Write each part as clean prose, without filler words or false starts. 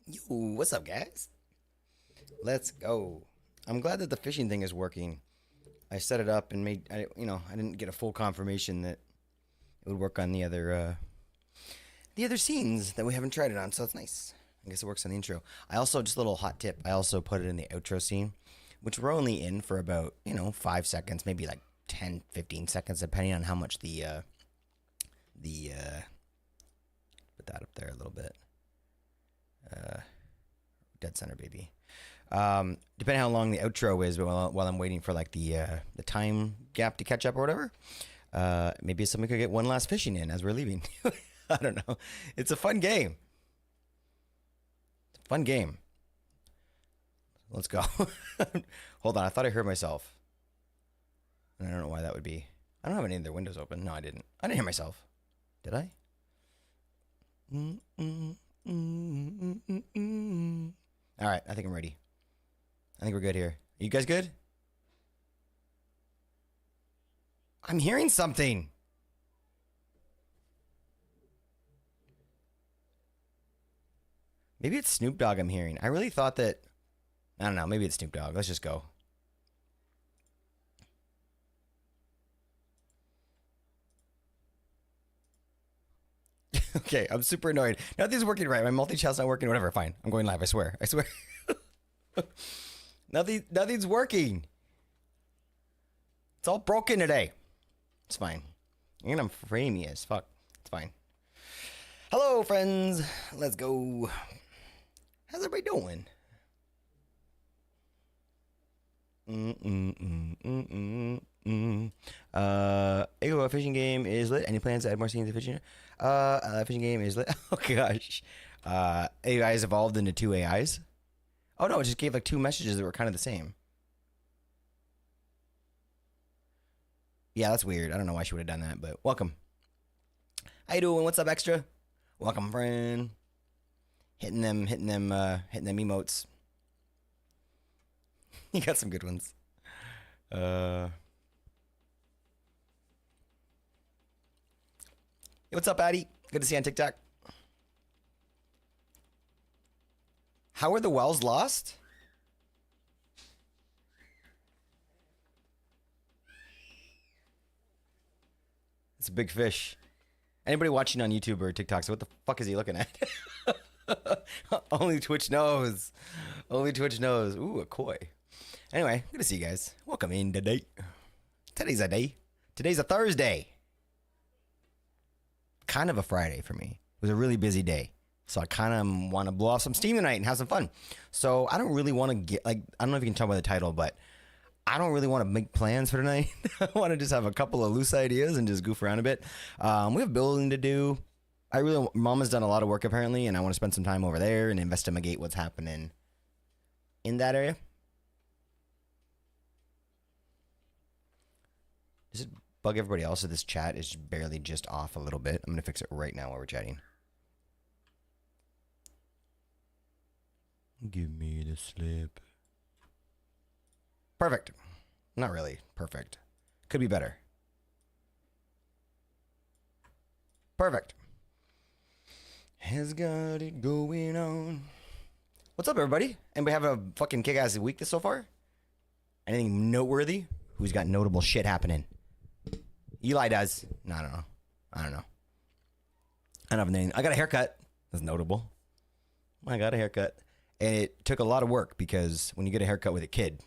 Yo, what's up, guys? Let's go. I'm glad that the fishing thing is working. I set it up and I didn't get a full confirmation that it would work on the other scenes that we haven't tried it on, so it's nice. I guess it works on the intro. I also, just a little hot tip, I also put it in the outro scene, which we're only in for about, 5 seconds, maybe like 10, 15 seconds, depending on how much the put that up there a little bit. Dead center, baby. Depending how long the outro is, but while I'm waiting for like the time gap to catch up or whatever, maybe somebody could get one last fishing in as we're leaving. I don't know. It's a fun game. Fun game. Let's go. Hold on, I thought I heard myself. And I don't know why that would be. I don't have any of their windows open. No, I didn't. I didn't hear myself. Did I? All right, I think I'm ready. I think we're good here. Are you guys good? I'm hearing something. Maybe it's Snoop Dogg I'm hearing. I really thought that. I don't know. Maybe it's Snoop Dogg. Let's just go. Okay, I'm super annoyed. Nothing's working right. My multi-chat's not working. Whatever, fine. I'm going live. I swear. I swear. Nothing's working. It's all broken today. It's fine. And I'm framey as fuck. It's fine. Hello, friends. Let's go. How's everybody doing? A fishing game is lit. Any plans to add more scenes to fishing? Fishing game is lit. Oh gosh. AIs evolved into two AIs. Oh no, it just gave like two messages that were kind of the same. Yeah, that's weird. I don't know why she would have done that, but welcome. How you doing? What's up, extra? Welcome, friend. Hitting them emotes. You got some good ones. Hey, what's up, Addy? Good to see you on TikTok. How were the wells lost? It's a big fish. Anybody watching on YouTube or TikTok, so what the fuck is he looking at? Only Twitch knows. Only Twitch knows. Ooh, a koi. Anyway, good to see you guys. Welcome in today. Today's a day. Today's a Thursday. Kind of a Friday for me. It was a really busy day. So I kind of want to blow off some steam tonight and have some fun. So I don't really want to get, like, I don't know if you can tell by the title, but I don't really want to make plans for tonight. I want to just have a couple of loose ideas and just goof around a bit. We have building to do. Mama's done a lot of work apparently, and I want to spend some time over there and investigate what's happening in that area. Does it bug everybody else that this chat is barely just off a little bit? I'm going to fix it right now while we're chatting. Give me the slip. Perfect. Not really perfect. Could be better. Perfect. Has got it going on. What's up, everybody? Anybody have a fucking kick-ass week this so far? Anything noteworthy? Who's got notable shit happening? Eli does. No, I don't know. I don't have anything. I got a haircut. That's notable. I got a haircut. And it took a lot of work because when you get a haircut with a kid,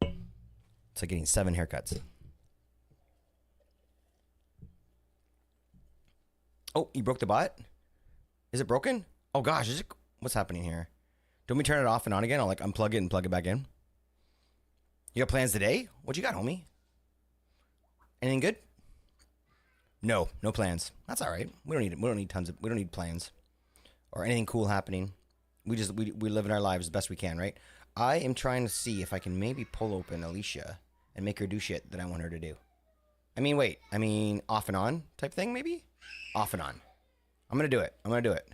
it's like getting 7 haircuts. Oh, you broke the bot? Is it broken? Oh gosh, what's happening here? Don't we turn it off and on again? I'll like unplug it and plug it back in. You got plans today? What you got, homie? Anything good? No plans. That's all right. We don't need plans or anything cool happening. We live in our lives the best we can, right? I am trying to see if I can maybe pull open Alicia and make her do shit that I want her to do. I mean off and on type thing, maybe? Off and on. I'm gonna do it. I'm gonna do it.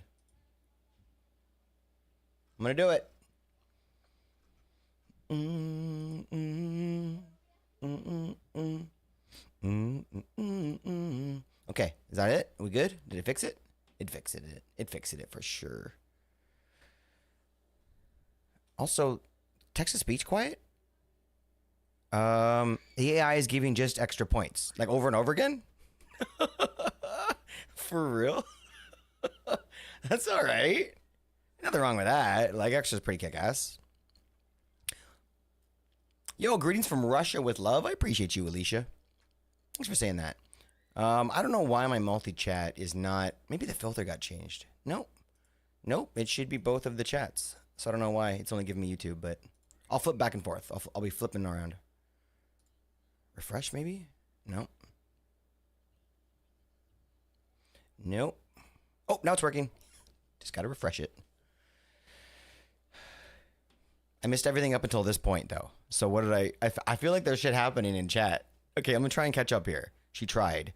Okay, is that it? Are we good? Did it fix it? It fixed it for sure. Also, text-to-speech quiet? The AI is giving just extra points. Like over and over again? For real? That's all right. Nothing wrong with that. Like, extra's pretty kick-ass. Yo, greetings from Russia with love. I appreciate you, Alicia. Thanks for saying that. I don't know why my multi-chat is not... Maybe the filter got changed. Nope. Nope, it should be both of the chats. So I don't know why it's only giving me YouTube, but I'll flip back and forth. I'll be flipping around. Refresh, maybe? Nope. Nope. Oh, now it's working. Just gotta refresh it. I missed everything up until this point, though. So what did I feel like there's shit happening in chat. Okay, I'm gonna try and catch up here. She tried.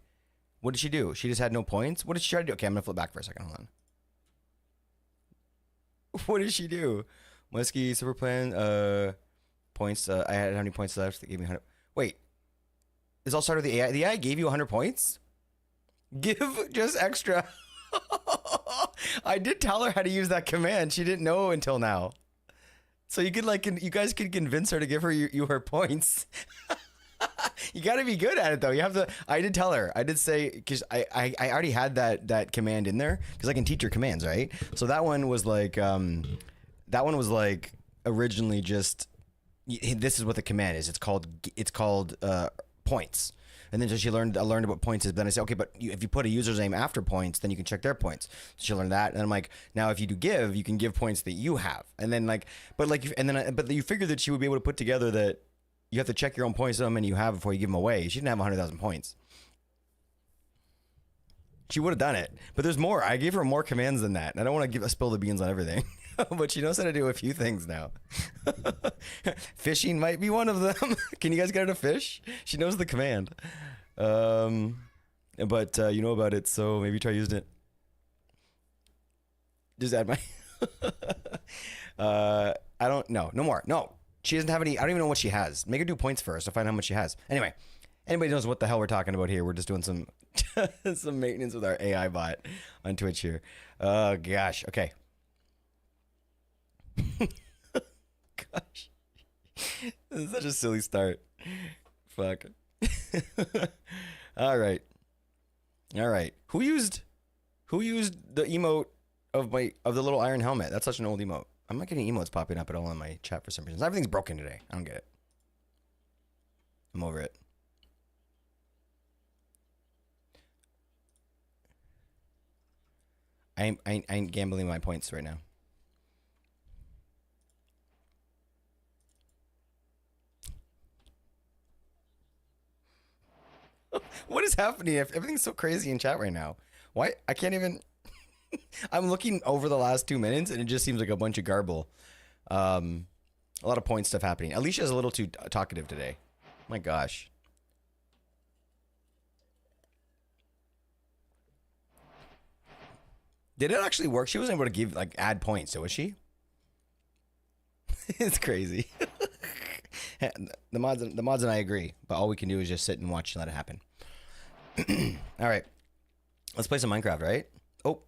What did she do? She just had no points? What did she try to do? Okay, I'm gonna flip back for a second. Hold on. What did she do? Muskie, super plan, points. I had how many points left? They gave me 100. Wait. This all started with the AI. The AI gave you 100 points? Give just extra. I did tell her how to use that command. She didn't know until now. So you could you guys could convince her to give her you her points. You got to be good at it though. You have to. I did tell her. I did say because I already had that command in there because I can teach her commands, right? So that one was like originally just this is what the command is. It's called points. And then so I learned what points is. But then I said, okay, but if you put a user's name after points, then you can check their points. So she learned that. And I'm like, now if you do give, you can give points that you have. And then but you figure that she would be able to put together that you have to check your own points how many you have before you give them away. She didn't have 100,000 points. She would have done it. But there's more. I gave her more commands than that. And I don't want to spill the beans on everything. But she knows how to do a few things now. Fishing might be one of them. Can you guys get her to fish? She knows the command. But you know about it, so maybe try using it. Just add my... I don't... No more. No. She doesn't have any... I don't even know what she has. Make her do points first to find how much she has. Anyway, anybody knows what the hell we're talking about here. We're just doing some some maintenance with our AI bot on Twitch here. Oh, gosh. Okay. Gosh, this is such a silly start. Fuck. All right. Who used the emote of the little iron helmet? That's such an old emote. I'm not getting emotes popping up at all in my chat for some reason. Everything's broken today. I don't get it. I'm over it. I ain't gambling my points right now. What is happening? Everything's so crazy in chat right now. Why? I can't even... I'm looking over the last 2 minutes and it just seems like a bunch of garble. A lot of point stuff happening. Alicia's a little too talkative today. My gosh. Did it actually work? She wasn't able to add points, so was she? It's crazy. The mods and I agree, but all we can do is just sit and watch and let it happen. All right, let's play some Minecraft, right? Oh,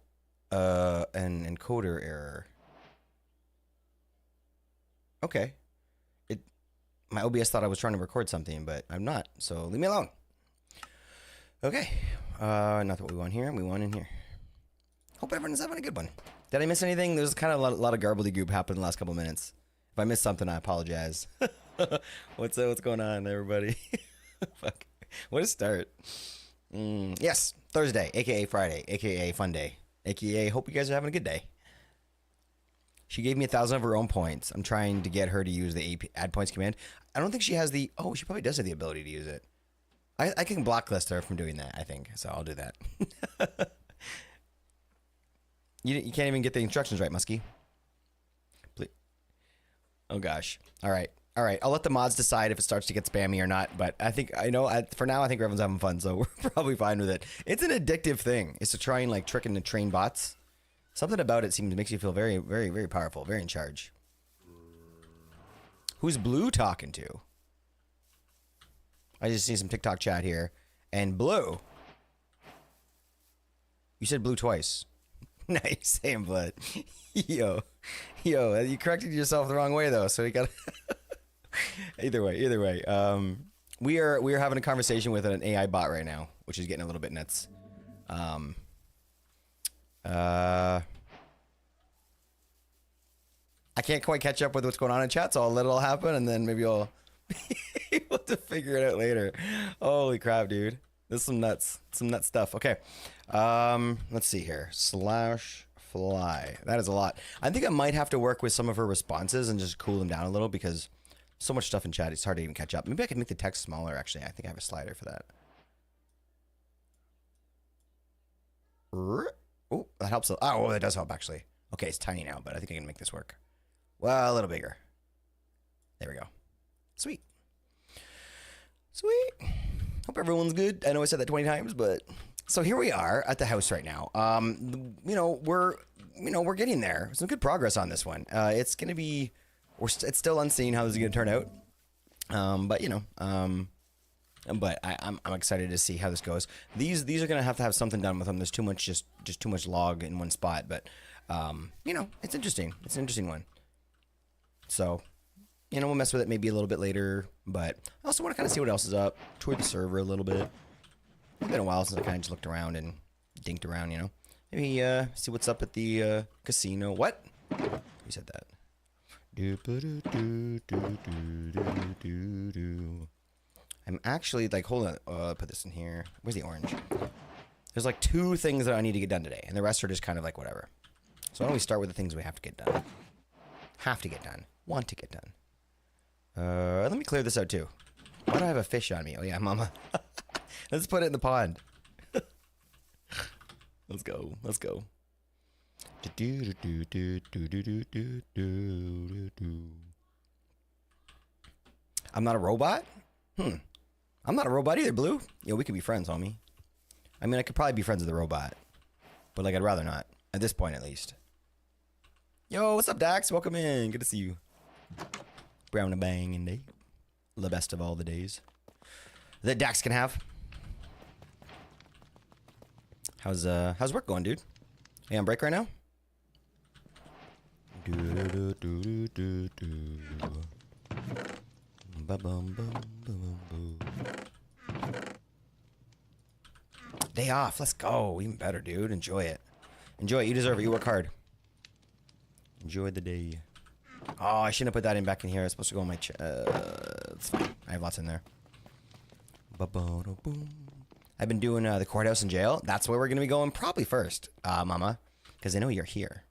an encoder error. Okay, my OBS thought I was trying to record something, but I'm not. So leave me alone. Okay, not what we want here. We want in here. Hope everyone's having a good one. Did I miss anything? There's kind of a lot of gobbledygook happened in the last couple minutes. If I missed something, I apologize. What's going on, everybody? Fuck. What a start. Yes, Thursday, aka Friday, aka fun day, aka hope you guys are having a good day. She gave me 1,000 of her own points. I'm trying to get her to use the add points command. I don't think she has the... Oh, she probably does have the ability to use it. I can blacklist her from doing that, I think. So I'll do that. You can't even get the instructions right, Muskie. Please. Oh, gosh. All right. I'll let the mods decide if it starts to get spammy or not. But for now, I think everyone's having fun. So we're probably fine with it. It's an addictive thing. It's to try and trick and to train bots. Something about it makes you feel very, very, very powerful. Very in charge. Who's Blue talking to? I just see some TikTok chat here. And Blue. You said Blue twice. Nice. Same blood. Yo, you corrected yourself the wrong way though, so you got. Either way. We are having a conversation with an AI bot right now, which is getting a little bit nuts. I can't quite catch up with what's going on in chat, so I'll let it all happen, and then maybe I'll be able to figure it out later. Holy crap, dude. This is some nuts stuff. Okay. Let's see here. /fly. That is a lot. I think I might have to work with some of her responses and just cool them down a little because so much stuff in chat, it's hard to even catch up. Maybe I can make the text smaller, actually. I think I have a slider for that. Oh, that helps. Oh, that does help, actually. Okay, it's tiny now, but I think I can make this work. Well, a little bigger. There we go. Sweet. Hope everyone's good. I know I said that 20 times, but so here we are at the house right now. We're getting there. Some good progress on this one. It's gonna be, it's still unseen how this is gonna turn out. But I'm excited to see how this goes. These are gonna have to have something done with them. There's too much, just too much log in one spot. But it's interesting. It's an interesting one. So, we'll mess with it maybe a little bit later. But I also want to kind of see what else is up. Tour the server a little bit. It's been a while since I kind of just looked around and dinked around. Maybe see what's up at the casino. What? You said that. I'm actually like, hold on. I'll put this in here. Where's the orange? There's like 2 things that I need to get done today, and the rest are just kind of like whatever. So why don't we start with the things we have to get done? Have to get done. Want to get done. Let me clear this out too. Why do I have a fish on me? Oh yeah, mama. Let's put it in the pond. Let's go. I'm not a robot? I'm not a robot either, Blue. We could be friends, homie. I mean, I could probably be friends with the robot. But, like, I'd rather not. At this point, at least. Yo, what's up, Dax? Welcome in. Good to see you. Brown and bang and day. The best of all the days that Dax can have. How's work going, dude? Hey, on break right now? Day off. Let's go. Even better, dude. Enjoy it. Enjoy it. You deserve it. You work hard. Enjoy the day. Oh, I shouldn't have put that back in here. It's supposed to go in my it's fine. I have lots in there. I've been doing the courthouse and jail. That's where we're going to be going probably first, Mama, because I know you're here.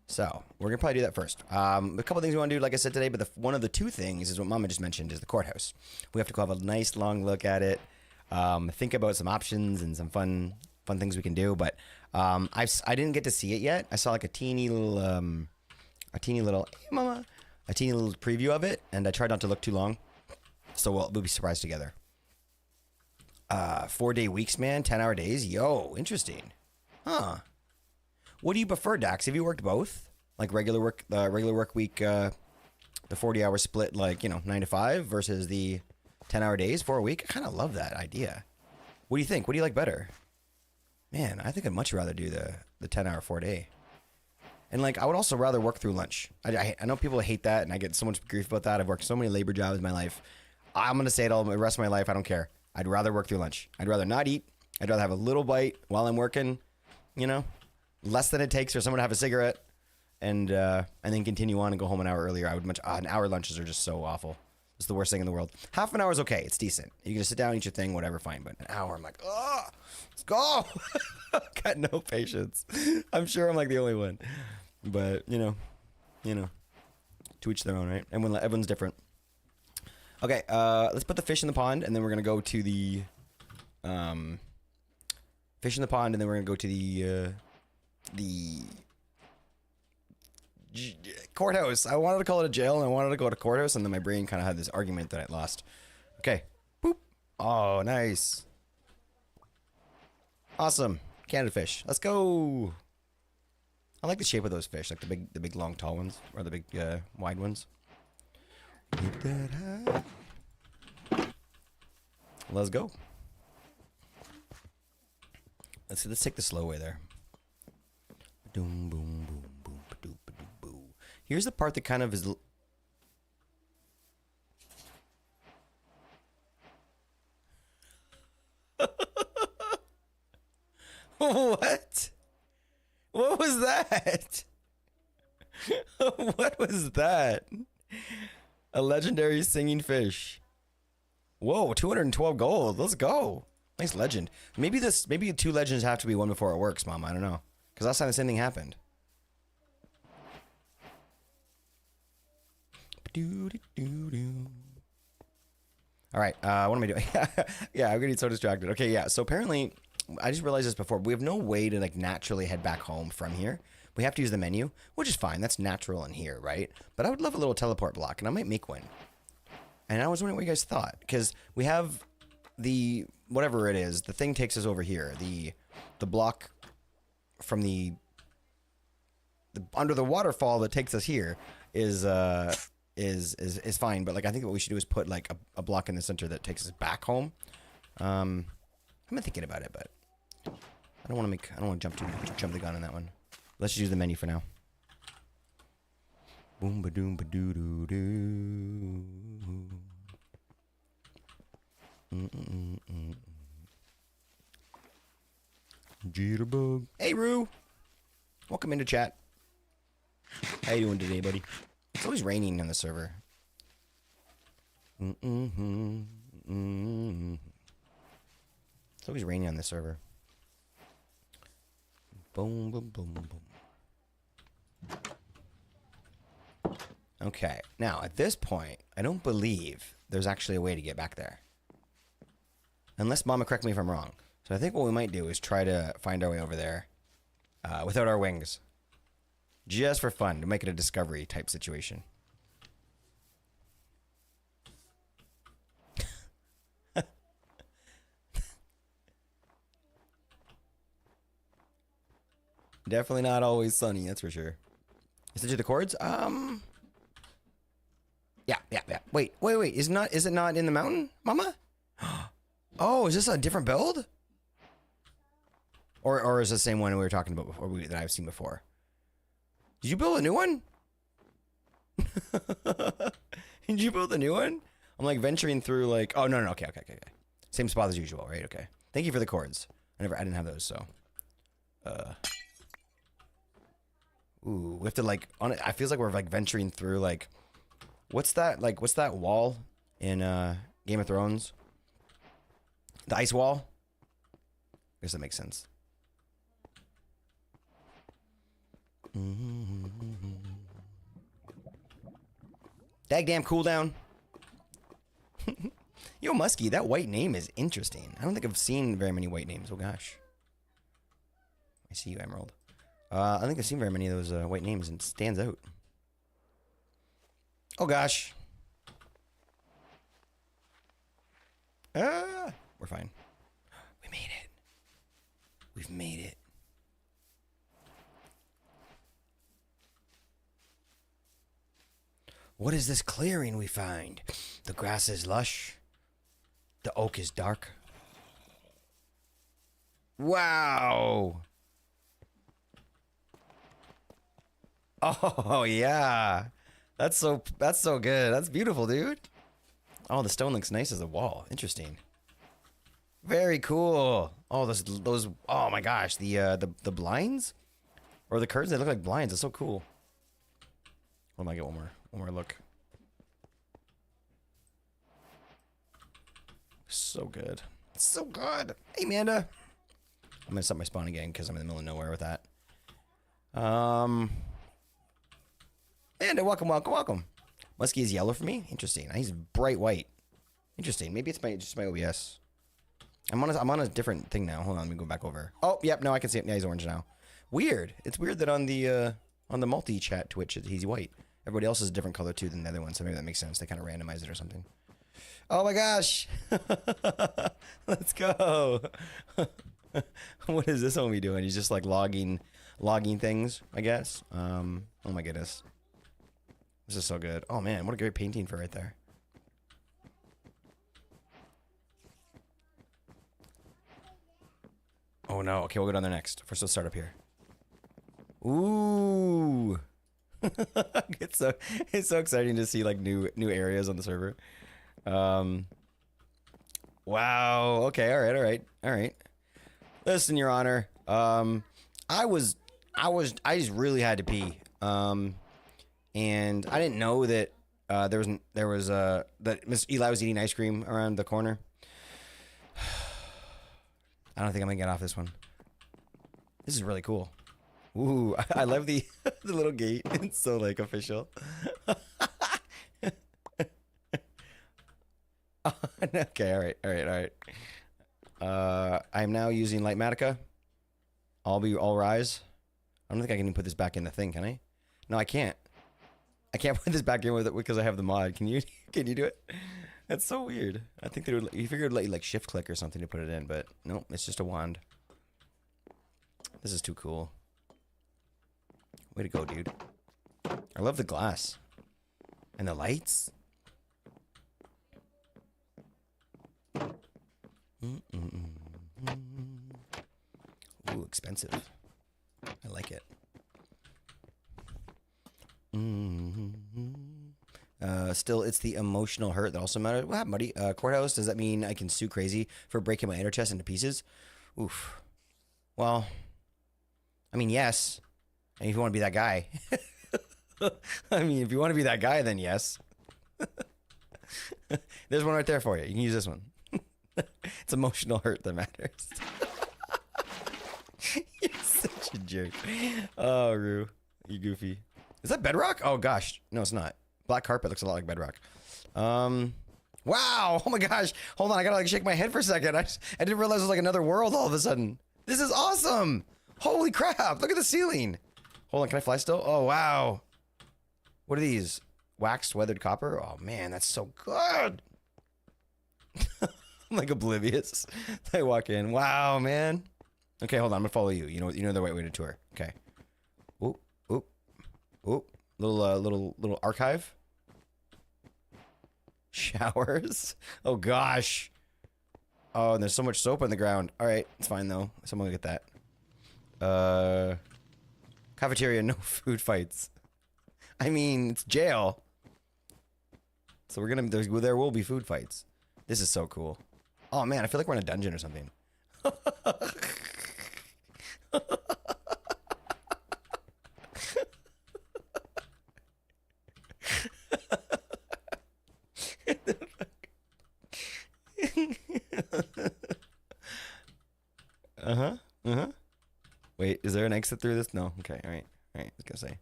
So we're going to probably do that first. A couple things we want to do, like I said today, but one of the 2 things is what Mama just mentioned is the courthouse. We have to go have a nice long look at it, think about some options and some fun things we can do. But I didn't get to see it yet. I saw like a teeny little hey, Mama, a teeny little preview of it, and I tried not to look too long. So we'll be surprised together. 4-day weeks, man. 10-hour days. Yo, interesting. Huh. What do you prefer, Dax? Have you worked both? Like regular work week, the 40-hour split, like, 9 to 5 versus the 10-hour days for a week? I kind of love that idea. What do you think? What do you like better? Man, I think I'd much rather do the 10-hour 4-day. And, like, I would also rather work through lunch. I know people hate that, and I get so much grief about that. I've worked so many labor jobs in my life. I'm going to say it all the rest of my life. I don't care. I'd rather work through lunch. I'd rather not eat. I'd rather have a little bite while I'm working, less than it takes for someone to have a cigarette, and then continue on and go home an hour earlier. An hour lunches are just so awful. It's the worst thing in the world. Half an hour is okay. It's decent. You can just sit down, eat your thing, whatever, fine. But an hour, I'm like, oh, let's go. Got no patience. I'm sure I'm like the only one. But, to each their own, right? Everyone's different. Okay, let's put the fish in the pond, and then we're going to go to the... fish in the pond, and then we're going to go to the courthouse. I wanted to call it a jail, and I wanted to go to courthouse, and then my brain kind of had this argument that I lost. Okay. Boop. Oh, nice. Awesome. Canada fish. Let's go. I like the shape of those fish, like the big long tall ones, or the big wide ones. Keep that high. Let's go. Let's take the slow way there. Doom boom boom boom doop Here's the part that kind of is... What? What was that? What was that? A legendary singing fish. Whoa, 212 gold. Let's go. Nice legend. Maybe 2 legends have to be one before it works, Mom. I don't know. Because last time the same thing happened. All right, what am I doing? Yeah, I'm getting so distracted. Okay, yeah, so apparently, I just realized this before. We have no way to like naturally head back home from here. We have to use the menu, which is fine. That's natural in here, right? But I would love a little teleport block, and I might make one. And I was wondering what you guys thought, because we have the, whatever it is, the thing takes us over here. The block from the under the waterfall that takes us here is fine. But like, I think what we should do is put like a block in the center that takes us back home. I've been thinking about it, but I don't want to jump the gun on that one. Let's just use the menu for now. Boom ba doom ba doo doo doo. Jitterbug. Hey, Roo. Welcome into chat. How you doing today, buddy? It's always raining on the server. It's always raining on the server. Boom, boom, boom, boom. Okay, now at this point, I don't believe there's actually a way to get back there. Unless Mama correct me if I'm wrong. So I think what we might do is try to find our way over there without our wings. Just for fun, to make it a discovery type situation. Definitely not always sunny, that's for sure. Is it to the chords? Yeah. Wait. Is it not in the mountain, Mama? Oh, is this a different build? Or is it the same one we were talking about before, that I've seen before? Did you build a new one? Did you build a new one? I'm like venturing through like, oh no, okay. Same spot as usual, right? Okay. Thank you for the chords. I didn't have those, so. Ooh, we have to like on it. I feels like we're like venturing through like, what's that wall in Game of Thrones? The ice wall. I guess that makes sense. Dagdamn cooldown. Yo, Muskie, that white name is interesting. I don't think I've seen very many white names. Oh gosh. I see you, Emerald. I don't think I've seen very many of those white names, and it stands out. Oh gosh. We're fine. We made it. We've made it. What is this clearing we find? The grass is lush. The oak is dark. Wow. Oh yeah. That's so good. That's beautiful, dude. Oh, the stone looks nice as a wall. Interesting. Very cool. Oh, those oh my gosh, the blinds? Or the curtains, they look like blinds. It's so cool. What am I get one more look. So good. So good. Hey, Amanda. I'm gonna set my spawn again because I'm in the middle of nowhere with that. Amanda, welcome. Muskie is yellow for me. Interesting. He's bright white. Interesting. Maybe it's just my OBS. I'm on a different thing now. Hold on, let me go back over. Oh, yep. No, I can see it. Yeah, he's orange now. Weird. It's weird that on the multi-chat Twitch he's white. Everybody else is a different color too than the other one, so maybe that makes sense. They kind of randomize it or something. Oh my gosh! Let's go. What is this homie doing? He's just like logging things, I guess. Oh my goodness. This is so good. Oh man, what a great painting for right there. Oh no. Okay, we'll go down there next. First, let's start up here. Ooh. it's so it's so exciting to see like new areas on the server. Wow. Okay. All right. All right. All right. Listen, Your Honor. I just really had to pee. And I didn't know that that Miss Eli was eating ice cream around the corner. I don't think I'm gonna get off this one. This is really cool. Ooh, I love the the little gate. It's so like official. Okay, all right, all right, all right. I'm now using Lightmatica. All rise. I don't think I can even put this back in the thing, can I? No, I can't. I can't put this back in with it because I have the mod. Can you? Can you do it? That's so weird. I think they would. You figured let you like shift click or something to put it in, but nope, it's just a wand. This is too cool. Way to go, dude. I love the glass and the lights. Ooh, expensive. I like it. Still, it's the emotional hurt that also matters. What happened, buddy? Courthouse, does that mean I can sue Crazy for breaking my inner chest into pieces? Oof. Well, I mean, yes. And if you want to be that guy. I mean, if you want to be that guy, then yes. There's one right there for you. You can use this one. It's emotional hurt that matters. You're such a jerk. Oh, Rue. You goofy. Is that bedrock? Oh, gosh. No, it's not. Black carpet looks a lot like bedrock. Wow. Oh, my gosh. Hold on. I got to like shake my head for a second. I didn't realize it was like another world all of a sudden. This is awesome. Holy crap. Look at the ceiling. Hold on. Can I fly still? Oh, wow. What are these? Waxed weathered copper? Oh, man. That's so good. I'm like oblivious. I walk in. Wow, man. Okay, hold on. I'm gonna follow you. You know the right way to tour. Okay. Oop, oop, oop. Little archive. Showers. Oh gosh. Oh, and there's so much soap on the ground. All right, it's fine though. Someone will get that. Cafeteria, no food fights. I mean, it's jail. So there will be food fights. This is so cool. Oh man, I feel like we're in a dungeon or something. Wait, is there an exit through this? No. Okay, all right. All right, I was gonna say.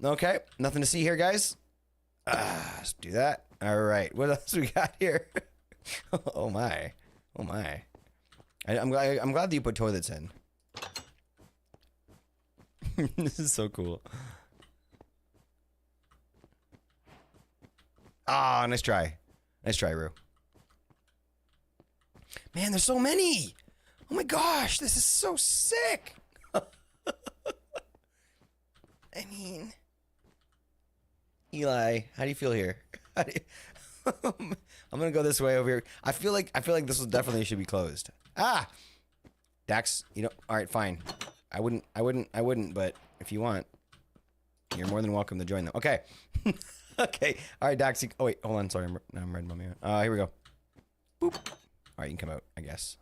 Okay, nothing to see here, guys. Let's do that. All right, what else we got here? Oh my, oh my. I'm glad that you put toilets in. This is so cool. Ah, nice try. Nice try, Rue. Man, there's so many. Oh my gosh, this is so sick. I mean, Eli, how do you feel here? I'm gonna go this way over here. I feel like this will definitely should be closed. Ah, Dax, all right, fine. I wouldn't, but if you want, you're more than welcome to join them. Okay. Okay. All right, Dax. Oh wait, hold on. Sorry, I'm reading my. Here we go. Boop. All right, you can come out, I guess.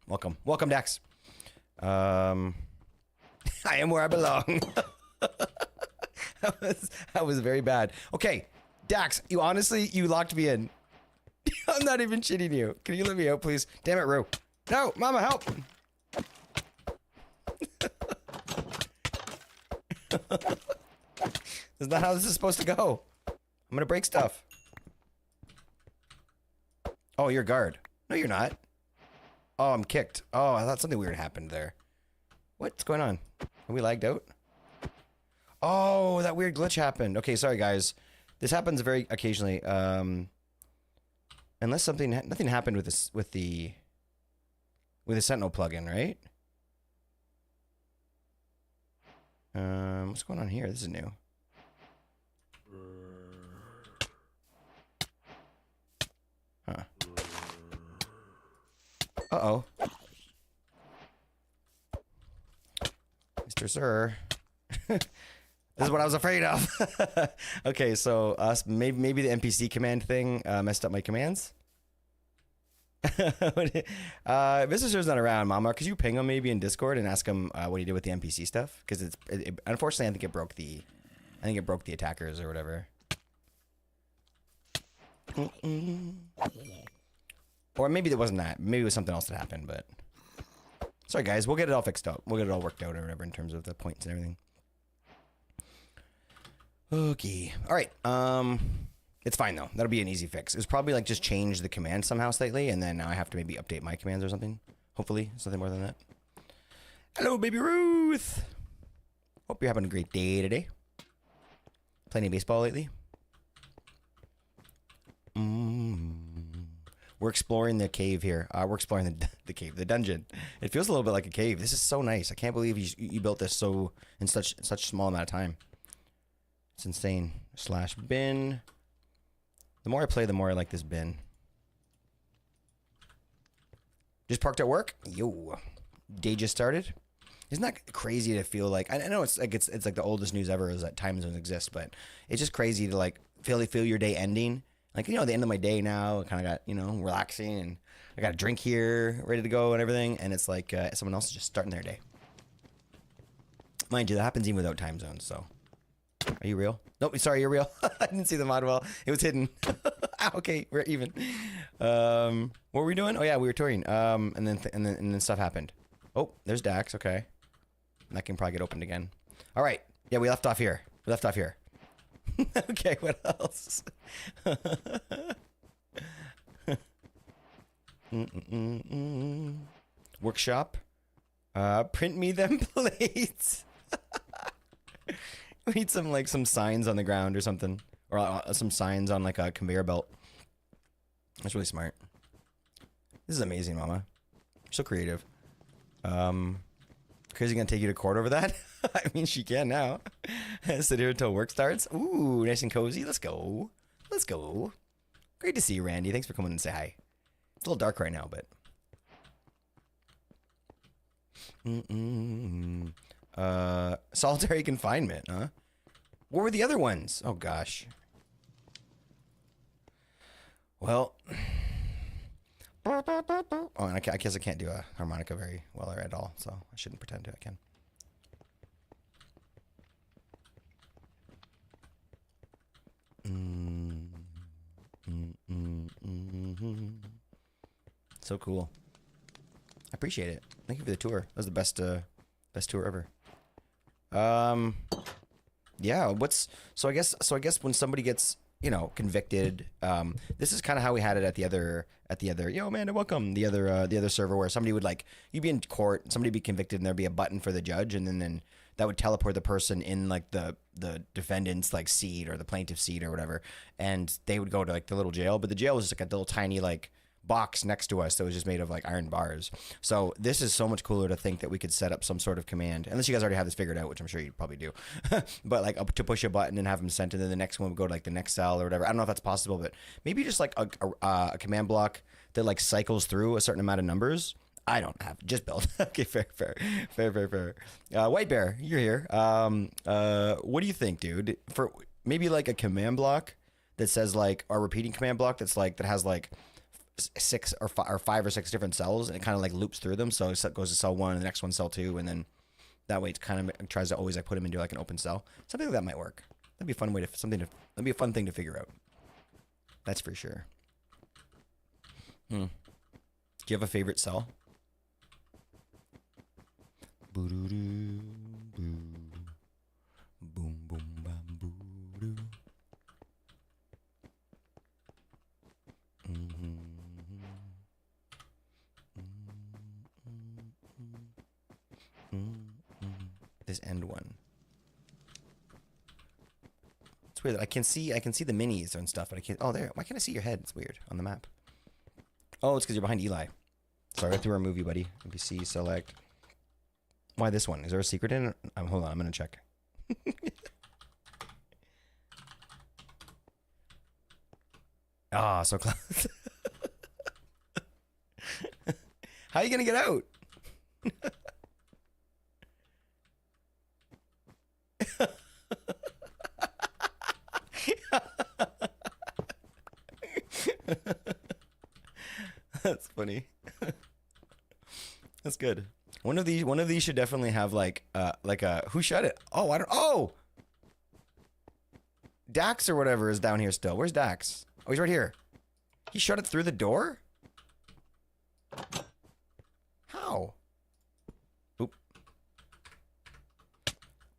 Welcome, Dax. I am where I belong. That was very bad. Okay, Dax, you locked me in. I'm not even shitting you. Can you let me out, please? Damn it, Rue. No, Mama, help. That's not how this is supposed to go. I'm gonna break stuff. Oh, you're a guard. No, you're not. Oh, I'm kicked. Oh, I thought something weird happened there. What's going on? Are we lagged out? Oh, that weird glitch happened. Okay, sorry guys. This happens very occasionally. Unless nothing happened with this with the Sentinel plugin, right? What's going on here? This is new. Huh. Uh-oh. Mr. Sir. This is what I was afraid of. Okay, so maybe the NPC command thing messed up my commands. Visitor's not around, Mama. Could you ping him maybe in Discord and ask him what he did with the NPC stuff? Because unfortunately, I think it broke the attackers or whatever. Or maybe it wasn't that. Maybe it was something else that happened. But sorry, guys. We'll get it all fixed up. We'll get it all worked out or whatever in terms of the points and everything. Okay. All right. It's fine though. That'll be an easy fix. It's probably like just change the command somehow slightly, and then now I have to maybe update my commands or something. Hopefully, something more than that. Hello, baby Ruth. Hope you're having a great day today. Playing baseball lately? We're exploring the cave here. We're exploring the cave, the dungeon. It feels a little bit like a cave. This is so nice. I can't believe you built this in such a small amount of time. It's insane. / bin. The more I play, the more I like this bin. Just parked at work? Yo. Day just started? Isn't that crazy to feel like... I know it's like the oldest news ever is that time zones exist, but it's just crazy to like feel your day ending. Like, the end of my day now, I kind of got, relaxing, and I got a drink here, ready to go and everything, and it's like someone else is just starting their day. Mind you, that happens even without time zones, so... Are you real? Nope, sorry, you're real. I didn't see the mod well. It was hidden. Okay, we're even. What were we doing? Oh yeah, we were touring. And then stuff happened. Oh, there's Dax. Okay, that can probably get opened again. All right. Yeah, we left off here. Okay, what else? Workshop. Print me them plates. We need some signs on the ground or something, or some signs on like a conveyor belt. That's really smart. This is amazing, Mama. You're so creative. Crazy gonna take you to court over that? I mean, she can now. Sit here until work starts. Ooh, nice and cozy. Let's go. Let's go. Great to see you, Randy. Thanks for coming and say hi. It's a little dark right now, but. Solitary confinement, huh? What were the other ones? Oh gosh. Well. Oh, and I guess I can't do a harmonica very well or at all, so I shouldn't pretend to. I can. So cool. I appreciate it. Thank you for the tour. That was the best tour ever. Yeah, so I guess when somebody gets, convicted, this is kind of how we had it at the other yo man, welcome, the other server, where somebody would you'd be in court, somebody would be convicted, and there'd be a button for the judge, and then that would teleport the person in the defendant's seat or the plaintiff's seat or whatever, and they would go to the little jail, but the jail was just a little tiny box next to us that was just made of iron bars. So this is so much cooler to think that we could set up some sort of command, unless you guys already have this figured out, which I'm sure you probably do. But up to push a button and have them sent, and then the next one would go to the next cell or whatever. I don't know if that's possible, but maybe just a command block that cycles through a certain amount of numbers. I don't have, just build. Okay, fair. White Bear, you're here. What do you think, dude? For maybe a command block that says a repeating command block that's that has 6 or 5 or 6 different cells, and it kind of loops through them, so it goes to cell 1 and the next one cell 2, and then that way it kind of tries to always put them into an open cell. Something like that might work. That'd be a fun that'd be a fun thing to figure out. That's for sure. Do you have a favorite cell? Boo-doo-doo, boo. Boom boom bam boo-doo. This end one. It's weird. I can see the minis and stuff, but I can't. Oh, there. Why can't I see your head? It's weird on the map. Oh, it's because you're behind Eli. Sorry, I have to remove you, buddy. NPC select. Why this one? Is there a secret in it? Hold on, I'm gonna check. Ah, so close. How are you gonna get out? That's funny. That's good. One of these should definitely have like a who shut it? Oh, I don't. Oh, Dax or whatever is down here still. Where's Dax? Oh, he's right here. He shut it through the door? How? Oop.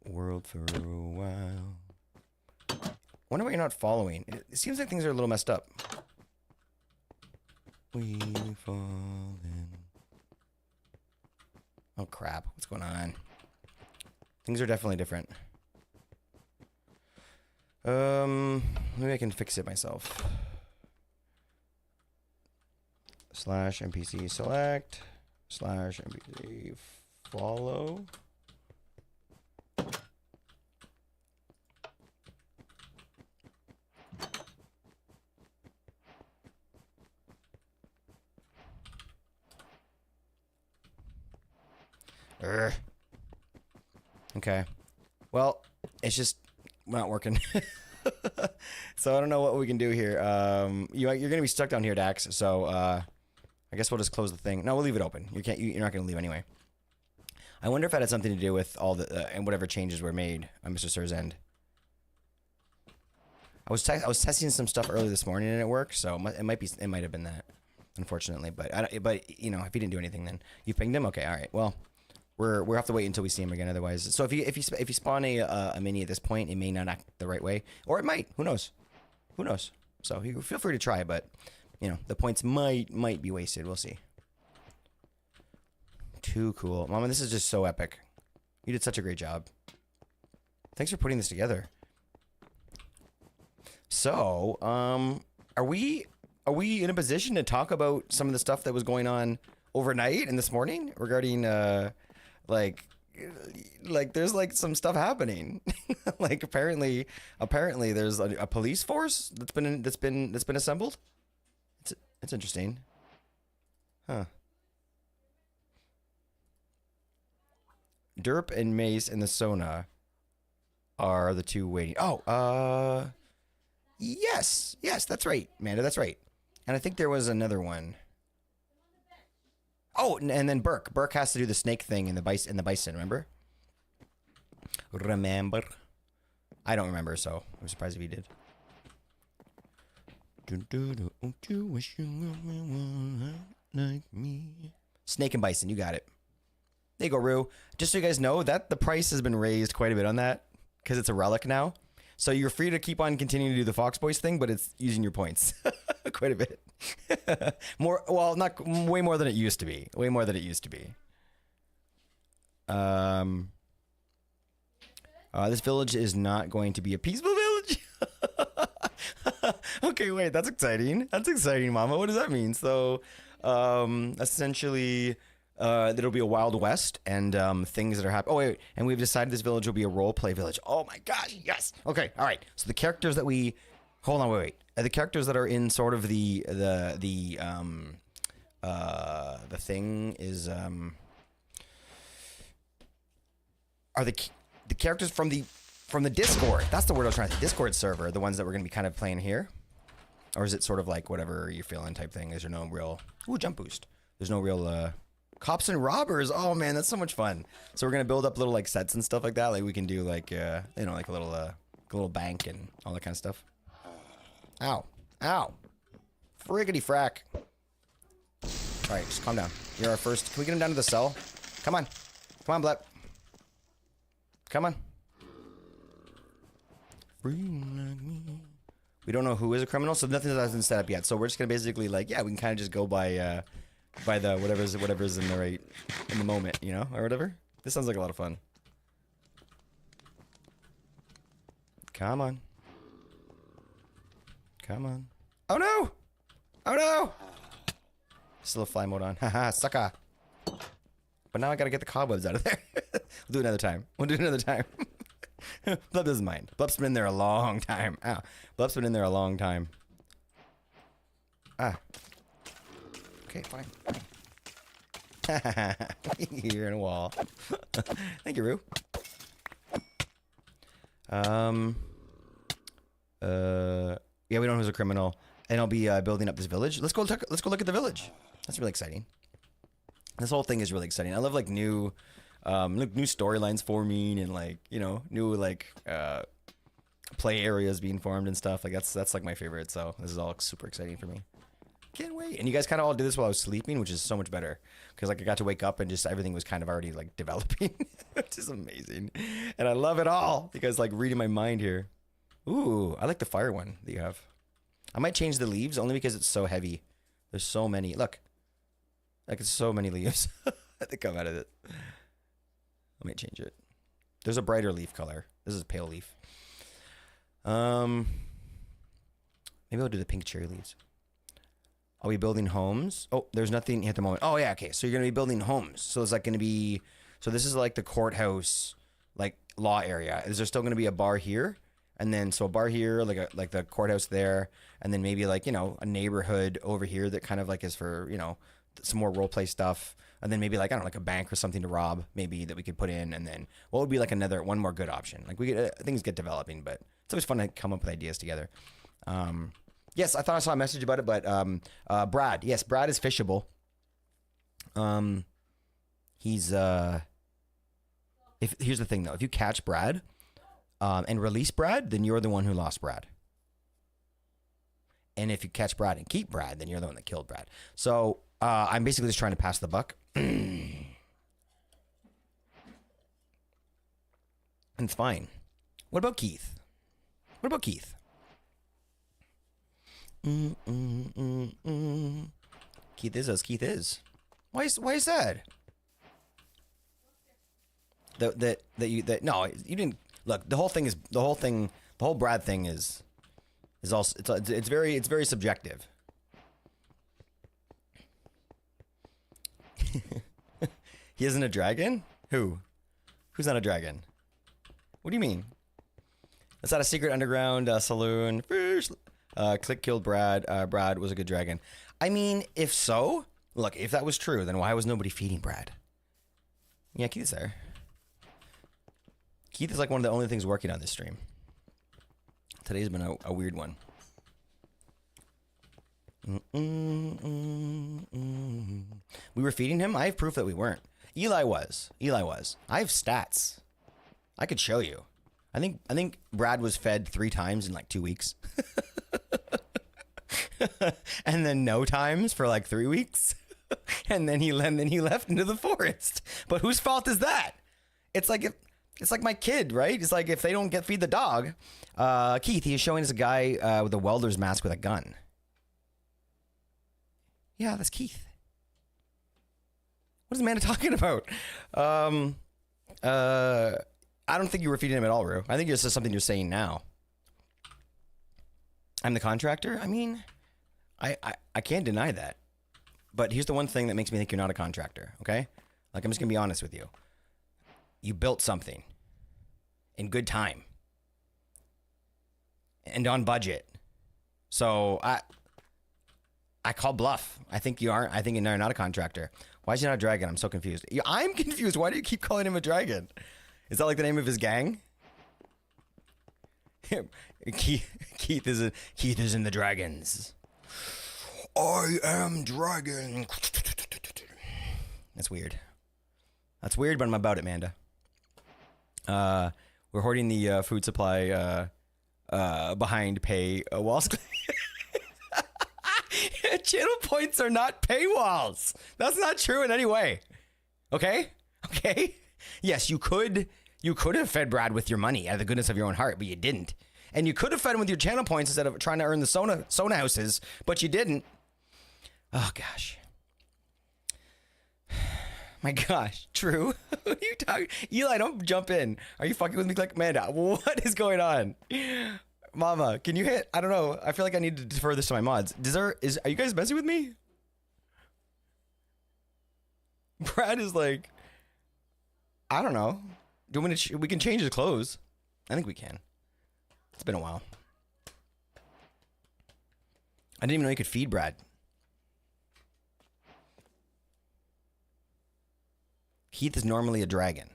World for a while. Wonder why you're not following. It seems like things are a little messed up. We fallen. Oh crap, what's going on? Things are definitely different. Maybe I can fix it myself. Slash NPC select. Slash NPC follow. Urgh. Okay. Well, it's just not working. So I don't know what we can do here. You're gonna be stuck down here, Dax. So I guess we'll just close the thing. No, we'll leave it open. You're not gonna leave anyway. I wonder if that had something to do with all the and whatever changes were made on Mr. Sir's end. I was testing some stuff early this morning and it worked. So it might have been that, unfortunately. But you know, if he didn't do anything, then you pinged him. Okay, all right. Well. We'll have to wait until we see him again. Otherwise, so if you spawn a mini at this point, it may not act the right way, or it might. Who knows? Who knows? So you feel free to try, but you know the points might be wasted. We'll see. Too cool, Mama. This is just so epic. You did such a great job. Thanks for putting this together. So, are we in a position to talk about some of the stuff that was going on overnight and this morning regarding like there's like some stuff happening. Like apparently there's a police force that's been assembled. It's interesting. Huh. Derp and Mace and the Sona are the two waiting. Oh, yes, that's right, Amanda, that's right. And I think there was another one. Oh, and then Burke. Burke has to do the snake thing in the bison, remember? Remember? I don't remember, so I'm surprised if he did. Like me. Snake and bison, you got it. There you go, Rue. Just so you guys know, that the price has been raised quite a bit on that because it's a relic now. So you're free to keep on continuing to do the Fox Boys thing, but it's using your points quite a bit. More, well, not way more than it used to be. Way more than it used to be. This village is not going to be a peaceful village. Okay, wait, that's exciting. That's exciting, Mama. What does that mean? So, essentially, it'll be a Wild West and things that are happening. Oh, wait, and we've decided this village will be a role-play village. Oh my gosh, yes. Okay, all right. So the characters that we... Hold on, wait. The characters that are in sort of the thing is... Are the characters from the Discord. That's the word I was trying to say. Discord server, the ones that we're going to be kind of playing here? Or is it sort of like whatever you're feeling type thing? Is there no real... Ooh, jump boost. There's no real... Cops and robbers. Oh man, that's so much fun. So we're gonna build up little like sets and stuff like that. Like we can do like you know, like a little bank and all that kind of stuff. Ow, ow, friggity frack. All right, just calm down. You're our first. Can we get him down to the cell? Come on, Blep. Come on. We don't know who is a criminal, so nothing hasn't set up yet. So we're just gonna basically like, yeah, we can kind of just go by the whatever's in the moment, you know, or whatever. This sounds like a lot of fun. Come on. Come on. Oh no! Oh no! Still a fly mode on. Haha, sucker. But now I gotta get the cobwebs out of there. We'll do it another time. Blub doesn't mind. Blub's been in there a long time. Ow. Blub's been in there a long time. Ah. Okay, fine. You're in a wall. Thank you, Rue. Yeah, we don't know who's a criminal. and I'll be building up this village. Let's go look at the village. That's really exciting. This whole thing is really exciting. I love like new storylines forming and like, you know, new like play areas being formed and stuff. Like that's like my favorite. So this is all super exciting for me. Can't wait. And you guys kind of all did this while I was sleeping, which is so much better because like I got to wake up and just everything was kind of already like developing, which is amazing. And I love it all because like reading my mind here. Ooh, I like the fire one that you have. I might change the leaves only because it's so heavy. There's so many. Look, like it's so many leaves that come out of it. Let me change it. There's a brighter leaf color. This is a pale leaf. Maybe I'll do the pink cherry leaves. Are we building homes? Oh, there's nothing at the moment. Oh yeah, okay. So you're gonna be building homes. So it's like gonna be. So this is like the courthouse, like law area. Is there still gonna be a bar here? And then so a bar here, like the courthouse there, and then maybe like, you know, a neighborhood over here that kind of like is for, you know, some more role play stuff. And then maybe like, I don't know, like a bank or something to rob maybe that we could put in. And then what would be like one more good option? Like we could, things get developing, but it's always fun to come up with ideas together. Yes, I thought I saw a message about it, but Brad. Yes, Brad is fishable. He's here's the thing though, if you catch Brad and release Brad, then you're the one who lost Brad. And if you catch Brad and keep Brad, then you're the one that killed Brad. So I'm basically just trying to pass the buck. And it's fine. What about Keith? What about Keith? Keith is as Keith is. Why is that? No, you didn't look. The whole Brad thing is also it's very subjective. He isn't a dragon? Who's not a dragon? What do you mean? It's not a secret underground saloon. Click killed Brad. Brad was a good dragon. I mean, if so, look, if that was true, then why was nobody feeding Brad? Yeah, Keith's there. Keith is like one of the only things working on this stream. Today's been a weird one. We were feeding him? I have proof that we weren't. Eli was. I have stats. I could show you. I think Brad was fed 3 times in like 2 weeks. And then no times for like 3 weeks. And then he left into the forest. But whose fault is that? It's like my kid, right? It's like if they don't feed the dog. Keith, he is showing us a guy with a welder's mask with a gun. Yeah, that's Keith. What is Amanda talking about? I don't think you were feeding him at all, Rue. I think it's just something you're saying now. I'm the contractor? I mean, I can't deny that. But here's the one thing that makes me think you're not a contractor, okay? Like, I'm just going to be honest with you. You built something in good time and on budget. So I call bluff. I think you aren't. I think you're not a contractor. Why is he not a dragon? I'm so confused. I'm confused. Why do you keep calling him a dragon? Is that like the name of his gang? Keith is in the dragons. I am dragon. That's weird. That's weird, but I'm about it, Manda. We're hoarding the food supply behind pay walls. Channel points are not paywalls. That's not true in any way. Okay? Yes, you could have fed Brad with your money out of the goodness of your own heart, but you didn't. And you could have fed him with your channel points instead of trying to earn the Sona houses, but you didn't. Oh gosh. My gosh, True. What are you talking? Eli, don't jump in. Are you fucking with me like Amanda? What is going on? Mama, can you hit? I don't know. I feel like I need to defer this to my mods. Are you guys messing with me? Brad is like, I don't know. Do we can change his clothes? I think we can. It's been a while. I didn't even know you could feed Brad. Keith is normally a dragon.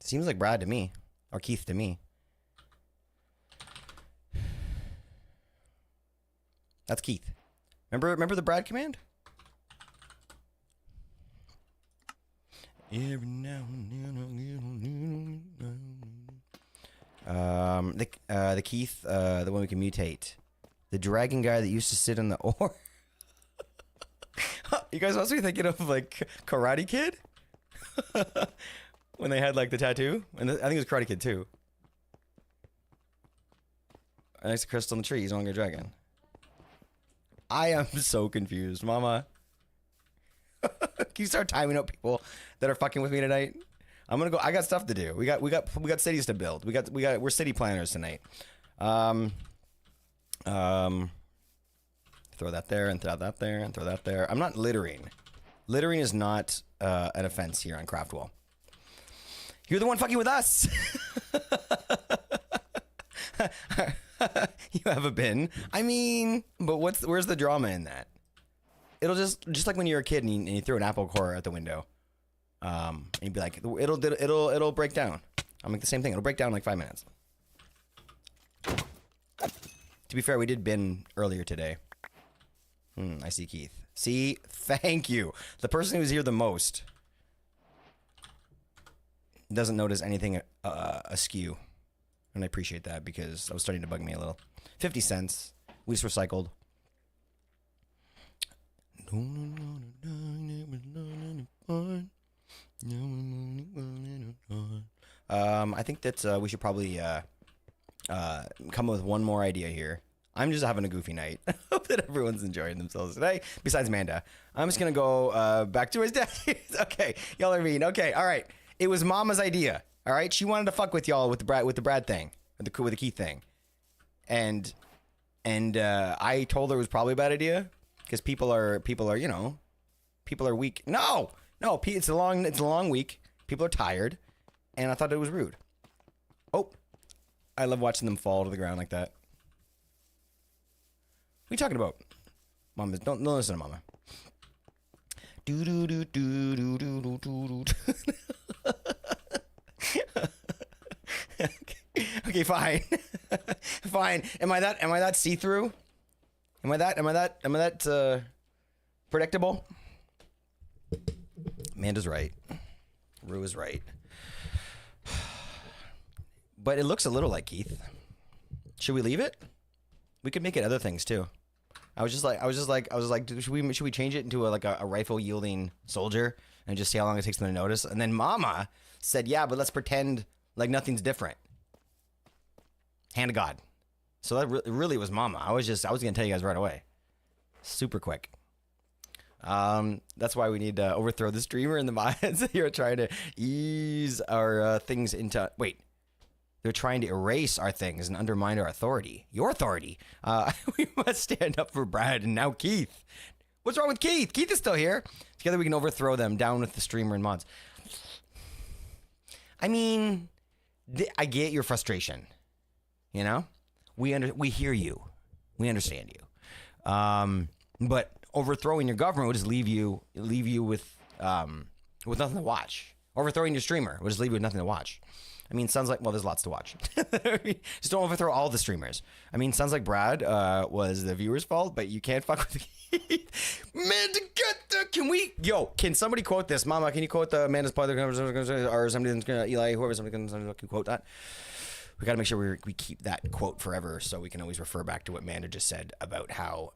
Seems like Brad to me. Or Keith to me. That's Keith. Remember the Brad command? Every now and then. The Keith, the one we can mutate. The dragon guy that used to sit in the ore. You guys must be thinking of like Karate Kid? When they had like the tattoo? And I think it was Karate Kid too. Next to crystal in the tree, he's no longer a dragon. I am so confused, Mama. Can you start timing up people that are fucking with me tonight? I'm gonna go. I got stuff to do. We got cities to build. We're city planners tonight. Throw that there and throw that there and throw that there. I'm not littering. Littering is not an offense here on CraftWell. You're the one fucking with us. You have a bin. I mean, but where's the drama in that? It'll just like when you're a kid and you throw an apple core at the window. And you'd be like, it'll break down. I'll make the same thing. It'll break down in like 5 minutes. To be fair, we did bin earlier today. I see Keith. See, thank you. The person who's here the most doesn't notice anything askew. And I appreciate that because that was starting to bug me a little. 50 cents. We just recycled. I think that we should probably come up with one more idea here. I'm just having a goofy night. I hope that everyone's enjoying themselves today, besides Amanda. I'm just going to go back to his dad. Okay, y'all are mean. Okay, all right. It was Mama's idea, all right? She wanted to fuck with y'all with the Brad thing, with the Keith thing. And I told her it was probably a bad idea because people are you know, people are weak. No, it's a long week. People are tired, and I thought it was rude. Oh, I love watching them fall to the ground like that. What are you talking about? Mama, don't listen to Mama. Do do do do do do do do. Okay, fine. Fine. Am I that see-through? Am I that predictable? Amanda's right. Rue is right. But it looks a little like Keith. Should we leave it? We could make it other things too. I was just like, should we change it into a rifle yielding soldier and just see how long it takes them to notice? And then Mama said, yeah, but let's pretend like nothing's different. Hand of God. So that really was Mama. I was gonna tell you guys right away. Super quick. That's why we need to overthrow the streamer and the mods here trying to ease our things into. Wait. They're trying to erase our things and undermine our authority. Your authority. We must stand up for Brad and now Keith. What's wrong with Keith? Keith is still here. Together we can overthrow them down with the streamer and mods. I mean, I get your frustration. You know? We hear you. We understand you. But overthrowing your government will just leave you with nothing to watch. Overthrowing your streamer will just leave you with nothing to watch. I mean, sounds like, well, there's lots to watch. Just don't overthrow all the streamers. I mean, sounds like Brad was the viewer's fault, but you can't fuck with Keith. Man, can somebody quote this? Mama, can you quote the Amanda's part or somebody's gonna, Eli, whoever's gonna quote that? We got to make sure we keep that quote forever so we can always refer back to what Amanda just said about how,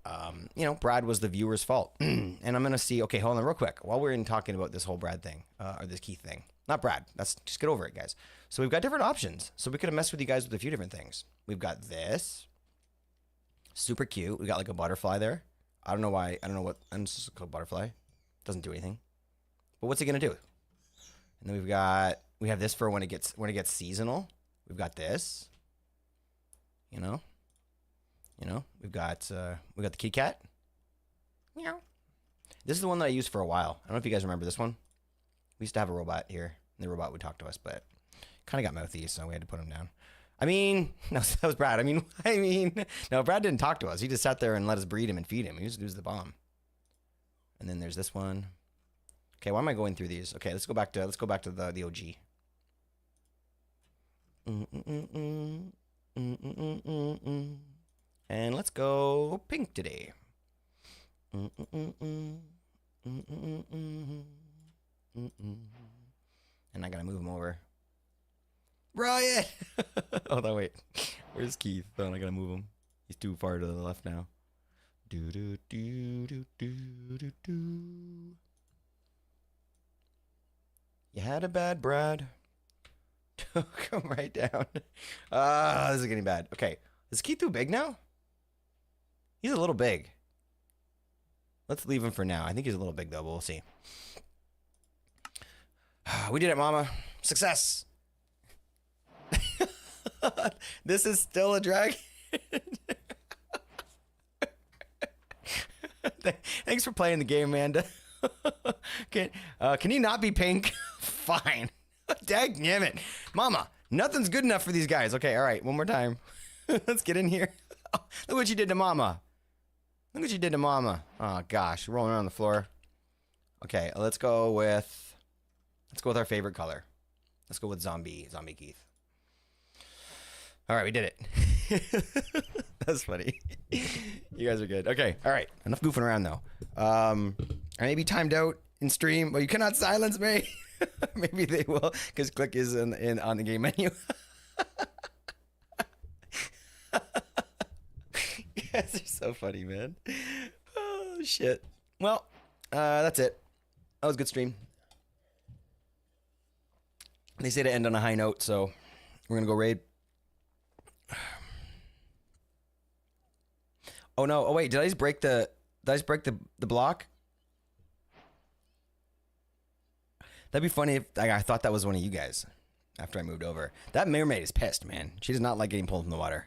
Brad was the viewer's fault. And I'm going to see, okay, hold on real quick. While we're in talking about this whole Brad thing, or this Keith thing, not Brad, just get over it, guys. So we've got different options. So we could have messed with you guys with a few different things. We've got this. Super cute. We got like a butterfly there. I don't know why. I don't know what. I'm just called butterfly. Doesn't do anything. But what's it going to do? And then we have this for when it gets seasonal. We've got this. You know, we've got the kitty cat. Meow. This is the one that I used for a while. I don't know if you guys remember this one. We used to have a robot here. And the robot would talk to us, but kind of got mouthy, so we had to put him down. I mean, no, that was Brad. I mean, no, Brad didn't talk to us. He just sat there and let us breed him and feed him. He was the bomb. And then there's this one. Okay, why am I going through these? Okay, let's go back to the OG. Mm-mm-mm-mm. Mm-mm-mm-mm. And let's go pink today. Mm-mm-mm-mm. Mm-mm-mm-mm. Mm-mm. And I gotta move him over. Brian! Oh, no, wait. Where's Keith? Oh, I gotta move him. He's too far to the left now. Do do do do do do do. You had a bad Brad. Come right down. Ah, this is getting bad. Okay, is Keith too big now? He's a little big. Let's leave him for now. I think he's a little big though, but we'll see. We did it, Mama. Success. This is still a dragon. Thanks for playing the game, Amanda. Can he not be pink? Fine. Dang it. Mama, nothing's good enough for these guys. Okay, all right, one more time. Let's get in here. Look what you did to Mama. Look what you did to Mama. Oh, gosh, rolling around on the floor. Okay, let's go with our favorite color. Let's go with Zombie Keith. All right, we did it. That's funny. You guys are good. Okay, all right. Enough goofing around, though. I may be timed out in stream, but you cannot silence me. Maybe they will, because click is on the game menu. You guys are so funny, man. Oh, shit. Well, that's it. That was a good stream. They say to end on a high note, so we're going to go raid. Oh no! Oh wait! Did I just break the block? That'd be funny if I thought that was one of you guys. After I moved over, that mermaid is pissed, man. She does not like getting pulled from the water.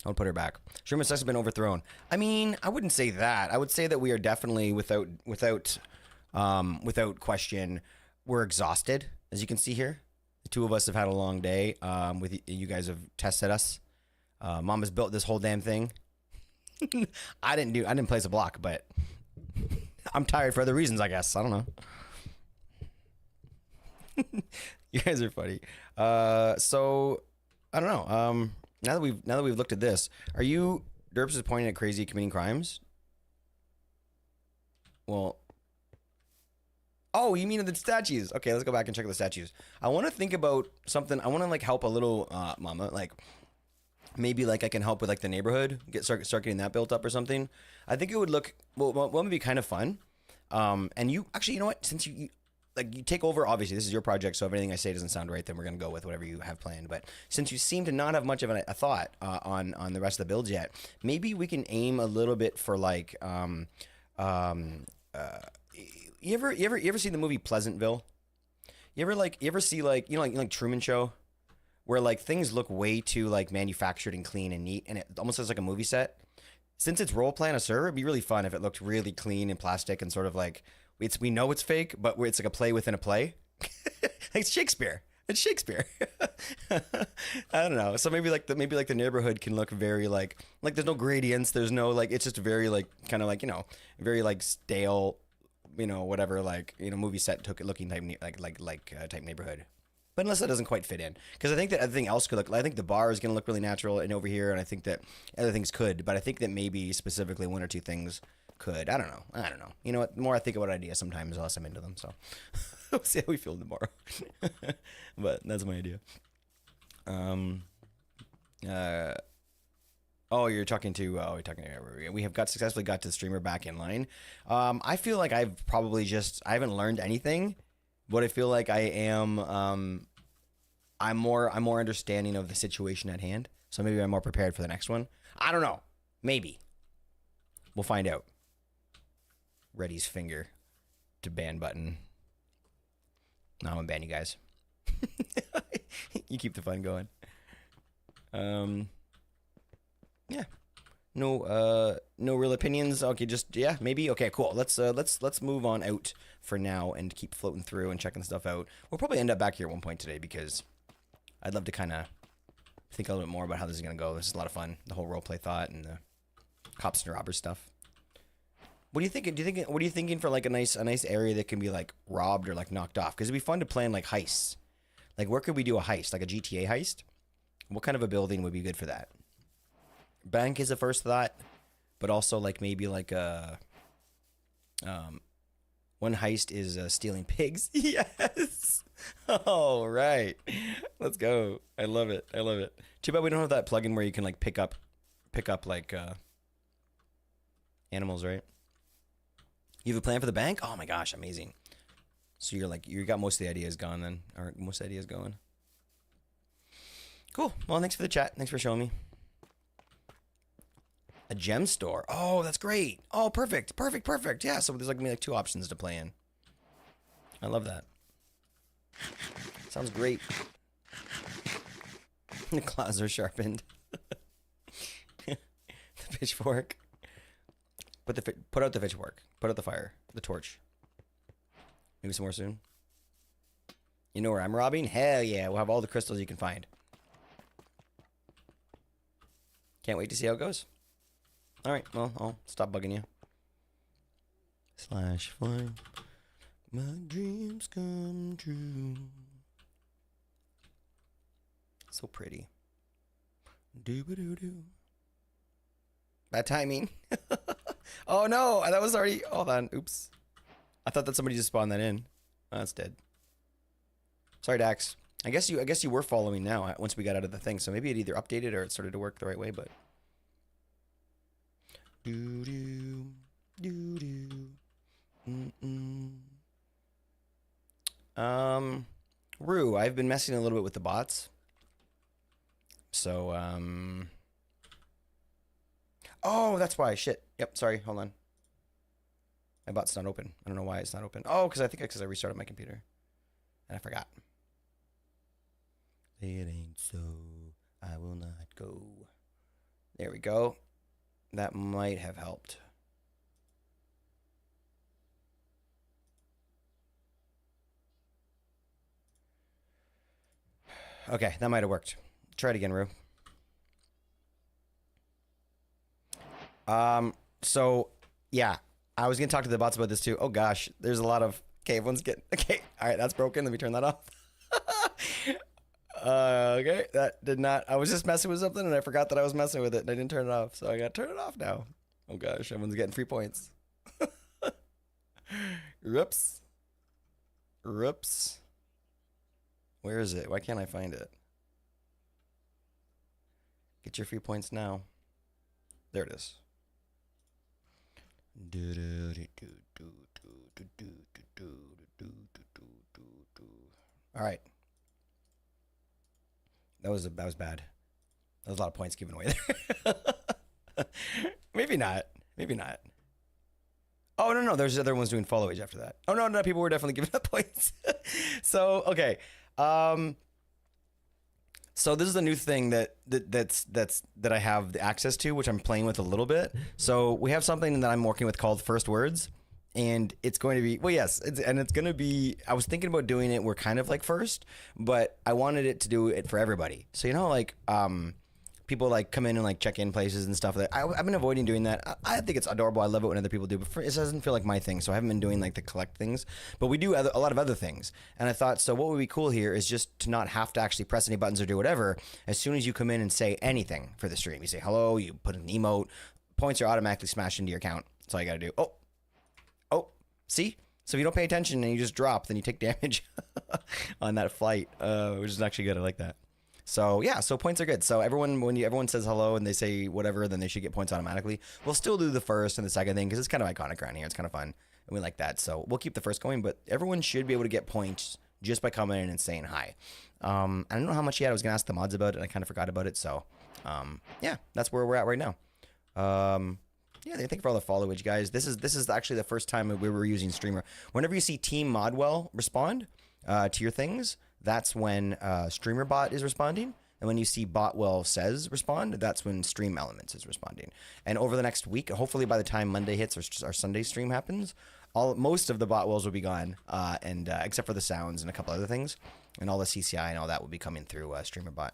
I would put her back. Sherman Sucks has been overthrown. I mean, I wouldn't say that. I would say that we are definitely without question, we're exhausted. As you can see here, the two of us have had a long day. With you guys have tested us. Mama's built this whole damn thing. I didn't place a block, but I'm tired for other reasons, I guess. I don't know. You guys are funny. So I don't know. Now that we've looked at this, are you Derps is pointing at crazy committing crimes? Well, oh, you mean the statues? Okay, let's go back and check the statues. I want to think about something. I want to like help a little, Mama. Like maybe like I can help with like the neighborhood, start getting that built up or something. I think it would look well would be kind of fun. And you actually, you know what? Since you take over, obviously this is your project, so if anything I say doesn't sound right, then we're gonna go with whatever you have planned. But since you seem to not have much of a thought on the rest of the builds yet, maybe we can aim a little bit for like you ever see the movie Pleasantville? You ever see like like Truman Show, where like things look way too like manufactured and clean and neat, and it almost looks like a movie set. Since it's role play on a server, it'd be really fun if it looked really clean and plastic and sort of like we know it's fake, but it's like a play within a play. Like Shakespeare. It's Shakespeare. I don't know. So maybe like the neighborhood can look very like there's no gradients. There's no like it's just very like kind of like very like stale, whatever like movie set took it looking type type neighborhood. But unless that doesn't quite fit in, because I think that everything else could look. I think the bar is going to look really natural and over here, and I think that other things could. But I think that maybe specifically one or two things could. I don't know. You know what? The more I think about ideas, sometimes the less I'm into them. So we'll see how we feel tomorrow. But that's my idea. You're talking to. We have successfully got to the streamer back in line. I feel like I haven't learned anything. But I feel like I am, I'm more understanding of the situation at hand. So maybe I'm more prepared for the next one. I don't know. Maybe. We'll find out. Reddy's finger to ban button. No, I'm gonna ban you guys. You keep the fun going. Yeah. No real opinions. Okay, maybe. Okay, cool. Let's move on out for now and keep floating through and checking stuff out. We'll probably end up back here at one point today because I'd love to kind of think a little bit more about how this is gonna go. This is a lot of fun. The whole roleplay thought and the cops and robbers stuff. What do you think? What are you thinking for like a nice area that can be like robbed or like knocked off? Because it'd be fun to plan like heists. Like where could we do a heist? Like a GTA heist? What kind of a building would be good for that? Bank is a first thought, but also like maybe like a one heist is stealing pigs. Yes. Oh, right. Let's go. I love it. I love it. Too bad we don't have that plugin where you can like pick up like animals, right? You have a plan for the bank? Oh my gosh, amazing. So you're like, you got most of the ideas gone then, or most ideas going. Cool. Well, thanks for the chat. Thanks for showing me. A gem store. Oh, that's great. Oh, perfect. Perfect. Perfect. Yeah. So there's like maybe like 2 options to play in. I love that. Sounds great. The claws are sharpened. The pitchfork. Put out the pitchfork. Put out the fire. The torch. Maybe some more soon. You know where I'm robbing? Hell yeah. We'll have all the crystals you can find. Can't wait to see how it goes. Alright, well, I'll stop bugging you. /fine. My dreams come true. So pretty. Doo-ba-doo-doo. Bad timing. Oh no, that was already... Hold on, oops. I thought that somebody just spawned that in. Oh, that's dead. Sorry, Dax. I guess you were following now once we got out of the thing, so maybe it either updated or it started to work the right way, but... Doo-doo. Doo-doo. Rue, I've been messing a little bit with the bots. So, oh, that's why. Shit. Yep, sorry. Hold on. My bot's not open. I don't know why it's not open. Oh, because I restarted my computer. And I forgot. It ain't so. I will not go. There we go. That might have helped. Okay, that might have worked. Try it again, Rue. So, yeah. I was going to talk to the bots about this too. Oh gosh, there's a lot of... Okay, everyone's getting... Okay, alright, that's broken. Let me turn that off. Okay, that did not... I was just messing with something and I forgot that I was messing with it and I didn't turn it off. So I got to turn it off now. Oh gosh, everyone's getting free points. Oops. Oops. Where is it? Why can't I find it? Get your free points now. There it is. All right. That was bad. That was a lot of points given away there. Maybe not. Maybe not. Oh, no. There's other ones doing follow age after that. Oh, no. People were definitely giving up points. So, okay. So this is a new thing that I have access to, which I'm playing with a little bit. So we have something that I'm working with called First Words, and it's going to be, well, yes, it's going to be, I was thinking about doing it, we're kind of like first, but I wanted it to do it for everybody. So, you know, like, people like come in and like check in places and stuff. I've been avoiding doing that. I think it's adorable. I love it when other people do, but it doesn't feel like my thing. So I haven't been doing like the collect things, but we do a lot of other things. And I thought, so what would be cool here is just to not have to actually press any buttons or do whatever. As soon as you come in and say anything for the stream, you say hello, you put an emote, points are automatically smashed into your account. That's all you got to do. Oh, see? So if you don't pay attention and you just drop, then you take damage on that flight, which is actually good. I like that. So yeah, so points are good. So everyone says hello and they say whatever, then they should get points automatically. We'll still do the first and the second thing because it's kind of iconic around here. It's kind of fun and we like that. So we'll keep the first going, but everyone should be able to get points just by coming in and saying hi. I don't know how much yet. I was gonna ask the mods about it and I kind of forgot about it. So yeah, that's where we're at right now. Yeah, thank you for all the followage, guys. This is actually the first time we were using Streamer. Whenever you see Team Modwell respond to your things, that's when Streamer Bot is responding. And when you see Botwell says respond, that's when Stream Elements is responding. And over the next week, hopefully by the time Monday hits or our Sunday stream happens, most of the Botwells will be gone, and except for the sounds and a couple other things. And all the CCI and all that will be coming through Streamer Bot.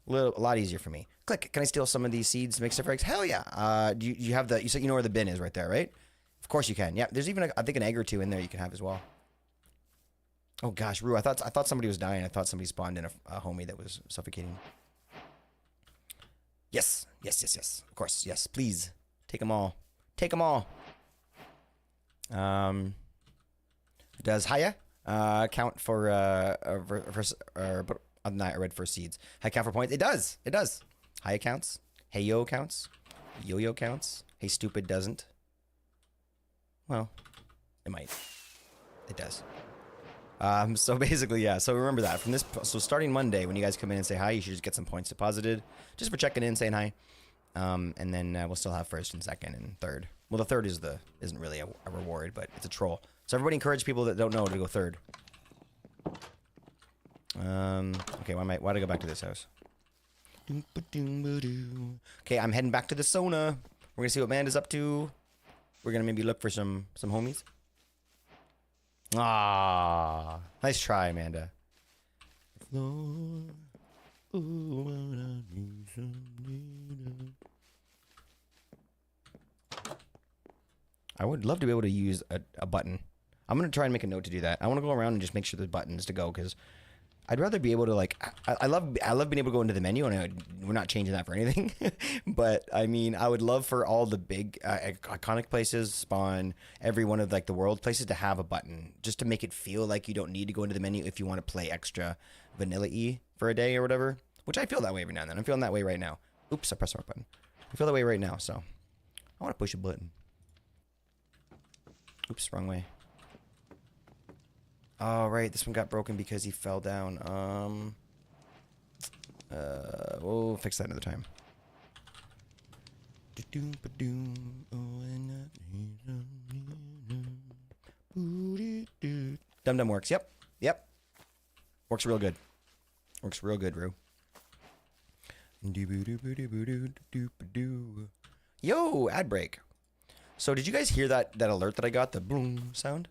A lot easier for me. Click. Can I steal some of these seeds to make stuff for eggs? Hell yeah. Do you have you said you know where the bin is right there, right? Of course you can. Yeah, there's even I think an egg or two in there you can have as well. Oh gosh, Rue, I thought somebody was dying. I thought somebody spawned in a homie that was suffocating. Yes. Yes, yes, yes. Of course. Yes, please. Take them all. Take them all. Does Haya count for I read for seeds. Haya count for points? It does. It does. Haya counts. Hey yo counts. Yo-yo counts. Hey stupid doesn't. Well, it might. It does. So basically, yeah. So remember that from this. So starting Monday, when you guys come in and say hi, you should just get some points deposited, just for checking in, saying hi. And then we'll still have first and second and third. Well, the third isn't really a reward, but it's a troll. So everybody encourage people that don't know to go third. Okay, why'd I go back to this house? Okay, I'm heading back to the sauna. We're gonna see what Amanda's up to. We're gonna maybe look for some homies. Ah, nice try, Amanda. I would love to be able to use a button. I'm going to try and make a note to do that. I want to go around and just make sure there's buttons to go, because I'd rather be able to, like, I love being able to go into the menu, and we're not changing that for anything. But, I mean, I would love for all the big iconic places, Spawn, every one of, like, the world places to have a button, just to make it feel like you don't need to go into the menu if you want to play extra vanilla-y for a day or whatever, which I feel that way every now and then. I'm feeling that way right now. Oops, I pressed the wrong button. I feel that way right now, so I want to push a button. Oops, wrong way. Oh, right, this one got broken because he fell down. We'll fix that another time. Dum Dum works. Yep. Yep. Works real good. Works real good, Roo. Yo, ad break. So did you guys hear that alert that I got? The boom sound?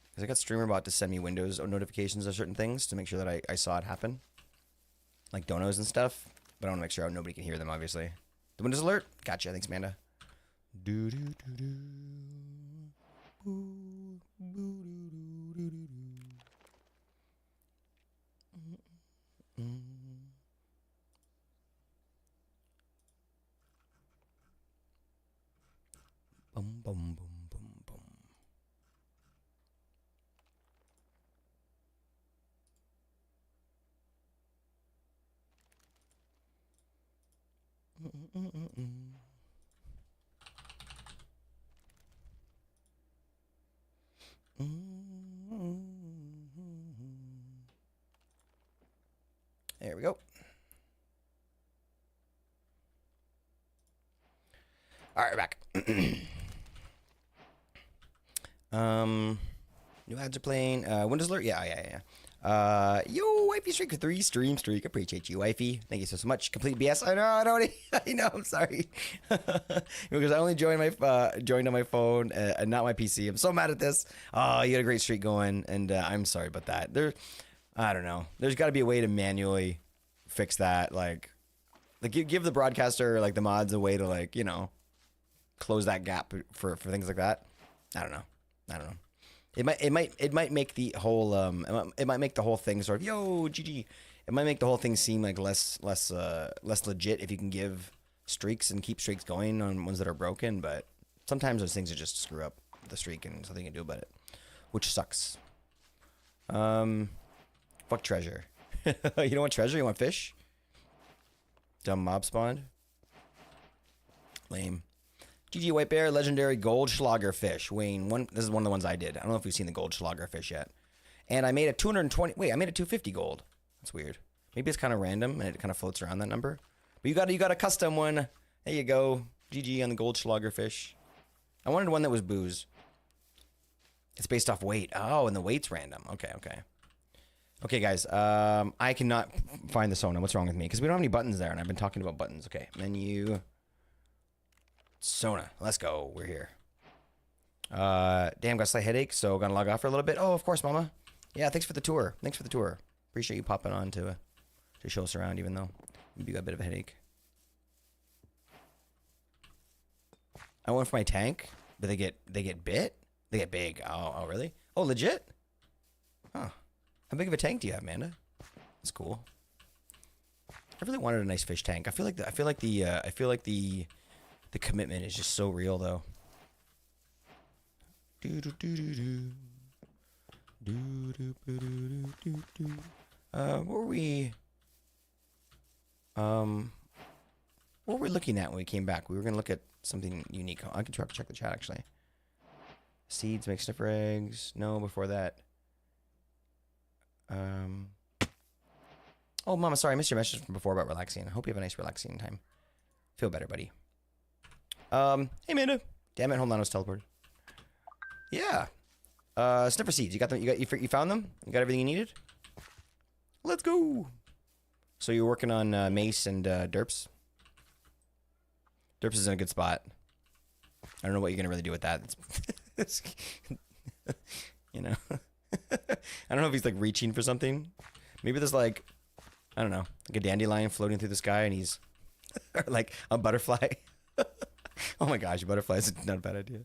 Because I got StreamerBot to send me Windows notifications of certain things to make sure that I saw it happen. Like donos and stuff. But I want to make sure nobody can hear them, obviously. The Windows alert? Gotcha. Thanks, Amanda. Boom, boom, boom, boom, boom. There we go. All right, we're back. New ads are playing. Windows alert. Yeah. Yo, wifey streak with 3 stream streak. Appreciate you, wifey. Thank you so much. Complete BS. I know. I'm sorry. Because I only joined on my phone and not my PC. I'm so mad at this. Oh, you had a great streak going, and I'm sorry about that. I don't know. There's got to be a way to manually fix that. Like give the broadcaster, like the mods, a way to, like, you know, close that gap for things like that. I don't know. It might make the whole it might make the whole thing sort of, yo, GG. It might make the whole thing seem like less legit if you can give streaks and keep streaks going on ones that are broken, but sometimes those things are just screw up the streak and something you can do about it, which sucks. Fuck treasure. You don't want treasure, you want fish? Dumb mob spawned. Lame. GG White Bear, legendary gold schlager fish. Wayne, this is one of the ones I did. I don't know if you've seen the gold schlager fish yet. And I made a 220. Wait, I made a 250 gold. That's weird. Maybe it's kind of random and it kind of floats around that number. But you got a custom one. There you go. GG on the gold schlager fish. I wanted one that was booze. It's based off weight. Oh, and the weight's random. Okay, guys. I cannot find the Sona. What's wrong with me? Because we don't have any buttons there, and I've been talking about buttons. Okay, menu. Sona, let's go. We're here. Damn, got a slight headache, so gonna log off for a little bit. Oh, of course, Mama. Yeah, thanks for the tour. Appreciate you popping on to show us around, even though maybe you got a bit of a headache. I went for my tank, but they get bit. They get big. Oh, really? Oh, legit? Huh. How big of a tank do you have, Amanda? That's cool. I really wanted a nice fish tank. I feel like the commitment is just so real though. What were we looking at when we came back? We were gonna look at something unique. I can check the chat actually. Seeds make sniffer eggs. No, before that. Oh, Mama, sorry, I missed your message from before about relaxing. I hope you have a nice relaxing time. Feel better, buddy. Hey, Amanda. Damn it, hold on, I was teleported. Yeah. Sniffer seeds. You got them? You found them? You got everything you needed? Let's go. So you're working on mace and derps? Derps is in a good spot. I don't know what you're gonna really do with that. You know. I don't know if he's like reaching for something. Maybe there's like, I don't know, like a dandelion floating through the sky and he's or like a butterfly. Oh my gosh, butterflies is not a bad idea.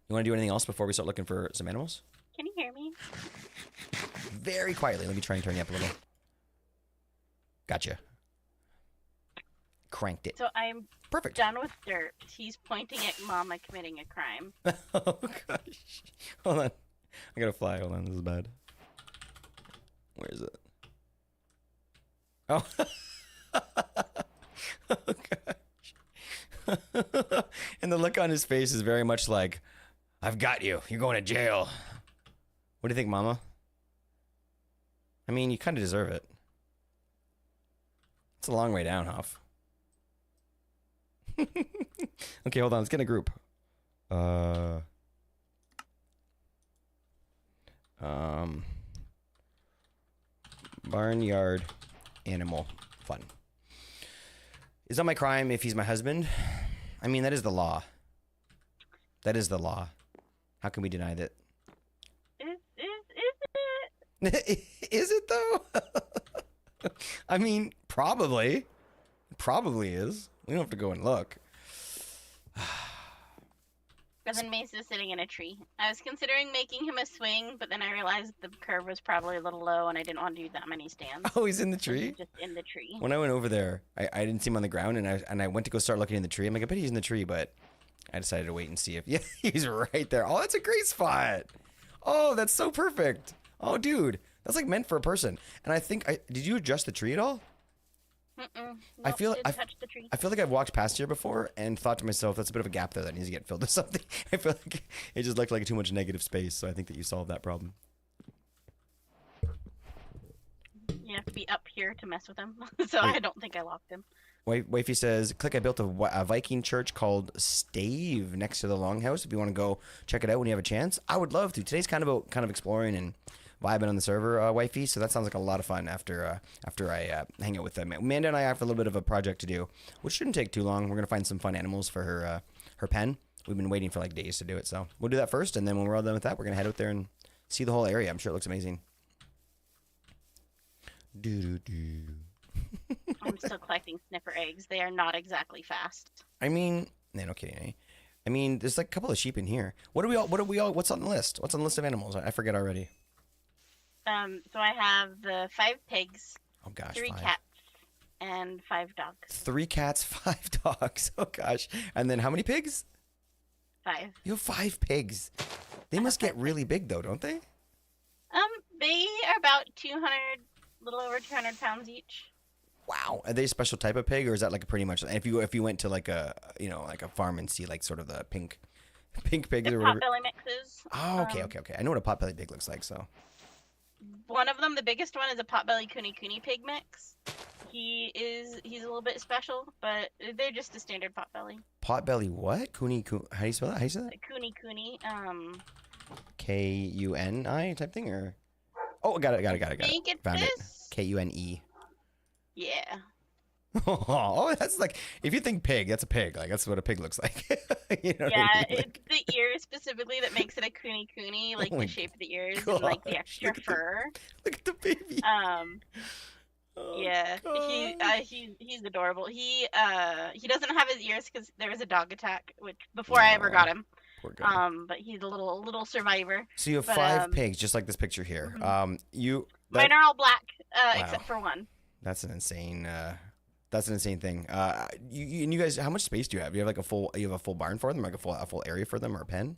You want to do anything else before we start looking for some animals? Can you hear me? Very quietly. Let me try and turn you up a little. Gotcha. Cranked it. So I'm perfect. Done with dirt. He's pointing at Mama committing a crime. Oh gosh. Hold on. I gotta fly. Hold on. This is bad. Where is it? Oh. Oh gosh. And the look on his face is very much like, I've got you. You're going to jail. What do you think, Mama? I mean, you kind of deserve it. It's a long way down, Huff. Okay, hold on. Let's get in a group. Barnyard animal fun. Is that my crime if he's my husband? I mean, that is the law. That is the law. How can we deny that? Is it? Is it though? I mean, probably. Probably is. We don't have to go and look. And then Mace is sitting in a tree. I was considering making him a swing, but then I realized the curve was probably a little low and I didn't want to do that many stands. Oh, he's in the tree? So he's just in the tree. When I went over there, I didn't see him on the ground, and I went to go start looking in the tree. I'm like, I bet he's in the tree, but I decided to wait and see if... Yeah, he's right there. Oh, that's a great spot. Oh, that's so perfect. Oh, dude. That's like meant for a person. And I think... Did you adjust the tree at all? Nope, I feel touch the tree. I feel like I've walked past here before and thought to myself, that's a bit of a gap there that needs to get filled with something. I feel like it just looked like too much negative space, so I think that you solved that problem. You have to be up here to mess with him, so Wait. I don't think I locked him. Wifey says, click, I built a Viking church called Stave next to the Longhouse. If you want to go check it out when you have a chance, I would love to. Today's kind of exploring and vibing on the server, Wifey, so that sounds like a lot of fun after I hang out with them. Amanda and I have a little bit of a project to do, which shouldn't take too long. We're going to find some fun animals for her pen. We've been waiting for like days to do it, so we'll do that first, and then when we're all done with that, we're going to head out there and see the whole area. I'm sure it looks amazing. I'm still collecting sniffer eggs. They are not exactly fast. I mean, no kidding, eh? I mean, there's like a couple of sheep in here. What's on the list? What's on the list of animals? I forget already. So I have the 5 pigs, Oh gosh, 3 5. cats, and 5 dogs. 3 cats, 5 dogs. Oh gosh. And then how many pigs? 5. You have 5 pigs. They must get really big though, don't they? They are about 200, little over 200 pounds each. Wow. Are they a special type of pig, or is that like a pretty much? And if you went to like a like a farm and see like sort of the pink pigs They're or whatever. potbelly mixes. Oh, okay. I know what a potbelly pig looks like. So. One of them, the biggest one, is a potbelly cooney pig mix. He's a little bit special, but they're just a standard potbelly. Potbelly what? Cooney. How do you spell that? How do you say that? Cooney. Kuni type thing, or? Oh, got it. I think it's Found this. it. Kune. Yeah. Oh, that's like, if you think pig, that's a pig. Like that's what a pig looks like. You know Yeah, what I mean? Like, it's the ears specifically that makes it a cooney, like Oh my the shape of the ears and like the gosh, extra look at fur. look at the baby. Oh, Yeah, gosh. he's adorable. He doesn't have his ears because there was a dog attack, which before I ever got him. Poor guy. But he's a little survivor. So you have but, 5 pigs, just like this picture here. Mine are all black, except for one. That's an insane. That's an insane thing. You guys, how much space do you have? You have like you have a full barn for them, like a full area for them, or a pen?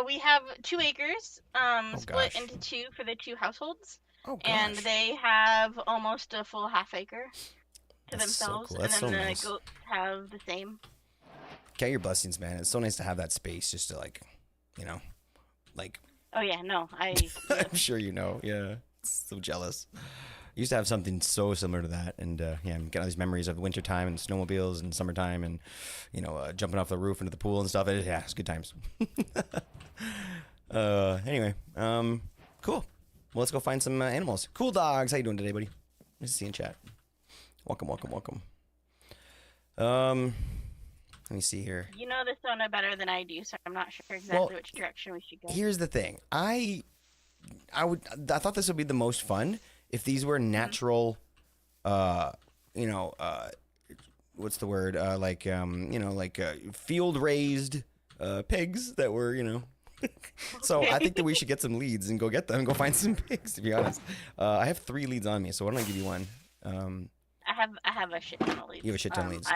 We have 2 acres, Oh split gosh. into two for the two households, Oh and gosh. they have almost a full half acre to That's so themselves, cool. and That's so then the nice. goats have the same. Count your blessings, man. It's so nice to have that space, just to like, you know, like. Oh yeah, no, I'm sure you know. Yeah, so jealous. Used to have something so similar to that, and yeah, I'm getting all these memories of wintertime and snowmobiles and summertime, and jumping off the roof into the pool and stuff. Yeah, it's good times. Anyway, cool. Well, let's go find some animals. Cool dogs. How you doing today, buddy? Nice to see you in chat. Welcome, welcome, welcome. Let me see here. You know the sauna better than I do, so I'm not sure exactly which direction we should go. Here's the thing. I thought this would be the most fun if these were natural, what's the word? Field raised pigs that were. So I think that we should get some leads and go get them and go find some pigs. To be honest, I have 3 leads on me, so why don't I give you one? I have a shit ton of leads. You have a shit ton of leads.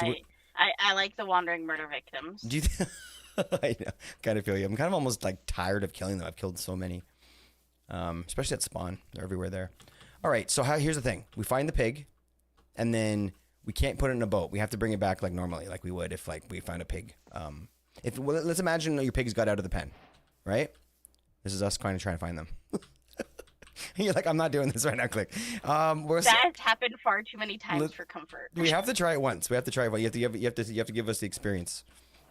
I like the wandering murder victims. Do you? I know. Kind of feel you. I'm kind of almost like tired of killing them. I've killed so many, especially at spawn. They're everywhere there. All right. So here's the thing: we find the pig, and then we can't put it in a boat. We have to bring it back like normally, like we would if like we found a pig. Let's imagine your pigs got out of the pen, right? This is us trying to find them. You're like, I'm not doing this right now. Click. That has happened far too many times for comfort. We have to try it once. We have to try it. You have to give us the experience.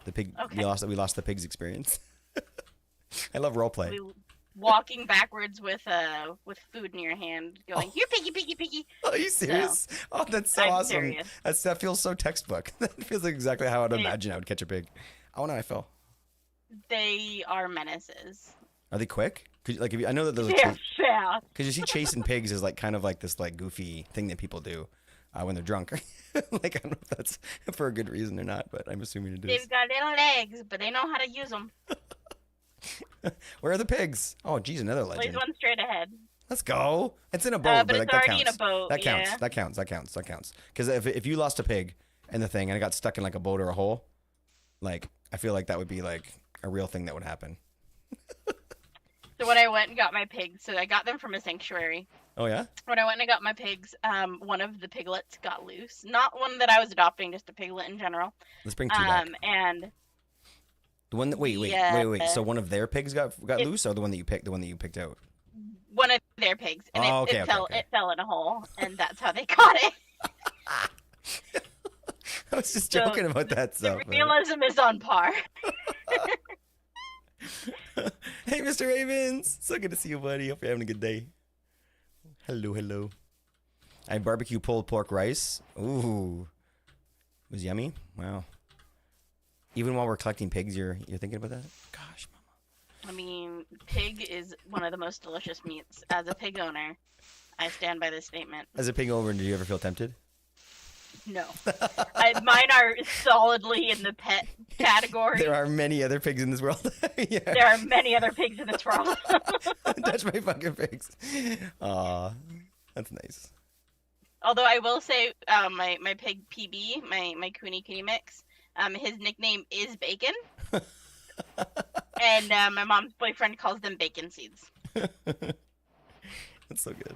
The pig. Okay. We lost the pig's experience. I love roleplay. Walking backwards with food in your hand, going, "Here, piggy, piggy, piggy." Oh, are you serious? Oh, that's so awesome. Serious. That feels so textbook. That feels like exactly how I'd imagine I would catch a pig. Oh no, I fell. They are menaces. Are they quick? I know that those They're fast. Because you see, chasing pigs is like kind of like this like goofy thing that people do when they're drunk. Like I don't know if that's for a good reason or not, but I'm assuming it is. They've got little legs, but they know how to use them. Where are the pigs? Oh, geez, another legend. There's one straight ahead. Let's go. It's in a boat, but it's that already counts. in a boat. That counts. Yeah. That counts. Because if you lost a pig in the thing and it got stuck in like a boat or a hole, like I feel like that would be like a real thing that would happen. So when I went and got my pigs, so I got them from a sanctuary. Oh yeah. When I went and got my pigs, one of the piglets got loose. Not one that I was adopting, just a piglet in general. Let's bring 2 back. And the one that wait. So one of their pigs got loose, or the one that you picked out? One of their pigs, and okay. It fell in a hole, and that's how they caught it. I was just joking about that stuff. The realism is on par. Hey, Mr. Ravens. So good to see you, buddy. Hope you're having a good day. Hello. I had barbecue pulled pork rice. Ooh. It was yummy. Wow. Even while we're collecting pigs, you're thinking about that? Gosh, mama. I mean, pig is one of the most delicious meats. As a pig owner, I stand by this statement. As a pig owner, did you ever feel tempted? No. Mine are solidly in the pet category. There are many other pigs in this world. Yeah. There are many other pigs in this world. Touch my fucking pigs. Aw, that's nice. Although I will say, my pig PB, my Kuni mix, his nickname is Bacon. And my mom's boyfriend calls them bacon seeds. That's so good.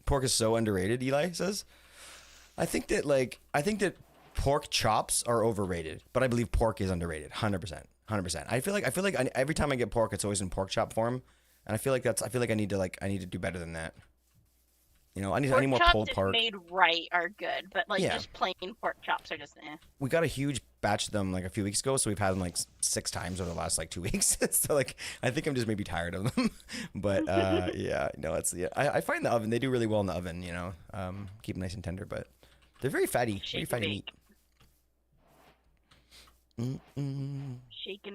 Pork is so underrated, Eli says. I think that pork chops are overrated, but I believe pork is underrated. 100%. I feel like every time I get pork, it's always in pork chop form, and I feel like I need to do better than that. I need more pulled pork. Made right are good, but just plain pork chops are just We got a huge batch of them like a few weeks ago, so we've had them like 6 times over the last like 2 weeks. So like I think I'm just maybe tired of them. But I find the oven, they do really well in the oven. Keep them nice and tender, but they're very fatty, meat. Shake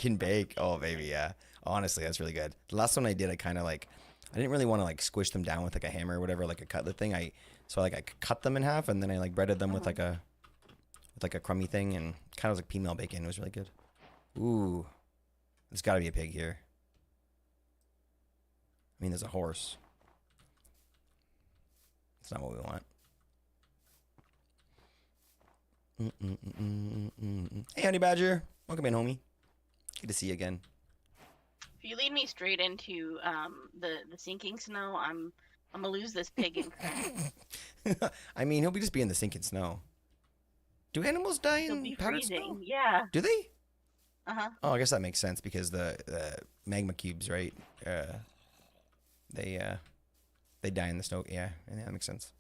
and bake. Oh baby, yeah. Honestly, that's really good. The last one I did, I didn't really want to like squish them down with like a hammer or whatever, like a cutlet thing. I cut them in half and then I like breaded them with like a crummy thing and kind of like peanut bacon. It was really good. Ooh, there's got to be a pig here. I mean, there's a horse. That's not what we want. Hey, Honey Badger. Welcome in, homie. Good to see you again. If you lead me straight into the sinking snow, I'm gonna lose this pig in crap. I mean, he'll be just be in the sinking snow. Do animals die He'll in be powdered freezing. snow? Yeah. Do they? Uh-huh. Oh, I guess that makes sense because the magma cubes, right? They die in the snow. Yeah, that makes sense.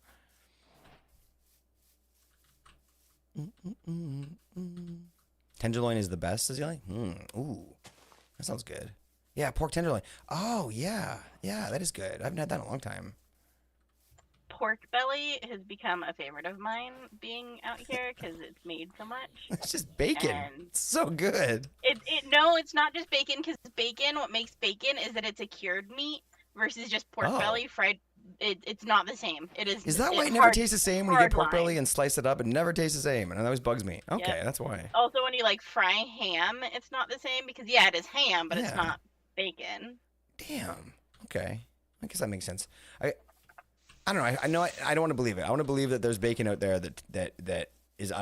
Tenderloin is the best, says Yelly. Ooh, that sounds good. Yeah, pork tenderloin. Oh yeah, that is good. I haven't had that in a long time. Pork belly has become a favorite of mine being out here because it's made so much. It's just bacon. And it's so good. No, it's not just bacon because bacon. What makes bacon is that it's a cured meat versus just pork belly fried. It's not the same. It is. Is that why it never tastes the same when you get pork belly and slice it up? It never tastes the same, and it always bugs me. Okay, that's why. Also, when you like fry ham, it's not the same because it is ham, but it's not bacon. Damn. Okay. I guess that makes sense. I don't know. I know. I don't want to believe it. I want to believe that there's bacon out there that is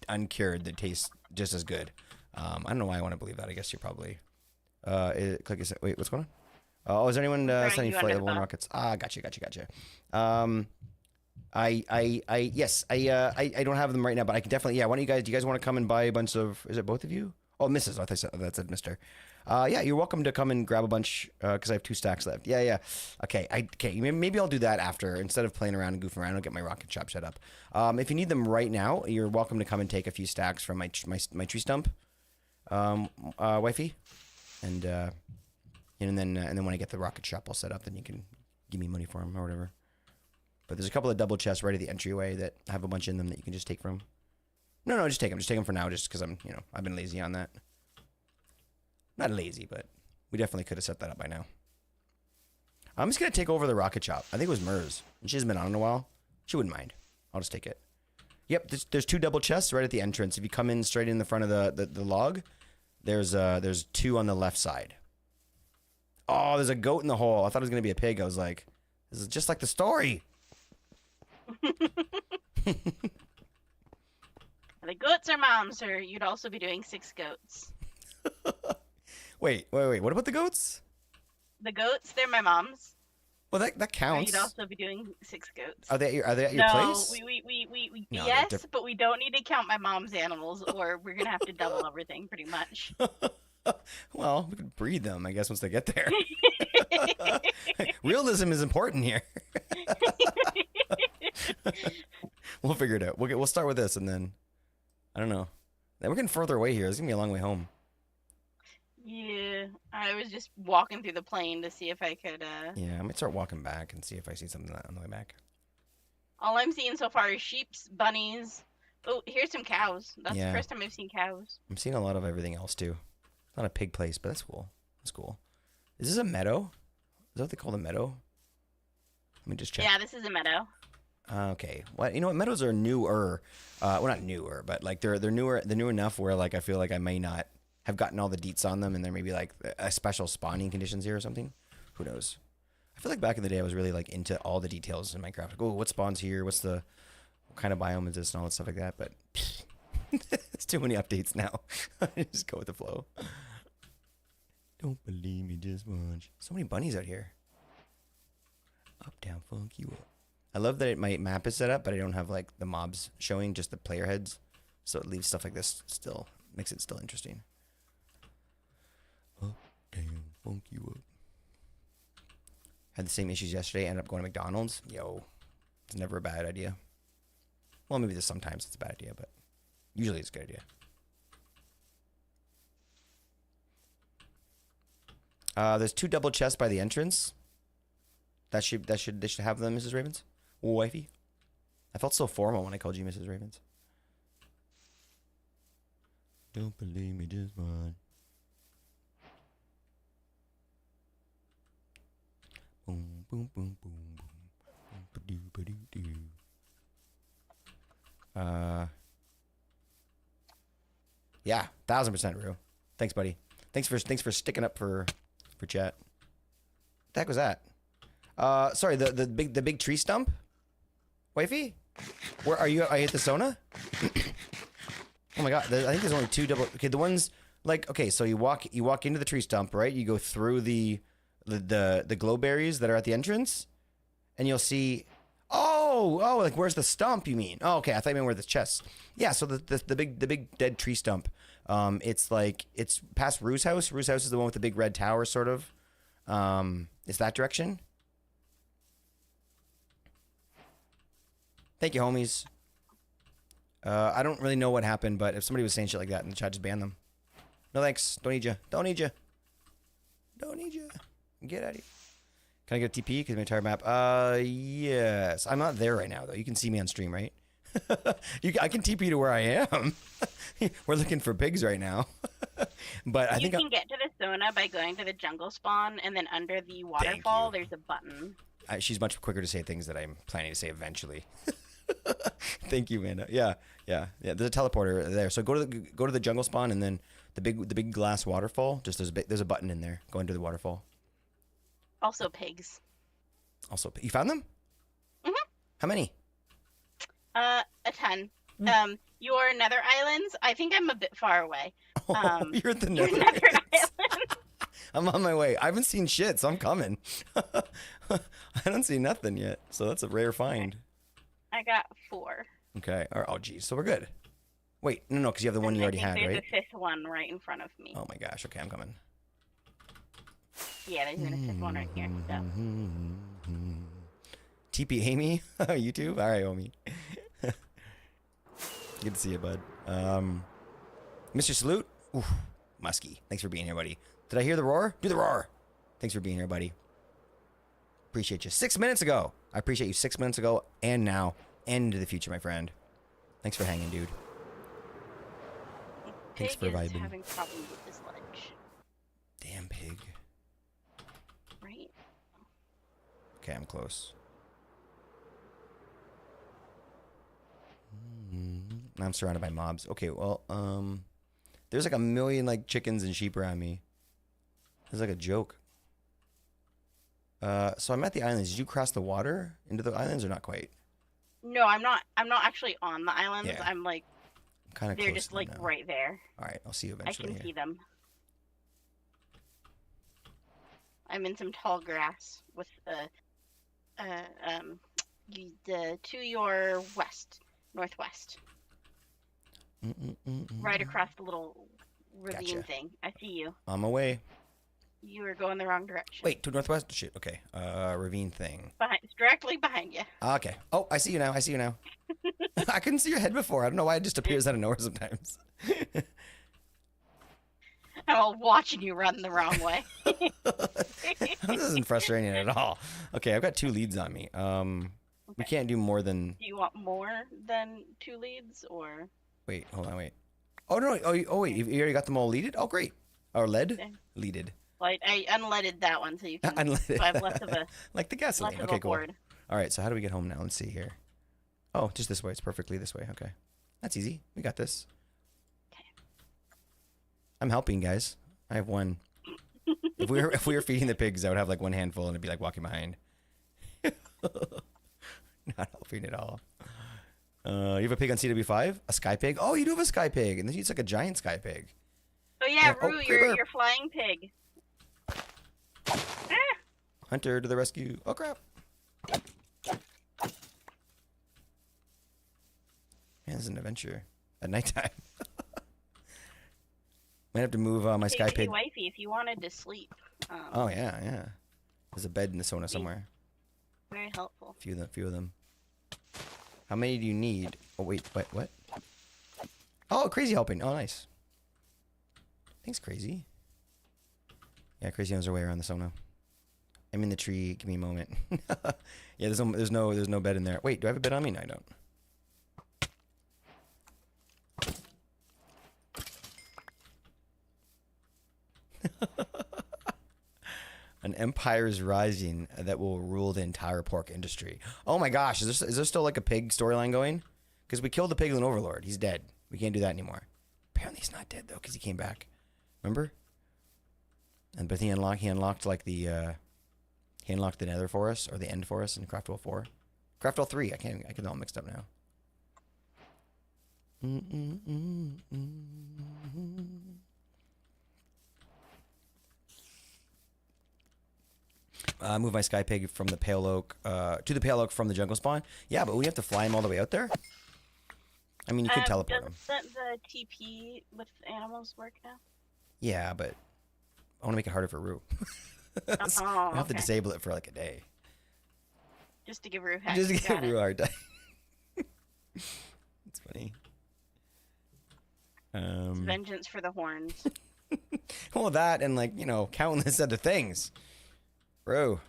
uncured that tastes just as good. I don't know why I want to believe that. I guess you're probably. Wait, what's going on? Oh, is there anyone sending flight level 1 rockets? Gotcha. Yes, I don't have them right now, but I can definitely. Yeah, why don't you guys? Do you guys want to come and buy a bunch of? Is it both of you? Oh, Mrs. I thought that said Mister. Yeah, you're welcome to come and grab a bunch because I have 2 stacks left. Yeah. Okay, maybe I'll do that after instead of playing around and goofing around. I'll get my rocket shop set up. If you need them right now, you're welcome to come and take a few stacks from my tree stump, wifey, and then when I get the rocket shop all set up, then you can give me money for them or whatever. But there's a couple of double chests right at the entryway that have a bunch in them that you can just take from. No, just take them. Just take them for now, just because I've been lazy on that. Not lazy, but we definitely could have set that up by now. I'm just gonna take over the rocket shop. I think it was Mers, and she hasn't been on in a while. She wouldn't mind. I'll just take it. Yep, there's 2 double chests right at the entrance. If you come in straight in the front of the log, there's 2 on the left side. Oh, there's a goat in the hole. I thought it was gonna be a pig. I was like, this is just like the story. The goats are moms, or you'd also be doing 6 goats. Wait. What about the goats? The goats, they're my moms. Well, that counts. You'd also be doing 6 goats. Are they at your place? No, yes, but we don't need to count my mom's animals, or we're gonna have to double everything pretty much. Well, we could breed them, I guess, once they get there. Realism is important here. We'll figure it out. We'll start with this, and then I don't know. Then we're getting further away here. It's gonna be a long way home. Yeah, I was just walking through the plain to see if I could. Yeah, I might start walking back and see if I see something on the way back. All I'm seeing so far is sheeps, bunnies. Oh, here's some cows. That's the first time I've seen cows. I'm seeing a lot of everything else too. Not a pig place, but that's cool. That's cool. Is this a meadow? Is that what they call the meadow? Let me just check. Yeah, this is a meadow. Okay. Well, you know what? Meadows are newer. Well, not newer, but like they're newer. They're new enough where like I feel like I may not have gotten all the deets on them, and there may be like a special spawning conditions here or something. Who knows? I feel like back in the day I was really like into all the details in Minecraft. Like, oh, what spawns here? What kind of biome is this and all that stuff like that. But it's too many updates now. I just go with the flow. Don't believe me, just watch. So many bunnies out here. Up, down, funk you up. I love that my map is set up, but I don't have like the mobs showing, just the player heads. So it leaves stuff like this still, makes it still interesting. Up, down, funk you up. Had the same issues yesterday, ended up going to McDonald's. Yo, it's never a bad idea. Well, maybe sometimes it's a bad idea, but usually it's a good idea. There's 2 double chests by the entrance. They should have them, Mrs. Ravens. Wifey. I felt so formal when I called you Mrs. Ravens. Don't believe me, just one. Boom, boom, boom, boom, boom. Ba-doo, ba-doo, doo. Yeah, 1000% Rue. Thanks, buddy. Thanks for sticking up for chat. What the heck was that? Sorry, the big tree stump. Wifey? Where are you? Are you at the sauna? Oh my god! I think there's only 2 double. Okay, the ones like okay. So you walk into the tree stump, right? You go through the glowberries that are at the entrance, and you'll see. Oh, like where's the stump? You mean? Oh, okay. I thought you meant where the chest. Yeah. So the big dead tree stump. It's past Rue's house. Rue's house is the one with the big red tower, sort of. It's that direction. Thank you, homies. I don't really know what happened, but if somebody was saying shit like that in the chat, just ban them. No thanks. Don't need you. Don't need you. Don't need you. Get out of here. Can I get a TP? Because my entire map. Yes. I'm not there right now, though. You can see me on stream, right? I can TP to where I am. We're looking for pigs right now. But I think you can get to the sauna by going to the jungle spawn, and then under the waterfall, there's a button. She's much quicker to say things that I'm planning to say eventually. Thank you, Amanda. Yeah. There's a teleporter there. So go to the jungle spawn, and then the big glass waterfall. Just there's a button in there. Go into the waterfall. Also pigs. You found them? Mhm. How many? A ton. Your nether islands. I think I'm a bit far away. You're at the nether island. I'm on my way. I haven't seen shit, so I'm coming. I don't see nothing yet, so that's a rare find. I got 4. Okay. Oh, geez. So we're good. Wait, no, because you have the one you already had, right? There's a 5th one right in front of me. Oh my gosh. Okay, I'm coming. Yeah, there's a 5th one right here. So. TP Amy, YouTube. All right, homie. Good to see you, bud. Mr. Salute. Ooh, Muskie. Thanks for being here, buddy. Did I hear the roar? Do the roar. Thanks for being here, buddy. Appreciate you. 6 minutes ago. I appreciate you 6 minutes ago and now and into the future, my friend. Thanks for hanging, dude. Thanks for vibing. Having problems with this ledge. Damn pig. Right? Okay, I'm close. I'm surrounded by mobs. Okay, well, there's like a million like chickens and sheep around me. It's like a joke. So I'm at the islands. Did you cross the water into the islands or not quite? No, I'm not actually on the islands. Yeah. I'm like kind of. They're just like now. Right there. All right, I'll see you eventually. I can see them. I'm in some tall grass with to your northwest. Right across the little ravine thing. I see you. On my way. You were going the wrong direction. Wait, to northwest? Shit, okay. Ravine thing. It's directly behind you. Okay. Oh, I see you now. I couldn't see your head before. I don't know why it just appears out of nowhere sometimes. I'm all watching you run the wrong way. This isn't frustrating at all. Okay, I've got 2 leads on me. We can't do more than... Do you want more than 2 leads, or...? Wait, hold on, wait. Oh, no, oh wait, you already got them all leaded? Oh, great. Or lead? Okay. Leaded. Well, I unleaded that one, so you can unleaded. have less of a... like the gasoline. Okay, cool. Board. All right, so how do we get home now? Let's see here. Oh, just this way. It's perfectly this way. Okay. That's easy. We got this. Okay. I'm helping, guys. I have 1. If we were feeding the pigs, I would have like 1 handful and it'd be like walking behind. Not helping at all. You have a pig on CW5? A sky pig? Oh, you do have a sky pig. And then it's like a giant sky pig. Oh, yeah, Rue, you're flying pig. Hunter to the rescue. Oh, crap. Man, this is an adventure. At nighttime. Might have to move my sky pig. Wifey, if you wanted to sleep. Oh, yeah. There's a bed in the sauna somewhere. Very helpful. Few of them. How many do you need? Oh, wait, what? Oh, Crazy helping. Oh, nice. Thanks, Crazy. Yeah, Crazy knows her way around the sauna. I'm in the tree. Give me a moment. Yeah, there's no bed in there. Wait, do I have a bed on me? No, I don't. An empire is rising that will rule the entire pork industry. Oh my gosh, is there still like a pig storyline going? Because we killed the piglin overlord. He's dead. We can't do that anymore. Apparently he's not dead though, because he came back. Remember? But he unlocked like the he unlocked the nether for us, or the end for us in CraftWell 4. CraftWell 3. I get all mixed up now. Move my sky pig from the pale oak to the pale oak from the jungle spawn. Yeah, but we have to fly him all the way out there. I mean, you could teleport him. Doesn't the TP with animals work now? Yeah, but I want to make it harder for Rue. So I have to disable it for like a day. Just to give Rue a Just to give Rue a hard time. It's funny. It's vengeance for the horns. Well, that and like, you know, countless other things. Bro.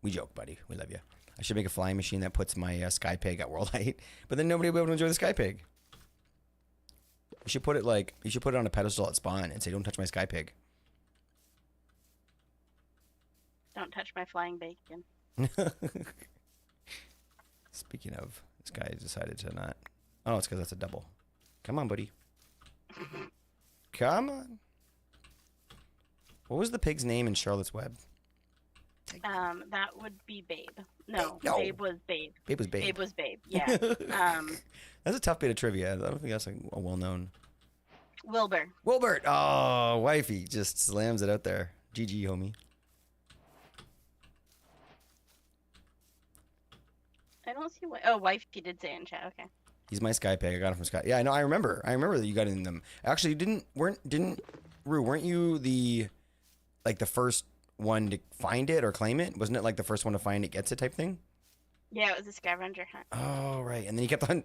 We joke, buddy. We love you. I should make a flying machine that puts my sky pig at world height, but then nobody will be able to enjoy the sky pig. You should put it like, you should put it on a pedestal at spawn and say, don't touch my sky pig. Don't touch my flying bacon. Speaking of, this guy decided to not. Oh, it's because that's a double. Come on, buddy. Come on. What was the pig's name in Charlotte's Web? That would be Babe. No, No. Babe was Babe. Babe was Babe. Babe was Babe. Yeah. That's a tough bit of trivia. I don't think that's like a well-known. Wilbur. Wilbert. Oh, wifey just slams it out there. GG, homie. I don't see what. Oh, wife. He did say in chat. Okay. He's my sky pig. I got him from Sky. Yeah, I know. I remember. I remember that you got in them. Actually, you weren't you the first one to find it or claim it? Wasn't it like the first one to find it gets it type thing? Yeah, it was a scavenger hunt. Oh, right. And then you kept on,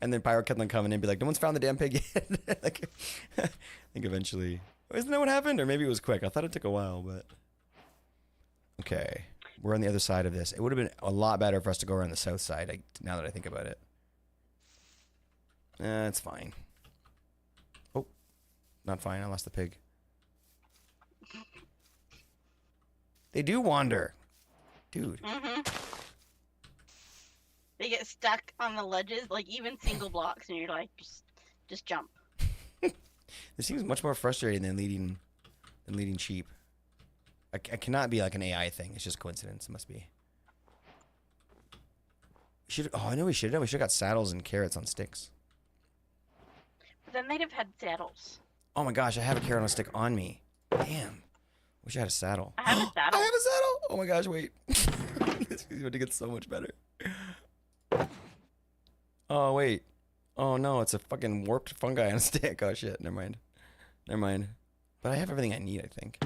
and then Pyro kept on coming in and be like, no one's found the damn pig yet. Like, I think eventually, isn't that what happened? Or maybe it was quick. I thought it took a while, but. Okay. We're on the other side of this. It would have been a lot better for us to go around the south side, now that I think about it. It's fine. Oh, not fine. I lost the pig. They do wander. Dude. Mm-hmm. They get stuck on the ledges, like even single blocks, and you're like, just jump. This seems much more frustrating than leading sheep. I cannot be like an AI thing. It's just coincidence. It must be. I know we should have. We should have got saddles and carrots on sticks. But then they'd have had saddles. Oh my gosh, I have a carrot on a stick on me. Damn. Wish I had a saddle. I have a saddle. I have a saddle. Oh my gosh, wait. This is going to get so much better. Oh, wait. Oh no, it's a fucking warped fungi on a stick. Oh shit, never mind. Never mind. But I have everything I need, I think.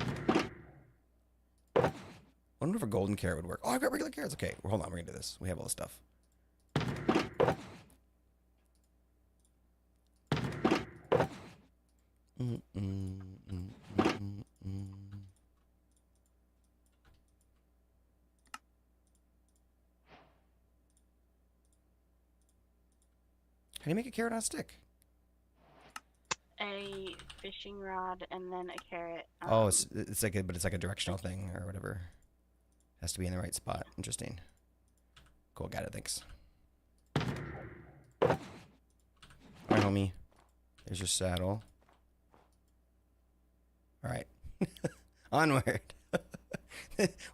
I wonder if a golden carrot would work. Oh, I've got regular carrots. Okay, well, hold on, we're going to do this. We have all the stuff. How do you make a carrot on a stick? A fishing rod and then a carrot. Oh, it's like a directional thing or whatever. Has to be in the right spot. Interesting. Cool, got it. Thanks. All right, homie. There's your saddle. All right. Onward.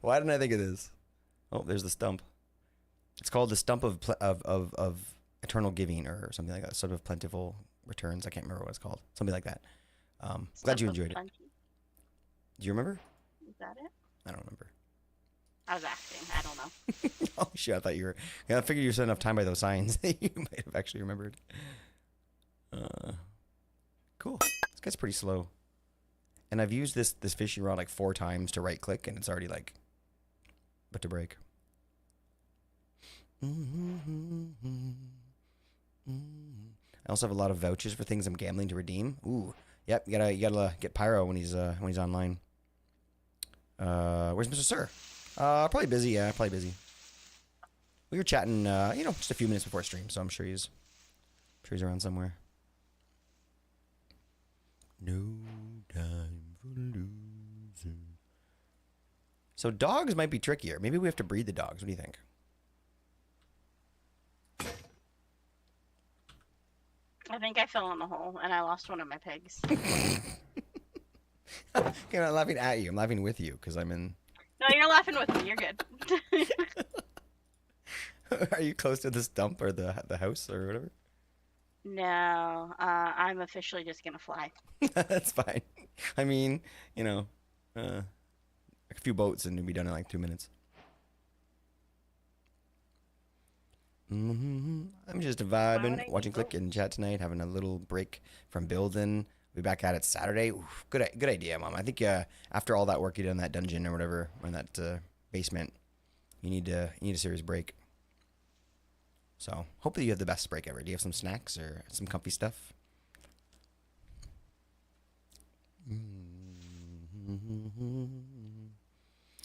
Why didn't I think of this? Oh, there's the stump. It's called the stump of eternal giving or something like that. Sort of plentiful returns. I can't remember what it's called. Something like that. Glad you enjoyed it. Do you remember? Is that it? I don't remember. I was asking. I don't know. Oh shit! I thought you were. Yeah, I figured you spent enough time by those signs that you might have actually remembered. Cool. This guy's pretty slow. And I've used this fishing rod like 4 times to right click, and it's already like, about to break. I also have a lot of vouchers for things I'm gambling to redeem. Ooh, yep. You gotta get Pyro when he's online. Where's Mr. Sir? Probably busy. Yeah, probably busy. We were chatting, just a few minutes before stream, so I'm sure he's around somewhere. No time for losing. So dogs might be trickier. Maybe we have to breed the dogs. What do you think? I think I fell in the hole and I lost one of my pigs. Okay, I'm not laughing at you. I'm laughing with you because I'm in. No, you're laughing with me. You're good. Are you close to this dump or the house or whatever? No, I'm officially just gonna fly. That's fine. I mean, you know, a few boats and we'll be done in like 2 minutes. I'm just vibing, watching Click and chat tonight, having a little break from building. We'll be back at it Saturday. Oof, good idea, Mom. I think after all that work you did in that dungeon or whatever, or in that basement, you need a serious break. So hopefully you have the best break ever. Do you have some snacks or some comfy stuff?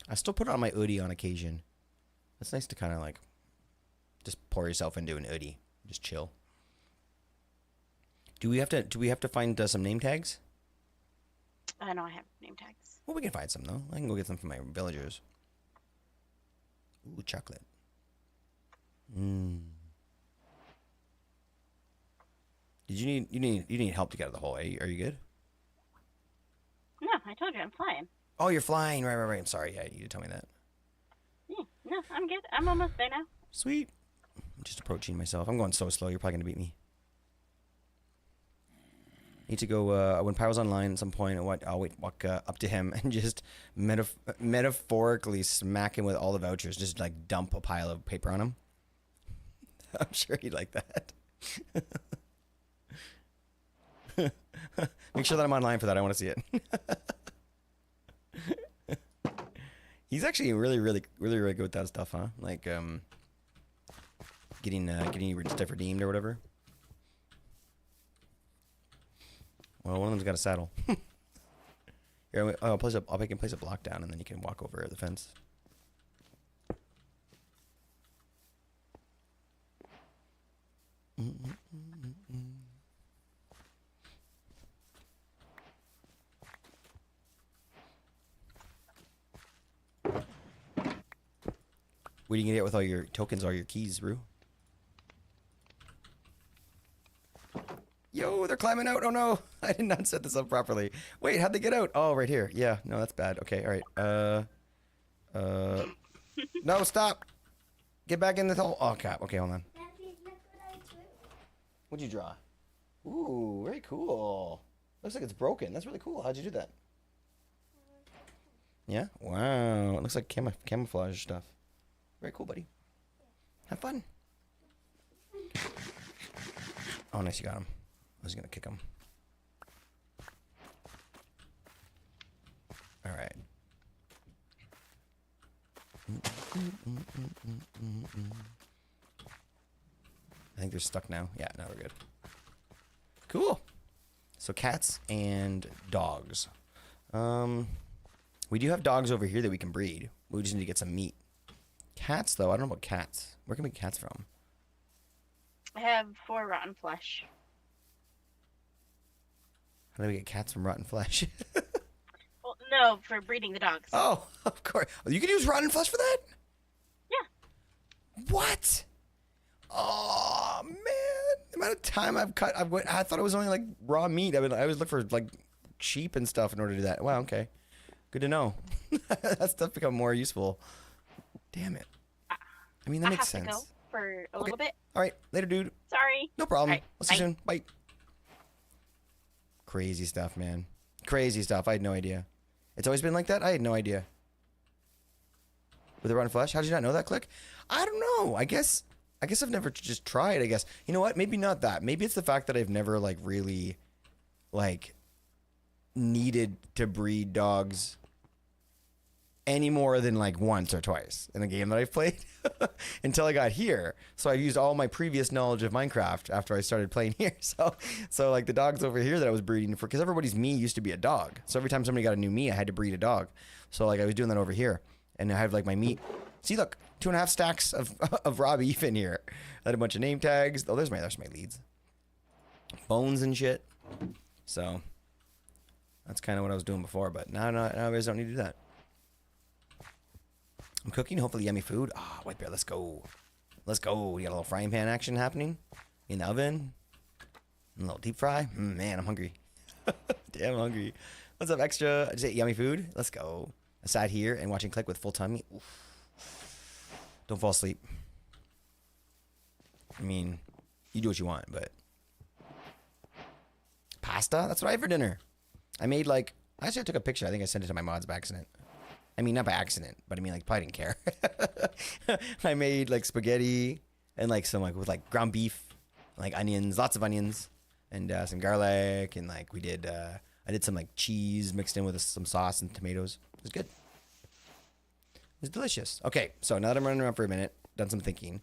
I still put on my hoodie on occasion. It's nice to kind of like just pour yourself into an hoodie, just chill. Do we have to find some name tags? I know I have name tags. Well, we can find some though. I can go get some from my villagers. Ooh, chocolate. Did you need help to get out of the hole? Are you good? No, I told you I'm flying. Oh, you're flying. Right. I'm sorry. Yeah, you tell me that. Yeah, no, I'm good. I'm almost there now. Sweet. I'm just approaching myself. I'm going so slow. You're probably gonna beat me. Need to go when Pyro's online at some point. I'll walk up to him and just metaphorically smack him with all the vouchers. Just like dump a pile of paper on him. I'm sure he'd like that. Make sure that I'm online for that. I want to see it. He's actually really good with that stuff, huh? Like getting stuff redeemed or whatever. Well, one of them's got a saddle. Here, I'll place a block down, and then you can walk over the fence. What are you gonna get with all your tokens or your keys, Rue? Yo, they're climbing out. Oh no, I did not set this up properly. Wait, how'd they get out? Oh, right here. Yeah, no, that's bad. Okay, all right. No, stop. Get back in the hole. Oh, crap. Okay, hold on. What'd you draw? Ooh, very cool. Looks like it's broken. That's really cool. How'd you do that? Yeah? Wow. It looks like camouflage stuff. Very cool, buddy. Have fun. Oh, nice. You got him. I was going to kick him. All right. I think they're stuck now. Yeah, now we're good. Cool. So cats and dogs. We do have dogs over here that we can breed. We just need to get some meat. Cats, though, I don't know about cats. Where can we get cats from? I have 4 rotten flesh. How do we get cats from rotten flesh? Well, no, for breeding the dogs. Oh, of course. You can use rotten flesh for that? Yeah. What? Oh, man. The amount of time I've cut. I thought it was only like raw meat. I always look for like sheep and stuff in order to do that. Wow, okay. Good to know. That stuff become more useful. Damn it. I mean, that makes sense. I have to go for a little bit. All right. Later, dude. Sorry. No problem. Right, We'll see you soon. Bye. Crazy stuff, man. Crazy stuff. I had no idea. It's always been like that? I had no idea. With the rotten flesh? How did you not know that, Click? I don't know. I guess I've never just tried, I guess. You know what? Maybe not that. Maybe it's the fact that I've never, like, really, like, needed to breed dogs any more than, like, once or twice in the game that I've played until I got here. So I used all my previous knowledge of Minecraft after I started playing here. So like, the dogs over here that I was breeding for, because everybody's me used to be a dog. So every time somebody got a new me, I had to breed a dog. So, like, I was doing that over here. And I have, like, my meat. See, look, 2.5 stacks of raw beef in here. I had a bunch of name tags. Oh, there's my leads. Bones and shit. So that's kind of what I was doing before, but now I guys don't need to do that. I'm cooking, hopefully yummy food. Ah, White Bear, let's go. Let's go. We got a little frying pan action happening in the oven. A little deep fry. Man, I'm hungry. Damn hungry. What's up, extra? I just ate yummy food. Let's go. I sat here and watching Click with full tummy. Oof. Don't fall asleep. I mean, you do what you want, but pasta? That's what I had for dinner. I made like, actually I took a picture. I think I sent it to my mods by accident. I mean, not by accident, but I mean, like, probably didn't care. I made like spaghetti and like some like with like ground beef, like onions, lots of onions, and some garlic, and like we did. I did some like cheese mixed in with some sauce and tomatoes. It was good. It was delicious. Okay, so now that I'm running around for a minute, done some thinking.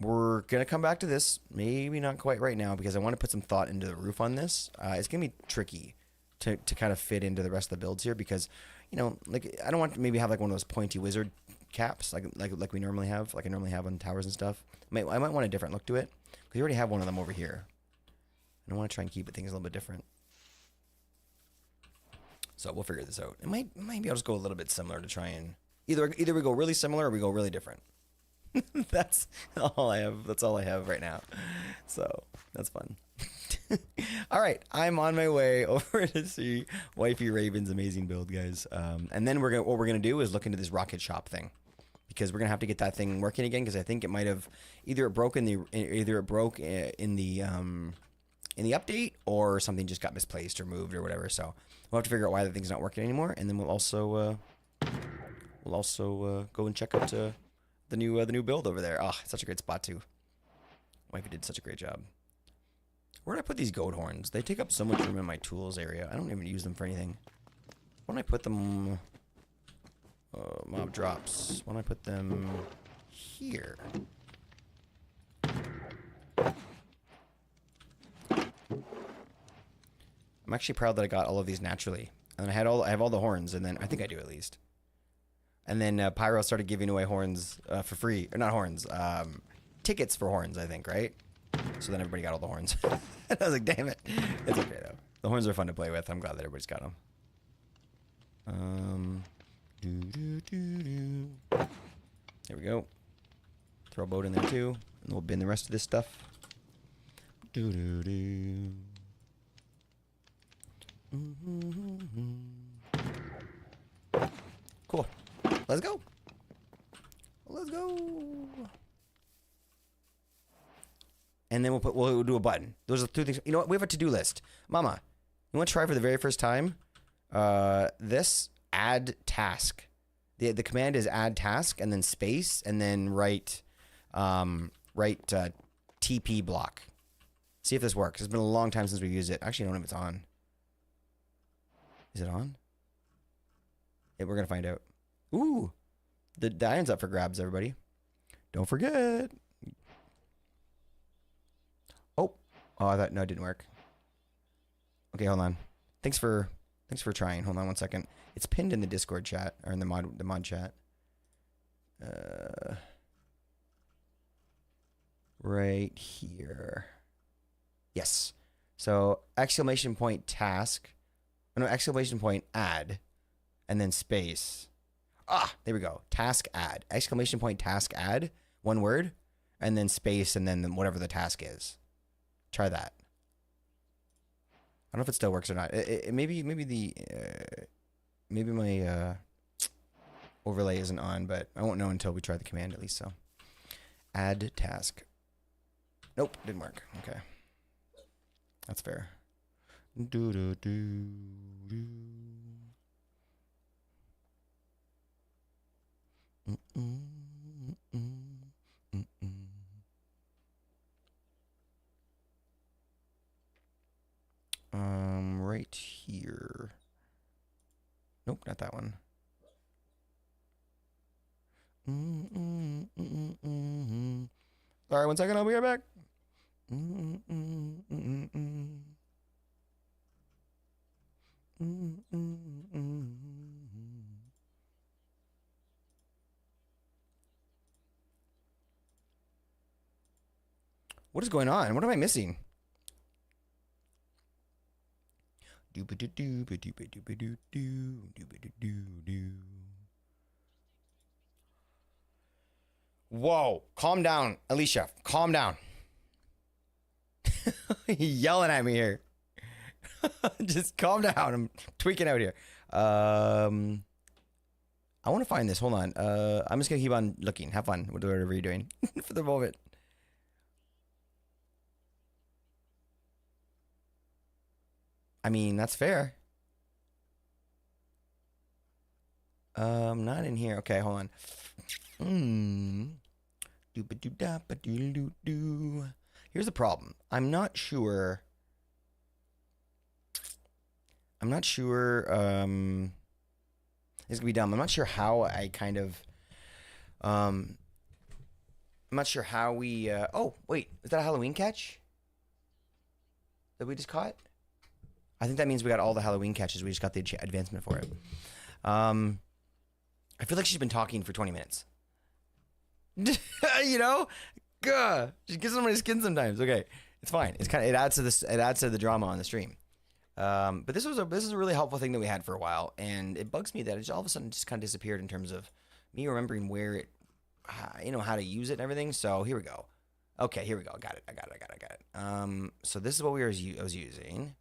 We're gonna come back to this. Maybe not quite right now because I want to put some thought into the roof on this. It's gonna be tricky to kind of fit into the rest of the builds here because, you know, like I don't want to maybe have like one of those pointy wizard caps like we normally have, like I normally have on towers and stuff. I might want a different look to it because we already have one of them over here. And I want to try and keep things a little bit different. So we'll figure this out. Maybe I'll just go a little bit similar to try and either we go really similar or we go really different. That's all I have. That's all I have right now. So that's fun. All right, I'm on my way over to see Wifey Raven's amazing build, guys. And then what we're gonna do is look into this rocket shop thing because we're gonna have to get that thing working again because I think it might have either it broke in the update or something just got misplaced or moved or whatever. So we'll have to figure out why the thing's not working anymore, and then we'll also go and check out the new build over there. Oh, it's such a great spot too. Wifey did such a great job. Where did I put these goat horns? They take up so much room in my tools area. I don't even use them for anything. Why don't I put them? Mob drops. Why don't I put them here? I'm actually proud that I got all of these naturally, and I have all the horns, and then I think I do at least. And then Pyro started giving away horns for free, or not horns, tickets for horns, I think, right? So then everybody got all the horns. I was like, damn it. It's okay though. The horns are fun to play with. I'm glad that everybody's got them. There we go. Throw a boat in there too, and we'll bin the rest of this stuff. Cool. Let's go. Let's go. And then we'll do a button. Those are the two things. You know what? We have a to-do list. Mama, you want to try for the very first time? This add task. The command is add task and then space and then write TP block. See if this works. It's been a long time since we used it. Actually, I don't know if it's on. Is it on? Yeah, we're gonna find out. Ooh, the iron's up for grabs, everybody. Don't forget. Oh, I thought no, it didn't work. Okay, hold on. Thanks for trying. Hold on one second. It's pinned in the Discord chat or in the mod chat. Right here. Yes. So exclamation point task. No, exclamation point add, and then space. Ah, there we go. Task add. Exclamation point task add. One word, and then space, and then whatever the task is. Try that. I don't know if it still works or not. Maybe my overlay isn't on, but I won't know until we try the command at least. So, add task. Nope, didn't work. Okay, that's fair. Do do do do. Right here. Nope, not that one. Sorry, 1 second. I'll be right back. What is going on? What am I missing? Whoa, calm down, Alicia. Calm down. Yelling at me here. Just calm down. I'm tweaking out here. I want to find this. Hold on. I'm just gonna keep on looking. Have fun with whatever you're doing for the moment. I mean, that's fair. Not in here. Okay, hold on. Here's the problem. I'm not sure. It's gonna be dumb. I'm not sure how I kind of. I'm not sure how we. Oh wait, is that a Halloween catch that we just caught? I think that means we got all the Halloween catches. We just got the advancement for it. I feel like she's been talking for 20 minutes. You know, gah, she gives somebody skin sometimes. Okay, it's fine. It's kind of it adds to this. It adds to the drama on the stream. But this is a really helpful thing that we had for a while, and it bugs me that it all of a sudden just kind of disappeared in terms of me remembering where it, how to use it and everything. So here we go. Okay, here we go. I got it. So this is what I was using,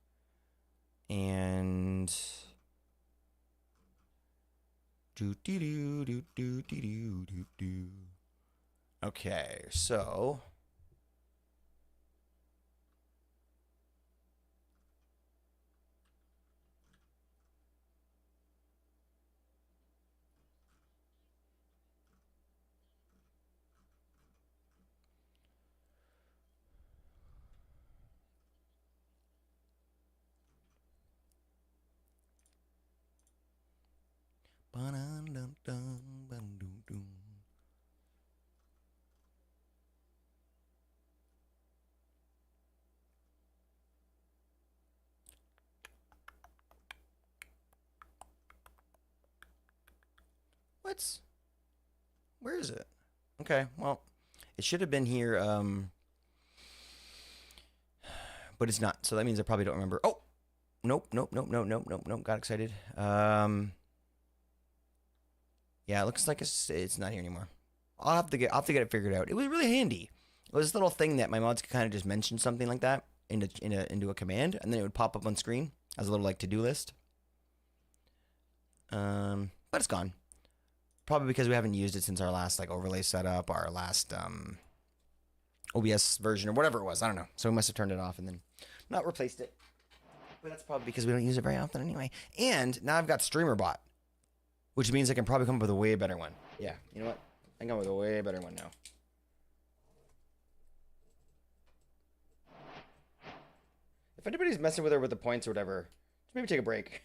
and okay, so. What? Where is it? Okay, well, it should have been here, but it's not. So that means I probably don't remember. Oh, nope. Got excited. Yeah, it looks like it's not here anymore. I'll have to get it figured out. It was really handy. It was this little thing that my mods could kind of just mention something like that into a command, and then it would pop up on screen as a little like to-do list. But it's gone. Probably because we haven't used it since our last like overlay setup, our last OBS version or whatever it was. I don't know. So we must have turned it off and then not replaced it. But that's probably because we don't use it very often anyway. And now I've got Streamer Bot, which means I can probably come up with a way better one. Yeah, you know what? I can come up with a way better one now. If anybody's messing with her with the points or whatever, just maybe take a break.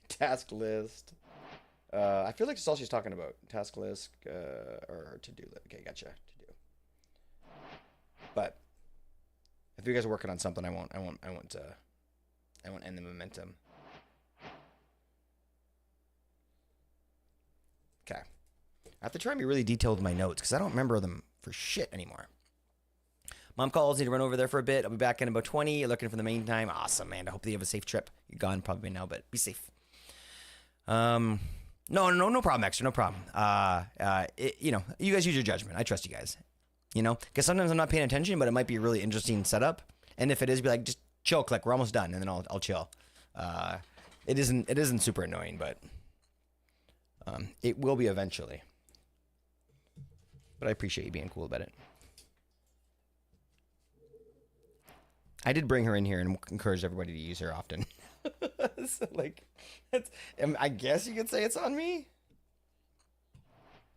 Task list. I feel like that's all she's talking about. Task list or to-do list. Okay, gotcha. To-do. But if you guys are working on something, I won't end the momentum. Okay. I have to try and be really detailed with my notes because I don't remember them for shit anymore. Mom calls, need to run over there for a bit. I'll be back in about 20. You're looking for the main time. Awesome, man. I hope that you have a safe trip. You're gone probably now, but be safe. No problem, Extra. No problem. You guys use your judgment. I trust you guys. You know, because sometimes I'm not paying attention, but it might be a really interesting setup. And if it is, be like, just chill, click. We're almost done, and then I'll chill. It isn't super annoying, but it will be eventually. But I appreciate you being cool about it. I did bring her in here and encourage everybody to use her often. So, like, I guess you could say it's on me.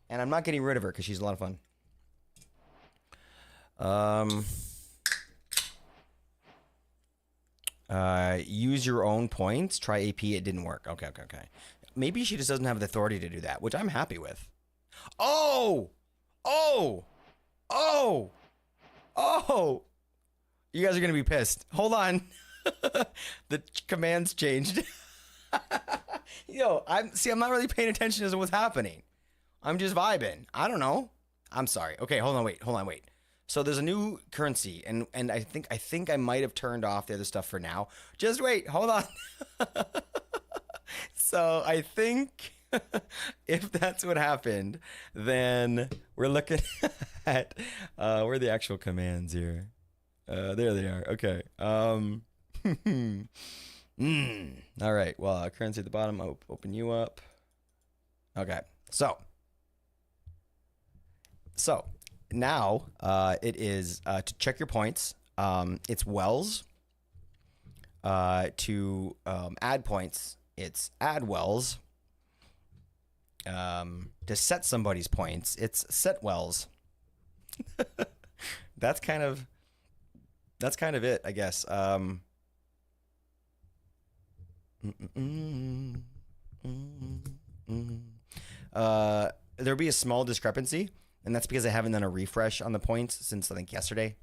And I'm not getting rid of her because she's a lot of fun. Use your own points. Try AP. It didn't work. Okay. Maybe she just doesn't have the authority to do that, which I'm happy with. Oh! You guys are going to be pissed. Hold on. The commands changed. I'm not really paying attention to what's happening. I'm just vibing. I don't know. I'm sorry. Okay, hold on, wait. So there's a new currency, and I think I might have turned off the other stuff for now. Just wait, hold on. So I think if that's what happened, then we're looking at where are the actual commands here. There they are. Okay. All right. Well, currency at the bottom. I'll open you up. Okay. So now it is to check your points. It's wells. To add points, it's add wells. To set somebody's points, it's set wells. That's kind of it, I guess. There'll be a small discrepancy, and that's because I haven't done a refresh on the points since I think yesterday.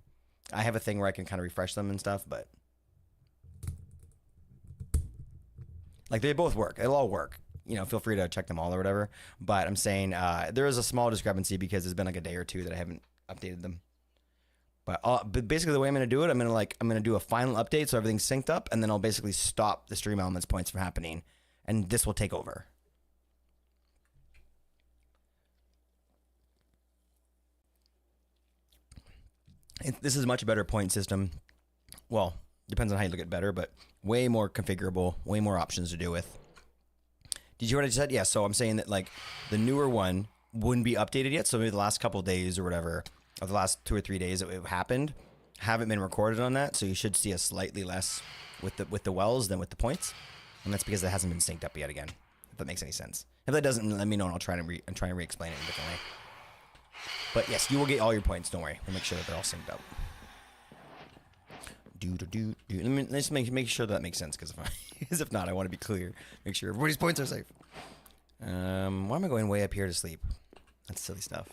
I have a thing where I can kind of refresh them and stuff, but like they both work. It'll all work. You know, feel free to check them all or whatever. But I'm saying there is a small discrepancy because it's been like a day or two that I haven't updated them. But basically the way I'm going to do it, I'm going to do a final update so everything's synced up, and then I'll basically stop the stream elements points from happening, and this will take over. This is a much better point system. Well, depends on how you look at better, but way more configurable, way more options to do with. Did you hear what I just said? Yeah, so I'm saying that like the newer one wouldn't be updated yet, so maybe the last couple of days or whatever, or the last 2 or 3 days that it happened, haven't been recorded on that, so you should see a slightly less with the wells than with the points, and that's because it hasn't been synced up yet again. If that makes any sense. If that doesn't, let me know and I'll try and re-explain it in a different way. But yes, you will get all your points. Don't worry. We'll make sure that they're all synced up. Let's make sure that makes sense, because if not, I want to be clear. Make sure everybody's points are safe. Why am I going way up here to sleep? That's silly stuff.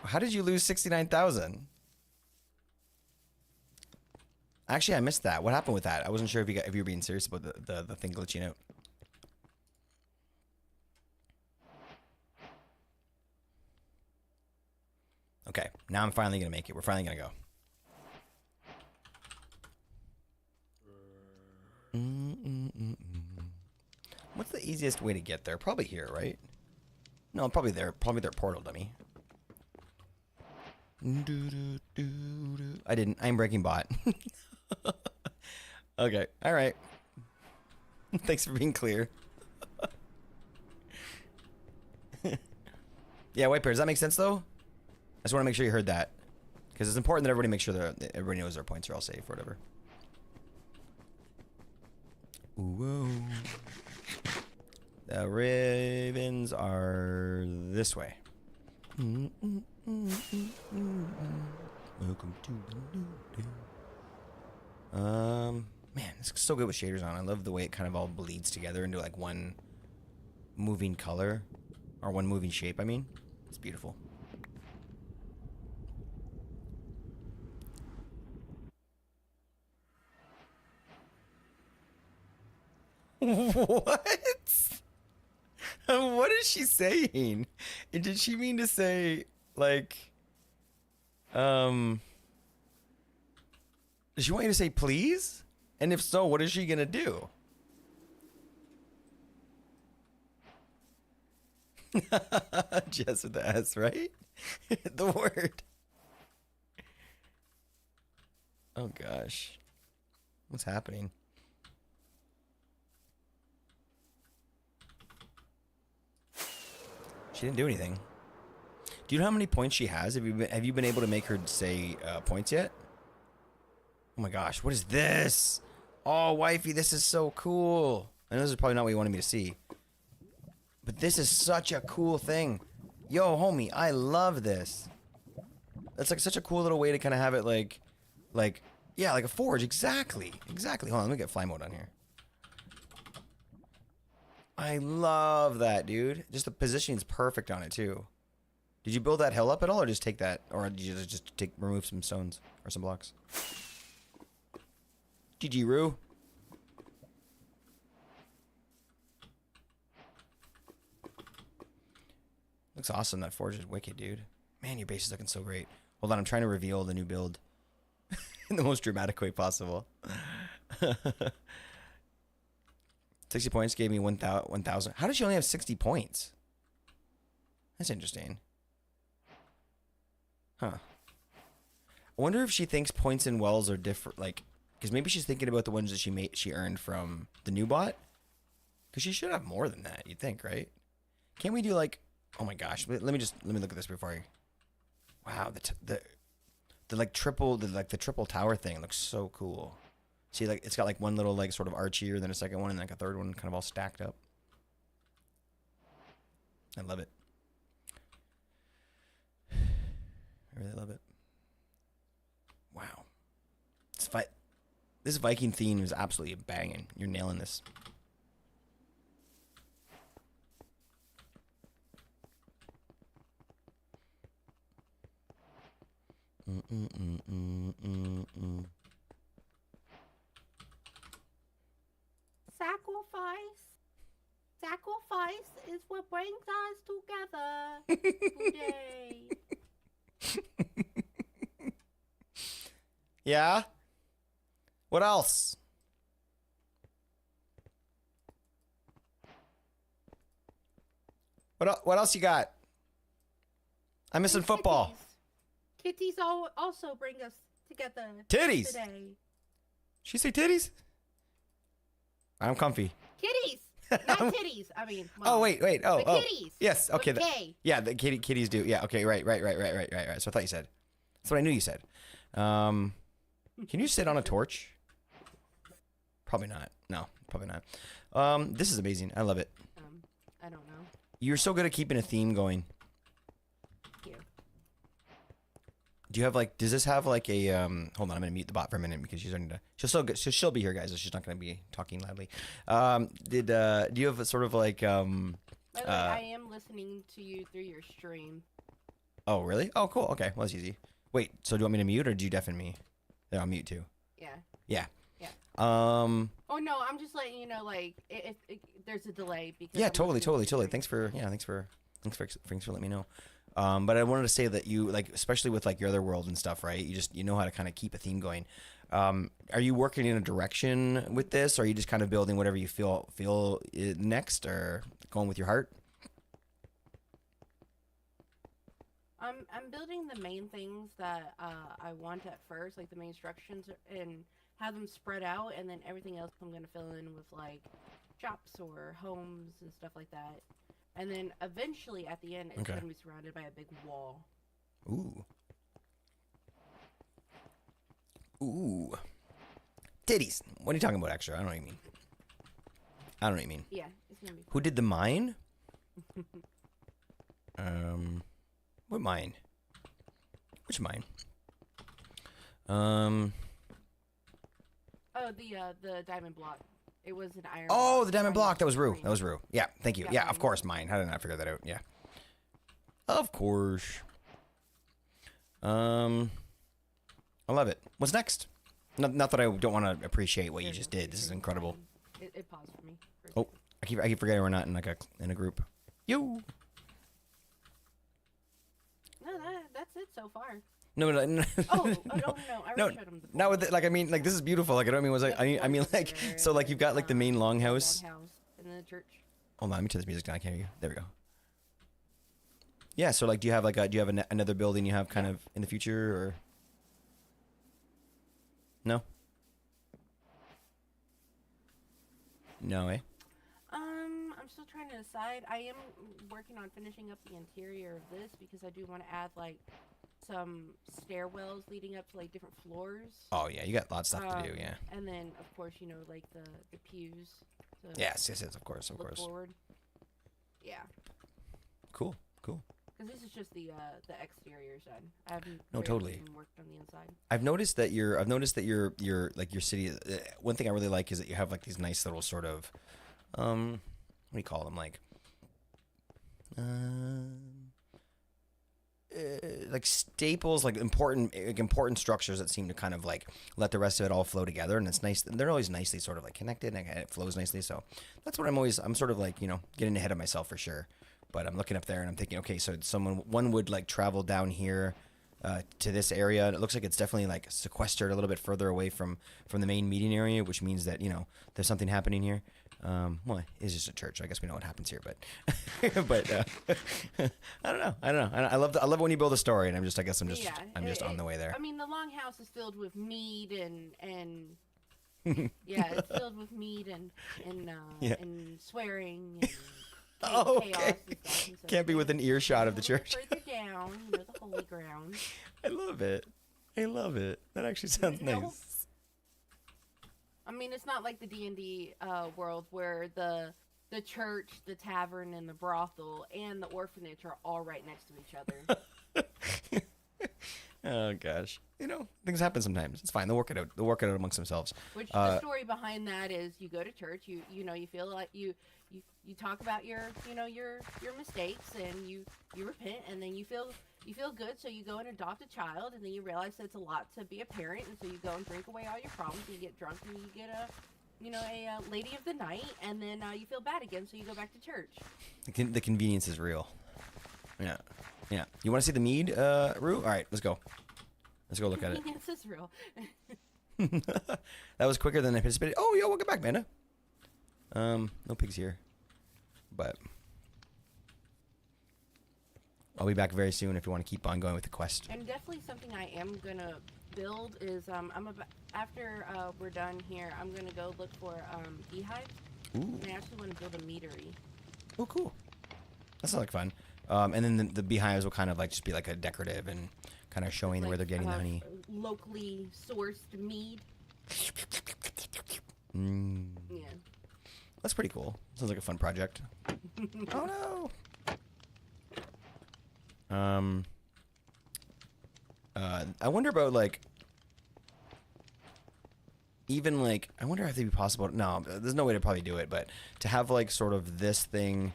How did you lose 69,000? Actually, I missed that. What happened with that? I wasn't sure if you were being serious about the thing glitching out. Okay, now I'm finally gonna make it. We're finally gonna go. What's the easiest way to get there? Probably here, right? No, probably there. Probably their portal, dummy. I didn't. I'm breaking bot. Okay. All right. Thanks for being clear. Yeah, white pair. Does that make sense though? I just want to make sure you heard that, because it's important that everybody make sure that everybody knows their points are all safe or whatever. Ooh. The Ravens are this way. Welcome to the new day. Man, it's so good with shaders on. I love the way it kind of all bleeds together into like one moving color, or one moving shape, I mean. It's beautiful. What? What is she saying? Did she mean to say, like, does she want you to say please? And if so, what is she gonna do? Just with the S, right? The word. Oh gosh. What's happening? She didn't do anything. Do you know how many points she has? Have you been able to make her say points yet? Oh my gosh, what is this? Oh, wifey, this is so cool. I know this is probably not what you wanted me to see, but this is such a cool thing. Yo, homie, I love this. That's like such a cool little way to kind of have it yeah, like a forge. Exactly. Hold on, let me get fly mode on here. I love that, dude. Just the positioning's perfect on it too. Did you build that hill up at all, or just take that, or did you just remove some stones or some blocks? GG, Roo. Looks awesome. That forge is wicked, dude. Man, your base is looking so great. Hold on, I'm trying to reveal the new build in the most dramatic way possible. 60 points gave me 1,000. How does she only have 60 points? That's interesting. Huh. I wonder if she thinks points and wells are different, like, because maybe she's thinking about the ones that she earned from the new bot. Because she should have more than that, you'd think, right? Can't we do like? Oh my gosh! Let me look at this before I. Wow, the triple tower thing looks so cool. See, like it's got like one little like sort of arch here, then a second one, and like a third one, kind of all stacked up. I love it. I really love it. Wow. This Viking theme is absolutely banging. You're nailing this. Sacrifice is what brings us together today. Yeah? What else? What else you got? I'm missing football. Kitties also bring us together. Titties. Today. She say titties? I'm comfy. Kitties. Not titties. I mean. Well, Oh wait. Oh. Kitties. Yes. Okay. With K. Yeah. The kitties do. Yeah. Okay. Right. So I thought you said. That's what I knew you said. Can you sit on a torch? Probably not. No. Probably not. This is amazing. I love it. I don't know. You're so good at keeping a theme going. Thank you. Do you have like? Does this have like a? Hold on, I'm gonna mute the bot for a minute because she's starting to. She'll be here, guys. She's not gonna be talking loudly. Do you have a sort of like? By the way, I am listening to you through your stream. Oh really? Oh cool. Okay, well that's easy. Wait, so do you want me to mute or do you deafen me? Yeah, I'll mute too. Yeah. Yeah. Yeah. Oh no, I'm just letting you know, like, if there's a delay because. Yeah, I'm totally. listening to your Thanks for letting me know. But I wanted to say that you like, especially with like your other world and stuff, right? You know how to kind of keep a theme going. Are you working in a direction with this, or are you just kind of building whatever you feel next, or going with your heart? I'm building the main things that I want at first, like the main instructions, and have them spread out, and then everything else I'm gonna fill in with like shops or homes and stuff like that. And then eventually, at the end, it's gonna be surrounded by a big wall. Ooh. Titties. What are you talking about, extra? I don't know what you mean. Yeah, it's gonna be. Who did the mine? What mine? Which mine? Oh, the diamond block. It was an iron. Oh, block. the diamond block. That was Rue. Yeah, thank you. Yeah, of course, mine. How did I not figure that out? Yeah. Of course. I love it. What's next? Not that I don't want to appreciate what you just did. This is incredible. It paused for me. Oh, I keep forgetting we're not in like in a group. You. No, that's it so far. No. Oh, no. I already showed him the Not with it, like I mean like this is beautiful. Like I don't mean was like I mean like so like you've got like the main longhouse. And then the church. Hold on, let me turn this music down. I can't hear you. There we go. Yeah, so like do you have another building you have kind of in the future or no? No, eh? I'm still trying to decide. I am working on finishing up the interior of this because I do want to add like some stairwells leading up to like different floors. Oh yeah, you got lots of stuff to do, yeah. And then of course, you know, like the pews. Yes, of course. Forward. Yeah. Cool. Because this is just the exterior side. I haven't totally worked on the inside. I've noticed that your like your city. One thing I really like is that you have like these nice little sort of, what do you call them? Like staples, like important structures that seem to kind of like let the rest of it all flow together, and it's nice. They're always nicely sort of like connected, and it flows nicely. So that's what I'm sort of like, you know, getting ahead of myself for sure. But I'm looking up there and I'm thinking, okay, so one would like travel down here, to this area. And it looks like it's definitely like sequestered a little bit further away from the main meeting area, which means that, you know, there's something happening here. Well, it's just a church. I guess we know what happens here, but but I don't know. I love when you build a story, and I'm just on the way there. I mean, the longhouse is filled with mead and yeah, it's filled with mead and swearing. And oh, okay. Chaos and stuff, and so Can't be within earshot of the church. Further down, you know, the holy ground. I love it. That actually sounds nice. I mean, it's not like the D&D world where the church, the tavern, and the brothel and the orphanage are all right next to each other. Oh gosh, you know, things happen sometimes. It's fine. They'll work it out. They'll work it out amongst themselves. Which the story behind that is, you go to church, you know, you feel like you talk about your mistakes, and you repent, and then you feel good, so you go and adopt a child, and then you realize that it's a lot to be a parent, and so you go and drink away all your problems, and you get drunk, and you get a lady of the night, and then you feel bad again, so you go back to church. The convenience is real. Yeah. You want to see the mead, Rue? All right, let's go. Let's go look at it. Convenience is real. That was quicker than I anticipated. Oh, yo, welcome back, Manda. No pigs here, but I'll be back very soon if you want to keep on going with the quest. And definitely something I am gonna build is after we're done here, I'm gonna go look for beehives. Ooh. And I actually want to build a meadery. Oh, cool. That sounds like fun. And then the beehives will kind of like just be like a decorative and kind of showing where they're getting the honey. Locally sourced mead. Yeah. That's pretty cool. Sounds like a fun project. Oh no. I wonder about like, even like, I wonder if it'd be possible. No, there's no way to probably do it, but to have like sort of this thing,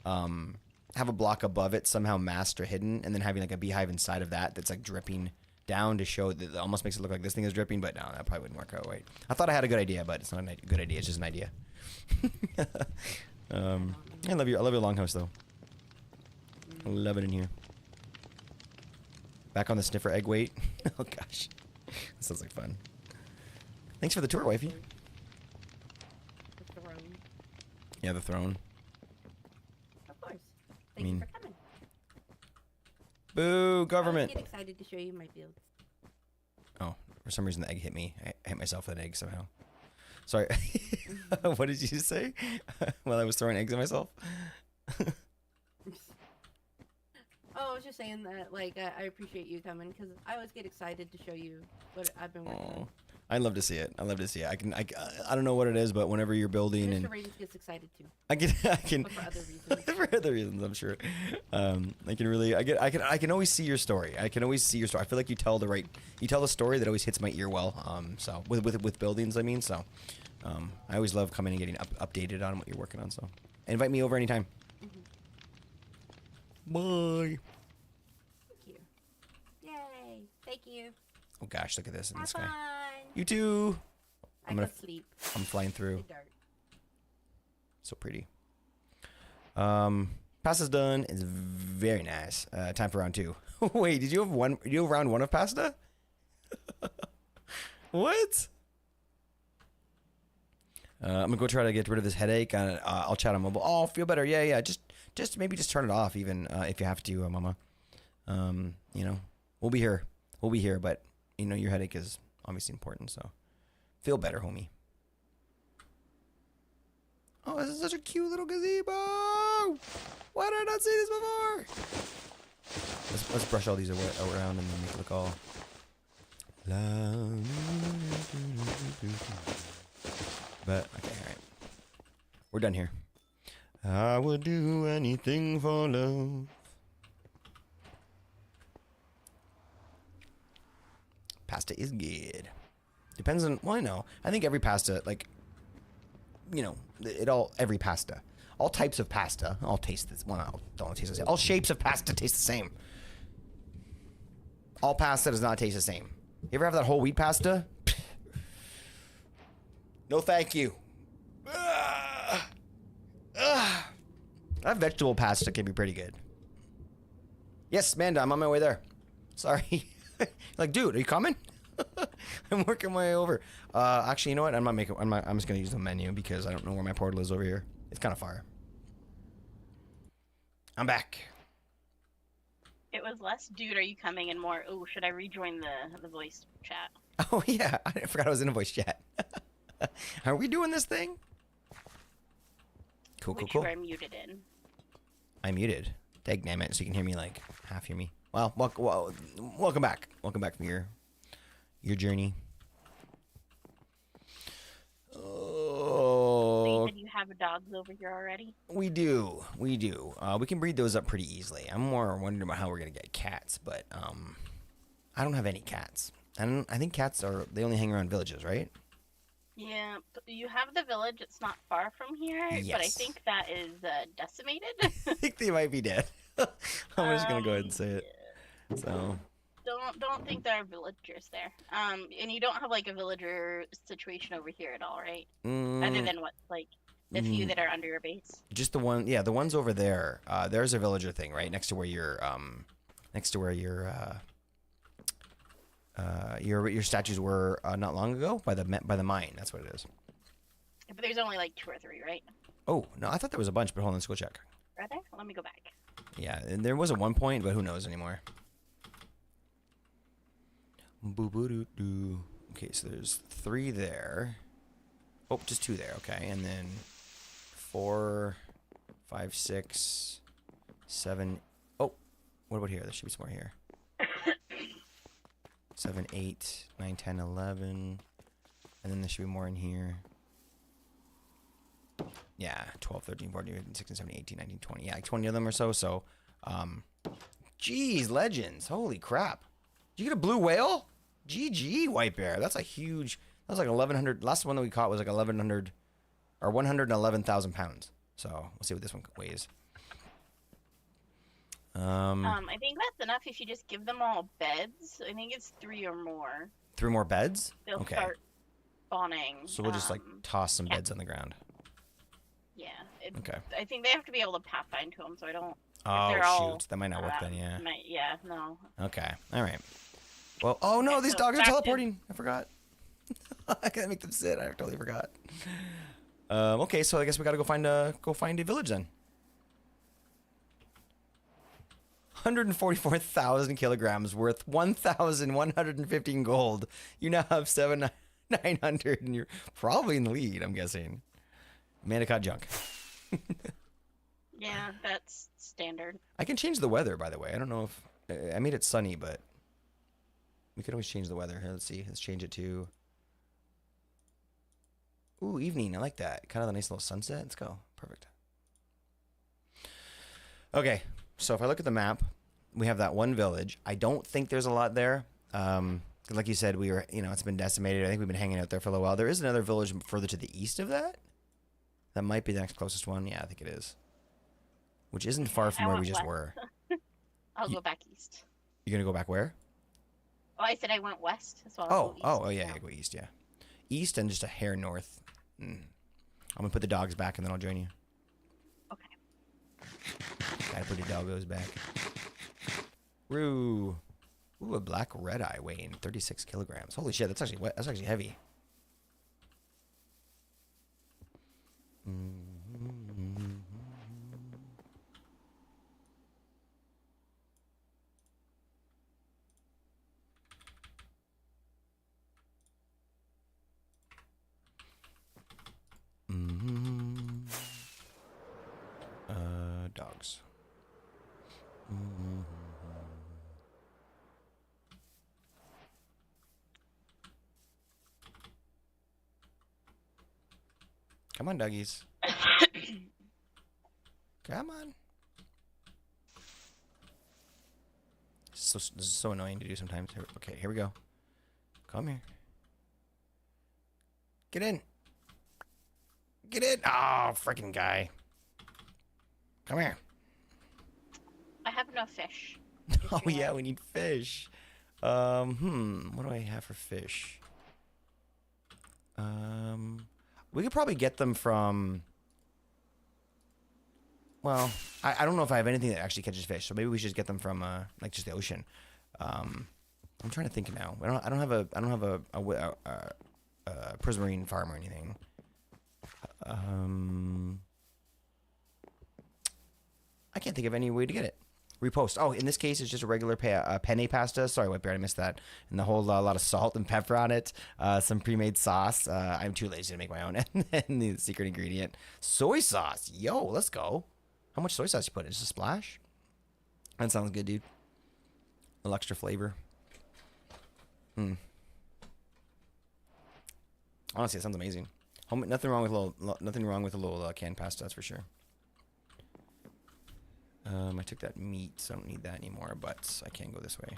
have a block above it somehow masked or hidden, and then having like a beehive inside of that that's like dripping down to show that it almost makes it look like this thing is dripping, but no, that probably wouldn't work out. Wait, I thought I had a good idea, but it's not a good idea. It's just an idea. I love your longhouse though. I love it in here. Back on the sniffer egg weight. Oh gosh, that sounds like fun. Thanks for the tour, wifey. The throne. Yeah, the throne. Of course. Thank you for coming. Boo, government. I get excited to show you my build. Oh, for some reason the egg hit me. I hit myself with an egg somehow. Sorry. What did you say? While I was throwing eggs at myself? Oh, I was just saying that, like, I appreciate you coming, because I always get excited to show you what I've been working on. I love to see it. I I don't know what it is, but whenever you're building, Mr. and Ravens gets excited too. I can But for other reasons. for other reasons, I'm sure. I can always see your story. I feel like you tell the story that always hits my ear well. So with buildings, I mean, so I always love coming and getting updated on what you're working on. So invite me over anytime. Bye. Thank you. Yay. Thank you. Oh gosh, look at this in the sky. Fun. You too. I go sleep. I'm flying through. It's dark. So pretty. Pasta's done. It's very nice. Time for round 2. Wait, did you have one? Did you have round 1 of pasta? What? I'm gonna go try to get rid of this headache. I'll chat on mobile. Oh, feel better. Yeah. Just maybe just turn it off, even if you have to, Mama. You know, we'll be here. But you know, your headache is obviously important. So feel better, homie. Oh, this is such a cute little gazebo. Why did I not see this before? Let's brush all these around and then make it look all. But okay, all right. We're done here. I would do anything for love. Pasta is good. Depends on, well, I know. I think every pasta, like, you know, every pasta, all types of pasta, all taste this. Well, don't taste the same. All shapes of pasta taste the same. All pasta does not taste the same. You ever have that whole wheat pasta? No, thank you. That vegetable pasta can be pretty good. Yes, Amanda, I'm on my way there. Sorry. Like, dude, are you coming? I'm working my way over. Actually, you know what? I'm just gonna use the menu because I don't know where my portal is over here. It's kind of far. I'm back. It was less, dude, are you coming, and more, oh, should I rejoin the voice chat? Oh yeah, I forgot I was in a voice chat. Are we doing this thing? Cool, Which cool, you cool. are muted in. I muted. Dagnammit, so you can hear me like half hear me. Well, welcome back. Welcome back from your journey. Oh, So you said you have dogs over here already? we do. We can breed those up pretty easily. I'm more wondering about how we're gonna get cats, but I don't have any cats. And I think cats they only hang around villages, right? Yeah, but you have the village. It's not far from here, but I Yes. think that is decimated. I think they might be dead. I'm just gonna go ahead and say it. So Don't think there are villagers there. And you don't have like a villager situation over here at all, right? Other than what, like the few that are under your base. just the one, yeah, the ones over there. There's a villager thing right next to where your statues were not long ago by the mine. That's what it is. But there's only like 2 or 3, right? Oh no, I thought there was a bunch, but hold on, let's go check. Are there? Let me go back. Yeah, and there was at one point, but who knows anymore. Boo-boo-doo-doo. Okay, so there's 3 there. Oh, just 2 there. Okay, and then 4, 5, 6, 7. Oh, what about here? There should be some more here. 7, 8, 9, 10, 11. And then there should be more in here. Yeah, 12, 13, 14, 15, 16, 17, 18, 19, 20. Yeah, like 20 of them or so. So, geez, legends. Holy crap. Did you get a blue whale? GG, white bear. That's a huge, that was like 1,100. Last one that we caught was like 1,100 or 111,000 pounds. So, we'll see what this one weighs. I think that's enough if you just give them all beds. I think it's 3 or more. 3 more beds? They'll Okay. start spawning. So we'll just like toss some beds on the ground. Yeah. Okay. I think they have to be able to pathfind to them, so I don't. Oh, they're all, shoot. That might not work then, yeah. Yeah, no. Okay. All right. Well, oh no, Okay, these so dogs are back to- teleporting. I forgot. I gotta make them sit. I totally forgot. Okay, so I guess we gotta go find a village then. 144,000 kilograms worth 1,115 gold. You now have 900, and you're probably in the lead. I'm guessing. Amanda caught junk. Yeah, that's standard. I can change the weather, by the way. I don't know if I made it sunny, but we could always change the weather. Here, let's see. Let's change it to evening. I like that. Kind of a nice little sunset. Let's go. Perfect. Okay, so if I look at the map, we have that one village. I don't think there's a lot there. Like you said, we were, it's been decimated. I think we've been hanging out there for a little while. There is another village further to the east of that. That might be the next closest one. Yeah, I think it is. Which isn't far from I where went we just west. were. I'll go back east. You're gonna go back where? Oh, I said I went west, so I'll go east. Yeah, go east, yeah. East and just a hair north. I'm gonna put the dogs back and then I'll join you. Okay. Gotta put the doggos back. Roo. Ooh, a black red eye weighing 36 kilograms. Holy shit, that's actually heavy. Dogs. Come on, doggies. Come on. This is so annoying to do sometimes. Okay, here we go. Come here. Get in. Get in. Oh, freaking guy. Come here. I have no fish. Oh yeah, we need fish. What do I have for fish? We could probably get them from. Well, I don't know if I have anything that actually catches fish, so maybe we should just get them from like just the ocean. I'm trying to think now. I don't have a prismarine farm or anything. I can't think of any way to get it. Repost. Oh, in this case, it's just a regular penne pasta. Sorry, Whitebeard, I missed that. And the whole lot of salt and pepper on it. Some pre-made sauce. I'm too lazy to make my own. And the secret ingredient, soy sauce. Yo, let's go. How much soy sauce you put? Just a splash? That sounds good, dude. A little extra flavor. Honestly, it sounds amazing. Nothing wrong with a little canned pasta, that's for sure. I took that meat, so I don't need that anymore, but I can go this way.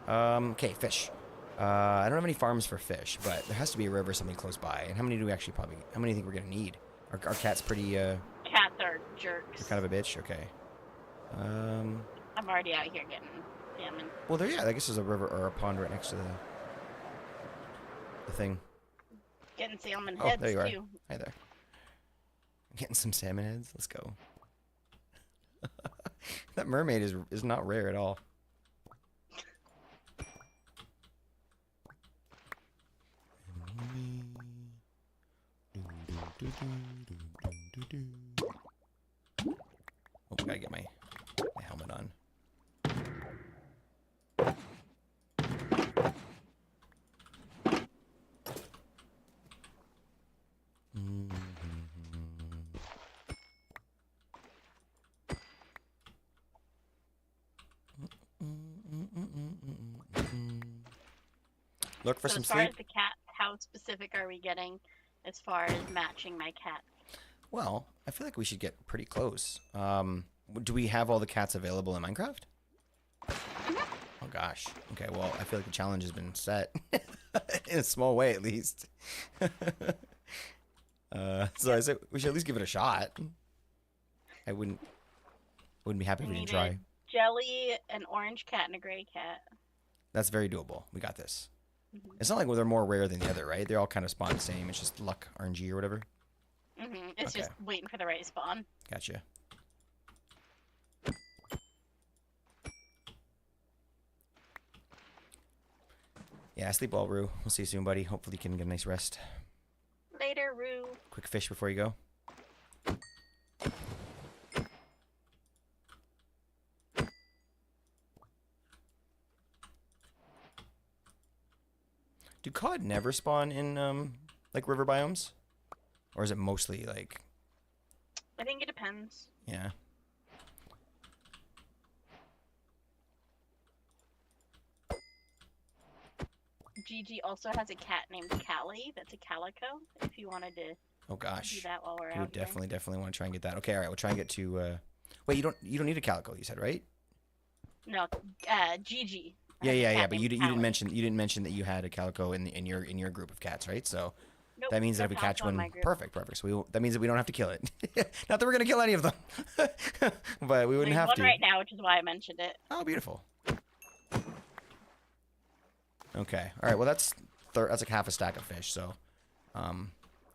Okay, fish. I don't have any farms for fish, but there has to be a river or something close by. And how many do we actually how many do you think we're gonna need? Our cat's pretty, Cats are jerks. They're kind of a bitch? Okay. I'm already out here getting salmon. Well, I guess there's a river or a pond right next to the thing. Getting salmon heads, there you are. too. Hi there. Getting some salmon heads. Let's go. That mermaid is not rare at all. Oh, gotta get my helmet on. Look for some as far sleep. as the cat, how specific are we getting as far as matching my cat? Well, I feel like we should get pretty close. Do we have all the cats available in Minecraft? Oh gosh. Okay, well, I feel like the challenge has been set. In a small way, at least. So I said we should at least give it a shot. I wouldn't be happy if we didn't try. Jelly, an orange cat, and a gray cat. That's very doable. We got this. It's not like they're more rare than the other, right? They all kind of spawn the same. It's just luck, RNG, or whatever. It's just waiting for the right spawn. Gotcha. Yeah, sleep well, Rue. We'll see you soon, buddy. Hopefully you can get a nice rest. Later, Rue. Quick fish before you go. Do cod never spawn in like river biomes, or is it mostly like? I think it depends. Yeah. Gigi also has a cat named Callie. That's a calico. If you wanted to Oh gosh. do that while we're We out would definitely want to try and get that. Okay, all right. We'll try and get to. Wait, you don't need a calico. You said, right? No, Gigi. Yeah. But you didn't mention that you had a calico in your group of cats, right? So Nope, that means that no if we catch calico in one, my group. perfect. So that means that we don't have to kill it. Not that we're gonna kill any of them, but we wouldn't There's have one to. right now, which is why I mentioned it. Oh, beautiful. Okay. All right. Well, that's like half a stack of fish. So, that'll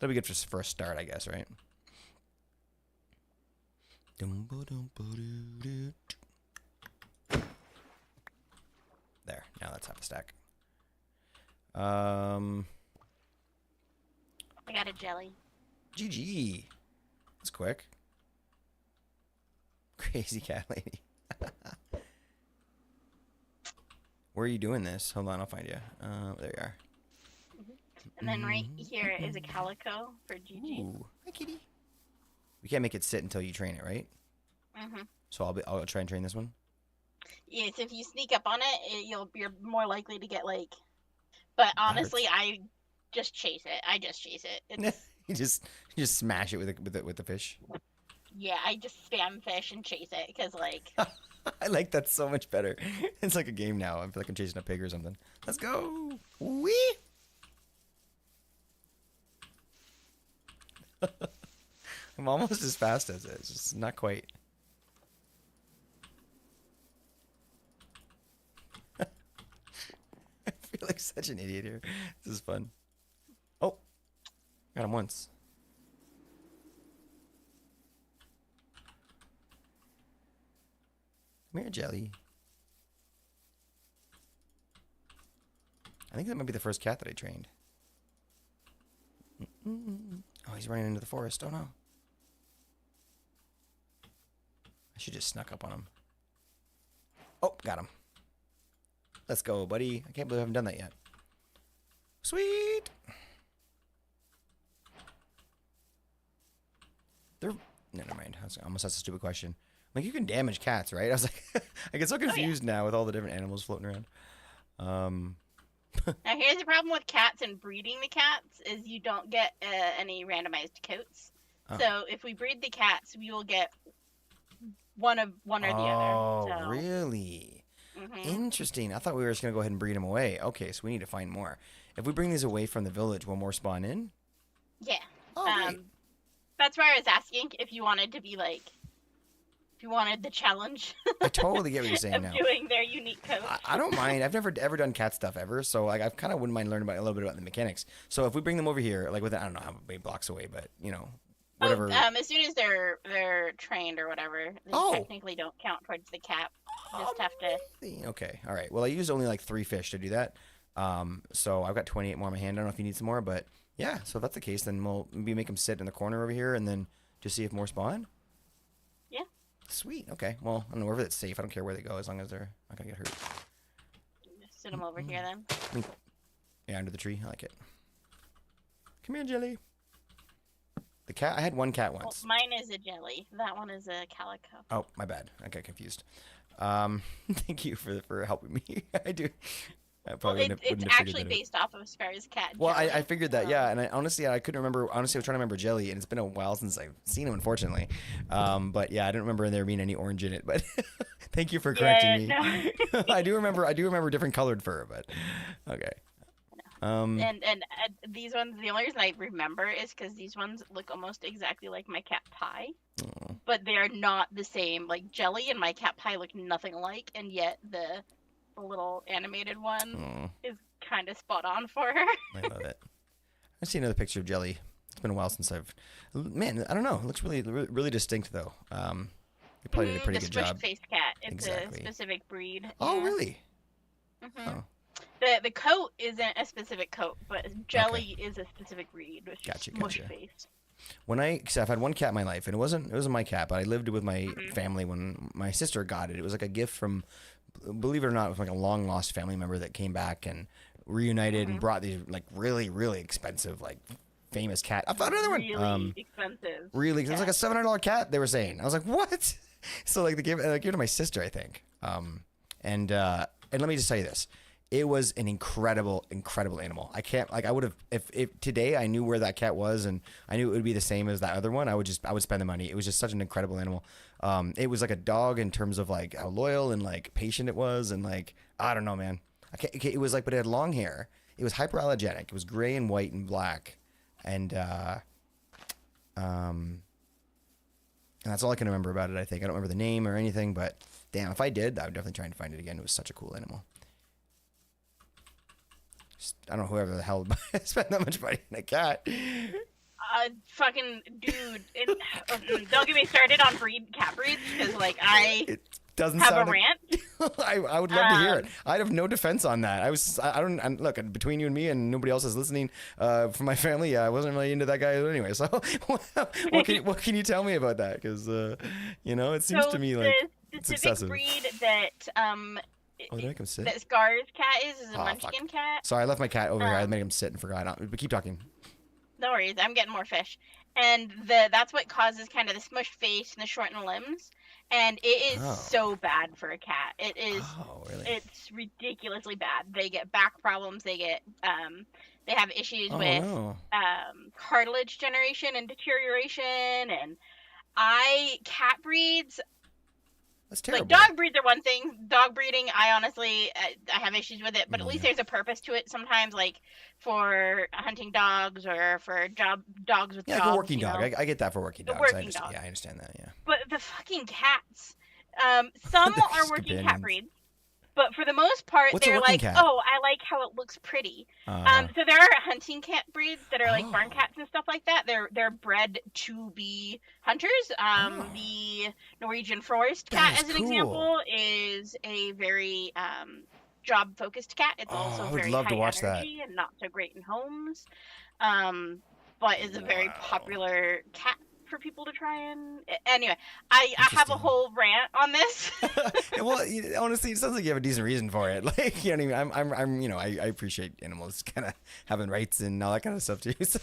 be good for a start, I guess, right? There. Now that's half a stack. I got a jelly. GG. That's quick. Crazy cat lady. Where are you doing this? Hold on, I'll find you. There you are. And then right here is a calico for Gigi. Ooh, hi kitty. We can't make it sit until you train it, right? So I'll try and train this one. Yes, if you sneak up on it, you're more likely to get like. But honestly, I just chase it. It's, you just smash it with the fish. yeah, I just spam fish and chase it because like. I like that so much better. It's like a game now. I feel like I'm chasing a pig or something. Let's go. Wee. I'm almost as fast as it. It's just not quite. I feel like such an idiot here. This is fun. Oh, got him once. Come here, Jelly. I think that might be the first cat that I trained. Oh, he's running into the forest. Oh, no. I should just snuck up on him. Oh, got him. Let's go, buddy. I can't believe I haven't done that yet. Sweet. They're... Never mind. I almost asked a stupid question. Like, you can damage cats, right? I was like... I get so confused now with all the different animals floating around. Now here's the problem with cats and breeding the cats is you don't get any randomized coats. Oh. So if we breed the cats, we will get one or the other. Oh, So, really? mhm. Interesting. I thought we were just going to go ahead and breed them away. Okay, so we need to find more. If we bring these away from the village, will more spawn in? Yeah. Oh, great. That's why I was asking if you wanted to be like, if you wanted the challenge I totally get what you're saying of now. doing their unique coat. I don't mind. I've never ever done cat stuff ever, so like I kind of wouldn't mind learning about a little bit about the mechanics. So if we bring them over here, like with I don't know how many blocks away, but you know, whatever. As soon as they're trained or whatever, they Oh. technically don't count towards the cap. Just have to. Okay, all right. Well, I used only like 3 fish to do that. So I've got 28 more in my hand. I don't know if you need some more, but yeah. So if that's the case, then we'll maybe make them sit in the corner over here and then just see if more spawn. Yeah. Sweet. Okay. Well, I don't know wherever it's safe. I don't care where they go as long as they're not gonna get hurt. Just sit them over here then. Yeah, under the tree. I like it. Come here, Jelly. The cat. I had one cat Well, once. mine is a jelly. That one is a calico. Oh, my bad. I got confused. Thank you for helping me. I do. I Well, probably it's wouldn't have figured actually that out. based off of Scar's cat. Well, Jelly. I figured that, yeah, and I honestly I couldn't remember. Honestly, I was trying to remember Jelly, and it's been a while since I've seen him, unfortunately. But yeah, I didn't remember there being any orange in it. But thank you for correcting me. No. I do remember different colored fur, but okay. And these ones, the only reason I remember is because these ones look almost exactly like my cat Pie, Oh, but they are not the same. Like Jelly and my cat Pie look nothing alike, and yet the little animated one oh, is kind of spot on for her. I love it. I see another picture of Jelly. It's been a while since I've. Man, I don't know. It looks really distinct though. You probably did a pretty the good job. Squish-faced cat. It's Exactly. a specific breed. Oh, yeah. really? Mhm. Oh. The coat isn't a specific coat, but Jelly is a specific breed, which Gotcha, is smush gotcha. faced. Cause I've had one cat in my life, and it wasn't my cat, but I lived with my Mhm. family when my sister got it. It was like a gift from, believe it or not, it was like a long lost family member that came back and reunited and brought these like really expensive, like famous cat. I found another Really one. expensive. Really, it was like a $700 cat. They were saying. I was like, what? So like they gave it to my sister, I think. And let me just tell you this. It was an incredible animal. I can't like I would have if today I knew where that cat was and I knew it would be the same as that other one. I would spend the money. It was just such an incredible animal. It was like a dog in terms of like how loyal and like patient it was and like I don't know, man. It was like, but it had long hair. It was hyperallergenic. It was gray and white and black, and that's all I can remember about it. I think I don't remember the name or anything, but damn, if I did, I would definitely try and find it again. It was such a cool animal. I don't know whoever the hell spent that much money on a cat. Fucking dude, don't get me started on cat breeds because like I It doesn't have sound a rant. I would love to hear it. I have no defense on that. Look, between you and me and nobody else is listening from my family, I wasn't really into that guy anyway. So what can you tell me about that? Because it seems to me like the it's specific excessive. breed that Oh, did I come sit? that Scar's cat is a Oh, Munchkin cat. Sorry, I left my cat over here. I made him sit and forgot. But keep talking. No worries, I'm getting more fish. And that's what causes kind of the smushed face and the shortened limbs. And it is Oh. so bad for a cat. It is. Oh, really? It's ridiculously bad. They get back problems. They get they have issues Oh, with no. cartilage generation and deterioration. And cat breeds. That's terrible. Like dog breeds are one thing. Dog breeding, I honestly I have issues with it, but at least there's a purpose to it. Sometimes, like for hunting dogs or for dogs with Yeah, jobs. like a working you know? dog. I get that for working The dogs. working dog. Yeah, I understand that. Yeah. But the fucking cats. Some They're are just working cat companions. breeds. But for the most part, What's a they're working like, cat? oh, I like how it looks pretty. So there are hunting cat breeds that are like barn Oh. cats and stuff like that. They're bred to be hunters. Oh. The Norwegian forest That cat, is as an cool. example, is a very job focused cat. It's Oh, also I would very love to high watch that. energy and not so great in homes. But is a very Wow. popular cat for people to try and anyway. I have a Interesting. whole rant on this. Well, honestly, it sounds like you have a decent reason for it. Like, you know what I mean? I'm, I appreciate animals kind of having rights and all that kind of stuff too. So,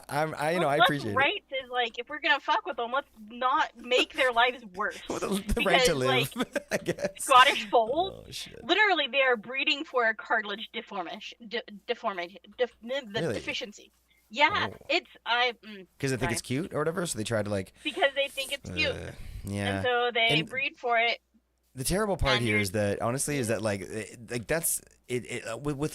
I appreciate rights is like, if we're gonna fuck with them, let's not make their lives worse. it. The Because, right to live, like, I guess. Scottish fold, Oh shit. literally, they are breeding for a cartilage Really? deficiency. Yeah, Oh. it's Because they think sorry. it's cute or whatever, so they try to like. because they think it's cute, Yeah. and so they And- breed for it. The terrible part And here you're- is that honestly is that like that's it with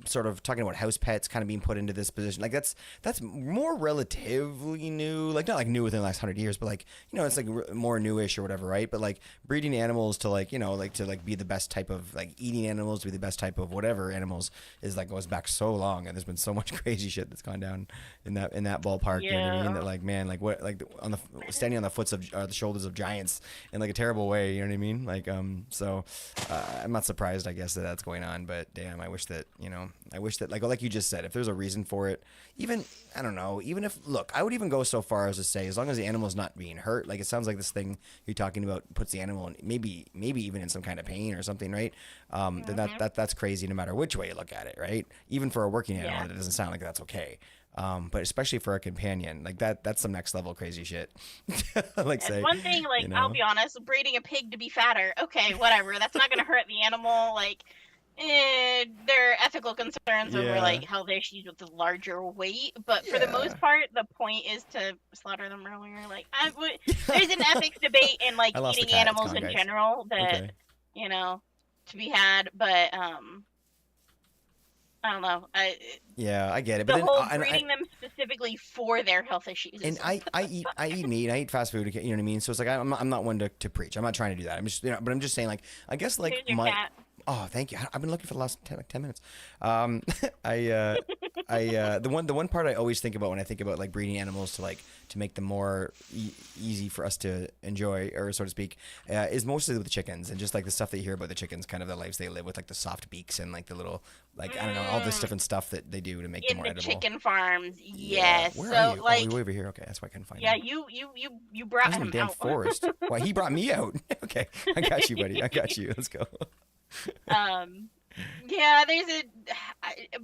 sort of talking about house pets kind of being put into this position, like that's more relatively new, like not like new within the last 100 years, but like, you know, it's like more newish or whatever, right? But like breeding animals to like, you know, like to like be the best type of like eating animals to be the best type of whatever animals is like goes back so long, and there's been so much crazy shit that's gone down in that ballpark. You know what I mean? Yeah. That like, man, like what, like on the standing on the the shoulders of giants in like a terrible way. You know what I mean? Like, so I'm not surprised, I guess, that that's going on, but damn, I wish that, you know, like you just said, if there's a reason for it, even, I don't know, even if, look, I would even go so far as to say, as long as the animal's not being hurt, like it sounds like this thing you're talking about puts the animal in, maybe even in some kind of pain or something, right? Then that's crazy no matter which way you look at it, right? Even for a working animal, Yeah. it doesn't sound like that's okay. But especially for a companion, like that's some next level crazy shit. Like, And say, one thing, like, you I'll know? be honest, breeding a pig to be fatter, okay, whatever. That's not gonna hurt the animal. Like, there are ethical concerns over Yeah. like how they're she's with the larger weight, but for the Yeah. most part, the point is to slaughter them earlier. Like, there's an ethics debate in like I lost the eating cat, it's animals gone, in guys. general that Okay. you know to be had, but I don't know. Yeah, I get it. The But then, whole and breeding them specifically for their health issues. and I eat meat, I eat fast food, you know what I mean? So it's like I'm not one to preach. I'm not trying to do that. I'm just, you know, but I'm just saying, like, I guess like Here's your my cat. Oh, thank you. I've been looking for the last 10 minutes. The one part I always think about when I think about like breeding animals to make them more easy for us to enjoy, or so to speak, is mostly with the chickens, and just like the stuff that you hear about the chickens, kind of the lives they live with, like the soft beaks and like the little, like, I don't know, all this different stuff that they do to make them In more the edible. chicken farms, Yeah. yes. Where So are you? like, Oh, you're way over here. Okay, that's why I couldn't find yeah, you. you I brought was in him a damn out. forest. Well, he brought me out. Okay, I got you, buddy. I got you. Let's go. Yeah,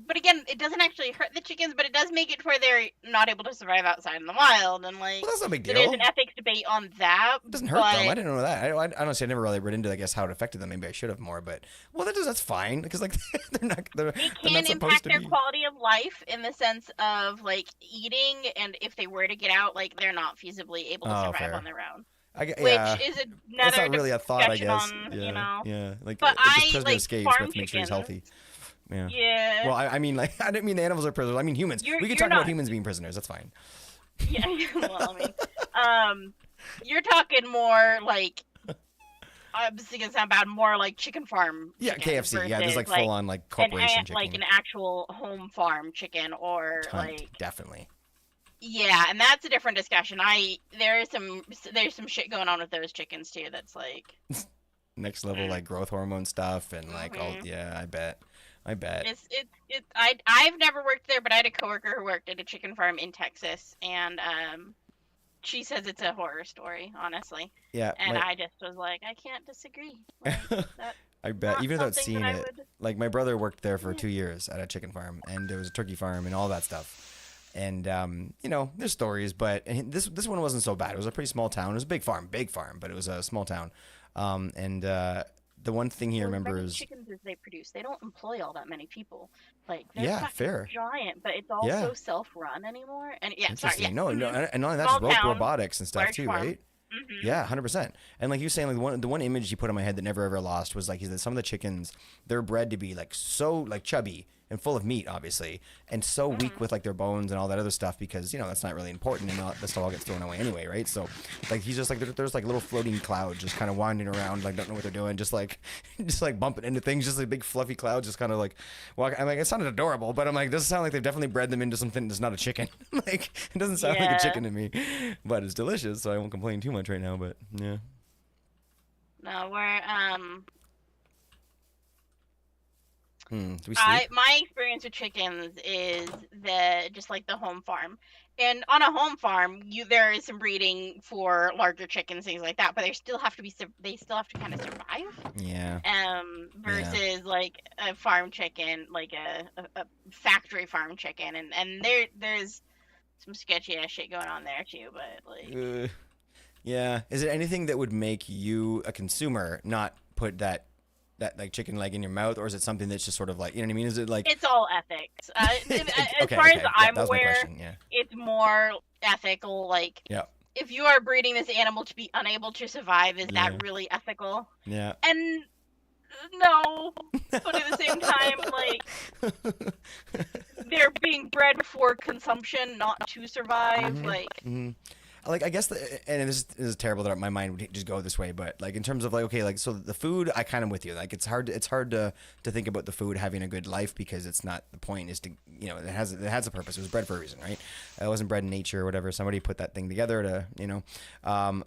but again, it doesn't actually hurt the chickens, but it does make it where they're not able to survive outside in the wild, and like, Well, that's no big so deal. there's an ethics debate on that. It doesn't hurt but them. I didn't know that. I honestly, I never really read into, I guess, how it affected them. Maybe I should have more, but well, that's fine, because like they're It not can supposed impact to their be. quality of life in the sense of like eating, and if they were to get out, like they're not feasibly able to Oh, survive fair. on their own. Which Which is that's another not really a thought, I guess. discussion Yeah, on, you know. yeah. Like, But if it's I prisoner like escapes, farm we have to make sure he's chickens. healthy. Yeah. Yeah. Well, I mean, like, I didn't mean the animals are prisoners. I mean humans. You're- We can you're talk about not- humans being prisoners. That's fine. Yeah, well, I mean, you're talking more like, I'm just gonna sound bad, more like chicken farm. Yeah, chicken KFC. Yeah, there's versus, like full on like corporation chicken. like an actual home farm chicken, or Hunt, like, definitely. yeah, and that's a different discussion. There's some shit going on with those chickens too. That's like, Next level, like growth hormone stuff, and like all. Yeah, I bet. I've never worked there, but I had a coworker who worked at a chicken farm in Texas, and she says it's a horror story, honestly. Yeah. And I just was like, I can't disagree. Like, that's I bet, not even without something seeing that I it, would- like my brother worked there for 2 years at a chicken farm, and there was a turkey farm and all that stuff. And you know, there's stories, but this one wasn't so bad. It was a pretty small town. It was a big farm, but it was a small town. The one thing he Well, as many remembers, chickens as they produce, they don't employ all that many people. Like, they're yeah, fucking fair. giant, but it's all Yeah. so self-run anymore. And yeah, sorry, Interesting. yeah. No, mhm. and not only that, Small just town, robotics and stuff large too, farm. right? Mhm. Yeah, 100%. And like you were saying, like the one image he put in my head that never ever lost was like that some of the chickens, they're bred to be like so like chubby, and full of meat, obviously, and so weak with like their bones and all that other stuff because that's not really important and that stuff all gets thrown away anyway, right? So like he's just like there's like little floating clouds just kind of wandering around, like don't know what they're doing, just like bumping into things, just like big fluffy clouds, just kind of like walk. I'm like, it sounded adorable, but I'm like, doesn't sound like they've definitely bred them into something that's not a chicken. Like it doesn't sound like a chicken to me, but it's delicious, so I won't complain too much right now. But yeah. No, we're Do we sleep? my experience with chickens is just like the home farm, and on a home farm, there is some breeding for larger chickens, things like that, but they still have to kind of survive. Yeah. Versus like a farm chicken, like a factory farm chicken, and there's some sketchy ass shit going on there too, but like. Yeah. Is it anything that would make you a consumer not put that like chicken leg in your mouth, or is it something that's just sort of like, you know what I mean? Is it like it's all ethics? As far as I'm aware, it's more ethical. Like, if you are breeding this animal to be unable to survive, is that really ethical? Yeah. And no, but at the same time, like they're being bred for consumption, not to survive. Like I guess, and this is terrible that my mind would just go this way, but like in terms of like, okay, like so the food, I kind of with you. Like it's hard to think about the food having a good life because it's not, the point is to, it has a purpose. It was bred for a reason, right? It wasn't bred in nature or whatever. Somebody put that thing together to, oh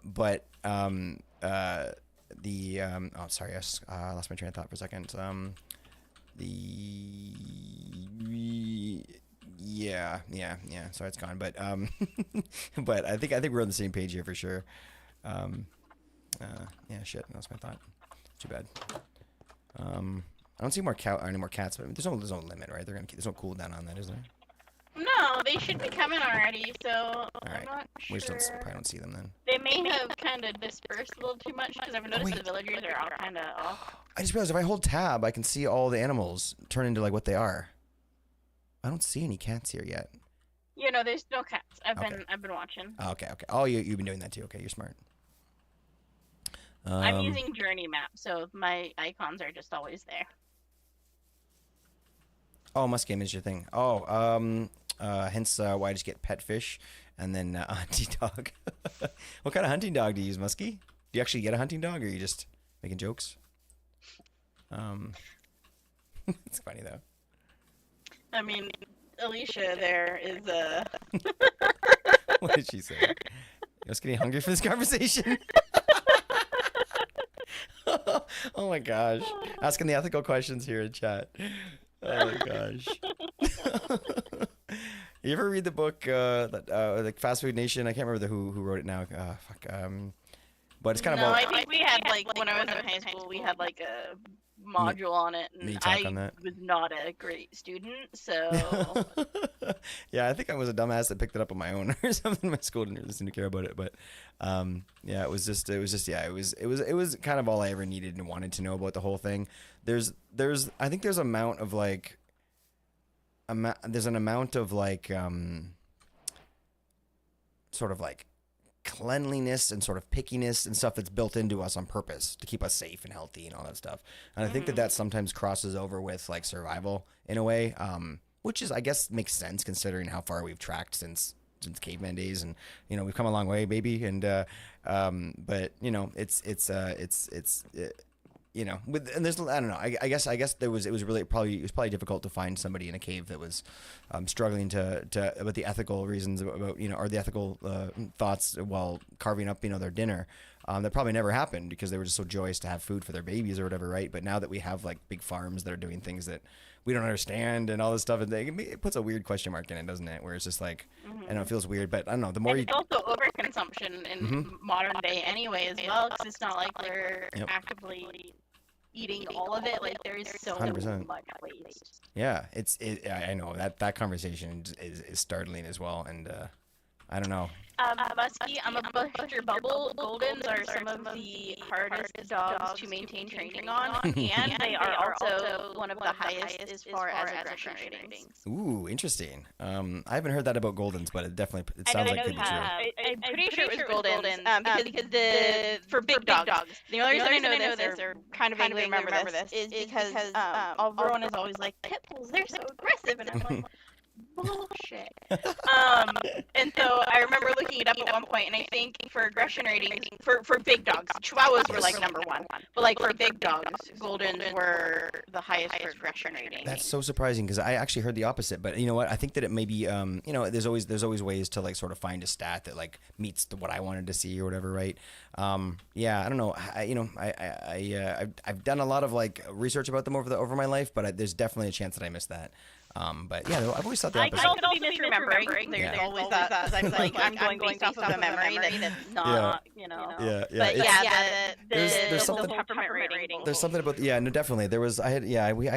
sorry, I lost my train of thought for a second. Yeah. Sorry, it's gone. But but I think we're on the same page here for sure. Yeah, shit. That's my thought. Too bad. I don't see any more cats, but there's no limit, right? There's no cooldown on that, is there? No, they should be coming already. So I'm not sure. We just probably don't see them then. They may have kind of dispersed a little too much because I've noticed the villagers are all kind of off. I just realized if I hold tab, I can see all the animals turn into like what they are. I don't see any cats here yet. There's no cats. I've been watching. Okay. Oh, you've been doing that too. Okay, you're smart. I'm using Journey Map, so my icons are just always there. Oh, Muscame is your thing. Oh, hence why I just get pet fish and then hunting dog. What kind of hunting dog do you use, Muskie? Do you actually get a hunting dog, or are you just making jokes? It's funny though. I mean, Alicia there is What did she say? I was getting hungry for this conversation. Oh my gosh. Asking the ethical questions here in chat. Oh my gosh. You ever read the book like Fast Food Nation? I can't remember who wrote it now. But it's kind of I think we had like when I was in high school, we had like a module on it, and I was not a great student, so yeah, I think I was a dumbass that picked it up on my own or something. My school didn't really seem to care about it, but yeah, it was kind of all I ever needed and wanted to know about the whole thing. I think there's an amount of like sort of like cleanliness and sort of pickiness and stuff that's built into us on purpose to keep us safe and healthy and all that stuff. And I think that sometimes crosses over with like survival in a way, which is, I guess, makes sense considering how far we've tracked since caveman days, and we've come a long way, baby. And but it's and there's, I don't know. I guess it was probably difficult to find somebody in a cave that was struggling to about the ethical reasons about or the ethical thoughts while carving up their dinner. That probably never happened because they were just so joyous to have food for their babies or whatever, right? But now that we have like big farms that are doing things that we don't understand and all this stuff, it puts a weird question mark in it, doesn't it? Where it's just like, I know it feels weird, but I don't know. The more it's also overconsumption in modern day anyway as well, because it's not like we're actively eating all of it. Like, there is so 100%. much waste. Yeah, I know that conversation is startling as well, and I don't know. Muskie, I'm a Buster Bubble. Goldens are some of the hardest dogs to maintain training on, and they are also one of the highest as far as aggression ratings. Ooh, interesting. I haven't heard that about Goldens, but it sounds like could be true. I'm pretty sure it was Goldens, because for big dogs, the only reason I know this, or kind of vaguely remember this, is because everyone is always like, pit bulls, they're so aggressive, and I'm like, bullshit. And so I remember looking it up at one point, and I think for aggression ratings, for big dogs, Chihuahuas were like number one, but like for big dogs, Goldens were the highest for aggression rating. That's so surprising because I actually heard the opposite. But you know what? I think that it may be, there's always ways to like sort of find a stat that like meets what I wanted to see or whatever, right? Yeah, I don't know. I've done a lot of like research about them over my life, but there's definitely a chance that I missed that. But yeah, I've always thought the opposite. I could also be misremembering. There's always that. I'm going based off of a memory that's not, Yeah. But yeah, there's something. Temperament rating. There's something about no, definitely. I had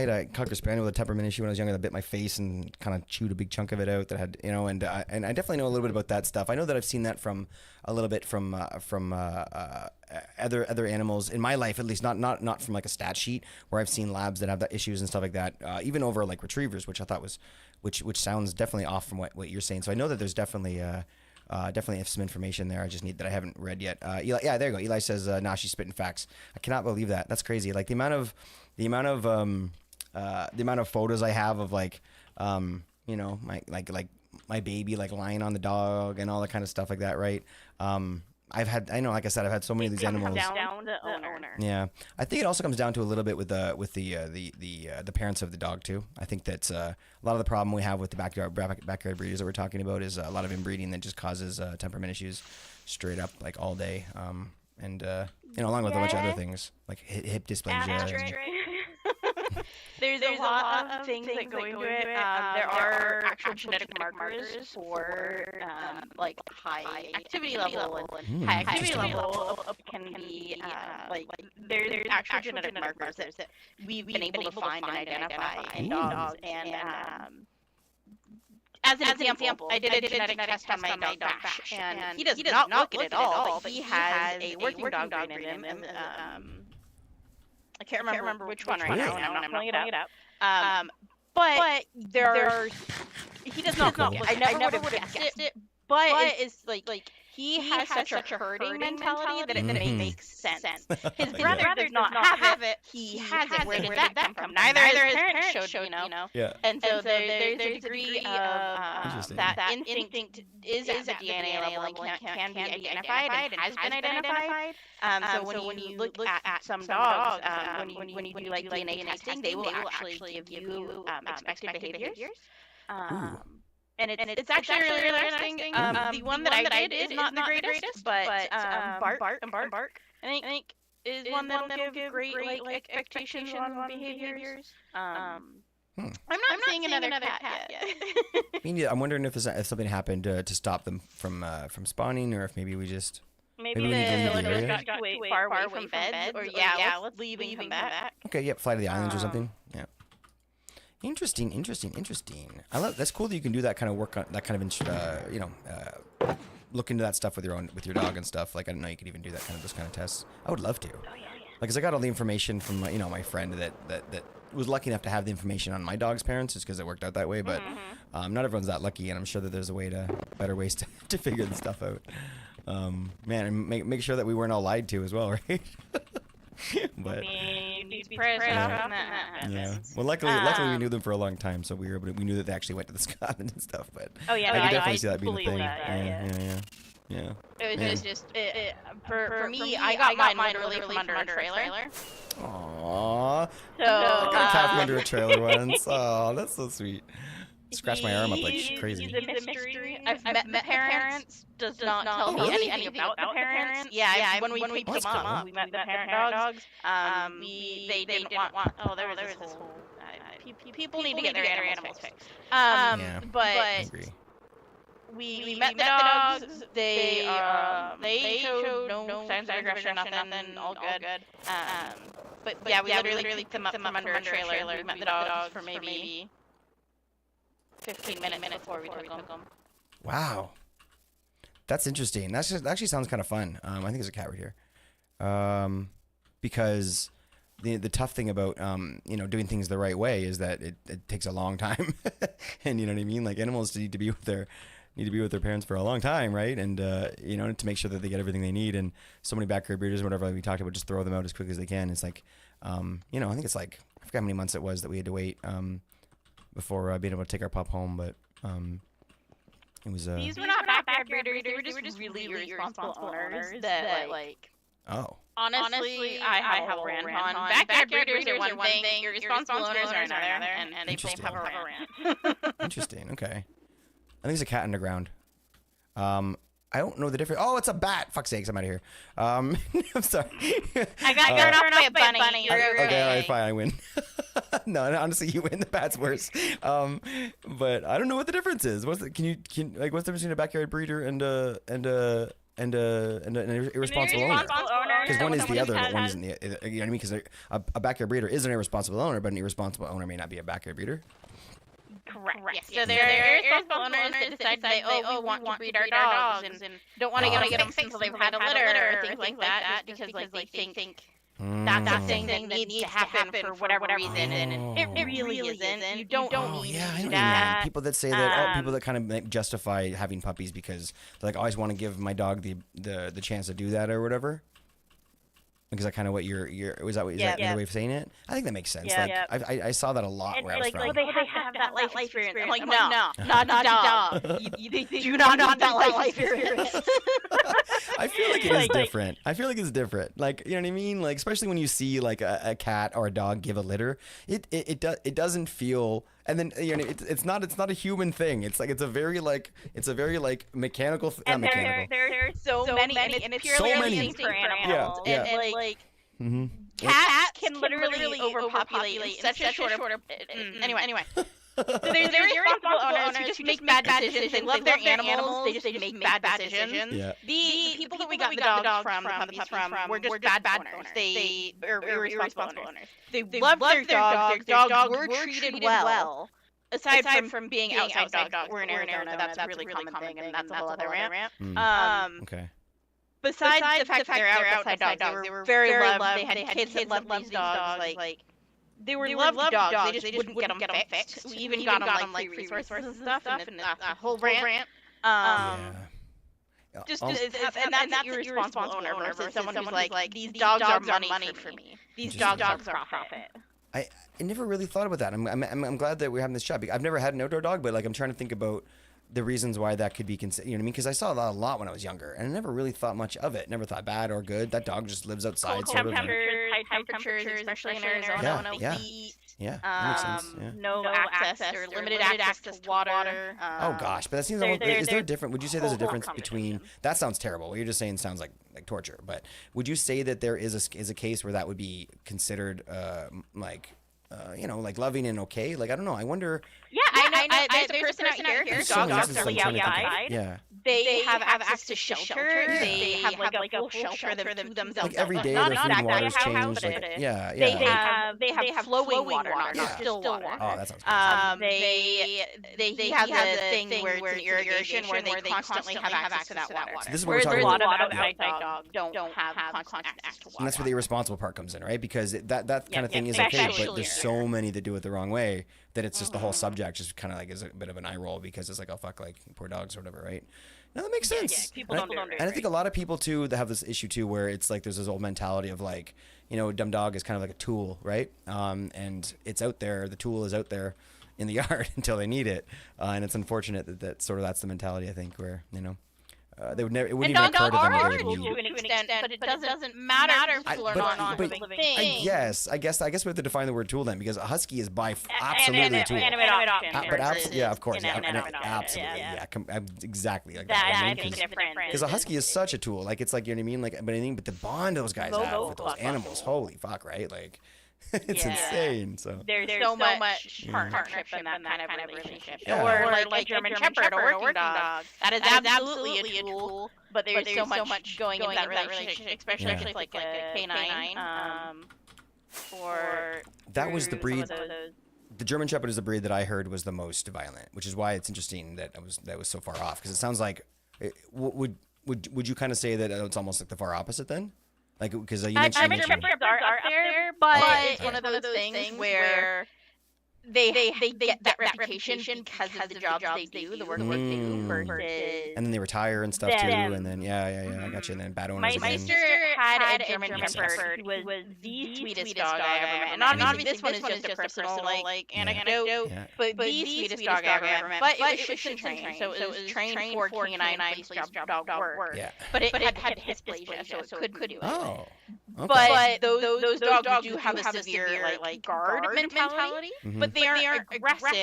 a Cocker Spaniel with a temperament issue when I was younger that bit my face and kind of chewed a big chunk of it out. That had and I definitely know a little bit about that stuff. I know that I've seen that from a little bit from other animals in my life, at least not from like a stat sheet where I've seen labs that have that issues and stuff like that. Even over like retrievers, which I thought was, which sounds definitely off from what you're saying. So I know that there's definitely some information there. I just need that I haven't read yet. Eli, yeah, there you go. Eli says, "Nah, she's spitting facts." I cannot believe that. That's crazy. Like the amount of photos I have of like, my baby like lying on the dog and all that kind of stuff like that, right? Like I said, I've had so many of these animals. Down to owner. Yeah, I think it also comes down to a little bit with the parents of the dog too. I think that's a lot of the problem we have with the backyard breeders that we're talking about is a lot of inbreeding that just causes temperament issues, straight up like all day. And along with a bunch of other things like hip dysplasia. There's a lot of things that go into it. There are actual genetic markers for like high activity level and high activity level can be like there's actual genetic markers that we've been able to find and identify in dogs. And as an example, I did a genetic test on my dog Bash, and he does not look it at all, but he has a working dog brain in him, and I can't remember which one right now, and I'm not pulling it up. But he does not look. I never would have guessed it. But it's like he has such a herding mentality that it makes sense. His brother does not have it. He has it. Where did that come from? Neither his parents showed, Yeah. And so there's a degree of that instinct is at the DNA level and can be identified and has been identified. So when you look at some dogs, when you do like DNA testing, they will actually give you expected behaviors. And it's actually really interesting. The one that I did is not the greatest, but Bark, I think is one that'll give great like expectations on behaviors. I'm not seeing another cat yet. I'm wondering if something happened to stop them from spawning, or if maybe we just maybe the villagers got way far away from beds, or let's leave and come back. Okay, yep, fly to the islands or something. Yeah. Interesting. I love that's cool that you can do that kind of work on that kind of look into that stuff with your dog and stuff. Like I didn't know you could even do that those kind of tests. I would love to. Oh yeah. Like, 'cause I got all the information from my friend that was lucky enough to have the information on my dog's parents, just because it worked out that way. But not everyone's that lucky, and I'm sure that there's better ways to figure this stuff out. Man, and make sure that we weren't all lied to as well, right? But yeah. Well, luckily we knew them for a long time, so we knew that they actually went to the Scotland and stuff. But oh yeah, I could definitely see that being a thing. Yeah. It was just for me. I got mine literally from under a trailer. Aww. So I got a cat from under a trailer once. Oh, that's so sweet. Scratch my arm up like crazy. He's a mystery. I've met the parents. Does not tell me anything about the parents. Yeah, when we picked them up, we met the parent dogs. They didn't want. Oh, there was this whole. People need to get their animals fixed. But we met the dogs. They showed no signs of aggression, nothing. All good. But yeah, we literally picked them up from under a trailer. We met the dogs for maybe 15 minutes before we took them. Wow. That's interesting. That actually sounds kind of fun. I think there's a cat right here. Because the tough thing about doing things the right way is that it takes a long time, and you know what I mean. Like animals need to be with their parents for a long time, right? And to make sure that they get everything they need. And so many backyard breeders, whatever like we talked about, just throw them out as quick as they can. It's like, I think it's like I forgot how many months it was that we had to wait before being able to take our pup home, but it was. These were not backyard breeders. They were just really irresponsible owners that like. Oh. Honestly, I have a rant on backyard breeders are one thing, irresponsible owners are another, and they both have a rant. Interesting. Okay. I think there's a cat underground. I don't know the difference. Oh, it's a bat. Fuck's sakes, I'm out of here. I'm sorry. I got turned off by a bunny. Okay, all right, fine, I win. No, honestly, you win. The bat's worse. But I don't know what the difference is. What's the difference between a backyard breeder and an irresponsible owner? Because one is the other, but one isn't the. You know what I mean? Because a backyard breeder is an irresponsible owner, but an irresponsible owner may not be a backyard breeder. Correct. Yes. So they're irresponsible owners that decide they want to breed our dogs and don't want to get them fixed until they've had a litter or things like that because like they think that's the thing that needs to happen for whatever reason, and it really isn't. You don't need yeah, I know that. People that say that, people that kind of justify having puppies because they like always want to give my dog the chance to do that or whatever. Because that kind of what is that the way of saying it? I think that makes sense. Yeah, like I saw that a lot and where I was from. Well, they have that life experience. I'm like, no, not a dog. You do not want that life experience. I feel like it is different. I feel like it's different. Like, you know what I mean? Like, especially when you see like a cat or a dog give a litter, it doesn't feel. And then it's not a human thing. It's a very mechanical. And there's so many, and it's purely instinct for animals. Yeah. And like cats can literally overpopulate in such a short. Anyway. So there's irresponsible owners who just make bad decisions. They love their animals. They just make bad decisions. Yeah. The people that we got the dogs from, the puppies from, were just bad owners. They are irresponsible owners. They loved their dogs. Their dogs were treated well. Aside from being outside dogs, we're in Arizona. That's a really common thing, and that's a whole other rant. Okay. Besides the fact that they're outside dogs, they were very loved. They had kids that loved these dogs. Like they were loved dogs. They just wouldn't get them fixed. We even got them like free resources and stuff, and a whole rant. And that's an irresponsible owner versus someone who's like, these dogs are money for me. These dogs are profit. I never really thought about that. I'm glad that we're having this chat. I've never had an outdoor dog, but like I'm trying to think about the reasons why that could be considered. You know what I mean? Because I saw that a lot when I was younger, and I never really thought much of it. Never thought bad or good. That dog just lives outside, Cold high temperatures, especially in Arizona. Yeah, that makes sense. Yeah. No access or limited access to water. Oh gosh, but that seems almost. Is there a difference? Would you say there's a difference between? That sounds terrible. What you're just saying sounds like torture. But would you say that there is a case where that would be considered like loving and okay? Like I don't know. I wonder. Yeah, I know. There's a person out here. Dogs are really outside. Yeah. They have access to shelter. They have like a full shelter for themselves. Like every day their food and water's changed. Like, yeah. They have flowing water, not still water. Oh, that sounds crazy. They have the thing where it's irrigation where they constantly have access to that water. So this is where we're talking a lot about. of outside dogs don't have constant access to water. And that's where the irresponsible part comes in, right? Because that kind of thing is okay, but there's so many that do it the wrong way that it's just the whole subject just kind of like is a bit of an eye roll because it's like, oh fuck, like poor dogs or whatever, right? No, that makes sense. Yeah, people don't do it. And I think a lot of people too that have this issue too, where it's like there's this old mentality of like, dumb dog is kind of like a tool, right? And it's out there. The tool is out there in the yard until they need it, and it's unfortunate that sort of that's the mentality I think where they would never. It wouldn't even occur to them that they would need. To an extent, but it doesn't matter if people are not living things. I guess we have to define the word tool then, because a husky is by absolutely a tool. Yeah, of course. Absolutely. Yeah. Exactly like that. Because a husky is such a tool. Like it's like, you know what I mean? Like, but the bond those guys have with those animals, holy fuck, right? Like. It's insane. So there's so much partnership in that kind of relationship. Yeah. Or like German Shepherd or a working dog. That is absolutely a tool. But there's so much going into that relationship, especially like a canine. That was the breed. The German Shepherd is the breed that I heard was the most violent, which is why it's interesting that was so far off. Because it sounds like Would you kind of say that it's almost like the far opposite then? Like, because you I'm mentioned. sure shepherds are up there, but it's one of those things where they get that reputation because of the jobs they do, the work they do, versus. And then they retire and stuff too, and then I got you. And then bad owners My again. sister had a German Shepherd who was the sweetest dog I ever met. And obviously this one is just a personal anecdote, but the sweetest dog I ever met. But it was shin trained, so it was trained for canine police job work. Yeah. But it had dysplasia, so it couldn't do it. Oh. Okay. But those dogs do have a severe like guard mentality, but they aren't aggressive.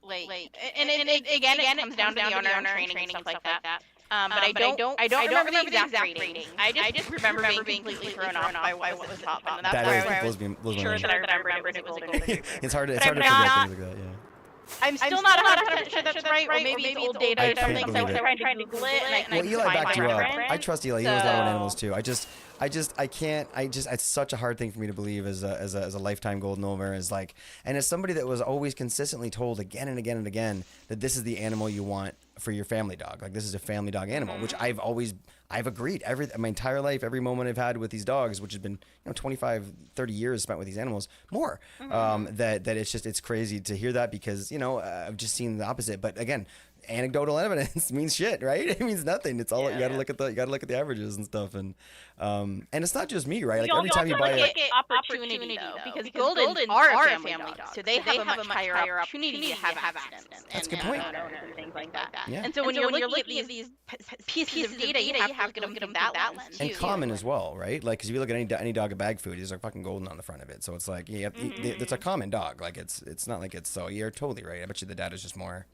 And again, it comes down to the owner and training and stuff like that. But I don't remember the exact rating. I just remember being completely thrown off by what was top. And that's why I was sure that I remembered it was a golden retriever. It's hard to figure out things like that. Yeah. I'm still not 100% sure that's right, or maybe it's old data or something, so I was trying to Google it, and I couldn't Eli find backed you up. reference. I trust Eli. He knows a lot about animals too. I can't. It's such a hard thing for me to believe as a lifetime golden owner is like, and as somebody that was always consistently told again and again and again that this is the animal you want for your family dog. Like this is a family dog animal, which I've agreed my entire life, every moment I've had with these dogs, which has been 25, 30 years spent with these animals, more. That it's crazy to hear that because I've just seen the opposite. But again, anecdotal evidence means shit, right? It means nothing. It's all you got to look at the averages and stuff, and it's not just me, right? Like every time you buy look at opportunity though, because Goldens are a family dog, so they have a much higher opportunity to have accidents. That's a good point. And things like that. Yeah. And so when you're looking at these pieces of data, you have to look at them through that lens and too. common as well, right? Like, because if you look at any dog at bag food, there's a fucking golden on the front of it. So it's like, it's a common dog. Like it's not like it's so. You're totally right. I bet you the data's just more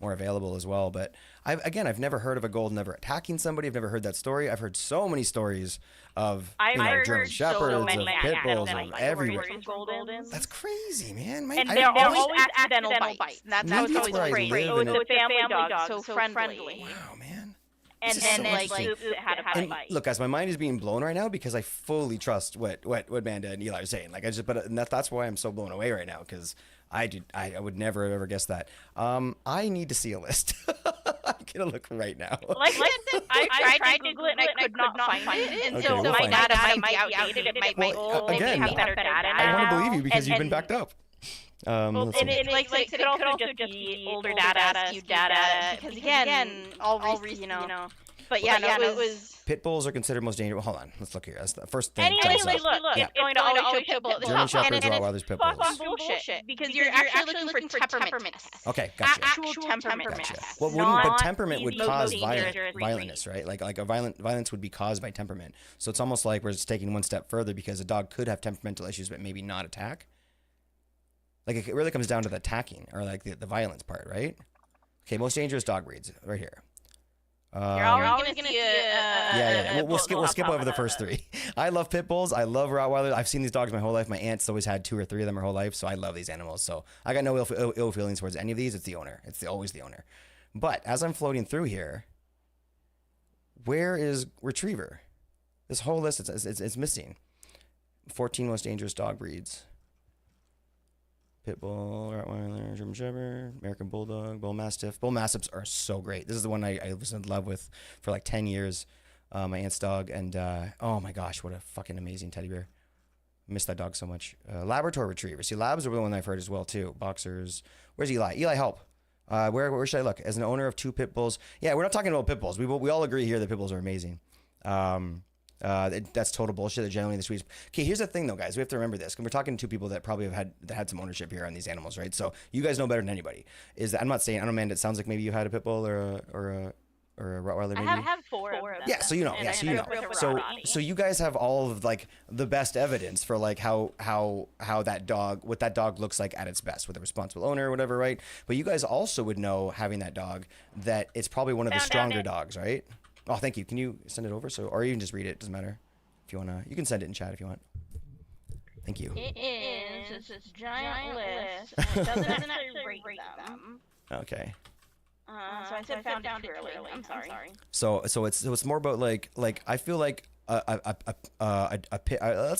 available as well. But I've never heard of a golden ever attacking somebody. I've never heard that story. I've heard so many stories of German shepherds, of pit bulls, of everywhere. That's crazy, man. And they're always accidental bites. That's Maybe always where I crazy. live Oh, and it's a family dog, so friendly. Wow, man. And then like it had a bite. Look, guys, my mind is being blown right now because I fully trust what Amanda and Eli are saying. Like that's why I'm so blown away right now because I would never have ever guessed that. I need to see a list. I'm gonna look right now. Like I tried to Google it and I could not find it. And so my data might be outdated. It might be old. Again, have better data. I want to believe you because you've been backed up. Well, and it could also just be older data, skewed data, because again, all recent, But yeah, it was. Pit bulls are considered most dangerous. Hold on, let's look here. That's the first thing. Anyway, look, it's going to always show pit bulls. German shepherds, Rottweilers, pit bulls. Bullshit, because you're actually looking for temperament tests. Okay, gotcha. Actual temperament tests. Well, but temperament would cause violentness, right? Like violence would be caused by temperament. So it's almost like we're just taking one step further because a dog could have temperamental issues, but maybe not attack. Like it really comes down to the attacking or like the violence part, right? Okay, most dangerous dog breeds right here. You're always gonna see We'll skip over the first three. I love pit bulls. I love Rottweilers. I've seen these dogs my whole life. My aunt's always had 2 or 3 of them her whole life, so I love these animals. So I got no ill feelings towards any of these. It's the owner. It's always the owner. But as I'm floating through here, where is retriever? This whole list it's missing. 14 most dangerous dog breeds. Pit bull, Rottweiler, German Shepherd, American Bulldog, Bull Mastiff. Bull Mastiffs are so great. This is the one I was in love with for like 10 years. My aunt's dog, and oh my gosh, what a fucking amazing teddy bear. Miss that dog so much. Labrador Retriever. See, Labs are the one I've heard as well too. Boxers. Where's Eli? Eli, help. Where should I look? As an owner of 2 pit bulls. Yeah, we're not talking about pit bulls. We all agree here that pit bulls are amazing. That's total bullshit. They're generally the sweetest. Okay, here's the thing though, guys. We have to remember this. We're talking to people that probably have had some ownership here on these animals, right? So you guys know better than anybody. Is that I'm not saying I don't know, it sounds like maybe you had a pit bull or a Rottweiler. Maybe? I have 4 of them. Yeah, so you know. Yeah, so you know. So you guys have all of like the best evidence for like how that dog, what that dog looks like at its best with a responsible owner or whatever, right? But you guys also would know, having that dog, that it's probably one of the stronger dogs, right? Oh, thank you. Can you send it over? Or you can just read it. Doesn't matter. If you wanna, you can send it in chat if you want. Thank you. It is this giant list. It doesn't actually rate them. Okay. So I said found it too early. I'm sorry. So it's more about like I feel like let's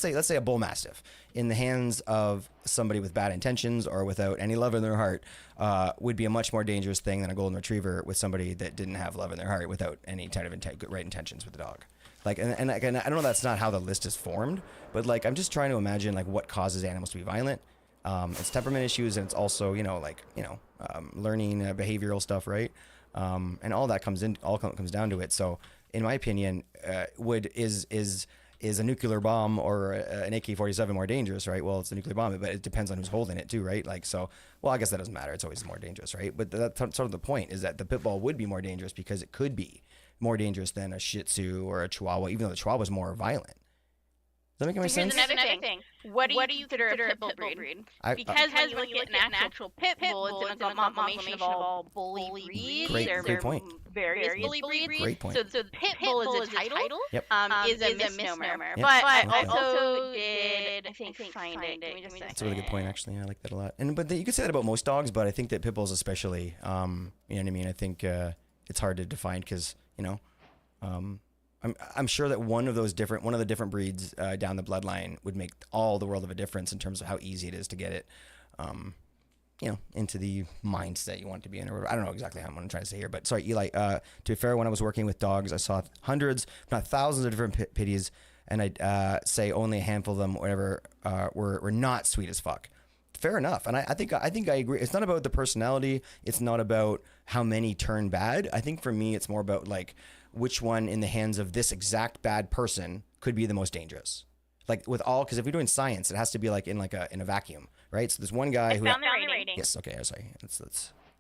say a bull mastiff in the hands of somebody with bad intentions or without any love in their heart would be a much more dangerous thing than a golden retriever with somebody that didn't have love in their heart without any kind of right intentions with the dog. Like, and I don't know, that's not how the list is formed, but like I'm just trying to imagine like what causes animals to be violent. It's temperament issues, and it's also learning behavioral stuff, right? And all that comes down to it. So in my opinion, is a nuclear bomb or an AK-47 more dangerous, right? Well, it's a nuclear bomb, but it depends on who's holding it too, right? Like, so, well, I guess that doesn't matter. It's always more dangerous, right? But that's sort of the point, is that the pit bull would be more dangerous because it could be more dangerous than a Shih Tzu or a Chihuahua, even though the Chihuahua is more violent. Does that make any sense? Here's another thing. What do you consider a pit bull breed? Because when you look at an actual pit bull, it's an amalgamation of all bully breeds. Great point. Various bully breeds. Great point. So pit bull is a title. Yep. Is a misnomer. Yep. But I Okay. also did, I think, find it. Give me just a That's a really good point, actually. I like that a lot. But you could say that about most dogs, but I think that pit bulls especially, you know what I mean? I think it's hard to define because, I'm sure that one of the different breeds down the bloodline would make all the world of a difference in terms of how easy it is to get it, into the mindset you want it to be in. Or I don't know exactly what I'm trying to say here, but sorry, Eli. To be fair, when I was working with dogs, I saw hundreds, if not thousands of different pitties, and I'd say only a handful of them, whatever, were not sweet as fuck. Fair enough, and I think I agree. It's not about the personality. It's not about how many turn bad. I think for me, it's more about like which one in the hands of this exact bad person could be the most dangerous. Like with all, because if we're doing science, it has to be like in a vacuum, right? So there's one guy who. Found the rating. Yes. Okay. Sorry. Let's.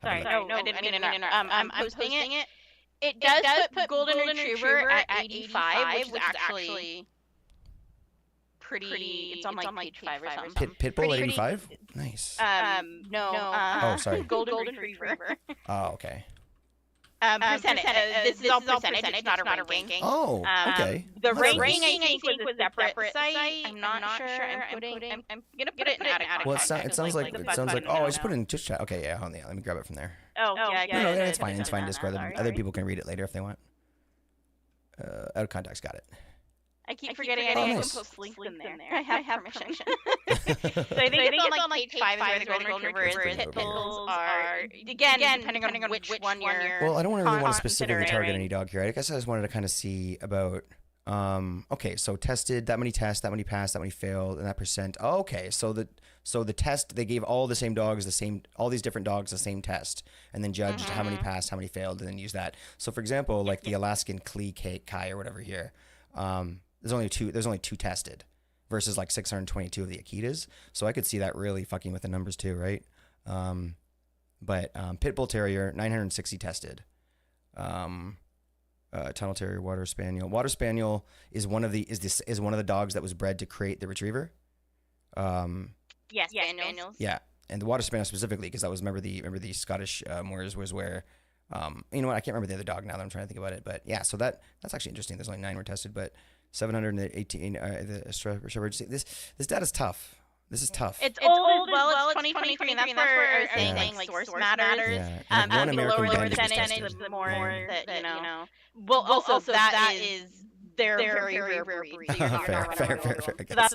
Sorry. No, I didn't mean to interrupt. I'm posting it. It does put golden retriever at 85, which is actually pretty. It's on like page 5 or something. Pitbull at 85. Nice. No. Oh, sorry. Golden retriever. Oh, okay. Percentage. This is all percentage. It's not a ranking. Oh, okay. The That's ranking nice. I think was a separate site. I'm not sure. I'm gonna put it in attic. Well, it sounds like oh, I just put it in Twitch chat. Okay, yeah, hold on, let me grab it from there. Oh, yeah. No, it's fine. It's fine. Discord. Other people can read it later if they want. Out of context. Got it. I keep forgetting I nice. can post links in there. I have permission. So I think it's on like page 5 where the golden retriever is. Pit bulls are again depending on which one you're. Well, I don't really want to specifically target considering. any dog here. I guess I just wanted to kind of see about. Okay, so tested, that many tests, that many passed, that many failed, and that percent. Oh, okay, so the test, they gave all the same dogs all these different dogs the same test, and then judged how many passed, how many failed, and then use that. So for example, like the Alaskan Kai or whatever here, there's only two tested versus like 622 of the Akitas. So I could see that really fucking with the numbers too, right? But Pit Bull Terrier, 960 tested. Tunnel Terrier, Water Spaniel. Water Spaniel is one of the dogs that was bred to create the Retriever. Yes, Spaniels. Yeah, and the Water Spaniel specifically, because that was remember the Scottish Moors was where. You know what? I can't remember the other dog now that I'm trying to think about it, but yeah. So that's actually interesting. There's only 9 were tested, but 718. This data's tough. This is tough. It's old as well. It's 2023. That's where I was saying like source matters. Yeah. One The American lower the band was percentage, tested. the more that you know. Well, also that is they're very rare breeds. Fair. So that's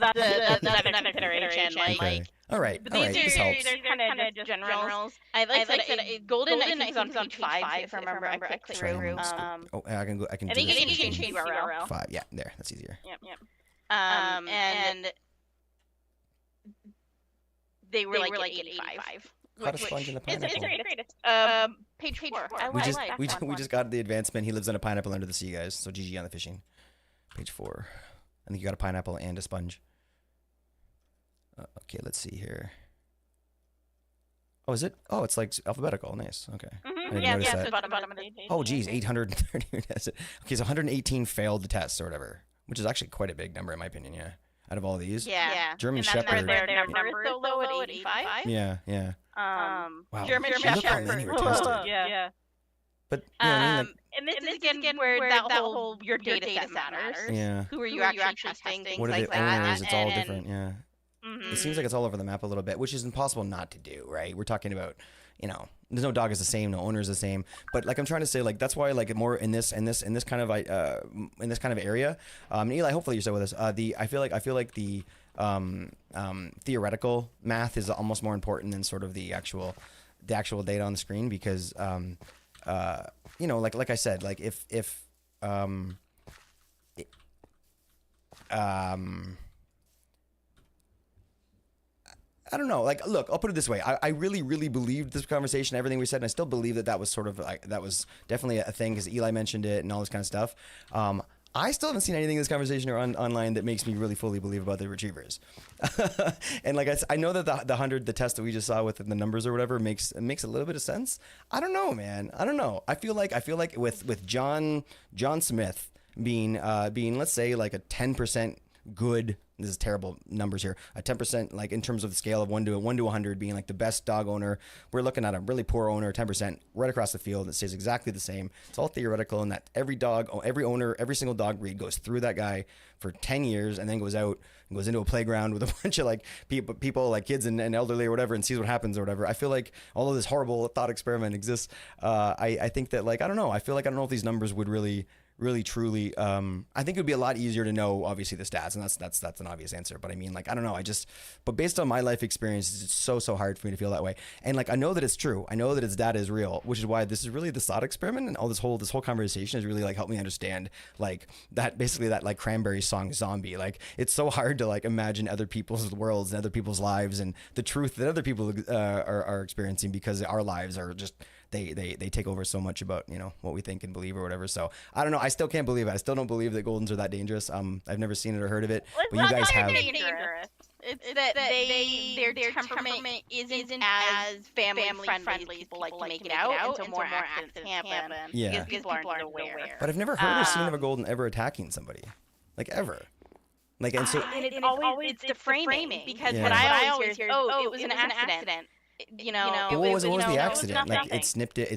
another consideration. Okay. All right. This helps. They're kind of just generals. I like said golden. I think is on page 5 if I remember. I clicked through. I can go. I can. I think you can change URL. 5. Yeah, there. That's easier. Yep. And they were like 85. Caught a sponge in a pineapple. It's page 4. We just got the advancement. He lives on a pineapple under the sea, guys. So GG on the fishing. Page 4. I think you got a pineapple and a sponge. Okay, let's see here. Oh, is it? Oh, it's like alphabetical. Nice. Okay. I didn't notice that. It's bottom of the page. Oh, geez, 830. Okay, so 118 failed the test or whatever, which is actually quite a big number in my opinion. Yeah, out of all these. Yeah. German and Shepherd. Their number is so low at 85. Yeah. Wow. German Shepherd. Look how many were tested. Yeah. But you know what I mean, like, and this is again where that whole your data set matters. yeah. Who are you actually testing? Things What are like the that. owners? It's all different. Yeah. Mm-hmm. It seems like it's all over the map a little bit, which is impossible not to do, right? We're talking about, There's no dog is the same, no owner is the same. But like I'm trying to say, like that's why like more in this kind of area. Eli, hopefully you're still with us. I feel like the theoretical math is almost more important than sort of the actual data on the screen, because like I said, like if I don't know. Like, look, I'll put it this way. I really, really believed this conversation, everything we said, and I still believe that was sort of like, that was definitely a thing, because Eli mentioned it and all this kind of stuff. I still haven't seen anything in this conversation or online that makes me really fully believe about the retrievers. And like I know that the 100, the test that we just saw with the numbers or whatever makes a little bit of sense. I don't know, man. I don't know. I feel like with John Smith being let's say like a 10% good. This is terrible numbers here. A 10%, like in terms of the scale of 1 to 100 being like the best dog owner. We're looking at a really poor owner, 10% right across the field. It stays exactly the same. It's all theoretical, and that every owner, every single dog breed goes through that guy for 10 years and then goes out and goes into a playground with a bunch of like people like kids and elderly or whatever, and sees what happens or whatever. I feel like all of this horrible thought experiment exists. I think that like, I don't know. I feel like I don't know if these numbers would really truly, I think it would be a lot easier to know obviously the stats, and that's an obvious answer, but I mean, like, I don't know, but based on my life experience, it's so hard for me to feel that way. And like, I know that it's true, I know that its data is real, which is why this is really the thought experiment, and all this whole conversation has really like helped me understand like that, basically that like Cranberries song Zombie. Like, it's so hard to like imagine other people's worlds and other people's lives and the truth that other people are experiencing, because our lives are just, they take over so much about, you know, what we think and believe or whatever. So I don't know. I still can't believe it. I still don't believe that Goldens are that dangerous. I've never seen it or heard of it, but you guys have. Dangerous. It's that their temperament isn't as family friendly as people like to make it out, and so more accidents happen. Yeah. Because people aren't aware. But I've never heard or seen of a Golden ever attacking somebody, like ever. Like, and so and it's always the framing, because what I always hear is, it was an accident. You know, what was the it accident? was Like it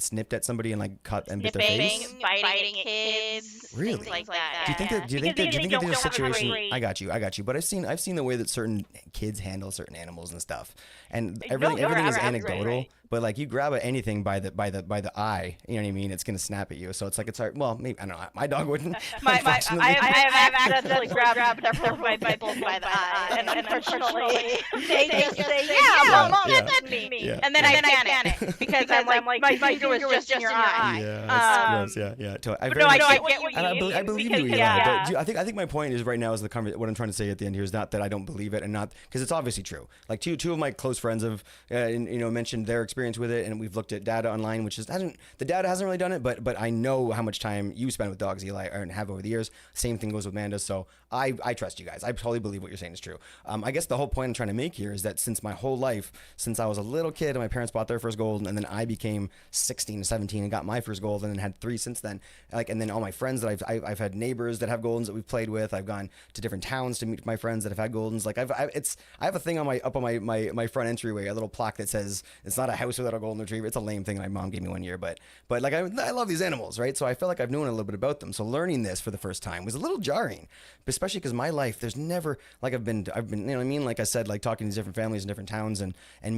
snipped at somebody and like cut and bit their face. Biting at kids, really? things like that. Do you think that there's a situation? I got you. But I've seen the way that certain kids handle certain animals and stuff, and everything is anecdotal. Right. But like, you grab anything by the eye, you know what I mean? It's gonna snap at you. So it's like, it's hard. Well, maybe I don't know. My dog wouldn't. I have accidentally grabbed several of my people by the eye, and unfortunately, they just say, "Yeah, mom, that's me." Yeah. And then I panic because I'm like, my finger was just in your eye. Yeah, that's gross. Yeah. I get what you mean. I believe you, Eli. But I think my point is right now is what I'm trying to say at the end here is not that I don't believe it, and not because it's obviously true. Like two of my close friends have mentioned their experience with it, and we've looked at data online, which the data hasn't really done it, but I know how much time you spend with dogs, Eli, and have over the years. Same thing goes with Amanda. So I trust you guys. I totally believe what you're saying is true. I guess the whole point I'm trying to make here is that since my whole life, since I was a little kid and my parents bought their first Golden, and then I became 16 17 and got my first Golden, and then had 3 since then, like, and then all my friends that I've had neighbors that have Goldens that we've played with. I've gone to different towns to meet my friends that have had Goldens. Like, I have a thing on my front entryway, a little plaque that says it's not a house without a Golden Retriever. It's a lame thing that my mom gave me one year, but like, I love these animals, right? So I feel like I've known a little bit about them. So learning this for the first time was a little jarring, especially because my life, there's never, like, I've been, you know what I mean? Like I said, like, talking to different families in different towns and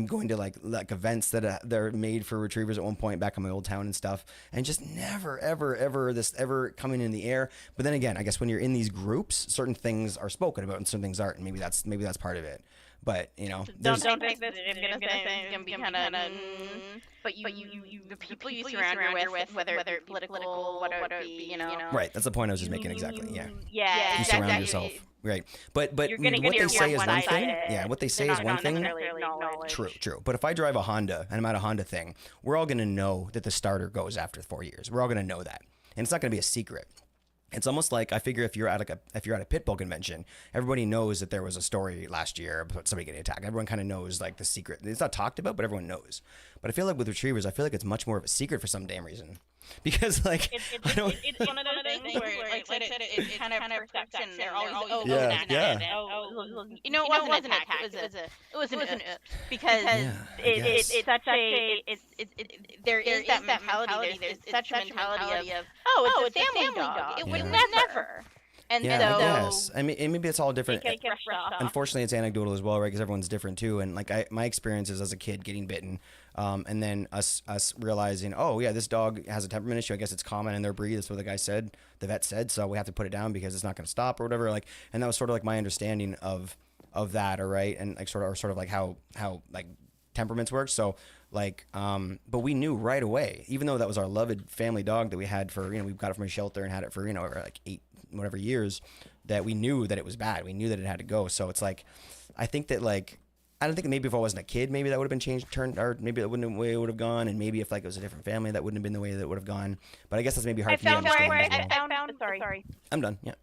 going to like events that they're made for retrievers at one point back in my old town and stuff, and just never ever coming in the air. But then again, I guess when you're in these groups, certain things are spoken about and certain things aren't, and maybe that's part of it. But you know, don't think that it's gonna be kind of. But the people you surround yourself with, whether it's political, whether it be, you know. Right. That's the point I was just making. Exactly. Yeah. Yeah. You surround yourself. Right. But what they say is one thing. Yeah. What they say is one thing. True. But if I drive a Honda and I'm at a Honda thing, we're all gonna know that the starter goes after 4 years. We're all gonna know that, and it's not gonna be a secret. It's almost like, I figure if you're at a pit bull convention, everybody knows that there was a story last year about somebody getting attacked. Everyone kind of knows like the secret. It's not talked about, but everyone knows. But I feel like with retrievers, I feel like it's much more of a secret for some damn reason. Because like, it's one of those things where, like I said, it's kind of perception. They're always it wasn't an attack. It was an because it's such a there is that mentality. There's such a mentality of, it's a family dog. It would never. And Yeah, so I guess. I mean, and maybe it's all different. Get brushed off. Unfortunately, it's anecdotal as well, right? Because everyone's different too. And like my experiences as a kid getting bitten, and then us realizing, oh yeah, this dog has a temperament issue. I guess it's common in their breed. That's what the guy said. The vet said, so we have to put it down because it's not going to stop or whatever. Like, and that was sort of like my understanding of that, all right, and like sort of like how like temperaments work. So like, but we knew right away, even though that was our loved family dog that we had for, we got it from a shelter and had it for, like 8 whatever years, that we knew that it was bad. We knew that it had to go. So it's like, I think that like, I don't think maybe if I wasn't a kid, maybe that would have been or maybe that wouldn't have the way it would have gone. And maybe if like it was a different family, that wouldn't have been the way that it would have gone. But I guess that's maybe hard for me to understand as well. Sorry. I'm done. Yeah.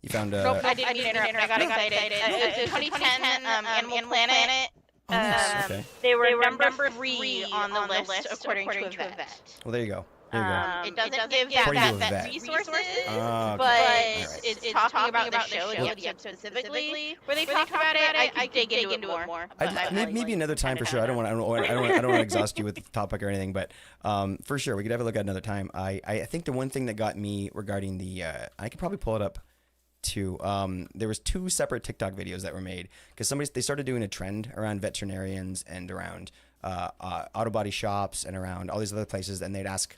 You found, I didn't mean to interrupt. I got excited. It's a 2010 Animal Planet. oh, nice. Okay. They were number 3 on the list according to a vet. Well, there you go. There you go. It doesn't give According to a that vet. resources, Okay. but Alright. it's talking about the show, the episode specifically, where they talk about it. I could dig into it more. Maybe another time for sure. I don't want to exhaust you with the topic or anything, but for sure we could have a look at another time. I think the one thing that got me regarding the I could probably pull it up too. There was 2 separate TikTok videos that were made because they started doing a trend around veterinarians and around auto body shops and around all these other places, and they'd ask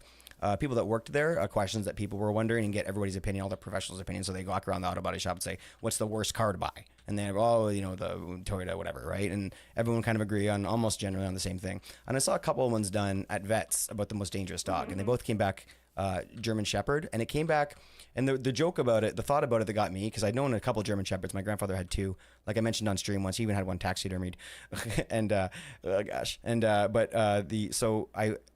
people that worked there questions that people were wondering and get everybody's opinion, all the professionals' opinion. So they walk around the auto body shop and say, "What's the worst car to buy?" And they, the Toyota, whatever, right? And everyone kind of agree on almost generally on the same thing. And I saw a couple of ones done at vets about the most dangerous dog, and they both came back German Shepherd, and it came back. And the joke about it, the thought about it that got me, because I'd known a couple German Shepherds. My grandfather had 2, like I mentioned on stream once. He even had one taxidermied, and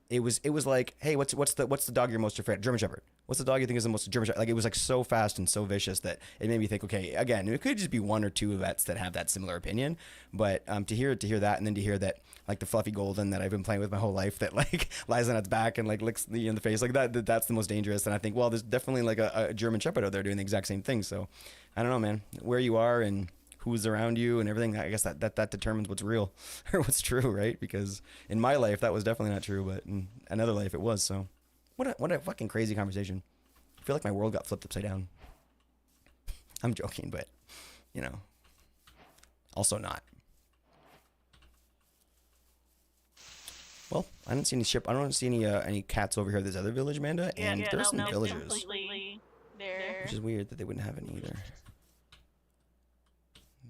it was like, hey, what's the dog you're most afraid of? German Shepherd. What's the dog you think is the most German Shepherd? Like it was like so fast and so vicious that it made me think, okay, again, it could just be 1 or 2 vets that have that similar opinion, but to hear that, and then to hear that like the fluffy golden that I've been playing with my whole life that like lies on its back and like licks me in the face like that's the most dangerous. And I think, well, there's definitely like a German Shepherd out there doing the exact same thing. So I don't know, man, where you are and who's around you and everything. I guess that determines what's real or what's true, right? Because in my life that was definitely not true, but in another life it was. So what a fucking crazy conversation. I feel like my world got flipped upside down. I'm joking, but also not. Well, I don't see any cats over here at this other village, Amanda, and there's some villagers, which is weird that they wouldn't have any either.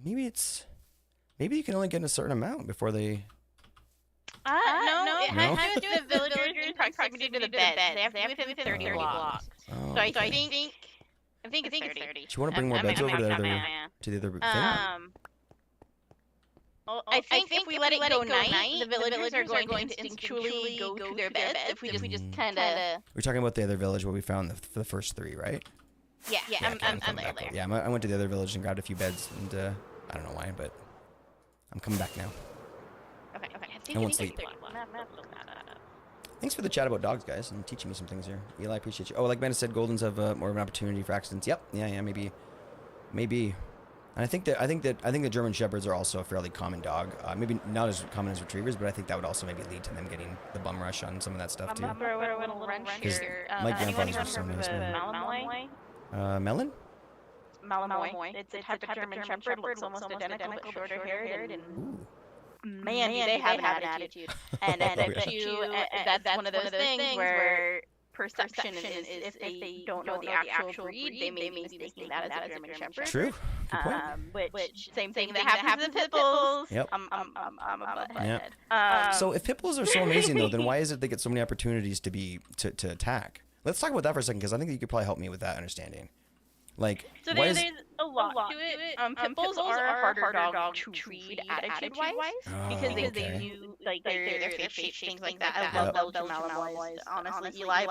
Maybe you can only get a certain amount before they. No, it has to do with the villagers in proximity to the beds. They have to be within 30 blocks. Oh, So I okay. think it's 30. Do you want to bring more beds over to the other thing? I think if we let it go night, the villagers are going to instinctually go to their beds. If we just kind of. We're talking about the other village where we found the first 3, right? Yeah, I'm there. Yeah, I went to the other village and grabbed a few beds, and I don't know why, but I'm coming back now. Okay. I won't sleep. Thanks for the chat about dogs, guys, and teaching me some things here. Eli, I appreciate you. Oh, like Ben said, Goldens have more of an opportunity for accidents. Yep. Yeah, maybe. And I think the German Shepherds are also a fairly common dog. Maybe not as common as retrievers, but I think that would also maybe lead to them getting the bum rush on some of that stuff too. I'm gonna throw in a little wrench here. My grandfather's were so nice, man. Melon? Malinois. It's a type of German Shepherd. Looks almost identical, but shorter haired. And Ooh. man, do they have an attitude. And that's one of those things where perception is if they don't know the actual breed, they may be mistaking that as a German Shepherd. True. Good point. Which same thing that happens with pit bulls. Yep. I'm a butthead. Yep. So if pit bulls are so amazing though, then why is it they get so many opportunities to attack? Let's talk about that for a second, because I think you could probably help me with that understanding. Like, so there's a lot to it. Pit bulls are a harder dog to read attitude-wise because they do like their face shape, things like that. I love Belgian Malinois. Honestly, Eli,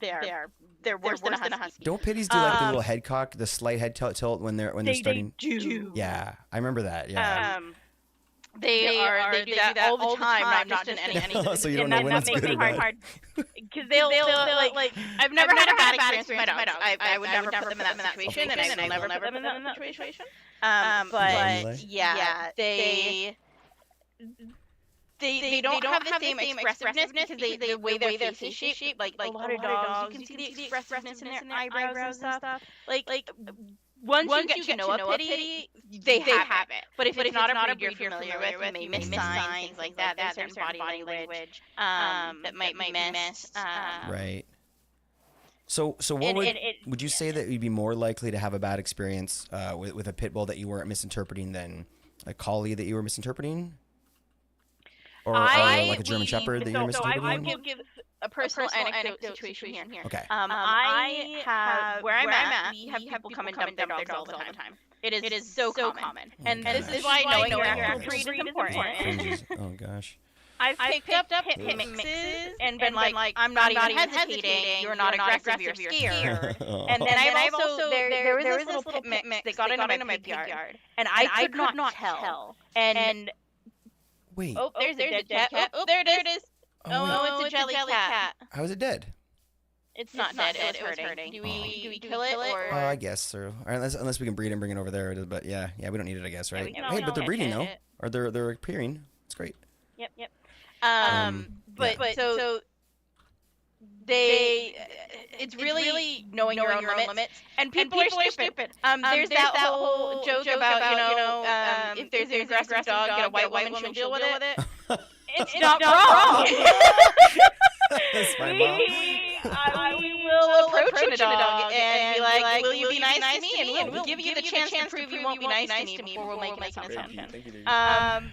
they're worse than a husky. Don't pitties do like the little head cock, the slight head tilt when they're starting? They do. Yeah, I remember that. Yeah. They do that all the time, not just in any. So you don't know when it's good or bad. Because they'll like. I've never had a bad experience with my dogs. I would never put them in that situation, and I will never put them in that situation. But yeah, they. they don't have the same expressiveness because the way their face is shaped. Like a lot of dogs, you can see the expressiveness in their eyebrows and stuff. Like once you get to know a pity, they have it. But if it's not a breed you're familiar with, you may miss signs, things like that. There's certain body language that might be missed. Right. So what would you say that you'd be more likely to have a bad experience with a pit bull that you were misinterpreting than a collie that you were misinterpreting? Or like a German Shepherd that you were misinterpreting? I will give a personal anecdote situation here. Okay. I have where I'm at. We have people come and dump their dogs all the time. It is so common, and this is why knowing your actual breed is important. Oh gosh. I've picked up pit mixes and been like, I'm not even hesitating. You're not aggressive. You're scared. And then I've also there was this little pit mix that got into my pig yard, and I could not tell. And wait. Oh, there's a dead cat. Oh, there it is. Oh, it's a jelly cat. How is it dead? It's not dead. It was hurting. Do we kill it or? I guess so. Or unless we can breed and bring it over there. But yeah, we don't need it, I guess, right? Hey, but they're breeding though, or they're appearing. It's great. Yep. But so it's really knowing your own limits. And people are stupid. There's that whole joke about if there's an aggressive dog, get a white woman, she'll deal with it. It's not wrong. That's my mom. We will approach a dog and be like, will you be nice to me? And we'll give you the chance to prove you won't be nice to me before we'll make an assumption.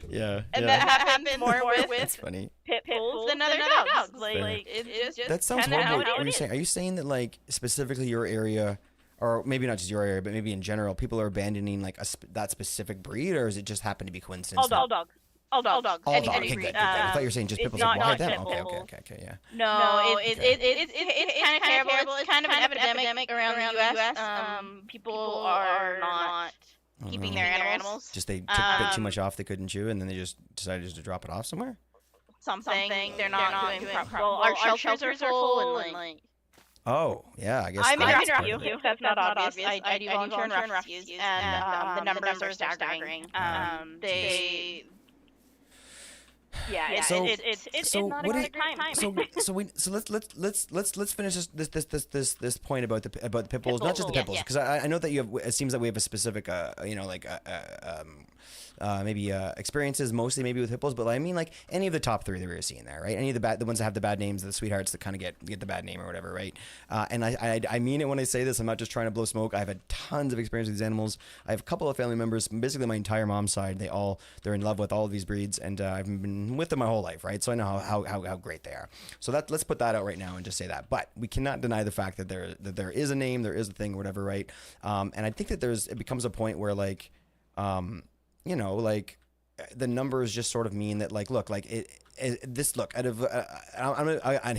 Yeah. And that happens more with That's funny. pit bulls than other dogs. Like it's just that sounds horrible. Are you saying that like specifically your area, or maybe not just your area, but maybe in general, people are abandoning like that specific breed, or does it just happen to be coincidence? All dogs. All dogs. Okay, good. I thought you were saying just pit bulls. Why them? Okay, yeah. No, it's kind of terrible. It's kind of an epidemic around the U.S. People are not keeping their animals. Just they took a bit too much off they couldn't chew, and then they just decided just to drop it off somewhere? Something. They're not doing proper. Well, our shelters are full and like. Oh, yeah, I guess. I'm in rescue. That's not obvious. I do volunteer in rescues, and the numbers are staggering. It's not a good time. Let's finish this point about the pit bulls, not just the pit bulls, because I know that you have. It seems that we have a specific, maybe experiences mostly maybe with pit bulls, but I mean like any of the top three that we were seeing there, right? Any of the ones that have the bad names, the sweethearts that kind of get the bad name or whatever, right? And I mean it when I say this. I'm not just trying to blow smoke. I've had tons of experience with these animals. I have a couple of family members, basically my entire mom's side. They're in love with all of these breeds, and I've been with them my whole life, right? So I know how great they are. So let's put that out right now and just say that. But we cannot deny the fact that there is a name, there is a thing, or whatever, right? And I think that it becomes a point where like. Like the numbers just sort of mean that like, look, like out of I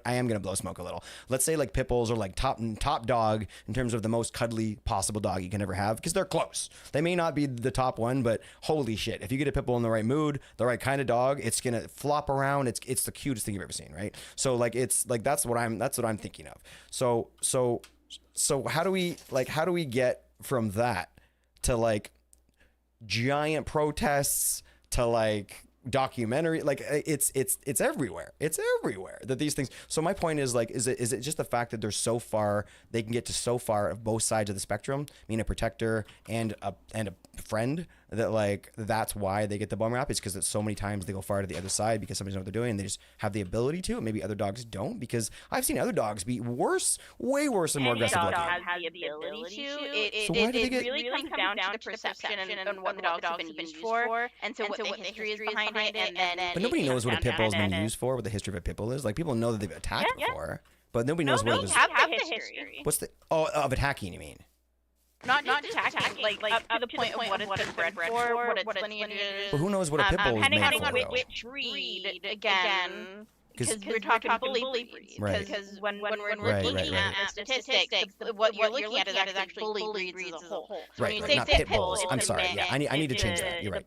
am gonna blow smoke a little. Let's say like pit bulls are like top dog in terms of the most cuddly possible dog you can ever have, because they're close. They may not be the top one, but holy shit, if you get a pit bull in the right mood, the right kind of dog, it's gonna flop around. It's the cutest thing you've ever seen, right? So like it's like that's what I'm thinking of. So how do we get from that to like giant protests to like documentary, like it's everywhere. It's everywhere that these things. So my point is like, is it just the fact that they're so far, they can get to so far of both sides of the spectrum, I mean a protector and a friend, that like that's why they get the bum rap, is because it's so many times they go far to the other side because somebody knows what they're doing and they just have the ability to, and maybe other dogs don't, because I've seen other dogs be worse, way worse and more aggressive looking. Has the ability to. So why do they get? It really comes down to the perception and what the dogs have been used for, and so what the history is behind it, and then. But nobody knows what a pit bull has been used for, what the history of a pit bull is. Like people know that they've attacked before, but nobody knows what it was. Have the history. What's the of attacking? You mean? Not attacking, like up to the point of what it's been bred for, what its lineage is. But who knows what a pit bull is made depending for, on which breed, again, because we're talking bully breeds. Because when we're looking at statistics, what you're looking at is actually bully breeds as a whole. Right, not pit bulls. I'm sorry. Yeah, I need to change that. You're right.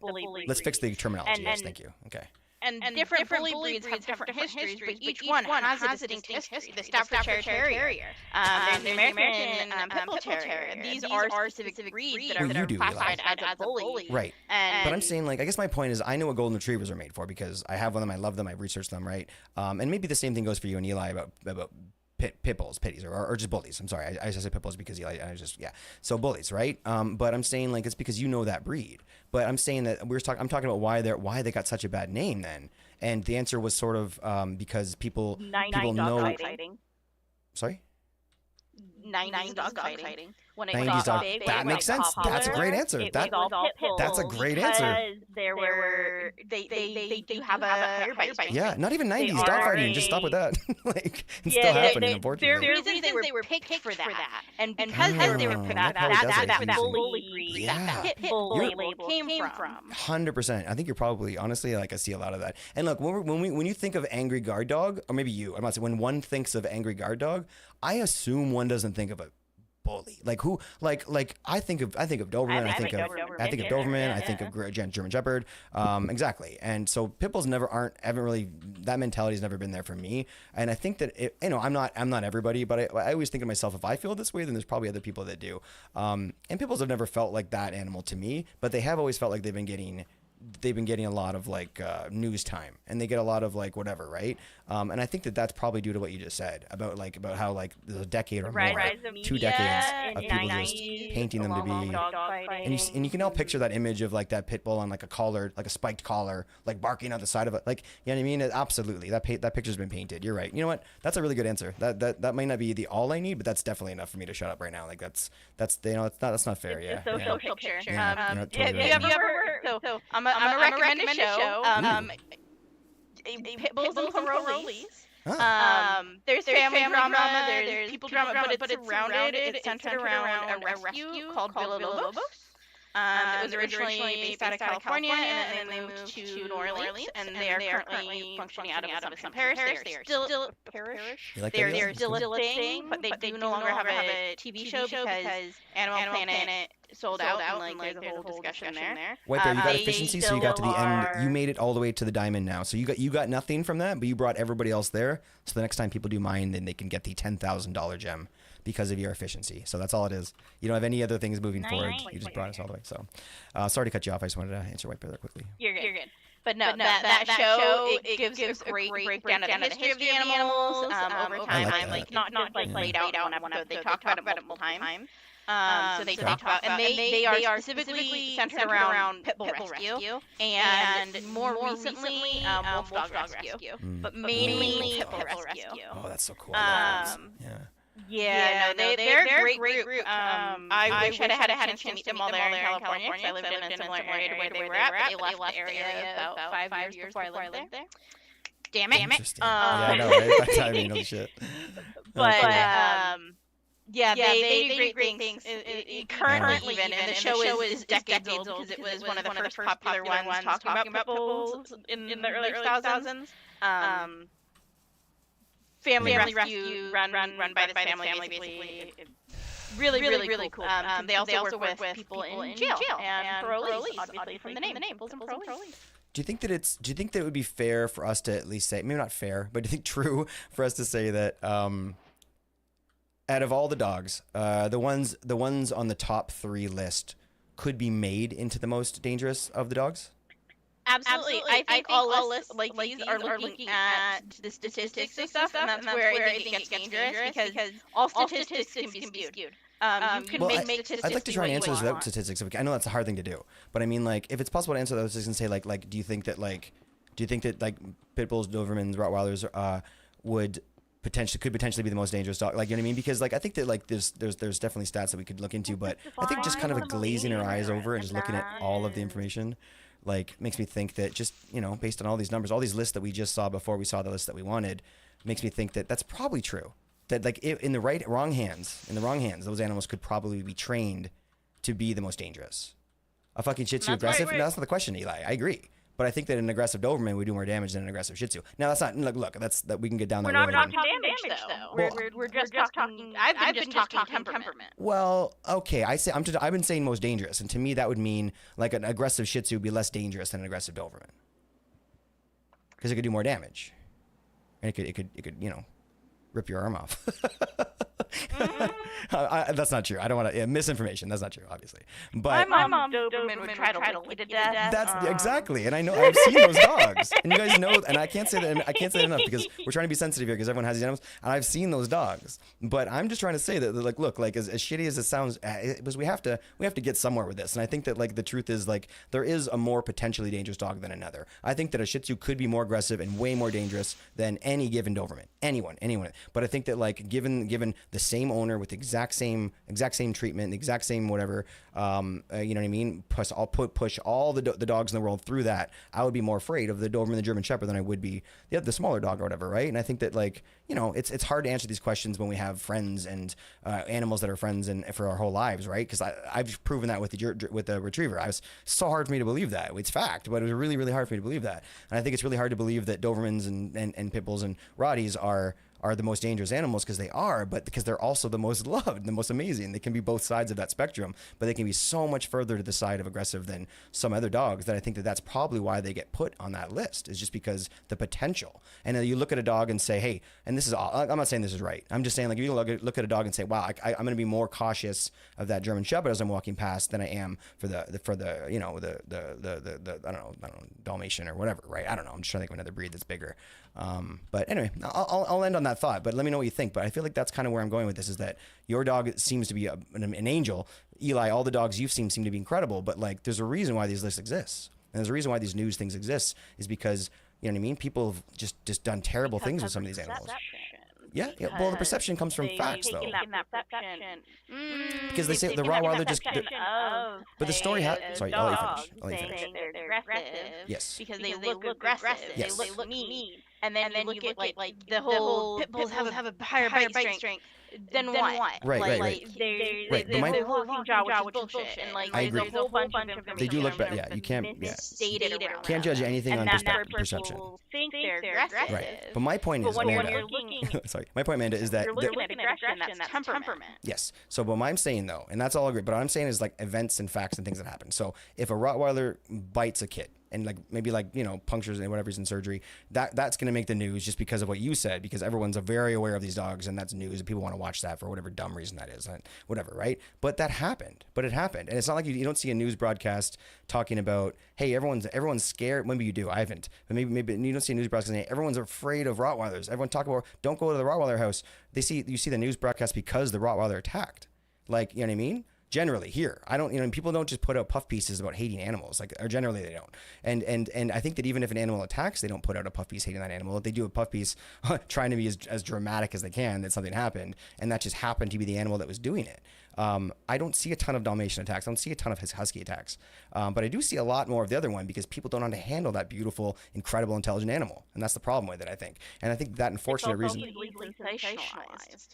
Let's fix the terminology. Yes, thank you. Okay. and different bully breeds have different histories, but each one has a distinct history. The Staffordshire Terrier, there's the American Pit Bull Terrier. These are specific breeds that Well, are you do, classified Eli. as a bully. Right. And But I'm saying, like, I guess my point is, I know what golden retrievers are made for because I have one of them, I love them, I've researched them, right? And maybe the same thing goes for you and Eli about pit bulls, pitties, or just bullies. I'm sorry, I just say pit bulls because Eli, So bullies, right? But I'm saying, like, it's because you know that breed. But I'm saying that I'm talking about why they got such a bad name then, and the answer was sort of because people know. Sorry. 90s dog fighting. When it 90s got dog. big, That when makes it got sense. That's a great popular, answer. it That- was all pit bulls that's a great answer. because there were they do have a higher bite strength. Yeah, not even 90s They dogfighting. Just stop with that. Like, it's still happening, unfortunately. There are reasons they were picked for that, and because they were picked for that, that probably does that's have where that reason. bully breed, Yeah. that pit bull label came from. 100%. I think you're probably, honestly, like, I see a lot of that. And look, when you think of angry guard dog, or maybe you, I'm not saying, when one thinks of angry guard dog, I assume one doesn't think of a bully. Like who? Like I think of Doberman. I think of Doberman. I think of German Shepherd. Exactly. And so pit bulls haven't really, that mentality's never been there for me. And I think that I'm not everybody, but I always think to myself, if I feel this way, then there's probably other people that do. And pit bulls have never felt like that animal to me, but they have always felt like they've been getting a lot of like news time, and they get a lot of like whatever, right? And I think that's probably due to what you just said about how like there's a decade or more, 2 decades of people just painting them to be, and you can all picture that image of like that pit bull on like a collar, like a spiked collar, like barking on the side of it, like, you know what I mean? Absolutely, that picture's been painted. You're right. You know what? That's a really good answer. That might not be the all I need, but that's definitely enough for me to shut up right now. Like that's that's not fair. It's a social picture. Yeah, you're totally Have right. you ever? So I'm gonna recommend a show. Pit bulls and parolees. There's family drama. There's people drama, but it's surrounded. It's centered around a rescue called Villa Lobos. It was originally based out of California, and then they moved to New Orleans, and they are currently functioning out of Assumption Parish. They are still parish. They're still a thing, but they do no longer have a TV show because Animal Planet sold out, and like there's a whole discussion there. Wait there, you got efficiency, so you got to the end. You made it all the way to the diamond now. So you got nothing from that, but you brought everybody else there. So the next time people do mine, then they can get the $10,000 gem because of your efficiency. So that's all it is. You don't have any other things moving forward. You just brought us all the way. So sorry to cut you off. I just wanted to answer White Bear quickly. You're good. But no, that show it gives a great breakdown of the history of the animals over time. Like not like laid out on one episode. They talk about it multiple times. So they talk about, and they are specifically centered around pit bull rescue, and more recently wolf dog rescue, but mainly pit bull rescue. Oh, that's so cool. Yeah, they're a great group. I wish I had had a chance to meet them while they're in California, because I lived in a similar area to where they were at, but they left the area about 5 years before I lived there. Damn it. Interesting. Yeah, I know, right? That timing of shit. But yeah, they do great things. Currently, even, and the show is decades old because it was one of the first popular ones talking about pit bulls in the early 2000s. Family rescue run by the family basically. Really cool. They also work with people in jail and parolees, obviously from the name. Bulls and parolees. Do you think that it would be fair for us to at least say, maybe not fair, but do you think true for us to say that out of all the dogs, the ones on the top 3 list could be made into the most dangerous of the dogs? Absolutely. I think all lists like these are looking at the statistics and stuff, and that's where I think it gets dangerous because all statistics can be skewed. You can make statistics. I'd like to try and answer this without statistics. I know that's a hard thing to do, but I mean, like, if it's possible to answer those statistics and say, like, do you think that pit bulls, Dobermans, Rottweilers could potentially be the most dangerous dog? Like, you know what I mean? Because like I think that like there's definitely stats that we could look into, but I think just kind of like glazing our eyes over and just looking at all of the information, like, makes me think that just, you know, based on all these numbers, all these lists that we just saw before we saw the list that we wanted, makes me think that that's probably true. That like in the wrong hands, those animals could probably be trained to be the most dangerous. A fucking Shih Tzu aggressive? No, that's not the question, Eli. I agree. But I think that an aggressive Doberman would do more damage than an aggressive Shih Tzu. Now that's not look. That's that we can get down that road. We're not talking damage though. We're just talking. I've been just talking temperament. Well, okay. I've been saying most dangerous, and to me that would mean like an aggressive Shih Tzu would be less dangerous than an aggressive Doberman. because it could do more damage, and it could rip your arm off. That's not true. I don't want to misinformation. That's not true, obviously. But my mom Doberman would try to lick you to death. that's exactly, and I know I've seen those dogs, and you guys know, and I can't say that enough because we're trying to be sensitive here because everyone has these animals, and I've seen those dogs. But I'm just trying to say that, like, look, like as shitty as it sounds, we have to get somewhere with this, and I think that like the truth is like there is a more potentially dangerous dog than another. I think that a Shih Tzu could be more aggressive and way more dangerous than any given Doberman, anyone. But I think that like given the same owner with the exact same treatment, the exact same whatever, you know what I mean? Plus, I'll push all the dogs in the world through that. I would be more afraid of the Doberman, the German Shepherd, than I would be the smaller dog or whatever, right? And I think that like it's hard to answer these questions when we have friends and animals that are friends and for our whole lives, right? Because I've proven that with the retriever. It's so hard for me to believe that. It's fact, but it was really, really hard for me to believe that. And I think it's really hard to believe that Dobermans and Pit Bulls and Rotties are the most dangerous animals, because they are, but because they're also the most loved, the most amazing. They can be both sides of that spectrum, but they can be so much further to the side of aggressive than some other dogs, that I think that that's probably why they get put on that list, is just because the potential. And you look at a dog and say, hey, and this is all, I'm not saying this is right. I'm just saying, like, if you look at a dog and say, wow, I'm going to be more cautious of that German Shepherd as I'm walking past than I am for the I don't know, Dalmatian or whatever, right? I don't know. I'm just trying to think of another breed that's bigger. But anyway, I'll end on that thought, but let me know what you think. But I feel like that's kind of where I'm going with this, is that your dog seems to be an angel. Eli, all the dogs you've seen seem to be incredible, but like there's a reason why these lists exist. And there's a reason why these news things exist, is because, you know what I mean? People have just done terrible things with some of these animals. Yeah. Well, the perception comes from facts, though. Because they say the Rottweiler just. But the story sorry, I'll let you finish. They're aggressive. Yes. Because they look aggressive. Yes. They look mean. And then you look at like the whole pit bulls have a higher bite strength. Then what? Right. Right. But my whole jaw, which is bullshit. And like I agree. there's a whole bunch of information. They do look better. Yeah, you can't. Yeah. Can't judge anything on perception. Think they're aggressive. Right. But my point is, Amanda. Sorry. My point, Amanda, is that you're looking at aggression. That's temperament. Yes. So, what I'm saying though, and that's all agree. But what I'm saying is like events and facts and things that happen. So, if a Rottweiler bites a kid, and like maybe like punctures and whatever's in surgery, that's going to make the news just because of what you said, because everyone's very aware of these dogs, and that's news, and people want to watch that for whatever dumb reason that is, whatever, right? But that happened. It happened, and it's not like you don't see a news broadcast talking about, hey, everyone's scared. Maybe you do. I haven't, but maybe you don't see a news broadcast saying, hey, everyone's afraid of Rottweilers. Everyone talk about, don't go to the Rottweiler house. You see the news broadcast because the Rottweiler attacked. Like, you know what I mean? Generally here, I don't, people don't just put out puff pieces about hating animals, like, or generally they don't. And I think that even if an animal attacks, they don't put out a puff piece hating that animal. If they do a puff piece trying to be as dramatic as they can, that something happened, and that just happened to be the animal that was doing it. I don't see a ton of Dalmatian attacks. I don't see a ton of his husky attacks. But I do see a lot more of the other one, because people don't know how to handle that beautiful, incredible, intelligent animal. And that's the problem with it, I think. And I think that unfortunate reason.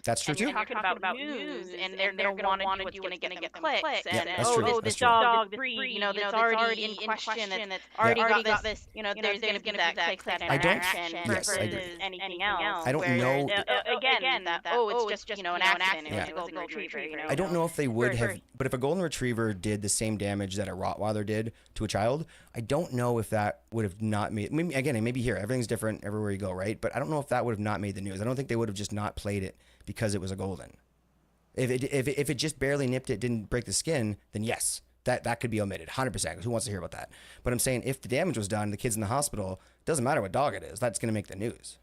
That's true too. You're talking about news, and they're going to want to do what's going to get clicks. Yeah, And that's true. this dog, this breed, that's already in question, that's already got this, there's going to be that clicks, that interaction versus anything else. I don't know. Again, it's just an accident. It was a golden retriever. I don't know if they would have, but if a golden retriever did the same damage that a Rottweiler did to a child, I don't know if that would have not made. Maybe here everything's different everywhere you go, right? But I don't know if that would have not made the news. I don't think they would have just not played it because it was a golden. If it just barely nipped it, didn't break the skin, then yes, that could be omitted, 100%. Because who wants to hear about that? But I'm saying if the damage was done, the kid's in the hospital, doesn't matter what dog it is, that's going to make the news.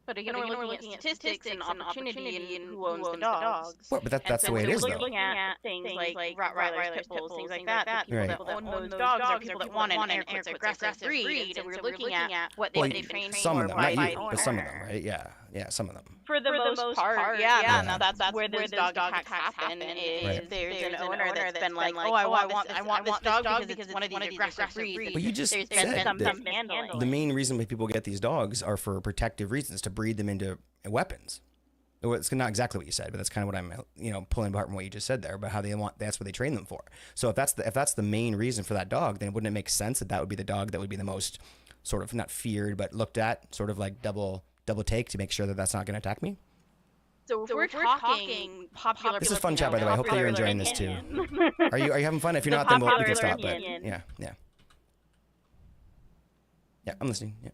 But again, we're looking at statistics and opportunity and who owns the dogs. Well, but that's the way it is, though. We're looking at things like Rottweilers, Pit Bulls, things like that. The people that own those dogs are people that want an aggressive breed. And we're looking at what they've been trained some for of them, by not the you, owner. but some of them, right? Yeah, some of them. For the most part, yeah. No, that's where those dog attacks happen. Right. There's an owner that's been like, oh, I want this dog because it's one of these aggressive breeds. But you just said some that handling. the main reason why people get these dogs are for protective reasons, to breed them into weapons. Well, it's not exactly what you said, but that's kind of what I'm, pulling apart from what you just said there about how that's what they train them for. So if that's the main reason for that dog, then wouldn't it make sense that would be the dog that would be the most sort of not feared, but looked at, sort of like double take to make sure that that's not going to attack me? So if we're talking popular. This is fun chat, by the way. I hope that you're enjoying this too. Are you having fun? If you're not, then we can stop. But yeah, I'm listening. Yeah.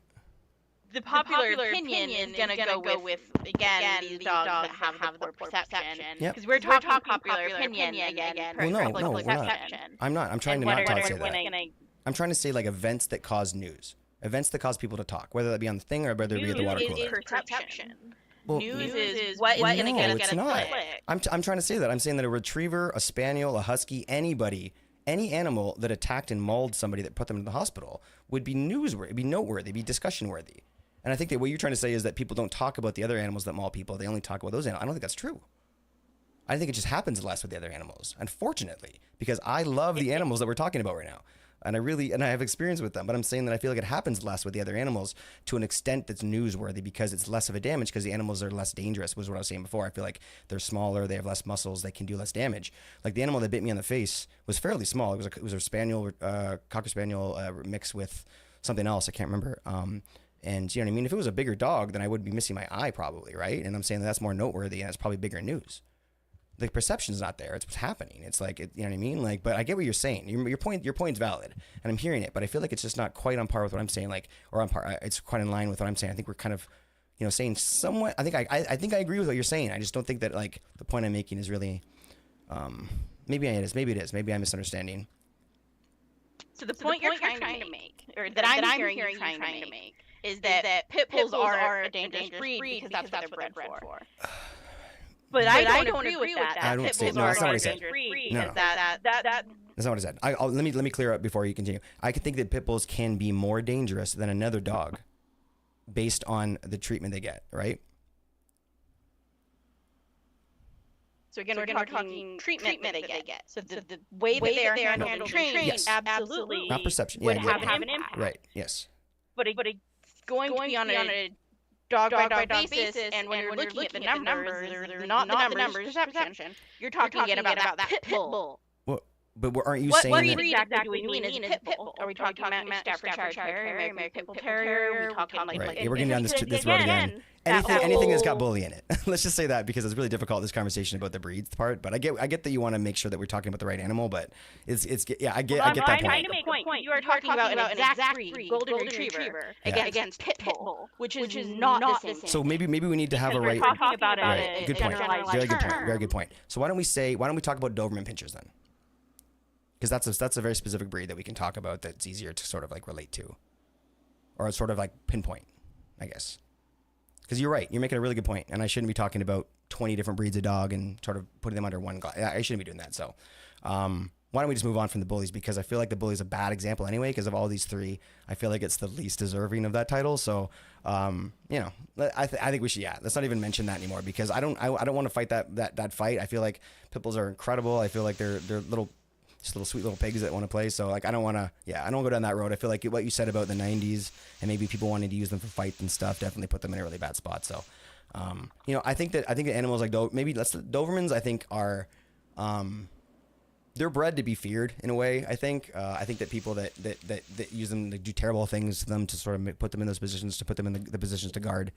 the popular opinion is gonna go with again these dogs that have the poor perception. Yep. Because we're talking popular opinion again. Well, no, public we're not. perception. I'm not. I'm trying And to what not are say gonna that. I'm trying to say like events that cause news, events that cause people to talk, whether that be on the thing or whether it be at the water cooler. Perception. Well, News is what is gonna no, get it's us not. click. I'm trying to say that. I'm saying that a retriever, a spaniel, a husky, anybody, any animal that attacked and mauled somebody that put them in the hospital would be newsworthy, it'd be noteworthy, it'd be discussion worthy. And I think that what you're trying to say is that people don't talk about the other animals that maul people. They only talk about those animals. I don't think that's true. I think it just happens less with the other animals, unfortunately, because I love the animals that we're talking about right now. And I have experience with them, but I'm saying that I feel like it happens less with the other animals to an extent that's newsworthy because it's less of a damage because the animals are less dangerous, was what I was saying before. I feel like they're smaller, they have less muscles, they can do less damage. Like the animal that bit me on the face was fairly small. It was a spaniel, cocker spaniel mixed with something else. I can't remember. And you know what I mean? If it was a bigger dog, then I would be missing my eye probably, right? And I'm saying that's more noteworthy and it's probably bigger news. The perception's not there. It's what's happening. It's like, you know what I mean? Like, but I get what you're saying. Your point's valid, and I'm hearing it. But I feel like it's just not quite on par with what I'm saying. Like, or on par. It's quite in line with what I'm saying. I think we're kind of, you know, saying somewhat. I think I agree with what you're saying. I just don't think that like the point I'm making is really. Maybe it is. Maybe it is. Maybe I'm misunderstanding. So the point you're trying to make, or that I'm hearing you trying to make, is that pit bulls are a dangerous breed because that's what they're bred for. But I don't agree with that. I don't say no. That's not what I said. No. That's not what I said. Let me clear up before you continue. I can think that pit bulls can be more dangerous than another dog, based on the treatment they get. Right. So again, we're talking treatment that they get. So the way that they are handled and trained, yes. absolutely, not perception. would Yeah, have an impact. Right. Yes. But it's going to be on a dog by dog basis, and when you're looking at the numbers, they're not the numbers perception. You're talking about that pit bull. But aren't you saying what that? breed exactly do we mean is pit bull? Are we talking about Staffordshire Terrier, American Pit Bull Terrier? Are we talking like right. Yeah, we're getting down this road again. Anything that's got bully in it. Let's just say that because it's really difficult this conversation about the breeds part. But I get that you want to make sure that we're talking about the right animal. But it's I get that point. I'm trying to make a point. You are talking about an exact breed, golden retriever, against pit bull, which is not the same. So maybe we need to have a right. Talking about right. Good point. Very good point. So why don't we talk about Doberman Pinschers then? Because that's a very specific breed that we can talk about that's easier to sort of like relate to, or sort of like pinpoint, I guess. Because you're right, you're making a really good point, and I shouldn't be talking about 20 different breeds of dog and sort of putting them under one glass. I shouldn't be doing that. So, why don't we just move on from the bullies? Because I feel like the bully's a bad example anyway. Because of all these three, I feel like it's the least deserving of that title. So, you know, I think we should. Yeah, let's not even mention that anymore because I don't want to fight that fight. I feel like pit bulls are incredible. I feel like they're little sweet little pigs that want to play. So like, I don't want to go down that road. I feel like what you said about the 90s and maybe people wanting to use them for fights and stuff definitely put them in a really bad spot. So, you know, I think that animals like Dobermans, I think are, they're bred to be feared in a way. I think that people that use them to do terrible things to them to sort of put them in those positions, to put them in the positions to guard,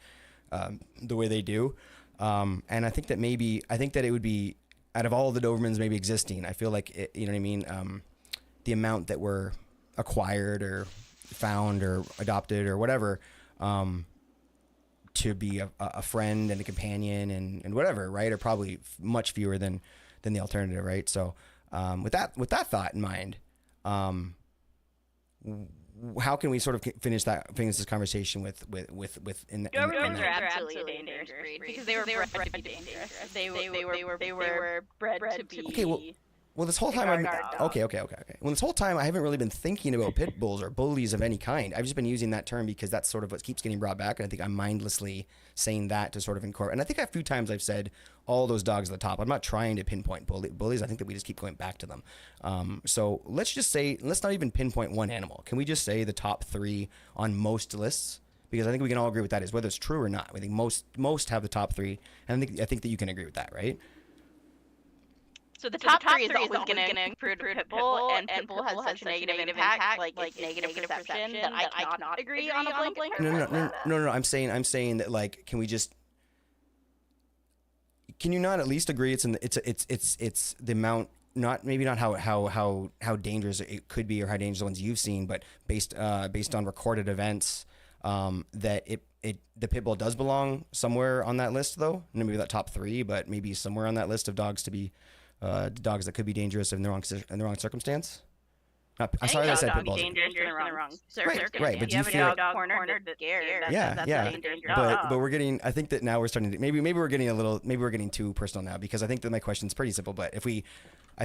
the way they do. And I think that it would be, out of all the Dobermans maybe existing, I feel like, you know what I mean? The amount that were acquired or found or adopted or whatever, to be a friend and a companion and whatever, right? Are probably much fewer than the alternative, right? So, with that thought in mind, how can we sort of finish this conversation with Dobermans are absolutely a dangerous breed because they were bred to be dangerous. They were bred to be. Okay, well, this whole time okay. Well, this whole time I haven't really been thinking about pit bulls or bullies of any kind. I've just been using that term because that's sort of what keeps getting brought back, and I think I'm mindlessly saying that to sort of incorporate. And I think a few times I've said all those dogs at the top. I'm not trying to pinpoint bullies. I think that we just keep going back to them. So let's just say, let's not even pinpoint one animal. Can we just say the top three on most lists? Because I think we can all agree with that is whether it's true or not. I think most have the top three, and I think that you can agree with that, right? So the top three is always going to include pit bull, and pit bull has such a negative impact, like negative perception, that I cannot agree on a blanket. No. I'm saying that, like, can you not at least agree it's the amount, maybe not how dangerous it could be or how dangerous the ones you've seen, but based on recorded events, that the pit bull does belong somewhere on that list, though. Maybe that top 3, but maybe somewhere on that list of dogs to be dogs that could be dangerous in the wrong circumstance. I'm sorry that I said pit bulls. Dangerous in the wrong Right, but do you feel cornered that's scared? Yeah. A dangerous dog. But we're getting. I think that now we're starting to maybe we're getting too personal now, because I think that my question's pretty simple. But I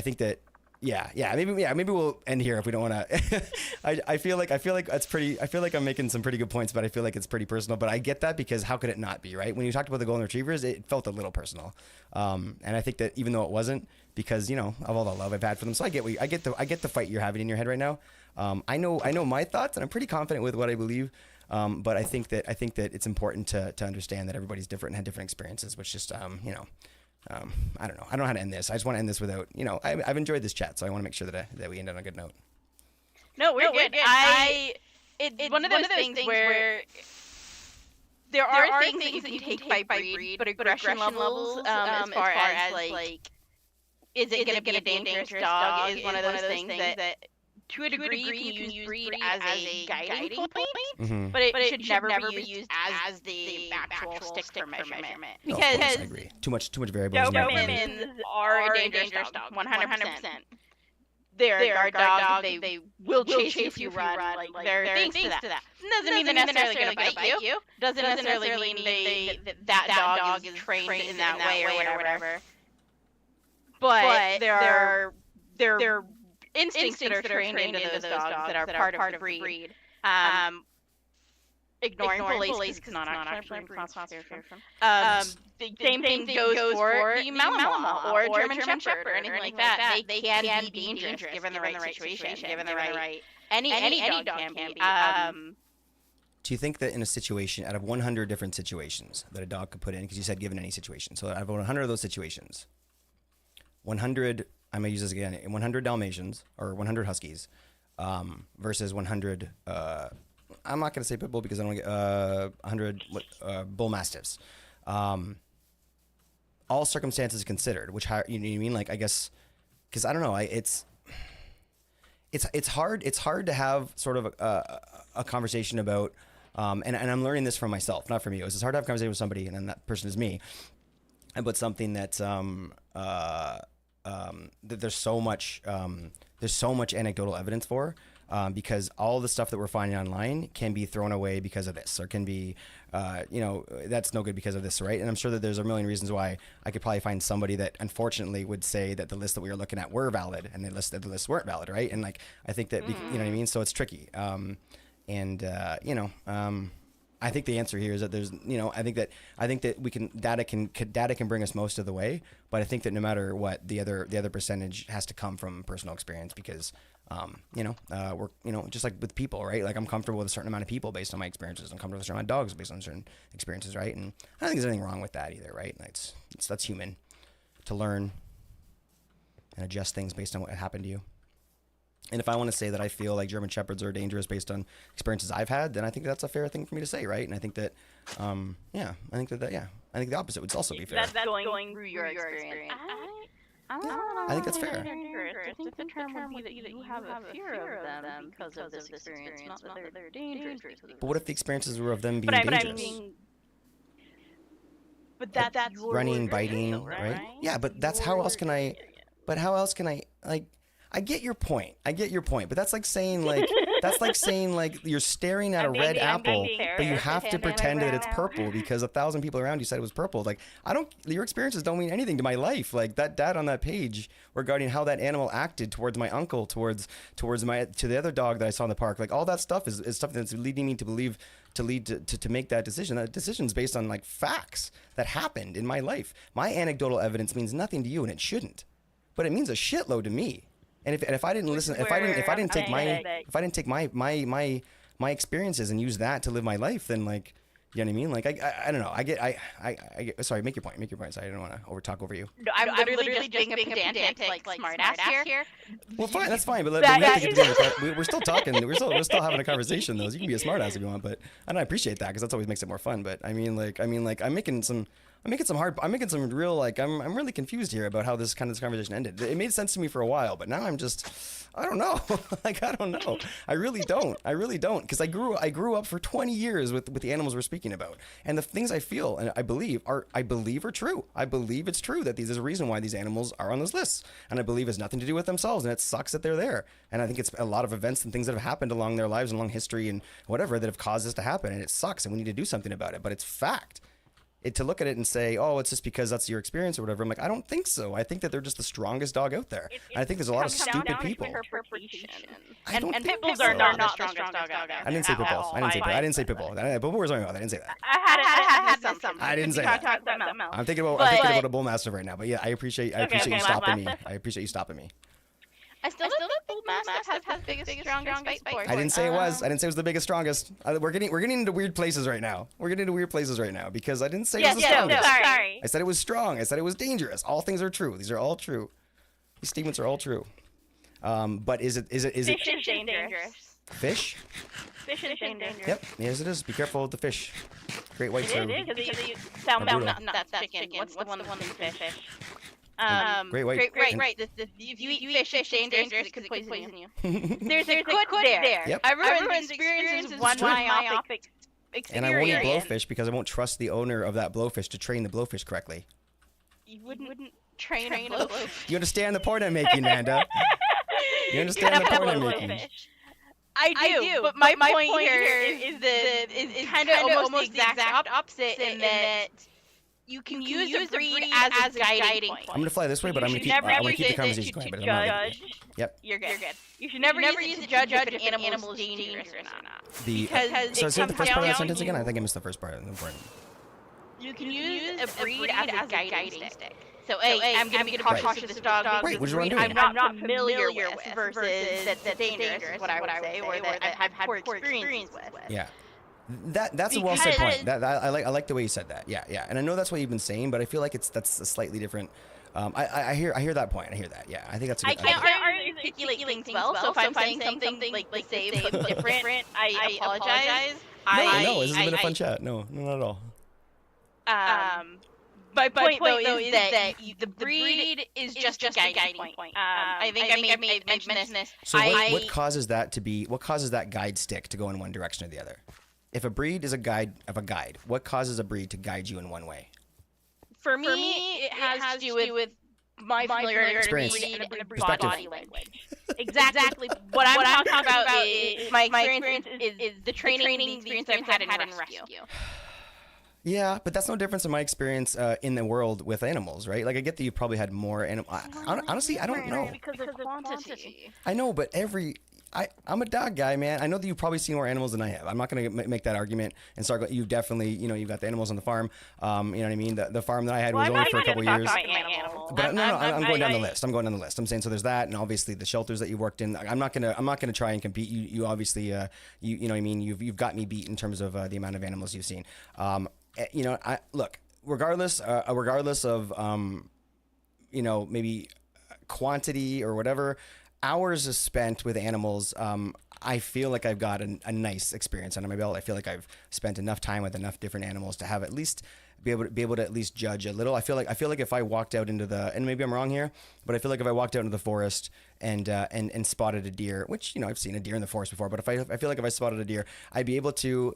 think that. Maybe we'll end here if we don't want to. I feel like that's pretty. I feel like I'm making some pretty good points, but I feel like it's pretty personal. But I get that, because how could it not be, right? When you talked about the golden retrievers, it felt a little personal, and I think that even though it wasn't, because of all the love I've had for them, so I get the fight you're having in your head right now. I know my thoughts, and I'm pretty confident with what I believe. But I think that it's important to understand that everybody's different and had different experiences, which just I don't know. I don't know how to end this. I just want to end this without, I've enjoyed this chat, so I want to make sure that we end on a good note. No, we're good. It's one of those things where there are things that you can take by breed, but aggression levels, as far as like, is it going to be a dangerous dog, is one of those things that to a degree you can use breed as a guiding point, Mm-hmm. but it should never be used as the actual stick for measurement. No, Because I agree. Too much variables. Dobermans are a dangerous dog, 100%. They're a guard dog. They will chase you if you run. Like there are things to that. Doesn't mean they're necessarily going to bite you. Doesn't necessarily mean that dog is trained in that way or whatever. But there are instincts that are trained into those dogs that are part of the breed. Ignoring police, because it's not actually the same thing goes for the Malinois or German Shepherd or anything like that. They can be dangerous given the right situation, given the right. Any dog can be. Do you think that in a situation, out of 100 different situations that a dog could put in, because you said given any situation, so out of 100 of those situations, 100, I'm going to use this again, 100 Dalmatians or 100 Huskies versus 100, I'm not going to say pit bull because I don't get 100 bull mastiffs. All circumstances considered, which, you know what I mean? Like, I guess, because I don't know, it's hard to have sort of a conversation about, and I'm learning this from myself, not from you. It's hard to have a conversation with somebody, and then that person is me, about something that's that there's so much anecdotal evidence for, because all the stuff that we're finding online can be thrown away because of this, or can be, that's no good because of this, right? And I'm sure that there's a million reasons why. I could probably find somebody that unfortunately would say that the list that we were looking at were valid, and the lists weren't valid, right? And like, I think that, you know what I mean? So it's tricky. I think the answer here is that there's, I think that we can, data can bring us most of the way, but I think that no matter what, the other percentage has to come from personal experience, because, we're, just like with people, right? Like, I'm comfortable with a certain amount of people based on my experiences. I'm comfortable with a certain amount of dogs based on certain experiences, right? And I don't think there's anything wrong with that either, right? That's human, to learn and adjust things based on what happened to you. And if I want to say that I feel like German Shepherds are dangerous based on experiences I've had, then I think that's a fair thing for me to say, right? And I think that, I think the opposite would also be fair. That's going through your experience. I think that's fair. I think the term would be that you have a fear of them because of this experience, not that they're dangerous. But what if the experiences were of them being dangerous? But that's your running, biting, right? Yeah, but that's how else can I? But how else can I like? I get your point, but that's like saying you're staring at a red apple, but you have to pretend that it's purple because 1,000 people around you said it was purple. Like, your experiences don't mean anything to my life. Like, that data on that page regarding how that animal acted towards my uncle, to the other dog that I saw in the park, like, all that stuff is stuff that's leading me to believe, to make that decision. That decision's based on like facts that happened in my life. My anecdotal evidence means nothing to you, and it shouldn't, but it means a shitload to me. And if I didn't listen, if I didn't take my experiences and use that to live my life, then, like, you know what I mean? Like, I don't know. I get. Sorry, make your point. Sorry, I don't want to talk over you. No, I'm literally just being a pedantic, like smart ass here. Well, fine, that's fine. But we have to continue with that. We're still talking. We're still having a conversation, though. So you can be a smart ass if you want. But I appreciate that, because that's always makes it more fun. But I mean, like, I'm making some I'm making some real, like, I'm really confused here about how this conversation ended. It made sense to me for a while, but now I'm just, I don't know. Like, I don't know. I really don't. Because I grew up for 20 years with the animals we're speaking about. And the things I feel and I believe are true. I believe it's true that there's a reason why these animals are on those lists. And I believe it's nothing to do with themselves, and it sucks that they're there. And I think it's a lot of events and things that have happened along their lives and along history and whatever that have caused this to happen. And it sucks, and we need to do something about it. But it's fact. To look at it and say, oh, it's just because that's your experience or whatever. I'm like, I don't think so. I think that they're just the strongest dog out there. I think there's a lot of stupid people. And pit bulls are not the strongest dog out there. I didn't say pit bulls. I didn't say pit bull. Pit bull was about. I didn't say that. I had some. I didn't say that. I'm thinking about a bull mastiff right now. But yeah, I appreciate you stopping me. I appreciate you stopping me. I still think bull mastiff has the biggest, strongest fight force. I didn't say it was. I didn't say it was the biggest, strongest. We're getting into weird places right now. Because I didn't say it was the strongest. Sorry. I said it was strong. I said it was dangerous. All things are true. These are all true. These statements are all true. But is it? Fish is dangerous. Fish? Fish is dangerous. Yep. Yes, it is. Be careful with the fish. Great whites are. It is because you that's chicken. What's the one in fish? Great white. Right. If you eat fish, it's dangerous because it could poison you. There's a good there. Yep. Everyone's experience is one myopic experience. And I won't eat blowfish because I won't trust the owner of that blowfish to train the blowfish correctly. You wouldn't train a blowfish. You understand the point I'm making, Manda? You understand the point I'm making? I do, but my point here is kind of almost the exact opposite in that you can use the breed as a guiding point. I'm gonna fly this way, but I'm gonna keep the conversation going. But judge. Yep. You're good. You should never use to judge if an animal is dangerous or not. So say the first part of that sentence again. I think I missed the first part. Important. You can use a breed as a guiding stick. So, I'm going to be cautious of this dog. Right, which is what I'm doing. I'm not familiar with versus that's dangerous, is what I would say, or that I've had poor experience with. Yeah. That's a well said point. I like the way you said that. Yeah. And I know that's what you've been saying, but I feel like that's a slightly different. I hear that point. I hear that. Yeah, I think that's. I can't articulate things well, so if I'm saying something like say different, I apologize. No, this has been a fun chat. No, not at all. My point though is that the breed is just a guiding point. I think I mentioned this. So what causes that to be? What causes that guide stick to go in one direction or the other? If a breed is a guide, what causes a breed to guide you in one way? For me, it has to do with my familiarity and a breed's body language. Exactly. What I'm talking about is my experience is the training experience I've had in rescue. Yeah, but that's no difference in my experience in the world with animals, right? Like, I get that you've probably had more animals. Honestly, I don't know. Because of quantity. I know, but I'm a dog guy, man. I know that you've probably seen more animals than I have. I'm not going to make that argument and start. You've definitely, you've got the animals on the farm. You know what I mean? The farm that I had was only for a couple years. But no, I'm going down the list. I'm saying so. There's that, and obviously the shelters that you worked in. I'm not gonna try and compete. You obviously, you know what I mean. You've got me beat in terms of the amount of animals you've seen. Look, regardless of maybe quantity or whatever, hours is spent with animals. I feel like I've got a nice experience under my belt. I feel like I've spent enough time with enough different animals to have at least be able to at least judge a little. I feel like if I walked out into and maybe I'm wrong here, but I feel like if I walked out into the forest and spotted a deer, which I've seen a deer in the forest before, but I feel like if I spotted a deer, I'd be able to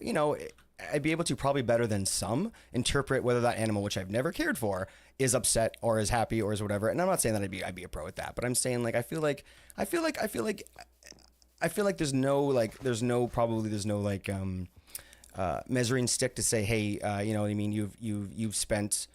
probably better than some interpret whether that animal, which I've never cared for, is upset or is happy or is whatever. And I'm not saying that I'd be a pro at that, but I'm saying like I feel like there's no measuring stick to say, hey, you know what I mean? You've spent.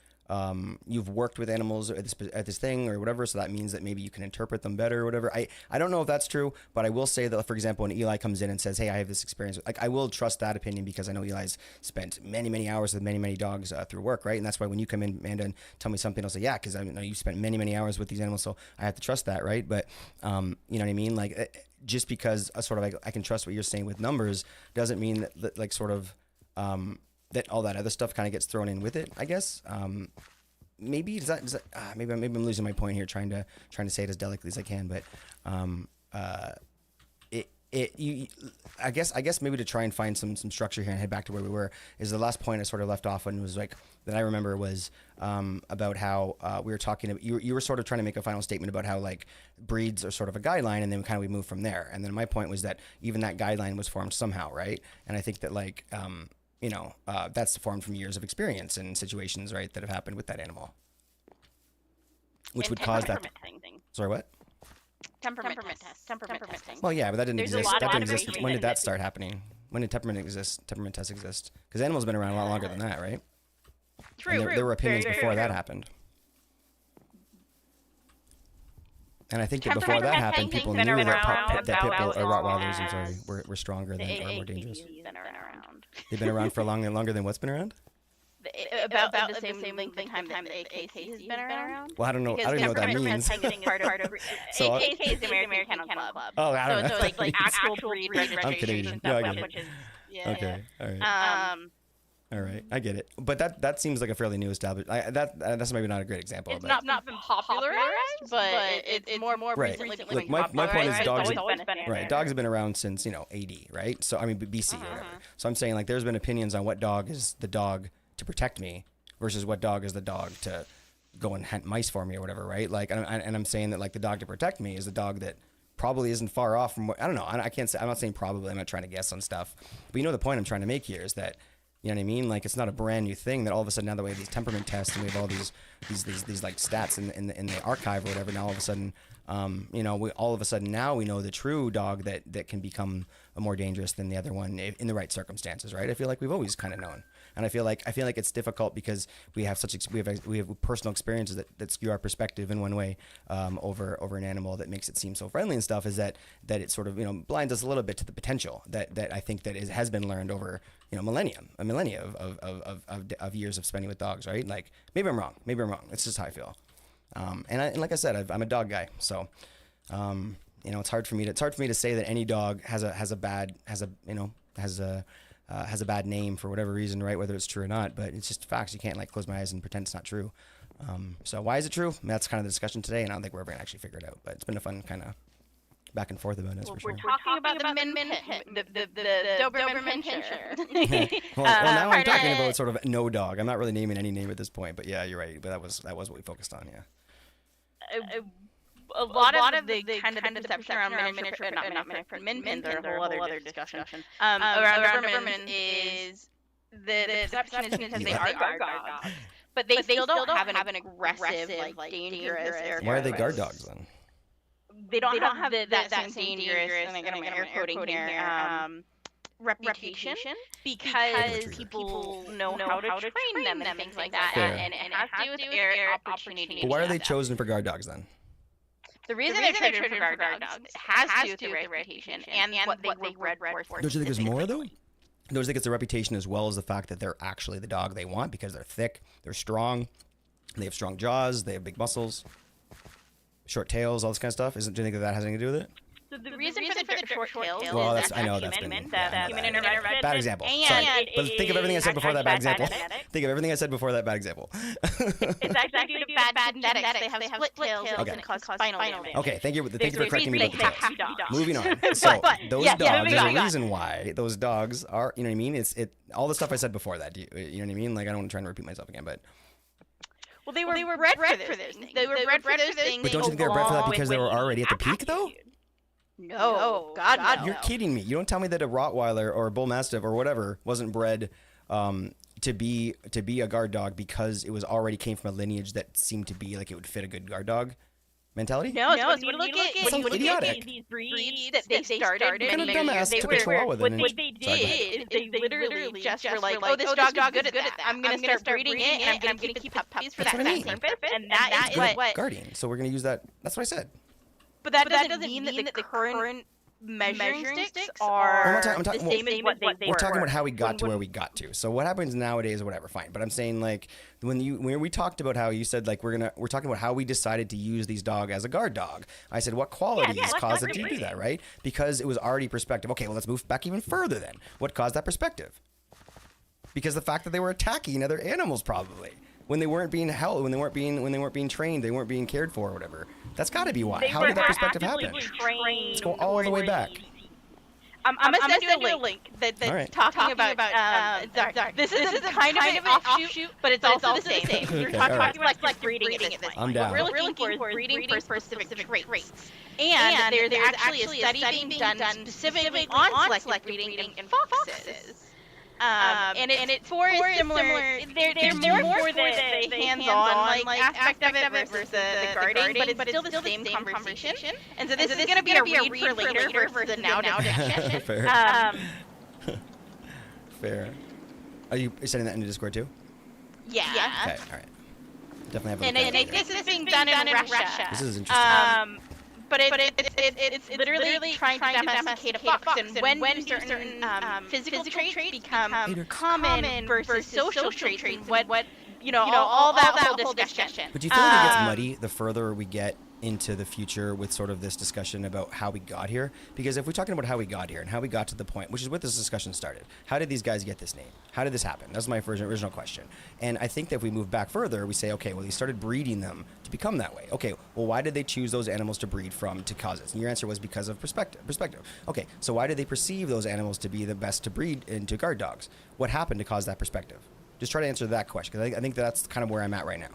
You've worked with animals at this thing or whatever, so that means that maybe you can interpret them better or whatever. I don't know if that's true, but I will say that, for example, when Eli comes in and says, hey, I have this experience, like I will trust that opinion because I know Eli's spent many, many hours with many, many dogs through work, right? And that's why when you come in, Amanda, and tell me something, I'll say, yeah, because I know you spent many, many hours with these animals, so I have to trust that, right? But you know what I mean? Like just because I can trust what you're saying with numbers doesn't mean that like sort of that all that other stuff kind of gets thrown in with it, I guess. Maybe maybe I'm losing my point here, trying to say it as delicately as I can, but I guess maybe to try and find some structure here and head back to where we were is the last point I sort of left off on was like that I remember was about how we were talking. You were sort of trying to make a final statement about how like breeds are sort of a guideline, and then kind of we move from there. And then my point was that even that guideline was formed somehow, right? And I think that like that's formed from years of experience and situations, right, that have happened with that animal, which would cause that. Sorry, what? Temperament testing. Well, yeah, but that didn't There's a exist. lot That of didn't exist. variation When did in that it. start happening? When did temperament tests exist? Because animals have been around a lot longer than that, right? True. And there were opinions Very, before very that true. happened. And I think that before that happened, people knew that pit bull or Rottweilers, I'm sorry, were stronger than or more dangerous. Been around. They've been around for longer than what's been around? About the same length of time that the AKC has been around. Well, I don't know. I don't know what that means. Part of So, AKC is the American Kennel Club. Oh, I don't know. So it's like actual breed I'm kidding. registration No, I stuff, get it. which is Okay. All right. All right. I get it. But that seems like a fairly new established. That's maybe not a great example. it's but not been popularized, but it's more Right. recently Look, my point is popularized. dogs It's have- always been Right, there. dogs have been around since AD, right? So I mean BC or whatever. So I'm saying like there's been opinions on what dog is the dog to protect me versus what dog is the dog to go and hunt mice for me or whatever, right? Like, and I'm saying that like the dog to protect me is the dog that probably isn't far off from what I don't know. I can't say. I'm not saying probably. I'm not trying to guess on stuff, but the point I'm trying to make here is that. You know what I mean? Like it's not a brand new thing that all of a sudden now that we have these temperament tests and we have all these like stats in the archive or whatever. Now all of a sudden, now we know the true dog that can become more dangerous than the other one in the right circumstances, right? I feel like we've always kind of known, and I feel like it's difficult because we have we have personal experiences that skew our perspective in one way over an animal that makes it seem so friendly and stuff. Is that it sort of blinds us a little bit to the potential that I think that has been learned over millennia of years of spending with dogs, right? Like maybe I'm wrong. It's just how I feel. And like I said, I'm a dog guy, so it's hard for me to say that any dog has a bad name for whatever reason, right? Whether it's true or not, but it's just facts. You can't like close my eyes and pretend it's not true. So why is it true? That's kind of the discussion today, and I don't think we're ever gonna actually figure it out. But it's been a fun kind of back and forth about it. For sure. We're talking about the Doberman Pinscher. well, now I'm talking about sort of no dog. I'm not really naming any name at this point, but yeah, you're right. But that was what we focused on. Yeah. A lot of the kind of perception around miniature, not miniature, min pins are a whole other discussion. Around Doberman is the perception is because they are guard dogs, but they still don't have an aggressive, like dangerous. Why are they guard dogs then? They don't have that same dangerous, and I'm air quoting here, reputation because people know how to train them and things like that, and it has to do with their opportunity. But why are they chosen for guard dogs then? The reason they're treated for guard dogs has to do with their reputation and what they were bred for. Don't you think there's more though? Don't you think it's the reputation as well as the fact that they're actually the dog they want because they're thick, they're strong, they have strong jaws, they have big muscles, short tails, all this kind of stuff? Do you think that has anything to do with it? So the reason for the short tails is I know that's been human interaction. bad example. And Sorry. But think of everything I said before that bad example. genetics. Think of everything I said before that bad example. It's actually due to bad genetics. They have split tails and cause spinal damage. Okay, thank you for correcting me They about the have tails. to be dogs. Moving on. So those yeah, dogs, there's moving a on. reason why those dogs are. You know what I mean? It's all the stuff I said before that. You know what I mean? Like I don't want to try and repeat myself again, but. Well, they were bred for those things. They were bred for those things. But don't you think they were bred for that because they were already at the peak though? No, God, no. You're kidding me. You don't tell me that a Rottweiler or a Bull Mastiff or whatever wasn't bred to be a guard dog because it was already came from a lineage that seemed to be like it would fit a good guard dog mentality. No, so when you look at these breeds that they started many years, took a chihuahua then what they did is they literally just were like, oh, this dog is good at that. I'm going to start breeding it, and I'm going to keep puppies for that purpose, and that is what guardian. So we're going to use that. That's what I said. But that doesn't mean that the current measuring sticks are the same as what they were. We're talking about how we got to where we got to. So what happens nowadays or whatever, fine. But I'm saying like when we talked about how you said like we're talking about how we decided to use these dog as a guard dog. I said what qualities caused it to do that, right? Because it was already perspective. Okay, well let's move back even further then. What caused that perspective? Because the fact that they were attacking other animals probably. When they weren't being held, when they weren't being trained, they weren't being cared for or whatever. That's got to be why. How did that perspective happen? Let's go all the way back. I'm gonna send you a link that's Alright. talking about sorry. This is kind of an offshoot, but it's also the same. We're Okay, talking alright. about selective breeding at this point. I'm down. What we're looking for is breeding for specific traits. And there's actually a study being done specifically on selective breeding in foxes. And it's for similar. They're more for the hands-on like aspect of it versus the guarding, but it's still the same conversation. And so this is going to be a read for later versus the now discussion. Fair. Fair. Are you sending that into Discord too? Yeah. Okay. All right. Definitely have a look And at it. this is being done in Russia. This is interesting. But it's literally trying to domesticate a fox, and when certain physical traits become common versus social traits, and what all that whole discussion. But do you feel like it gets muddy the further we get into the future with sort of this discussion about how we got here? Because if we're talking about how we got here and how we got to the point, which is what this discussion started, how did these guys get this name? How did this happen? That's my original question. And I think that if we move back further, we say, okay, well, they started breeding them to become that way. Okay, well, why did they choose those animals to breed from to cause this? And your answer was because of perspective. Okay, so why did they perceive those animals to be the best to breed into guard dogs? What happened to cause that perspective? Just try to answer that question, because I think that's kind of where I'm at right now.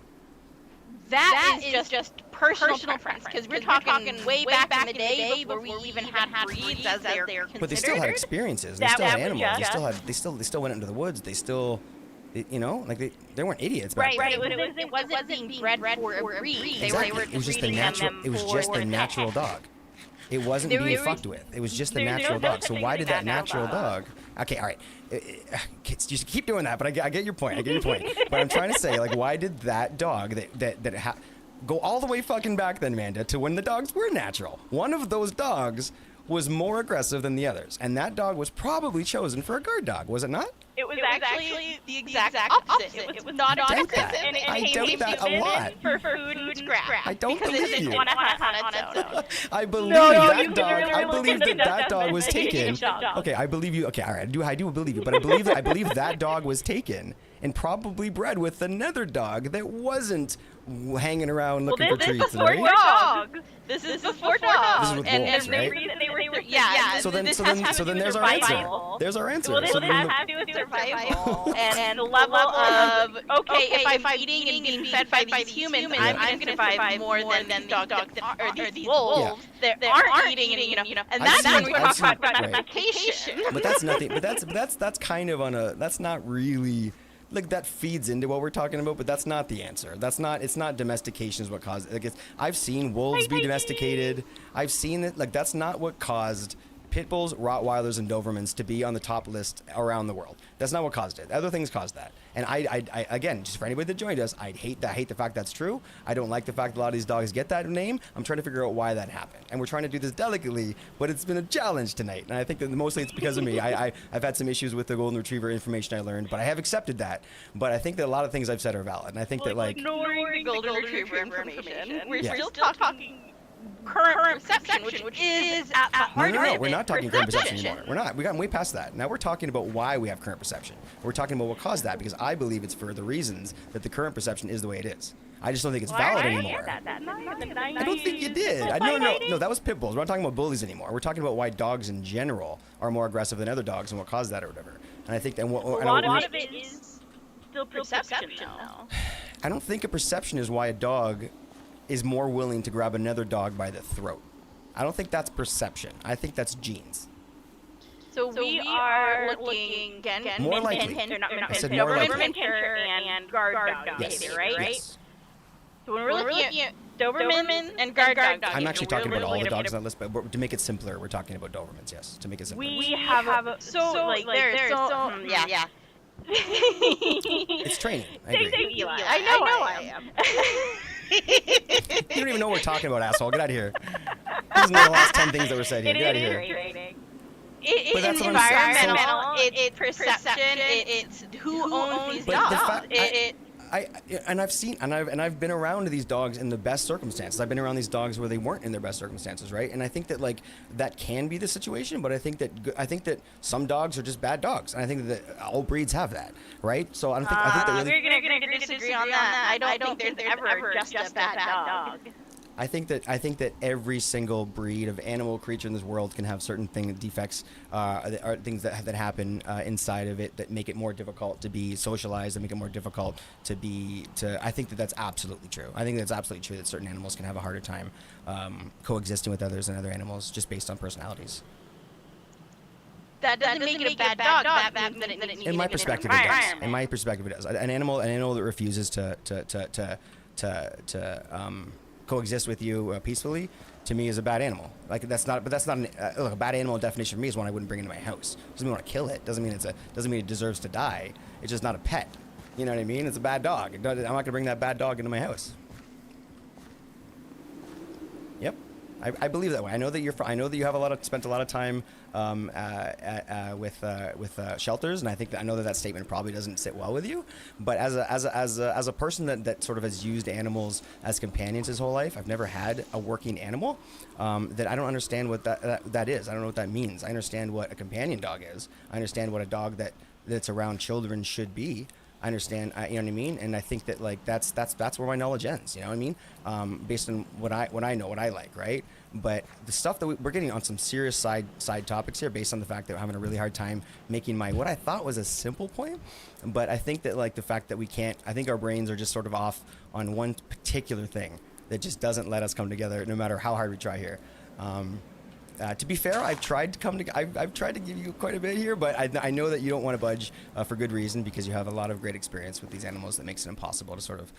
That is just personal preference, because we're talking way back in the day before we even had breeds as they're considered. But they still had experiences. They still had animals. They still went into the woods. They still, like they weren't idiots back then. Right. It wasn't being bred for a breed. Exactly. It was just the natural. It was just the natural dog. It wasn't being fucked with. It was just the natural dog. So why did that natural dog? Okay, all right. Just keep doing that. But I get your point. But I'm trying to say, like, why did that dog go all the way fucking back then, Amanda, to when the dogs were natural? One of those dogs was more aggressive than the others, and that dog was probably chosen for a guard dog, was it not? It was actually the exact opposite. It was not aggressive, and it came that a lot. For food and scrap. I don't because believe it didn't you. want to hunt on its own. I believe you I believe literally that dog was taken. Okay, I believe you. Okay, all right, I do believe you, but I believe that dog was taken and probably bred with another dog that wasn't hanging around looking for treats, right? Dogs. This is before dogs. This is with wolves, right? So then there's our answer. There's our answer. Well, this has to do with survival and the level of if I'm eating and being fed by these humans, I'm going to survive more than these dogs or these wolves that aren't eating, and that's when we talk about domestication. But that's nothing. But that's kind of on a. That's not really. Like, that feeds into what we're talking about, but that's not the answer. It's not domestication is what caused it. Like, I've seen wolves be domesticated. I've seen it. Like, that's not what caused pit bulls, Rottweilers, and Dobermans to be on the top list around the world. That's not what caused it. Other things caused that. And I again, just for anybody that joined us, I hate the fact that's true. I don't like the fact that a lot of these dogs get that name. I'm trying to figure out why that happened. And we're trying to do this delicately, but it's been a challenge tonight. And I think that mostly it's because of me. I've had some issues with the golden retriever information I learned, but I have accepted that. But I think that a lot of things I've said are valid. And I think that, like, ignoring the golden retriever information, we're still talking current perception, which is at the heart of it. No, we're not talking current perception anymore. We're not. We got way past that. Now we're talking about why we have current perception. We're talking about what caused that, because I believe it's for the reasons that the current perception is the way it is. I just don't think it's valid anymore. I don't think you did. No, that was pit bulls. We're not talking about bullies anymore. We're talking about why dogs in general are more aggressive than other dogs and what caused that or whatever. And I think that a lot of it is still perception, though. I don't think a perception is why a dog is more willing to grab another dog by the throat. I don't think that's perception. I think that's genes. So we are looking again. More likely. I said more likely. And guard dog behavior, right? Yes. So when we're looking at Doberman and guard dog. I'm actually talking about all the dogs on that list, but to make it simpler, we're talking about Dobermans. Yes, to make it simpler. We have yeah. It's training. I agree. Eli. I am. You don't even know what we're talking about, asshole. Get out of here. This is not the last 10 things that were said here. Get out of here. It's environmental, it's perception, it's who owns these dogs. I've been around these dogs in the best circumstances. I've been around these dogs where they weren't in their best circumstances, right? And I think that, like, that can be the situation, but I think that some dogs are just bad dogs, and I think that all breeds have that, right? So I think that really. We're gonna disagree on that. I don't think there's ever just a bad dog. I think that every single breed of animal creature in this world can have certain defects, or things that happen inside of it that make it more difficult to be socialized and make it more difficult to be. I think that's absolutely true. I think that's absolutely true that certain animals can have a harder time coexisting with others and other animals just based on personalities. That doesn't make it a bad dog. That means that it needs In my a different perspective, it does. environment. In my perspective, it does. An animal that refuses to coexist with you peacefully, to me, is a bad animal. Like that's not. But that's not. Look, a bad animal definition for me is one I wouldn't bring into my house. Doesn't mean I want to kill it. Doesn't mean it deserves to die. It's just not a pet. You know what I mean? It's a bad dog. I'm not gonna bring that bad dog into my house. Yep. I believe that way. I know that you have spent a lot of time with shelters, and I know that statement probably doesn't sit well with you. But as a person that sort of has used animals as companions his whole life, I've never had a working animal. That I don't understand what that is. I don't know what that means. I understand what a companion dog is. I understand what a dog that's around children should be. I understand, you know what I mean, and I think that like that's where my knowledge ends. You know what I mean? Based on what I know, what I like, right? But the stuff that we're getting on some serious side topics here, based on the fact that we're having a really hard time making what I thought was a simple point. But I think that like the fact that we can't, I think our brains are just sort of off on one particular thing that just doesn't let us come together, no matter how hard we try here. To be fair, I've tried to give you quite a bit here, but I know that you don't want to budge for good reason, because you have a lot of great experience with these animals that makes it impossible to sort of,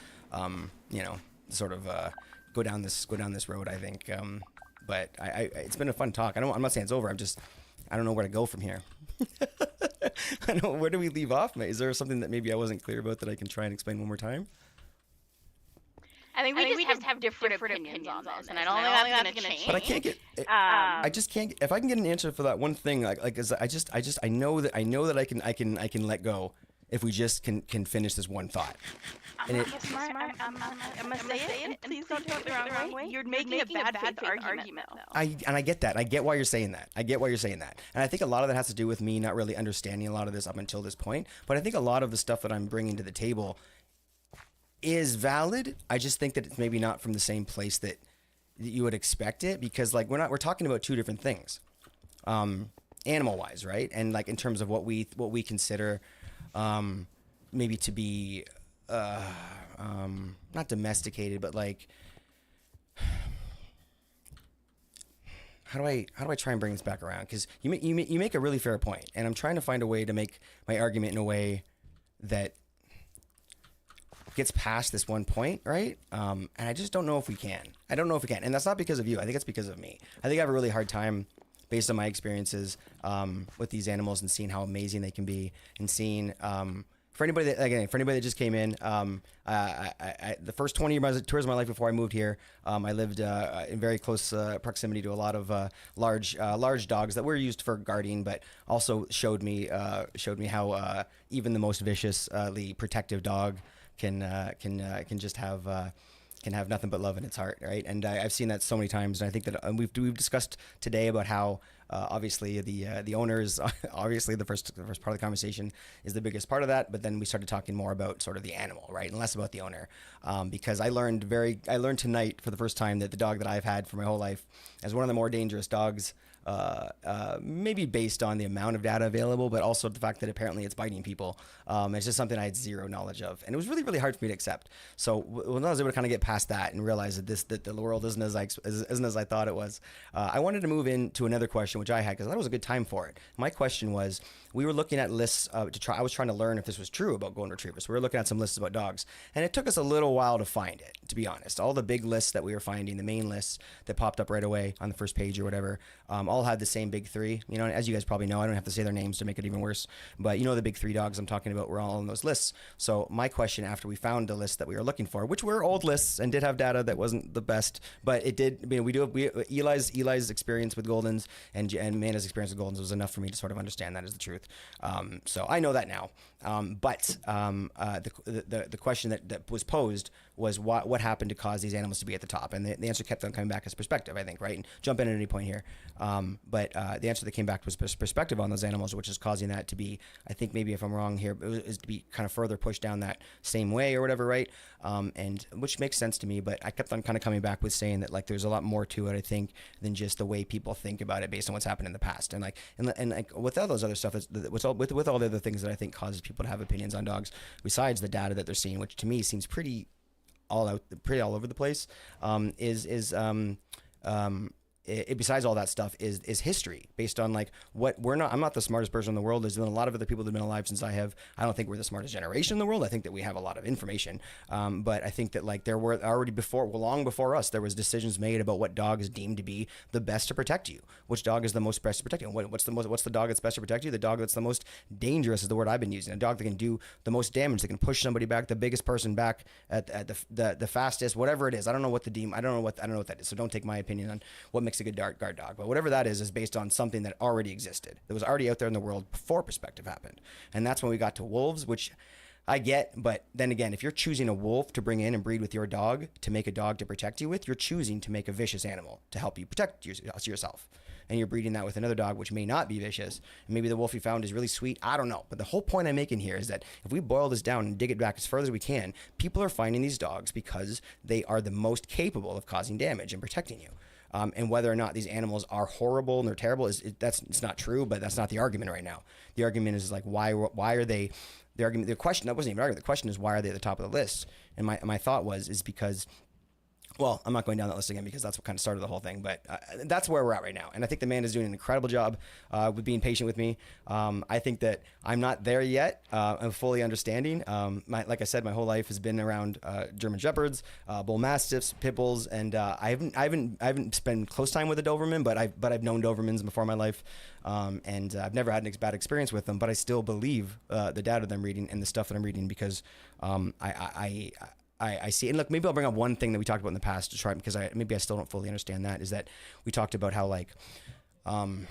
go down this road. I think, but it's been a fun talk. I'm not saying it's over. I don't know where to go from here. I know, where do we leave off? Is there something that maybe I wasn't clear about that I can try and explain one more time? I think we just have different opinions on this, and I don't think that's going to change. But I can't get. I just can't. If I can get an answer for that one thing, I know that I can let go if we just can finish this one thought. I'm gonna say it. Please don't take it the wrong way. You're making a bad faith argument, though. I get that. I get why you're saying that. And I think a lot of that has to do with me not really understanding a lot of this up until this point. But I think a lot of the stuff that I'm bringing to the table is valid. I just think that it's maybe not from the same place that you would expect it, because like we're talking about two different things, animal wise, right? And like in terms of what we consider maybe to be not domesticated, but like how do I try and bring this back around? Because you make a really fair point, and I'm trying to find a way to make my argument in a way that gets past this one point, right? And I just don't know if we can. I don't know if we can. And that's not because of you. I think it's because of me. I think I have a really hard time, based on my experiences with these animals and seeing how amazing they can be, and seeing, for anybody that just came in, the first 20 tours of my life before I moved here, I lived in very close proximity to a lot of large dogs that were used for guarding, but also showed me how even the most viciously protective dog can just have nothing but love in its heart, right? And I've seen that so many times, and I think that we've discussed today about how obviously the owners, obviously the first part of the conversation is the biggest part of that, but then we started talking more about sort of the animal, right, and less about the owner, because I learned tonight for the first time that the dog that I've had for my whole life is one of the more dangerous dogs. Maybe based on the amount of data available, but also the fact that apparently it's biting people. It's just something I had zero knowledge of, and it was really, really hard for me to accept. So when I was able to kind of get past that and realize that the world isn't as I thought it was, I wanted to move into another question which I had, because I thought it was a good time for it. My question was, we were looking at lists I was trying to learn if this was true about golden retrievers. We were looking at some lists about dogs, and it took us a little while to find it, to be honest. All the big lists that we were finding, the main lists that popped up right away on the first page or whatever, all had the same big three. You know, as you guys probably know, I don't have to say their names to make it even worse, but you know the big three dogs I'm talking about were all on those lists. So my question, after we found the list that we were looking for, which were old lists and did have data that wasn't the best, but it did, Eli's experience with Goldens and Amanda's experience with Goldens was enough for me to sort of understand that is the truth. So I know that now. But the question that was posed was what happened to cause these animals to be at the top, and the answer kept on coming back as perspective, I think, right? And jump in at any point here. But the answer that came back was perspective on those animals, which is causing that to be, I think maybe if I'm wrong here, is to be kind of further pushed down that same way or whatever, right? And which makes sense to me, but I kept on kind of coming back with saying that like there's a lot more to it, I think, than just the way people think about it based on what's happened in the past. And like with all those other stuff, with all the other things that I think causes people to have opinions on dogs, besides the data that they're seeing, which to me seems pretty all over the place, besides all that stuff is history based on like I'm not the smartest person in the world. There's been a lot of other people that have been alive since I don't think we're the smartest generation in the world. I think that we have a lot of information. But I think that like there were already long before us, there was decisions made about what dog is deemed to be the best to protect you. Which dog is the most best to protect you? What's the dog that's best to protect you? The dog that's the most dangerous is the word I've been using. A dog that can do the most damage, that can push somebody back, the biggest person back at the fastest, whatever it is. I don't know what that is. So don't take my opinion on what makes a good guard dog, but whatever that is based on something that already existed, that was already out there in the world before perspective happened. And that's when we got to wolves, which I get, but then again, if you're choosing a wolf to bring in and breed with your dog to make a dog to protect you with, you're choosing to make a vicious animal to help you protect yourself. And you're breeding that with another dog, which may not be vicious. And maybe the wolf you found is really sweet. I don't know. But the whole point I'm making here is that if we boil this down and dig it back as further as we can, people are finding these dogs because they are the most capable of causing damage and protecting you. And whether or not these animals are horrible and they're terrible it's not true, but that's not the argument right now. The argument is like, why are they, the question, that wasn't even an argument. The question is, why are they at the top of the list? And my thought is because, well, I'm not going down that list again because that's what kind of started the whole thing, but that's where we're at right now. And I think the man is doing an incredible job with being patient with me. I think that I'm not there yet. I'm fully understanding. Like I said, my whole life has been around German Shepherds, Bull Mastiffs, Pit Bulls, and I haven't spent close time with a Doberman, but I've known Dobermans before in my life, and I've never had an bad experience with them. But I still believe the data that I'm reading and the stuff that I'm reading because I see, and look, maybe I'll bring up one thing that we talked about in the past to try, because maybe I still don't fully understand that, is that we talked about how like, Amanda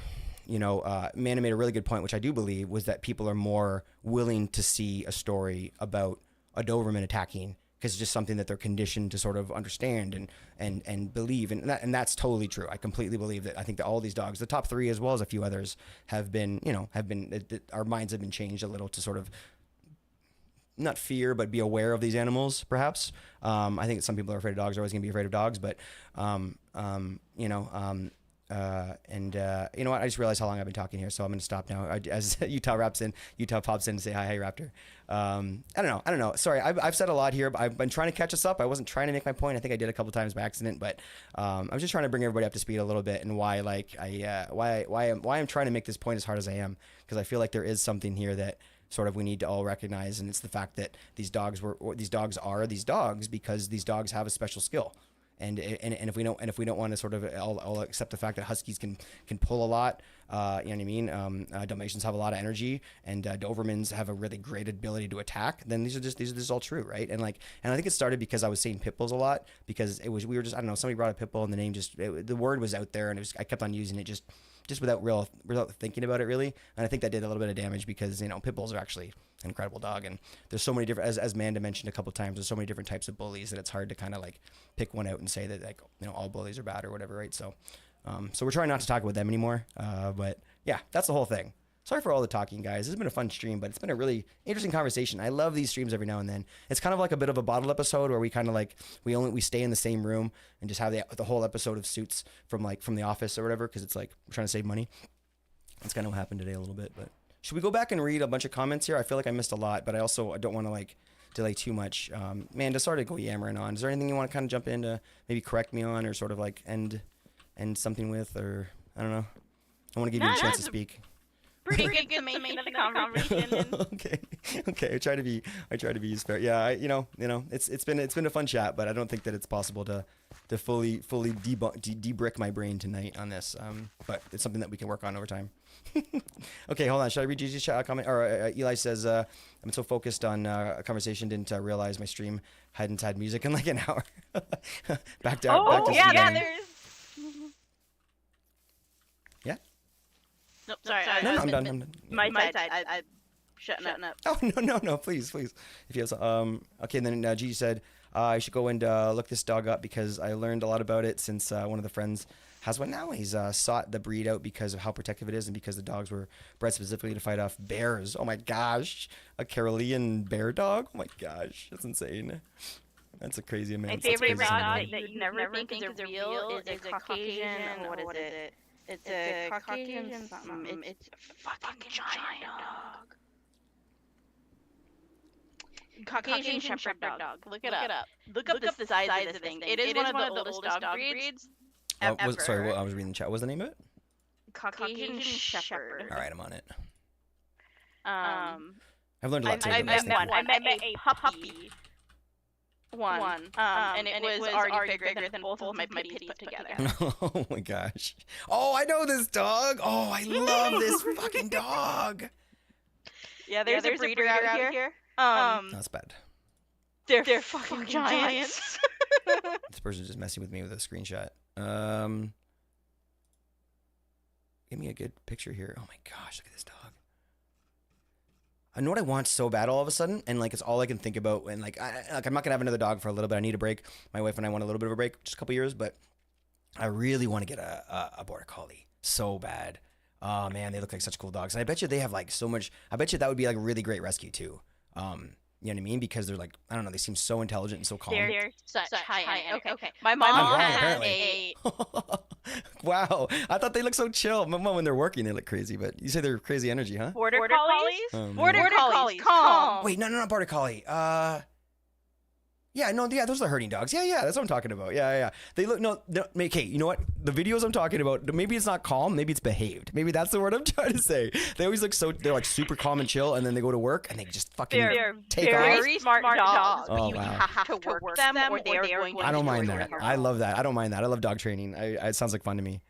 made a really good point, which I do believe, was that people are more willing to see a story about a Doberman attacking because it's just something that they're conditioned to sort of understand and believe, and that's totally true. I completely believe that. I think that all these dogs, the top 3 as well as a few others, have been our minds have been changed a little to sort of not fear, but be aware of these animals, perhaps. I think that some people are afraid of dogs, are always going to be afraid of dogs, but, you know what? I just realized how long I've been talking here, so I'm going to stop now. As Utah pops in to say, hi, hey, Raptor. I don't know. Sorry, I've said a lot here, but I've been trying to catch us up. I wasn't trying to make my point. I think I did a couple times by accident, but I was just trying to bring everybody up to speed a little bit, and why I'm trying to make this point as hard as I am, because I feel like there is something here that sort of we need to all recognize, and it's the fact that these dogs are these dogs because these dogs have a special skill. And if we don't want to sort of all accept the fact that Huskies can pull a lot, you know what I mean? Dalmatians have a lot of energy, and Dobermans have a really great ability to attack. Then these are just all true, right? And I think it started because I was saying pit bulls a lot, because we were just, I don't know, somebody brought a pit bull and the name the word was out there, and I kept on using it just without thinking about it really. And I think that did a little bit of damage because, pit bulls are actually an incredible dog, and there's so many different, as Manda mentioned a couple of times, there's so many different types of bullies that it's hard to kind of like pick one out and say that all bullies are bad or whatever, right? So we're trying not to talk about them anymore, but yeah, that's the whole thing. Sorry for all the talking, guys. This has been a fun stream, but it's been a really interesting conversation. I love these streams every now and then. It's kind of like a bit of a bottled episode where we kind of like we stay in the same room and just have the whole episode of Suits from the office or whatever, because it's like we're trying to save money. That's kind of what happened today a little bit. But should we go back and read a bunch of comments here? I feel like I missed a lot, but I don't want to like delay too much. Man, to sort of go yammering on. Is there anything you want to kind of jump in to maybe correct me on, or sort of like end something with, or I don't know. I want to give you a chance to speak. Pretty good summation of the conversation. Okay. I try to be fair. Yeah, it's been a fun chat, but I don't think that it's possible to fully debrick my brain tonight on this. But it's something that we can work on over time. Okay, hold on. Should I read Gigi's chat comment? Or Eli says, I'm so focused on a conversation, didn't realize my stream hadn't had music in like an hour. back to there's. Yeah. Nope, sorry. No, I'm done. My side. I'm shutting up. Oh no, please. If you have some, okay, and then Gigi said, You should go and look this dog up because I learned a lot about it since one of the friends has one now. He's sought the breed out because of how protective it is and because the dogs were bred specifically to fight off bears. Oh my gosh. A Carolean bear dog? Oh my gosh. That's insane. That's a crazy amount. My favorite dog that you never think is a real is a Caucasian. What is it? It's a Caucasian something. It's a fucking giant dog. Caucasian Shepherd dog. Look it up. Look up the size of this thing. It is one of the oldest dog breeds. Sorry, I was reading the chat. What was the name of it? Caucasian Shepherd. All right, I'm on it. I've learned a lot too. I met a puppy one. And it was already bigger than both of my pitties put together. Oh my gosh. Oh, I know this dog. Oh, I love this fucking dog. Yeah, there's a breeder out here. That's bad. They're fucking giants. This person's just messing with me with a screenshot. Give me a good picture here. Oh my gosh, look at this dog. I know what I want so bad all of a sudden, and like it's all I can think about. And like, I'm not gonna have another dog for a little bit. I need a break. My wife and I want a little bit of a break, just a couple years, but I really want to get a border collie so bad. Oh man, they look like such cool dogs, and I bet you they have like so much. I bet you that would be like a really great rescue too. You know what I mean? Because they're like, I don't know, they seem so intelligent and so calm. They're such high end. Okay. My mom had a... Wow. I thought they looked so chill. My mom, when they're working, they look crazy, but you say they're crazy energy, huh? Border collies? Border collies, calm. Wait, no, border collie. Yeah, those are herding dogs. Yeah, that's what I'm talking about. Yeah. They look, no, okay, you know what? The videos I'm talking about, maybe it's not calm, maybe it's behaved. Maybe that's the word I'm trying to say. They always look they're like super calm and chill, and then they go to work, and they just fucking take off. They're very smart dogs, but you have to work them, or they are going to... I don't mind that. I love that. I don't mind that. I love dog training. It sounds like fun to me.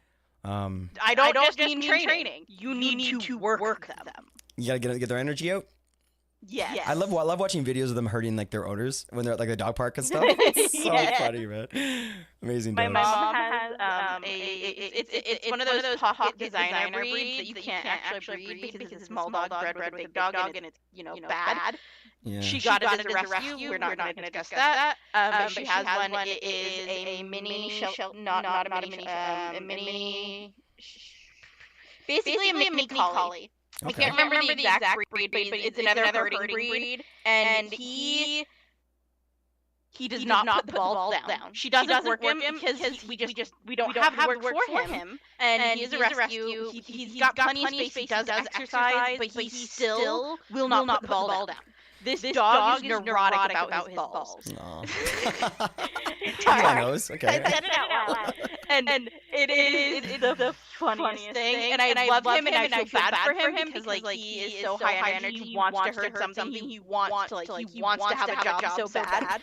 I don't just mean training. You need to work them. You gotta get their energy out? Yes. I love watching videos of them herding like their owners when they're at like the dog park and stuff. It's so funny, man. Amazing. My mom has it's one of those pocket designer breeds that you can't actually breed because it's a small dog bred with a big dog and it's bad. Yeah. She got it as a rescue. We're not going to discuss that. But she has one. It is a mini, not a mini, basically a mini collie. Okay. I can't remember the exact breed, but it's another herding breed. And he does not put the balls down. She doesn't work him because we don't have the work for him. And he is a rescue. He's got plenty of space. He does exercise, but he still will not put the ball down. This dog is neurotic about his balls. I know. Okay. I said it out loud. And it is the funniest thing. And I love him, and I feel bad for him because like he is so high energy. He wants to hurt something. He wants to have a job so bad.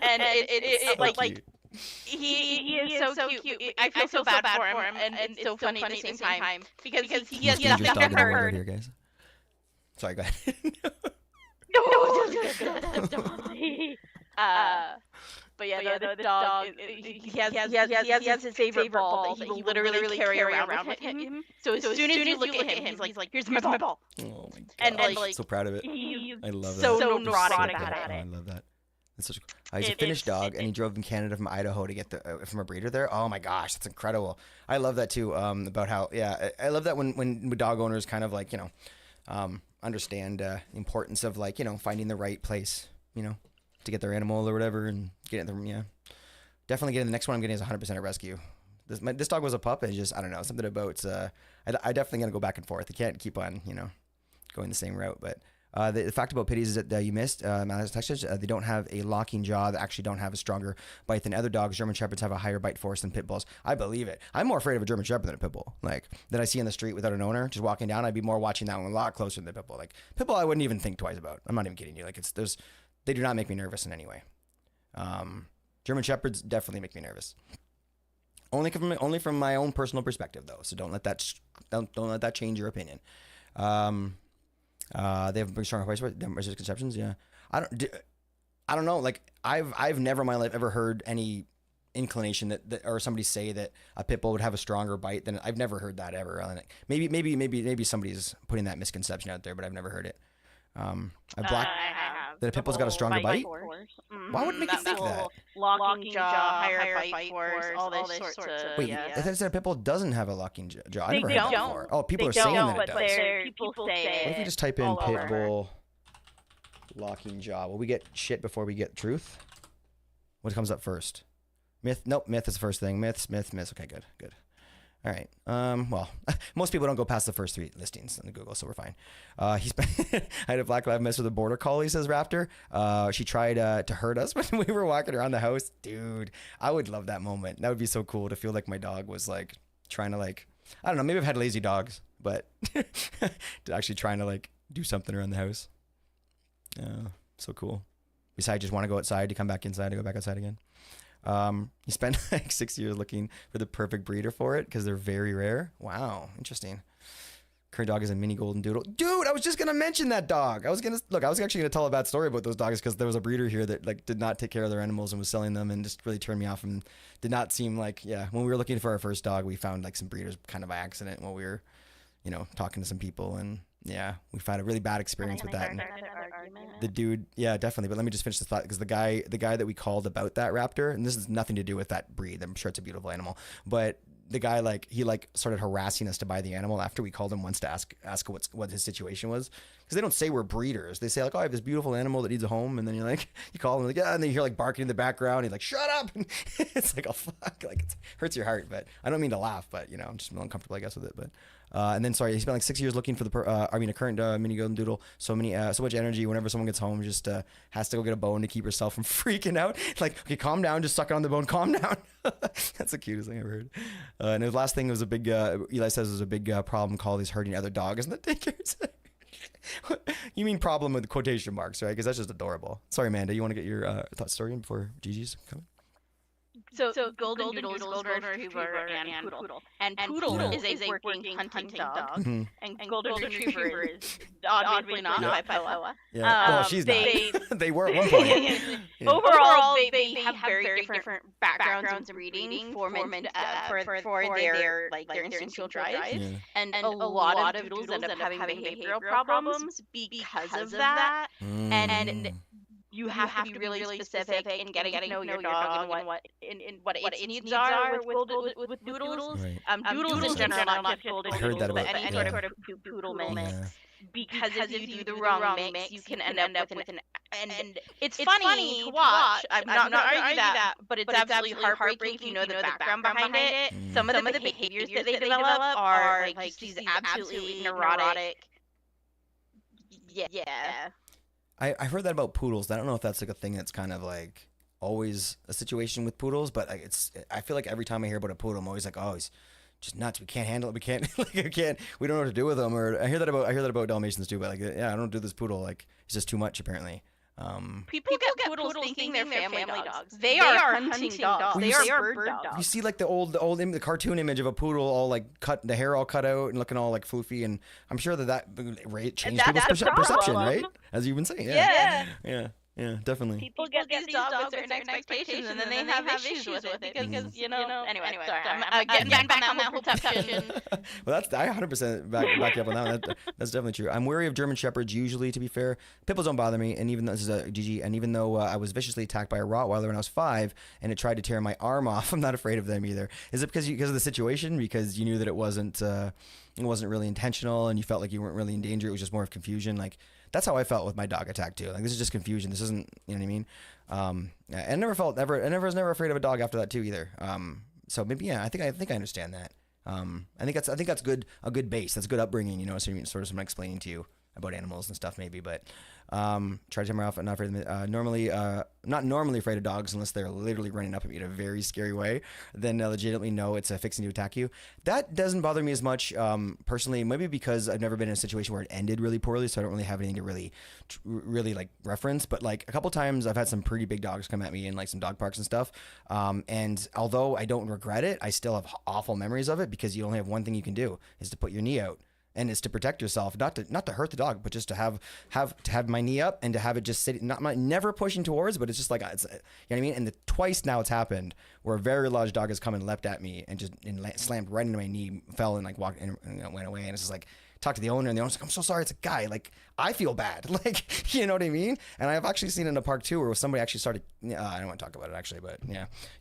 And it like he is so cute. I feel so bad for him, and it's so funny at the same time because he has nothing to hurt. Here, guys. Sorry, go ahead. But yeah, the dog, he has his favorite ball that he will literally carry around with him. So as soon as you look at him, he's like, here's my ball. Oh my god. And like, so proud of it. I love that. So neurotic about it. I love that. It's such he's a Finnish dog, and he drove in Canada from Idaho to get from a breeder there. Oh my gosh, that's incredible. I love that too. About how I love that when dog owners kind of like understand the importance of like finding the right place to get their animal or whatever and get them. Yeah, definitely getting the next one I'm getting is 100% a rescue. This dog was a pup, and just I don't know, something about I definitely gotta go back and forth. I can't keep on going the same route. But the fact about pitties is that you missed Texas, they don't have a locking jaw. They actually don't have a stronger bite than other dogs. German Shepherds have a higher bite force than pit bulls. I believe it. I'm more afraid of a German Shepherd than a pit bull. Like that I see in the street without an owner just walking down. I'd be more watching that one a lot closer than the pit bull. Like pit bull, I wouldn't even think twice about. I'm not even kidding you. Like they do not make me nervous in any way. German Shepherds definitely make me nervous. Only from my own personal perspective though. So don't let that change your opinion. They have a big stronger voice. Misconceptions. Yeah, I don't know. Like I've never in my life ever heard any inclination that or somebody say that a pit bull would have a stronger bite than I've never heard that ever. Maybe somebody's putting that misconception out there, but I've never heard it. I have. That a pit bull's got a stronger bite? Why would it make you think that? Locking jaw, higher bite force, all this sorts of. Wait, I thought a pit bull doesn't have a locking jaw. I They never heard that don't. before. Oh, people They are saying don't, that it but does. people say What if we it. just type in all pit over. bull locking jaw? Will we get shit before we get truth? What comes up first? Myth? Nope, myth is the first thing. Myths. Okay, good. All right. Well, most people don't go past the first 3 listings on Google, so we're fine. I had a black lab mess with a border collie, says Raptor. She tried to hurt us when we were walking around the house. Dude, I would love that moment. That would be so cool to feel like my dog was like trying to like, I don't know, maybe I've had lazy dogs, but actually trying to like do something around the house. So cool. Besides just want to go outside, to come back inside, to go back outside again. He spent like 6 years looking for the perfect breeder for it because they're very rare. Wow, interesting. Current dog is a mini golden doodle. Dude, I was just gonna mention that dog. I was actually gonna tell a bad story about those dogs because there was a breeder here that like did not take care of their animals and was selling them and just really turned me off and did not seem like, when we were looking for our first dog, we found like some breeders kind of by accident while we were, talking to some people, and we found a really bad experience with that. And the dude, definitely. But let me just finish the thought, because the guy that we called about that raptor, and this has nothing to do with that breed. I'm sure it's a beautiful animal, but the guy he started harassing us to buy the animal after we called him once to ask what his situation was, because they don't say we're breeders. They say like, oh, I have this beautiful animal that needs a home, and then you call him like, and then you hear like barking in the background. He's like, shut up. And it's like, oh fuck, like it hurts your heart. But I don't mean to laugh, but I'm just uncomfortable, I guess, with it. But and then he spent like 6 years looking for a current mini golden doodle. So much energy. Whenever someone gets home, just has to go get a bone to keep herself from freaking out. Like, okay, calm down, just suck it on the bone, calm down. That's the cutest thing I've ever heard. And the last thing was a big Eli says was a big problem. Collies hurting other dogs in the daycares. You mean problem with quotation marks, right? Because that's just adorable. Sorry, Amanda, you want to get your thought story in before Gigi's coming? So golden doodle is golden retriever and poodle. And poodle is a working hunting dog. Mm-hmm. And golden retriever is obviously not by Paoa. Yeah. Well, she's not. They were at one point. Yeah. Overall, they have very different backgrounds in breeding for their instinctual drive. Yeah. And a lot of doodles end up having behavioral problems because of that. And you have to be really specific in getting to know your dog and what its needs are with doodles. Right. Doodles in general, not just golden heard that doodles, but about- any yeah. sort of poodle mix. Yeah. Because if you do the wrong mix, you can end up with an. And it's funny to watch. I'm not going to argue that, but it's absolutely heartbreaking if you know the background behind it. Mm. Some of the behaviors that they develop are like these absolutely neurotic. Yeah. I heard that about poodles. I don't know if that's like a thing that's kind of like always a situation with poodles, but like I feel like every time I hear about a poodle, I'm always like, oh, he's just nuts. We can't handle it. We can't we don't know what to do with him. Or I hear that about Dalmatians too, but like, I don't do this poodle. Like, it's just too much apparently. People get poodles thinking they're family dogs. They are hunting dogs. Well, They are bird dogs. You see like the cartoon image of a poodle all like the hair all cut out and looking all like floofy, and I'm sure that changed people's perception, right? As you've been saying, yeah, definitely. People get these dogs with certain expectations, and then they have issues with it because anyway. Sorry, I'm getting back on that whole perception. Well, I 100% back you up on that. That's definitely true. I'm wary of German Shepherds usually, to be fair. Pit bulls don't bother me, and even though this is a GG, and even though I was viciously attacked by a Rottweiler when I was 5, and it tried to tear my arm off, I'm not afraid of them either. Is it because of the situation? Because you knew that it wasn't really intentional, and you felt like you weren't really in danger? It was just more of confusion, like. That's how I felt with my dog attack too. Like, this is just confusion. This isn't, you know what I mean? I was never afraid of a dog after that too either. So maybe, I think I understand that. I think that's a good base. That's good upbringing, sort of some explaining to you about animals and stuff maybe, but try to tell me off. I'm not afraid of them. Not normally afraid of dogs unless they're literally running up at me in a very scary way. Then I legitimately know it's fixing to attack you. That doesn't bother me as much personally. Maybe because I've never been in a situation where it ended really poorly, so I don't really have anything to really like reference. But like a couple times, I've had some pretty big dogs come at me in like some dog parks and stuff. And although I don't regret it, I still have awful memories of it because you only have one thing you can do is to put your knee out. And it's to protect yourself, not to hurt the dog, but just to have my knee up and to have it just sitting, never pushing towards, but it's just like, it's, you know what I mean? And twice now it's happened where a very large dog has come and leapt at me and just slammed right into my knee, fell and like walked and went away. And it's just like, talk to the owner, and the owner's like, I'm so sorry, it's a guy. Like, I feel bad. Like, you know what I mean? And I've actually seen it in a park too, where somebody actually started. I don't want to talk about it actually, but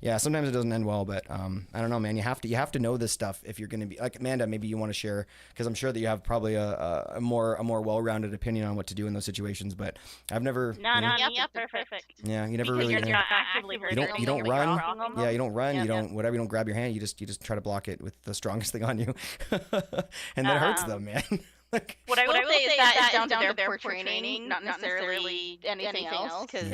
yeah. Sometimes it doesn't end well, but I don't know, man. You have to know this stuff if you're gonna be like Amanda. Maybe you want to share, because I'm sure that you have probably a more well-rounded opinion on what to do in those situations. But I've never. Yep, perfect. Yeah, you never Because really. you're not actively you don't run. Yeah, you don't run. Yep, you don't whatever. You don't grab your hand. You just try to block it with the strongest thing on you, and that hurts them, man. Like, what I will say is that is down to their poor training, not necessarily anything else. Because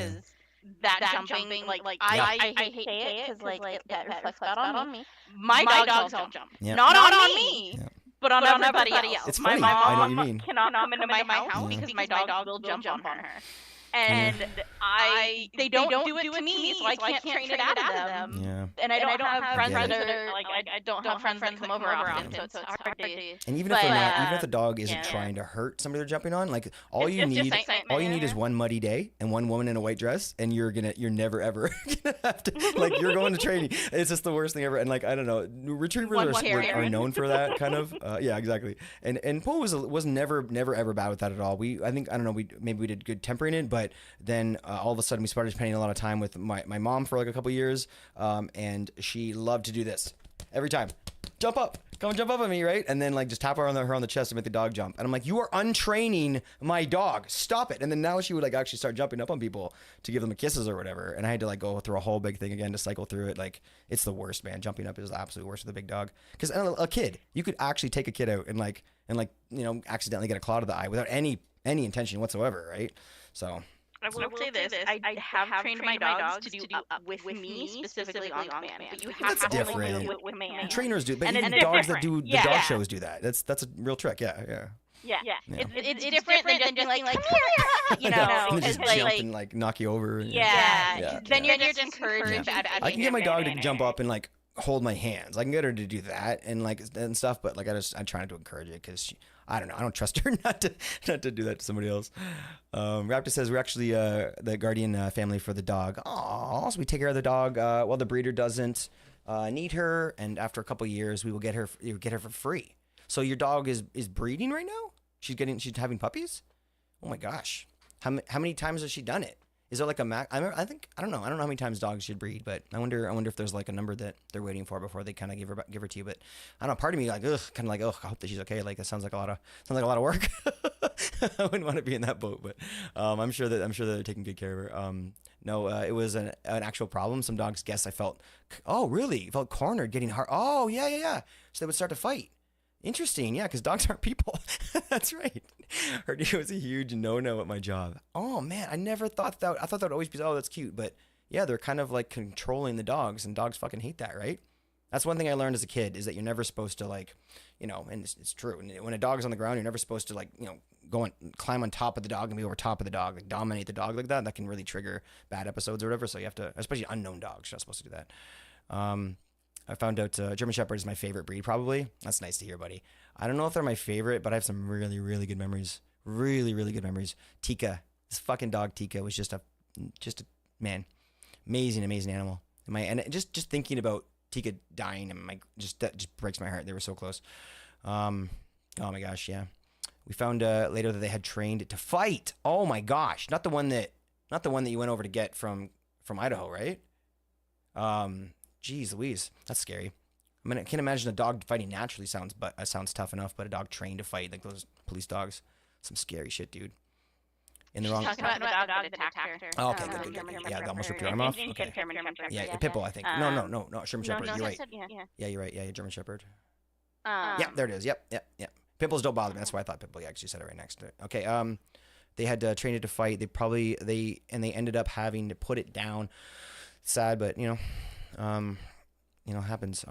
that jumping, like I hate it because like that reflects bad on me. My dogs all jump, not on me. Yeah. But on everybody else. It's funny. My mom I know what you mean. cannot come into my house because my dog will jump on her. And they don't do it to me, so I can't train it out of them. Yeah. And I don't have friends that are like, I don't have friends that come over often, so it's hard to. And even if the dog isn't trying to hurt somebody they're jumping on, like all you need is one muddy day and one woman in a white dress, and you're never ever gonna have to, like, you're going to training. It's just the worst thing ever. And like, I don't know, retrievers are known for that kind of. Yeah, exactly. And Poe was never ever bad with that at all. I don't know, maybe we did good tempering it, but then all of a sudden we started spending a lot of time with my mom for like a couple years, and she loved to do this every time. Jump up, come and jump up at me, right? And then like just tap her on the chest and make the dog jump. And I'm like, you are untraining my dog. Stop it. And then now she would like actually start jumping up on people to give them kisses or whatever. And I had to like go through a whole big thing again to cycle through it. Like, it's the worst, man. Jumping up is the absolute worst with a big dog. Because a kid, you could actually take a kid out and accidentally get a claw to the eye without any intention whatsoever, right? So. I will say this. I have trained my dogs to do up with me, specifically on command. But you have to only do it with command. Trainers do, but even dogs that do the dog shows do that. That's a real trick. Yeah. It's different than just being like, come here, you know. And just jump and like knock you over. Then you're just encouraged. I can get my dog to jump up and like hold my hands. I can get her to do that and stuff, but like I try not to encourage it because I don't know. I don't trust her not to do that to somebody else. Raptor says we're actually the guardian family for the dog. Oh, so we take care of the dog while the breeder doesn't need her, and after a couple years, we will get her for free. So your dog is breeding right now? She's having puppies? Oh my gosh! How many times has she done it? Is there like a max? I don't know how many times dogs should breed, but I wonder if there's like a number that they're waiting for before they kind of give her to you. But I don't know. Part of me like I hope that she's okay. Like that sounds like a lot of work. I wouldn't want to be in that boat, but I'm sure that they're taking good care of her. No, it was an actual problem. Some dogs guess I felt. Oh really? Felt cornered, getting hard. Oh yeah. So they would start to fight. Interesting, yeah, because dogs aren't people. That's right. Heard it was a huge no-no at my job. Oh man, I never thought that. I thought that would always be, oh, that's cute, but yeah, they're kind of like controlling the dogs, and dogs fucking hate that, right? That's one thing I learned as a kid is that you're never supposed to like, you know, and it's true. When a dog's on the ground, you're never supposed to like, you know, go and climb on top of the dog and be over top of the dog, like dominate the dog like that. That can really trigger bad episodes or whatever. So you have to, especially unknown dogs, you're not supposed to do that. I found out German Shepherd is my favorite breed, probably. That's nice to hear, buddy. I don't know if they're my favorite, but I have some really, really good memories. Really, really good memories. Tika, this fucking dog Tika was just a man, amazing animal. And just thinking about Tika dying, and that just breaks my heart. They were so close. Oh my gosh, yeah. We found later that they had trained to fight. Oh my gosh, not the one that you went over to get from Idaho, right? Jeez Louise, that's scary. I mean, I can't imagine a dog fighting naturally sounds tough enough, but a dog trained to fight, like those police dogs, some scary shit, dude. In the wrong. Talking about the dog that attacked her. Oh, okay, good. Yeah, that almost ripped your arm off. Okay. Yeah, Pitbull, I think. No, German Shepherd. You're right. Yeah, you're right. Yeah, German Shepherd. Yeah, there it is. Yep. Pitbulls don't bother me. That's why I thought Pitbull. Yeah, 'cause you said it right next to it. Okay. They had trained it to fight. They ended up having to put it down. Sad, but happens.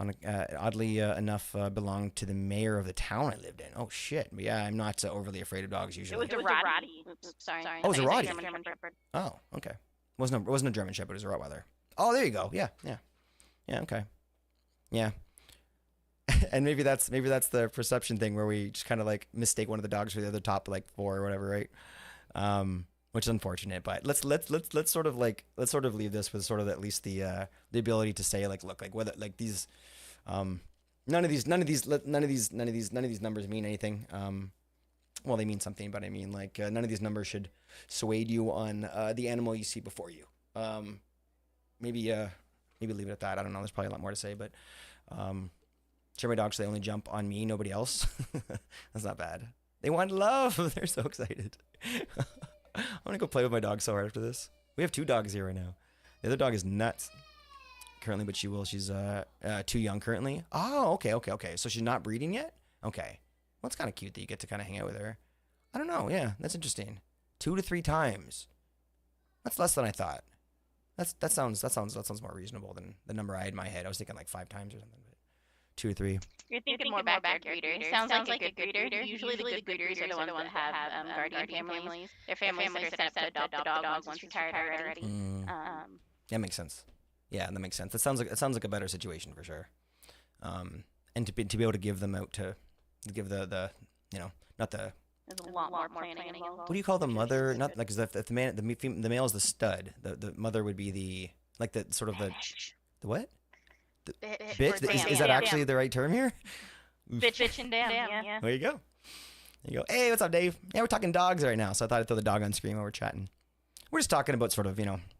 Oddly enough, belonged to the mayor of the town I lived in. Oh shit! But yeah, I'm not overly afraid of dogs usually. It was a Rottie. Sorry. Oh, it was a Rottie. Oh, okay. It wasn't a German Shepherd. It was a Rottweiler. Oh, there you go. Yeah. Okay. Yeah. And maybe that's the perception thing where we just kind of like mistake one of the dogs for the other top like 4 or whatever, right? Which is unfortunate, but let's sort of leave this with sort of at least the ability to say like, look, like whether like these none of these numbers mean anything. well, they mean something, but I mean, like, none of these numbers should sway you on the animal you see before you. Maybe leave it at that. I don't know. There's probably a lot more to say, but sure, my dogs, they only jump on me, nobody else. That's not bad. They want love. They're so excited. I'm gonna go play with my dog so hard after this. We have 2 dogs here right now. The other dog is nuts currently, but she will. She's too young currently. Oh, okay. So she's not breeding yet? Okay. Well, it's kind of cute that you get to kind of hang out with her. I don't know. Yeah, that's interesting. 2 to 3 times. That's less than I thought. That sounds more reasonable than the number I had in my head. I was thinking like 5 times or something. But 2 or 3. You're thinking more backyard breeders. Sounds like a good breeder. Usually the good breeders are the ones that have guardian families. Their families that are set up to adopt the dog once retired already. That makes sense. Yeah, that makes sense. It sounds like a better situation for sure. And to be able to give them out to give the not the. There's a lot more planning involved. What do you call the mother? Not like, 'cause if the male is the stud, the mother would be the sort of the what? The bitch? Is that actually the right term here? Bitch and damn, yeah. There you go. Hey, what's up, Dave? Yeah, we're talking dogs right now, so I thought I'd throw the dog on screen while we're chatting. We're just talking about sort of,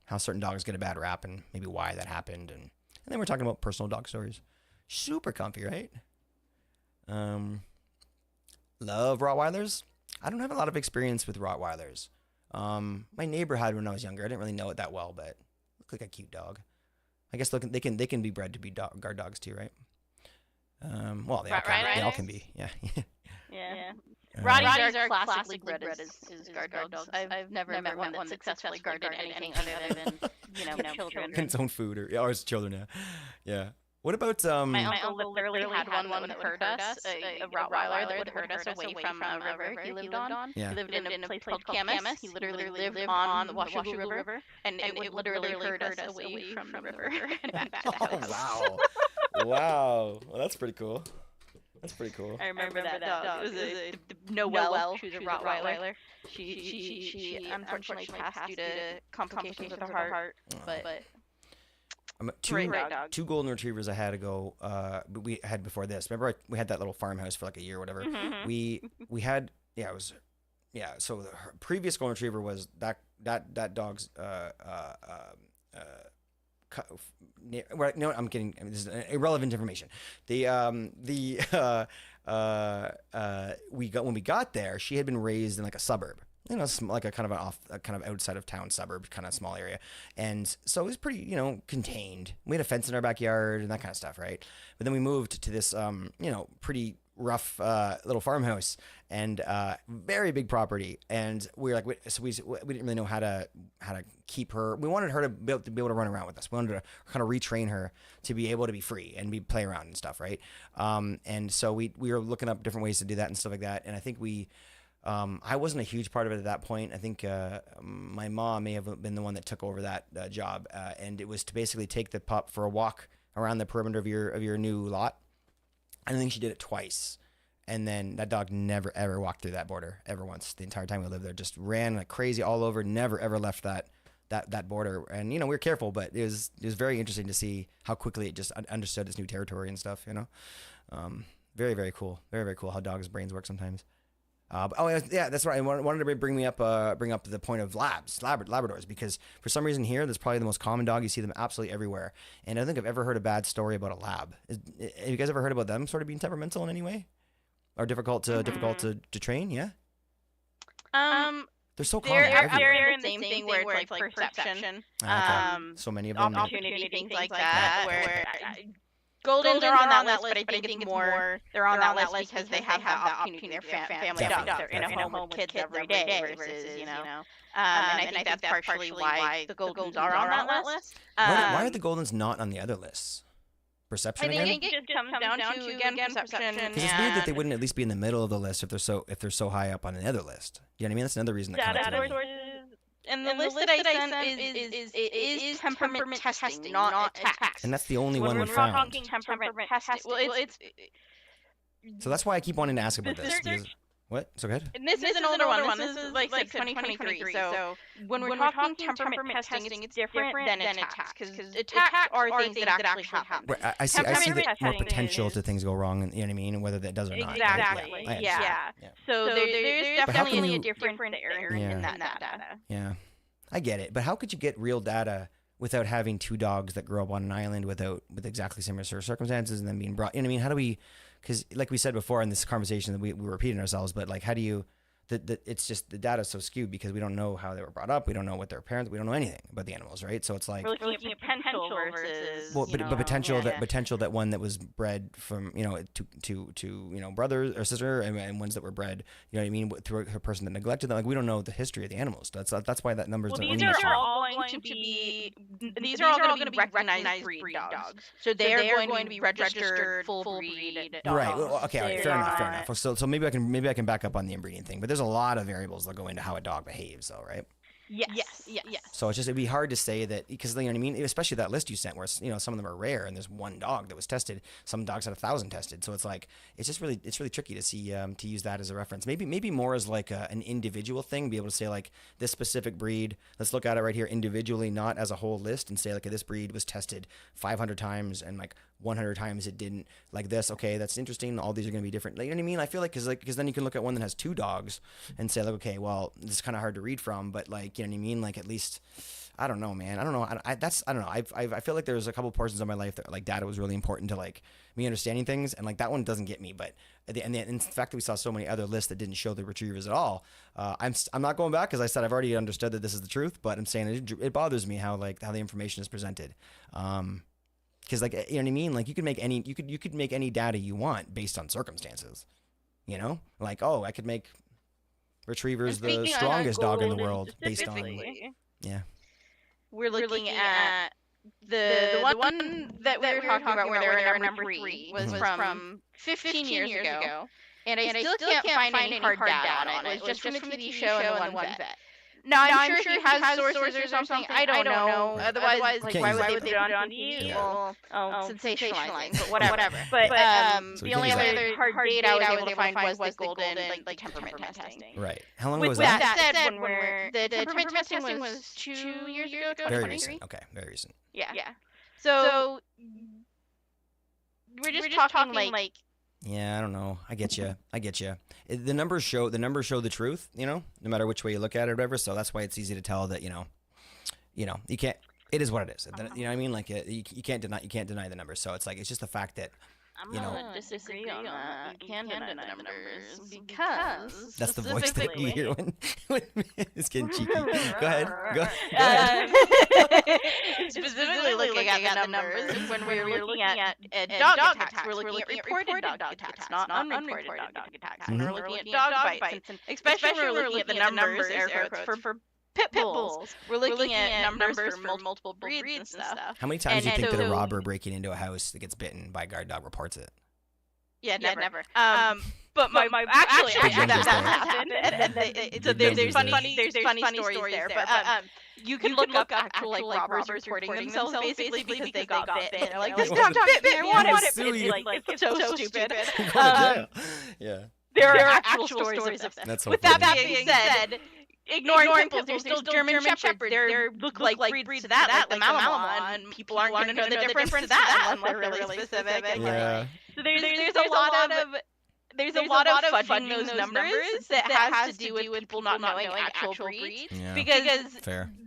how certain dogs get a bad rap and maybe why that happened, and then we're talking about personal dog stories. Super comfy, right? Love Rottweilers. I don't have a lot of experience with Rottweilers. My neighbor had when I was younger. I didn't really know it that well, but looked like a cute dog. I guess they can be bred to be guard dogs too, right? Well, they all can be. Yeah. Yeah. Rotties are classically bred as guard dogs. I've never met one that successfully guarded anything other than children. Its own food or its children. Yeah. What about My uncle literally had one that would hurt us. A Rottweiler that would hurt us away from a river he lived on. Yeah. He lived in a place called Camas. He literally lived on the Washougal River, and it would literally hurt us away from the river and back to the house. Oh, wow. Well, that's pretty cool. I remember that dog. It was a Noelle. She was a Rottweiler. She unfortunately passed due to complications with her heart. But two golden retrievers I had to go. We had before this. Remember, we had that little farmhouse for like a year or whatever. Mm-hmm. We had So the previous golden retriever was that dog's no, I'm kidding. I mean, this is irrelevant information. When we got there, she had been raised in like a suburb. Like a kind of outside of town suburb, kind of small area. And so it was pretty, contained. We had a fence in our backyard and that kind of stuff, right? But then we moved to this, pretty rough little farmhouse and very big property. And we were like, we didn't really know how to keep her. We wanted her to be able to run around with us. We wanted to kind of retrain her to be able to be free and play around and stuff, right? And so we were looking up different ways to do that and stuff like that. And I think I wasn't a huge part of it at that point. I think my mom may have been the one that took over that job, and it was to basically take the pup for a walk around the perimeter of your new lot. I think she did it twice, and then that dog never ever walked through that border ever once. The entire time we lived there, just ran like crazy all over. Never ever left that border. And we were careful, but it was very interesting to see how quickly it just understood its new territory and stuff. Very very cool. Very very cool how dogs' brains work sometimes. That's right. I wanted to bring up the point of Labradors, because for some reason here, that's probably the most common dog. You see them absolutely everywhere. And I don't think I've ever heard a bad story about a lab. Have you guys ever heard about them sort of being temperamental in any way? Or difficult to train? Yeah? They're so common. They're in the same thing where it's like perception. So many of them. Opportunity, things like that, where... Goldens are on that list, but I think it's more they're on that list because they have that opportunity. They're family dogs. They're in a home with kids every day versus, And I think that's partially why the Goldens are on that list. Why are the Goldens not on the other lists? Perception again? I think it just comes down to again perception. Because it's weird that they wouldn't at least be in the middle of the list if they're so high up on the other list. You know what I mean? That's another reason that kind of. And the list that I sent is temperament testing, not attacks. And that's the only one we found. We're talking temperament testing. Well, it's so that's why I keep wanting to ask about this. What? So good. And this is an older one. This is like 2023. So when we're talking temperament testing, it's different than attacks because attacks are things that actually happen. Right, I see that more testing potential to things go wrong, and you know what I mean, whether that does or not. Exactly. Right? Yeah. So there's definitely a difference there Yeah. in that data. Yeah, I get it. But how could you get real data without having two dogs that grow up on an island with exactly similar circumstances and then being brought? You know what I mean? How do we? Because like we said before in this conversation, that we were repeating ourselves, but like, how do you? It's just the data's so skewed because we don't know how they were brought up. We don't know what their parents. We don't know anything about the animals, right? So it's like we're looking at potential versus. Well, but potential that one that was bred from to brother or sister and ones that were bred, you know what I mean, through a person that neglected them. Like we don't know the history of the animals. That's why that number's. Well, these are all going to be recognized breed dogs. So they are going to be registered full breed dogs. Right. Well, okay. All right. Fair enough. So maybe I can back up on the inbreeding thing, but there's a lot of variables that go into how a dog behaves, though, right? Yes. So it'd be hard to say that because you know what I mean, especially that list you sent, where some of them are rare, and there's one dog that was tested. Some dogs had 1,000 tested, so it's like it's really tricky to see to use that as a reference. Maybe more as like an individual thing, be able to say like this specific breed. Let's look at it right here individually, not as a whole list, and say like this breed was tested 500 times and like 100 times it didn't. Like this, okay, that's interesting. All these are going to be different. Like, you know what I mean? I feel like because then you can look at one that has 2 dogs and say like, okay, well, this is kind of hard to read from, but like, you know what I mean? Like at least, I don't know, man. I don't know. I don't know. I feel like there's a couple portions of my life that like data was really important to like me understanding things, and like that one doesn't get me. But and the fact that we saw so many other lists that didn't show the retrievers at all, I'm not going back because I said I've already understood that this is the truth. But I'm saying it bothers me how the information is presented. Because like, you know what I mean? Like you could make any data you want based on circumstances. You know, like, oh, I could make retrievers the strongest dog in the world based on. Yeah. We're looking at the one that we were talking about where they're number 3 was from 15 years ago. And I still can't find any hard data on it. It was just from the TV show and the one vet. No, I'm sure he has sources or something. I don't know. Otherwise, like, why would they put it on TV? Yeah. Well, sensationalizing, but whatever. But the only other hard data I was able to find was the golden, like temperament testing. Right. How long was that? that? That said, when the temperament testing was 2 years ago. Very recent. Okay, very recent. Yeah. So we're just talking like. Yeah, I don't know. I get you. The numbers show the truth, no matter which way you look at it or whatever. So that's why it's easy to tell that, you can't, it is what it is. You know what I mean? Like you can't deny the numbers. So it's like, it's just the fact that, I'm gonna disagree on that. You can deny the numbers because that's the voice that you hear when it's getting cheeky. Go ahead. Specifically looking at the numbers when we're looking at dog attacks, we're looking at reported dog attacks, not unreported dog attacks. Mm-hmm. We're looking at dog bites, and especially when we're looking at the numbers, air quotes, for pit bulls. We're looking at numbers for multiple breeds and stuff. How many times do you think that a robber breaking into a house that gets bitten by a guard dog reports it? Yeah, never. But my actually that happened. And so there's funny stories there. But you can look up actual like robbers reporting themselves basically because they got bit. They're like, this dog bit me. I want it. It's so stupid. Yeah. There are actual stories of this. With that being said, ignoring pimples, there's still German Shepherds. They look like breeds to that, like the Malinois, and people aren't going to know the difference to that unless they're really specific. Yeah. So there's a lot of fudging those numbers that has to do with people not knowing actual breeds. Yeah. Because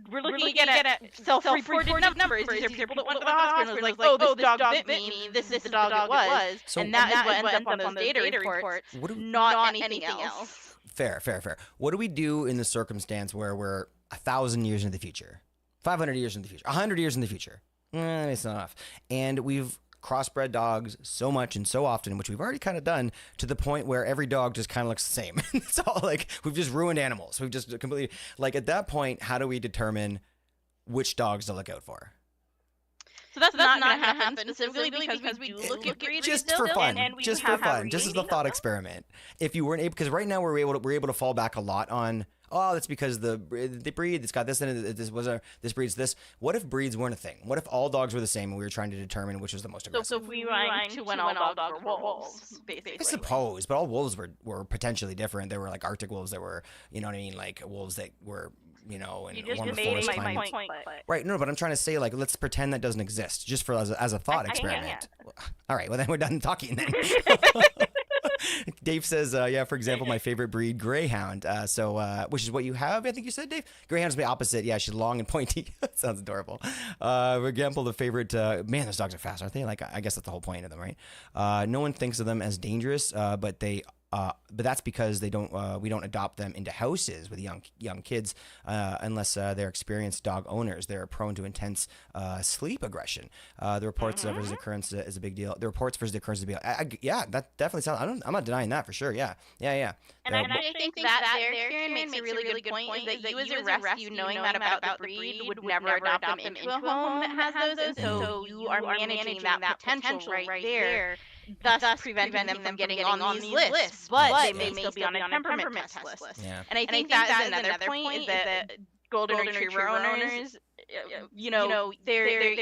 we're looking at self-reported numbers. These are people that went to the hospital and was like, oh, this dog bit me, this is the dog it was. And that is what ends up on those data reports, not anything else. Fair. What do we do in the circumstance where we're 1,000 years into the future, 500 years into the future, 100 years in the future? It's not enough. And we've crossbred dogs so much and so often, which we've already kind of done, to the point where every dog just kind of looks the same. It's all like we've just ruined animals. We've just completely, like, at that point, how do we determine which dogs to look out for? So that's not going to happen specifically because we do look at breeds just for fun, just as a thought experiment. If you weren't able, because right now we're able to fall back a lot on oh, that's because the breed, it's got this in it, this breeds this. What if breeds weren't a thing? What if all dogs were the same and we were trying to determine which was the most aggressive? So if we went to when all dogs were wolves, basically. I suppose, but all wolves were potentially different. There were like Arctic wolves that were, you know what I mean, like wolves that were, you know, and you just warmer made forest my climates. point. Right, no, but I'm trying to say, like, let's pretend that doesn't exist, just for as a thought experiment. All right, well then we're done talking then. Dave says, yeah, for example, my favorite breed, Greyhound. Which is what you have, I think you said, Dave? Greyhound's the opposite. Yeah, she's long and pointy. Sounds adorable. For example, the favorite, man, those dogs are fast, aren't they? Like, I guess that's the whole point of them, right? No one thinks of them as dangerous, but that's because we don't adopt them into houses with young kids unless they're experienced dog owners. They're prone to intense sleep aggression. The reports versus occurrence is a big deal. The reports versus occurrence is a big deal. Yeah, that definitely sounds. I'm not denying that for sure. Yeah. And I actually think that there, Karen, makes a really good point. Is that you as a rescue, knowing that about the breed, would never adopt them into a home that has those, and so you are managing that potential right there, thus preventing them from getting on these lists. But they may still be on a temperament test list. Yeah. And I think that is another point, is that golden retriever owners, you know, they're a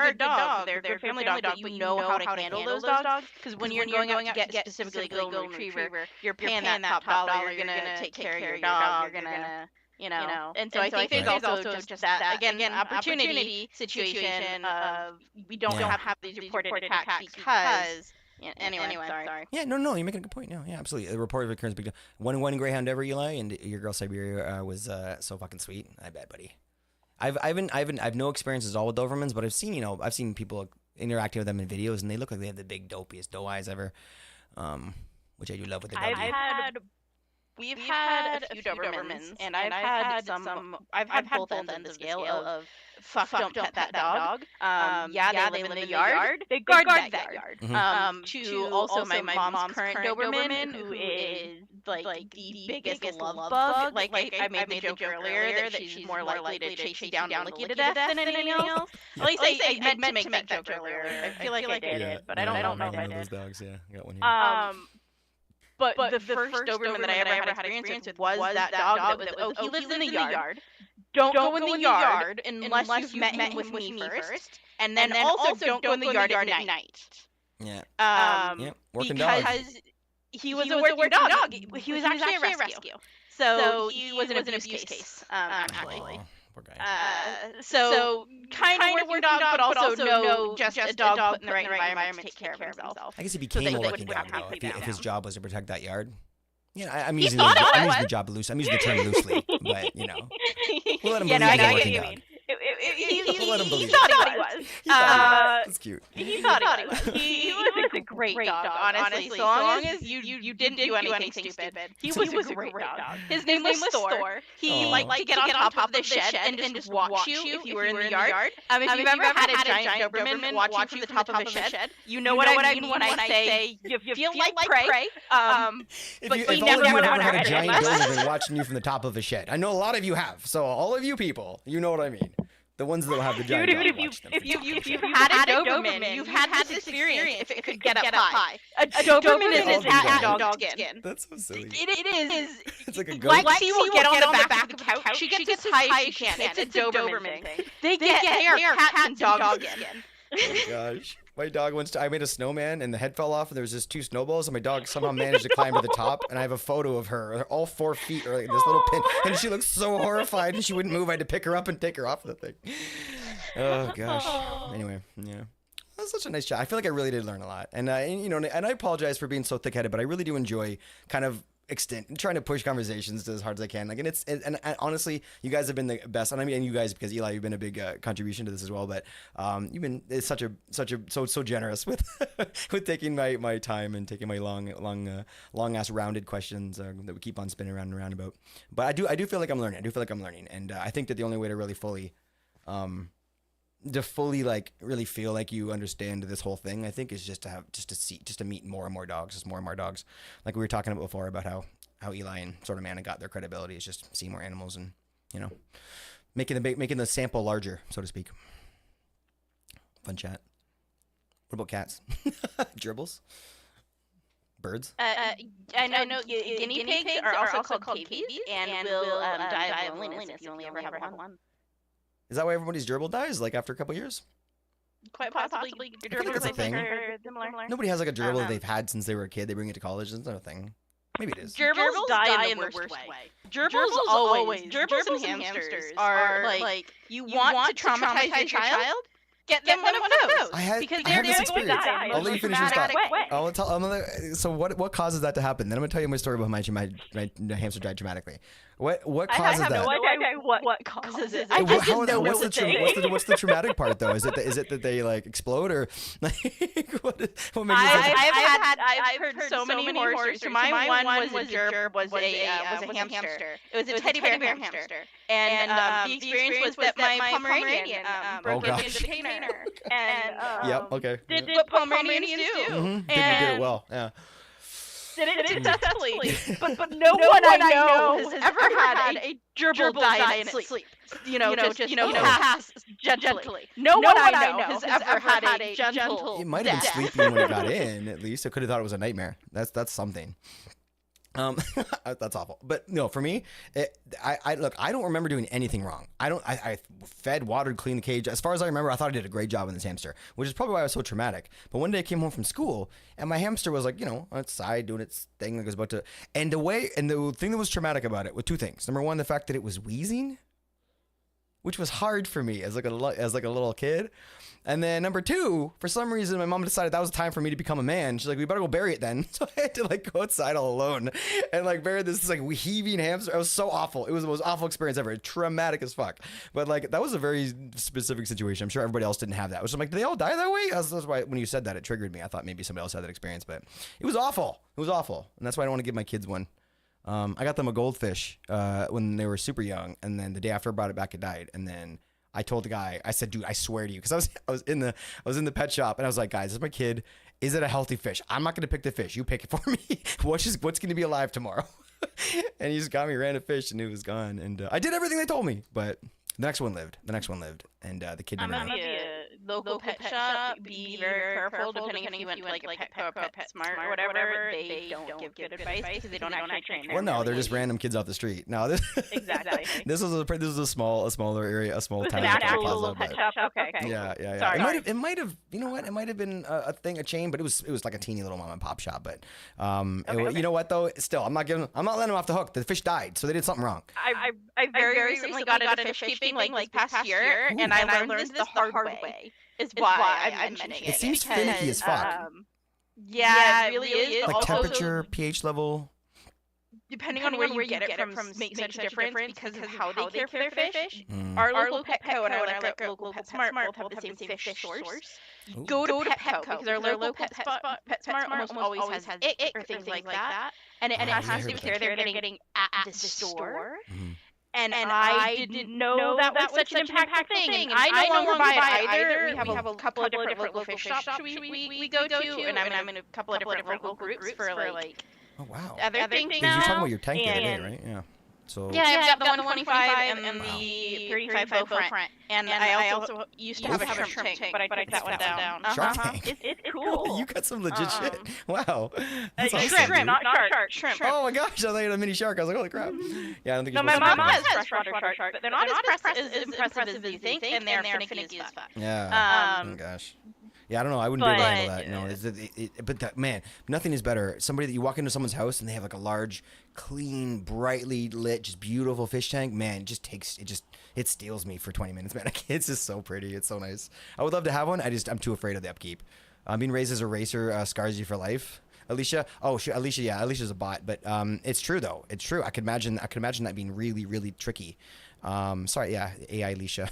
good dog. They're a good family dog, but you know how to handle those dogs. Because when you're going out to get specifically golden retriever, you're paying that top dollar. You're gonna take care of your dog. You're gonna, you know. And so I think there's also just that again opportunity situation of we don't have these reported attacks because. Yeah, anyway, sorry. Yeah, no, you're making a good point. No, yeah, absolutely. The report of occurrence, big deal. One Greyhound ever, Eli, and your girl Siberia was so fucking sweet. I bet, buddy. I've no experiences at all with Dobermans, but I've seen people interacting with them in videos, and they look like they have the big dopiest doe eyes ever, which I do love with the dog. We've had a few Dobermans, and I've had some. I've had both ends of the scale of fuck, don't pet that dog. Yeah, they live in the yard. They guard that yard. To also my mom's current Doberman, who is like the biggest love bug. Like I made the joke earlier that she's more likely to chase you down and lick you to death than anything else. At least I meant to make that joke earlier. I feel like I did, but I don't know if I did. Those dogs, yeah, I got one here. But the first Doberman that I ever had experience with was that dog that was, he lives in the yard. Don't go in the yard unless you've met him with me first. And then also don't go in the yard at night. Yeah. Working dog. Because he was a working dog. He was actually a rescue. So he was an abuse case, actually. Poor guy. So kind of working dog, but also no, just a dog put in the right environment to take care of himself. I guess he became a working dog though, if his job was to protect that yard. Yeah, I'm using the job loose. I'm using the term loosely, but you know, we'll let him believe he's a working dog. He thought he was. That's cute. He thought he was. He was a great dog, honestly. So long as you didn't do anything stupid, he was a great dog. His name was Thor. He liked to get on top of the shed and just watch you if you were in the yard. If you've ever had a giant Doberman watch you from the top of a shed, you know what I mean when I say you feel like prey. But he never had a giant Doberman watching you from the top of a shed. I know a lot of you have. So all of you people, you know what I mean. The ones that will have the giant dog watch them. If you've had a Doberman, you've had this experience if it could get up high. A Doberman is a dog skin. That's so silly. It is. It's like a goat. Lexi will get on the back of the couch. She gets as high as she can. It's a Doberman thing. They are cat and dog skin. Oh gosh. My dog I made a snowman and the head fell off and there was just 2 snowballs and my dog somehow managed to climb to the top and I have a photo of her. All 4 feet are like this little pin and she looked so horrified and she wouldn't move. I had to pick her up and take her off the thing. Oh gosh. Anyway, yeah. That's such a nice chat. I feel like I really did learn a lot. And you know, and I apologize for being so thick-headed, but I really do enjoy kind of trying to push conversations as hard as I can. Like, and honestly, you guys have been the best. And I mean, you guys, because Eli, you've been a big contribution to this as well. But you've been so generous with with taking my time and taking my long ass rounded questions that we keep on spinning around and around about. But I do feel like I'm learning. And I think that the only way to really fully like really feel like you understand this whole thing, I think, is just to meet more and more dogs, like we were talking about before about how Eli and Sort of Mana got their credibility is just seeing more animals and, you know, making the sample larger, so to speak. Fun chat. What about cats? Gerbils? Birds? I know guinea pigs are also called cave babies and will die of loneliness if you only ever have one. Is that why everybody's gerbil dies like after a couple years? Quite possibly. think that's a thing. Similar. Nobody has like a gerbil that they've had since they were a kid. They bring it to college. That's not a thing. Maybe it is. Gerbils die in the worst way. Gerbils always. Gerbils and hamsters are like you want to traumatize your child. Get them one of those. I had this experience. I'll let you finish your thought. So what causes that to happen? Then I'm gonna tell you my story about my hamster died dramatically. What causes that? I have no idea what causes it. I just didn't know what's the traumatic part though? Is it that they like explode or like what makes I've heard so many horror stories. So my one was a hamster. It was a teddy bear hamster. And the experience was that my Pomeranian broke into the container. And yep, okay. Did what Pomeranians do. Mm-hmm. Did it well, yeah. Did it successfully. But no one I know has ever had a gerbil die in its sleep. Pass gently. No one I know has ever had a gentle It might have been sleeping when it got in, at least. I could have thought it was a nightmare. That's something. That's awful. But no, for me, I don't remember doing anything wrong. I fed, watered, cleaned the cage. As far as I remember, I thought I did a great job on this hamster, which is probably why I was so traumatic. But one day I came home from school and my hamster was like, outside doing its thing, like it was about to, and the thing that was traumatic about it were two things. Number one, the fact that it was wheezing, which was hard for me as like a little kid. And then number two, for some reason, my mom decided that was time for me to become a man. She's like, we better go bury it then. So I had to like go outside all alone and like bury this like heaving hamster. It was so awful. It was the most awful experience ever. Traumatic as fuck. But like, that was a very specific situation. I'm sure everybody else didn't have that. Which I'm like, did they all die that way? That's why when you said that, it triggered me. I thought maybe somebody else had that experience, but it was awful. It was awful. And that's why I don't want to give my kids one. I got them a goldfish when they were super young. And then the day after I brought it back, it died. And then I told the guy, I said, dude, I swear to you, because I was in the pet shop and I was like, guys, this is my kid. Is it a healthy fish? I'm not gonna pick the fish. You pick it for me. What's gonna be alive tomorrow? And he just got me random fish and it was gone. And I did everything they told me, but the next one lived. And the kid never lived. Local pet shop. Be very careful depending if you went to like a PetSmart or whatever. They don't give good advice because they don't actually train. Well, no, they're just random kids off the street. No, this exactly. this was a smaller area, a small town. An actual little pet shop. Okay. Yeah. Sorry. It might have. You know what? It might have been a chain, but it was like a teeny little mom and pop shop. But you know what though? Still, I'm not letting them off the hook. The fish died, so they did something wrong. I very recently got into fish keeping like this past year, and I learned this the hard way. Is why I'm mentioning it. It seems finicky as fuck. Yeah, it really is. Like temperature, pH level. Depending on where you get it from makes such a difference because of how they care for their fish. Our local Petco and our local PetSmart both have the same fish source. Go to Petco because our local PetSmart almost always has ick or things like that. And it has to do with care they're getting at the store. And I didn't know that was such an impactful thing. And I no longer buy it either. We have a couple of different local fish shops we go to, and I'm in a couple of different local groups for like other things now. You're talking about your tank the other day, right? Yeah. So yeah, I've got the 125 and the 35 bow front. And I also used to have a shrimp tank, but I took that one down. Shark tank? It's cool. You got some legit shit. Wow. Shrimp, not shark. Shrimp. Oh my gosh, I thought you had a mini shark. I was like, holy crap. Yeah, I don't think no, my mom has freshwater sharks, but they're not as impressive as you think, and they're finicky as fuck. Yeah. Oh gosh. Yeah, I don't know. I wouldn't be able to handle that. But man, nothing is better. Somebody that you walk into someone's house and they have like a large, clean, brightly lit, just beautiful fish tank. Man, it steals me for 20 minutes, man. It's just so pretty. It's so nice. I would love to have one. I'm too afraid of the upkeep. Being raised as a racer scars you for life. Alicia, Alicia, yeah, Alicia's a bot, but it's true though. It's true. I could imagine that being really, really tricky. Sorry, yeah, AI Alicia.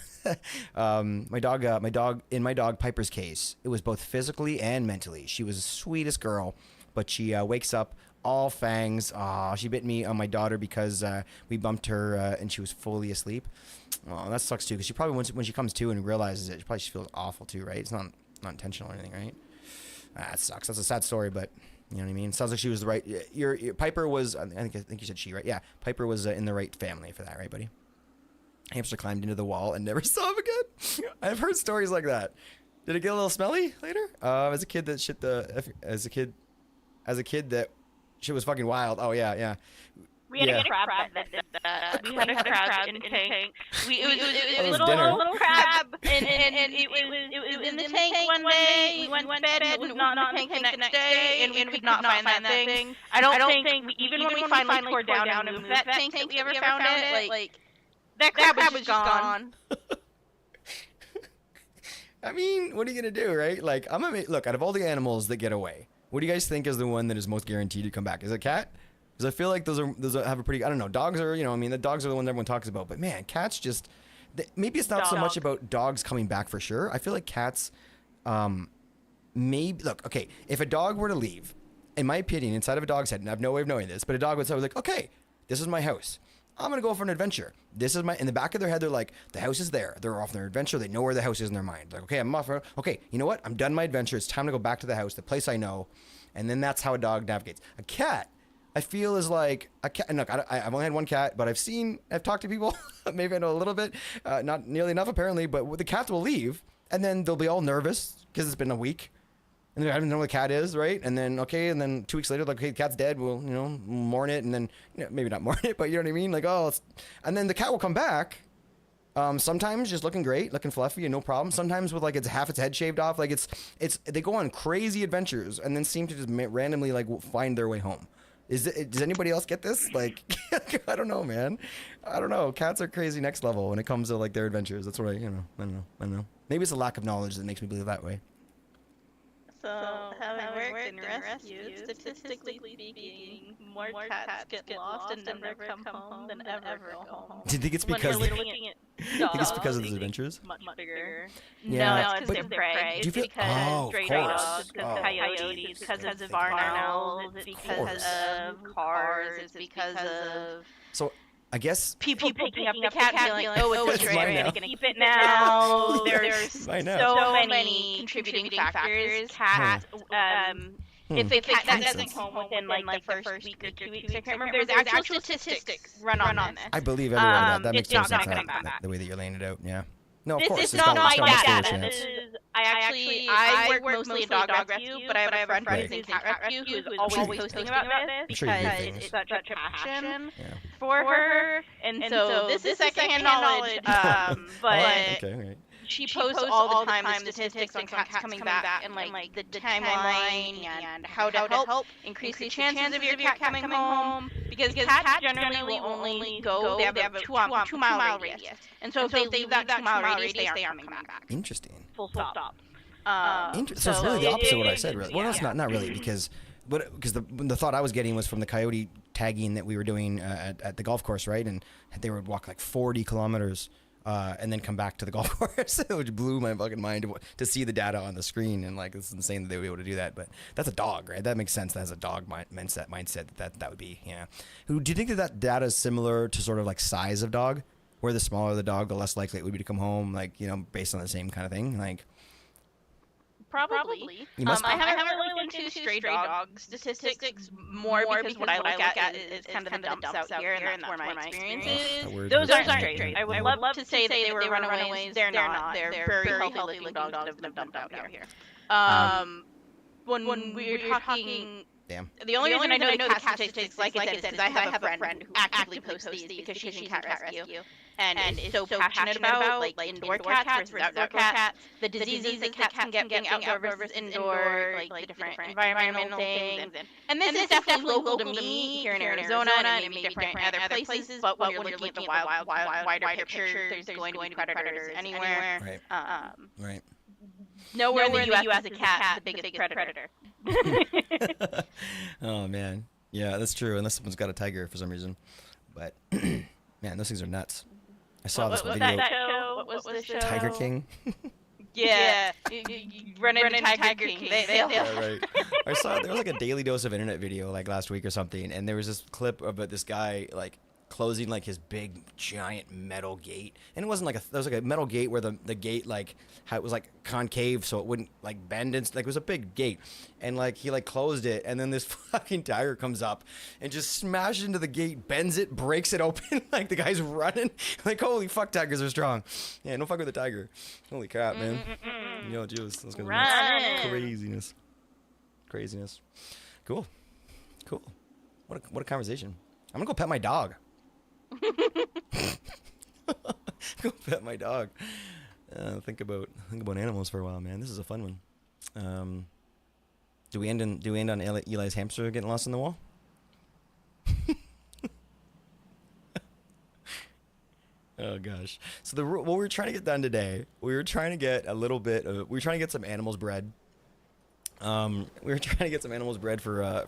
My dog Piper's case, it was both physically and mentally. She was the sweetest girl, but she wakes up all fangs. She bit me on my daughter because we bumped her and she was fully asleep. Oh, that sucks too, because she probably when she comes to and realizes it, she probably feels awful too, right? It's not intentional or anything, right? That sucks. That's a sad story, but you know what I mean? Sounds like she was the right. Your Piper was. I think you said she, right? Yeah, Piper was in the right family for that, right, buddy? Hamster climbed into the wall and never saw him again. I've heard stories like that. Did it get a little smelly later? As a kid, as a kid that shit was fucking wild. Oh yeah. We had Yeah. a crab that did that. We had a crab in tank. It was was a dinner. little crab, and it was in the tank one day. We went to bed, and it was not in the tank the next day, and we could not find that thing. I don't think even when we finally tore down and moved that tank that we ever found it, like that crab was just gone. I mean, what are you gonna do, right? Like, look, out of all the animals that get away, what do you guys think is the one that is most guaranteed to come back? Is it a cat? Because I feel like those have a pretty, I don't know, dogs are, I mean, the dogs are the ones everyone talks about, but man, cats just, maybe it's not so much about dogs coming back for sure. I feel like cats, maybe, look, okay, if a dog were to leave, in my opinion, inside of a dog's head, and I have no way of knowing this, but a dog would say, like, okay, this is my house. I'm going to go for an adventure. In the back of their head, they're like, the house is there. They're off on their adventure. They know where the house is in their mind. Like, okay, I'm off. Okay, you know what? I'm done my adventure. It's time to go back to the house, the place I know. And then that's how a dog navigates. A cat, I feel, is like a cat. And look, I've only had one cat, but I've talked to people. Maybe I know a little bit. Not nearly enough, apparently. But the cats will leave, and then they'll be all nervous because it's been a week. And I don't know where the cat is, right? And then, okay, and then 2 weeks later, like, okay, the cat's dead. We'll, mourn it. And then, maybe not mourn it, but you know what I mean? Like, and then the cat will come back. Sometimes just looking great, looking fluffy and no problem. Sometimes with, like, half its head shaved off. Like, they go on crazy adventures and then seem to just randomly, like, find their way home. Does anybody else get this? Like, I don't know, man. I don't know. Cats are crazy next level when it comes to, like, their adventures. That's what I don't know. Maybe it's a lack of knowledge that makes me believe that way. So, having worked in rescue, statistically speaking, more cats get lost and never come home than ever go home. Do you think it's because When we're looking at think it's because of those adventures? much bigger. Yeah, No, it's because they're prey. do you It's feel- because Oh, of stray course. dogs, it's because of coyotes, it's because of barn owls, it's because of cars, it's because of So I guess people picking up the cat and being like, oh, it's a It's mine stray, now. I'm gonna keep it now. There's Mine now. so many contributing factors. Cat, if a cat doesn't come home within like the first week or 2 weeks, I can't remember. There's actual statistics run on this. I believe everyone that makes it's sense. not gonna come back. The way that you're laying it out, yeah. No, of This course. is it's not got- my it's got much data. lower This chance. is I work mostly in dog rescue, but I have a friend who's in cat rescue who's always posting about this sure you do because things. it's such a passion Yeah. for her. And so this is secondhand knowledge. But Okay, right. she posts all the time the statistics on cats coming back and like the timeline and how to help increase the chances of your cat coming home because cats generally will only go. They have a 2-mile radius, and so if they leave that 2-mile radius, they aren't coming back. Interesting. Full stop. So it's really the opposite of what I said, really. Well, it's not really, because the thought I was getting was from the coyote tagging that we were doing at the golf course, right? And they would walk like 40 kilometers and then come back to the golf course, which blew my fucking mind to see the data on the screen. And like, it's insane that they would be able to do that. But that's a dog, right? That makes sense. That has a dog mindset that would be, yeah. Do you think that data is similar to sort of like size of dog? Where the smaller the dog, the less likely it would be to come home, like, based on the same kind of thing? Like, Probably. You must I haven't really looked into stray dog statistics more because what I look at is kind of the dumps out here, and that's where my experience is. Those aren't strays. I would love to say that they were runaways. They're not. They're very healthy looking dogs that have been dumped out here. When we were talking... damn. The only reason I know the cat statistics, like I said, is because I have a friend who actively posts these because she's in cat rescue and is so passionate about like indoor cats versus outdoor cats, the diseases that cats can get being outdoor versus indoor, like the different environmental things. And this is definitely local to me here in Arizona, and it may be different in other places. But when you're looking at the wider picture, there's going to be predators anywhere. Right. Nowhere in the U.S. is a cat the biggest predator. Oh man, yeah, that's true. Unless someone's got a tiger for some reason, but man, those things are nuts. I saw this video. What was the show? Tiger King. Yeah, you run into Tiger King. Yeah, right. I saw there was like a daily dose of internet video like last week or something, and there was this clip of this guy like closing like his big giant metal gate, and it wasn't like there was like a metal gate where the gate like how it was like concave so it wouldn't like bend, and like it was a big gate, and like he like closed it, and then this fucking tiger comes up and just smashes into the gate, bends it, breaks it open. Like the guy's running, like holy fuck, tigers are strong. Yeah, no fuck with the tiger. Holy crap, man. Yo, Jules, that's gonna be craziness. Cool. Cool. What a conversation. I'm gonna go pet my dog. Go pet my dog. Think about animals for a while, man. This is a fun one. Do we end on Eli's hamster getting lost in the wall? Oh gosh. So what we were trying to get done today, we were trying to get some animals bred. We were trying to get some animals bred for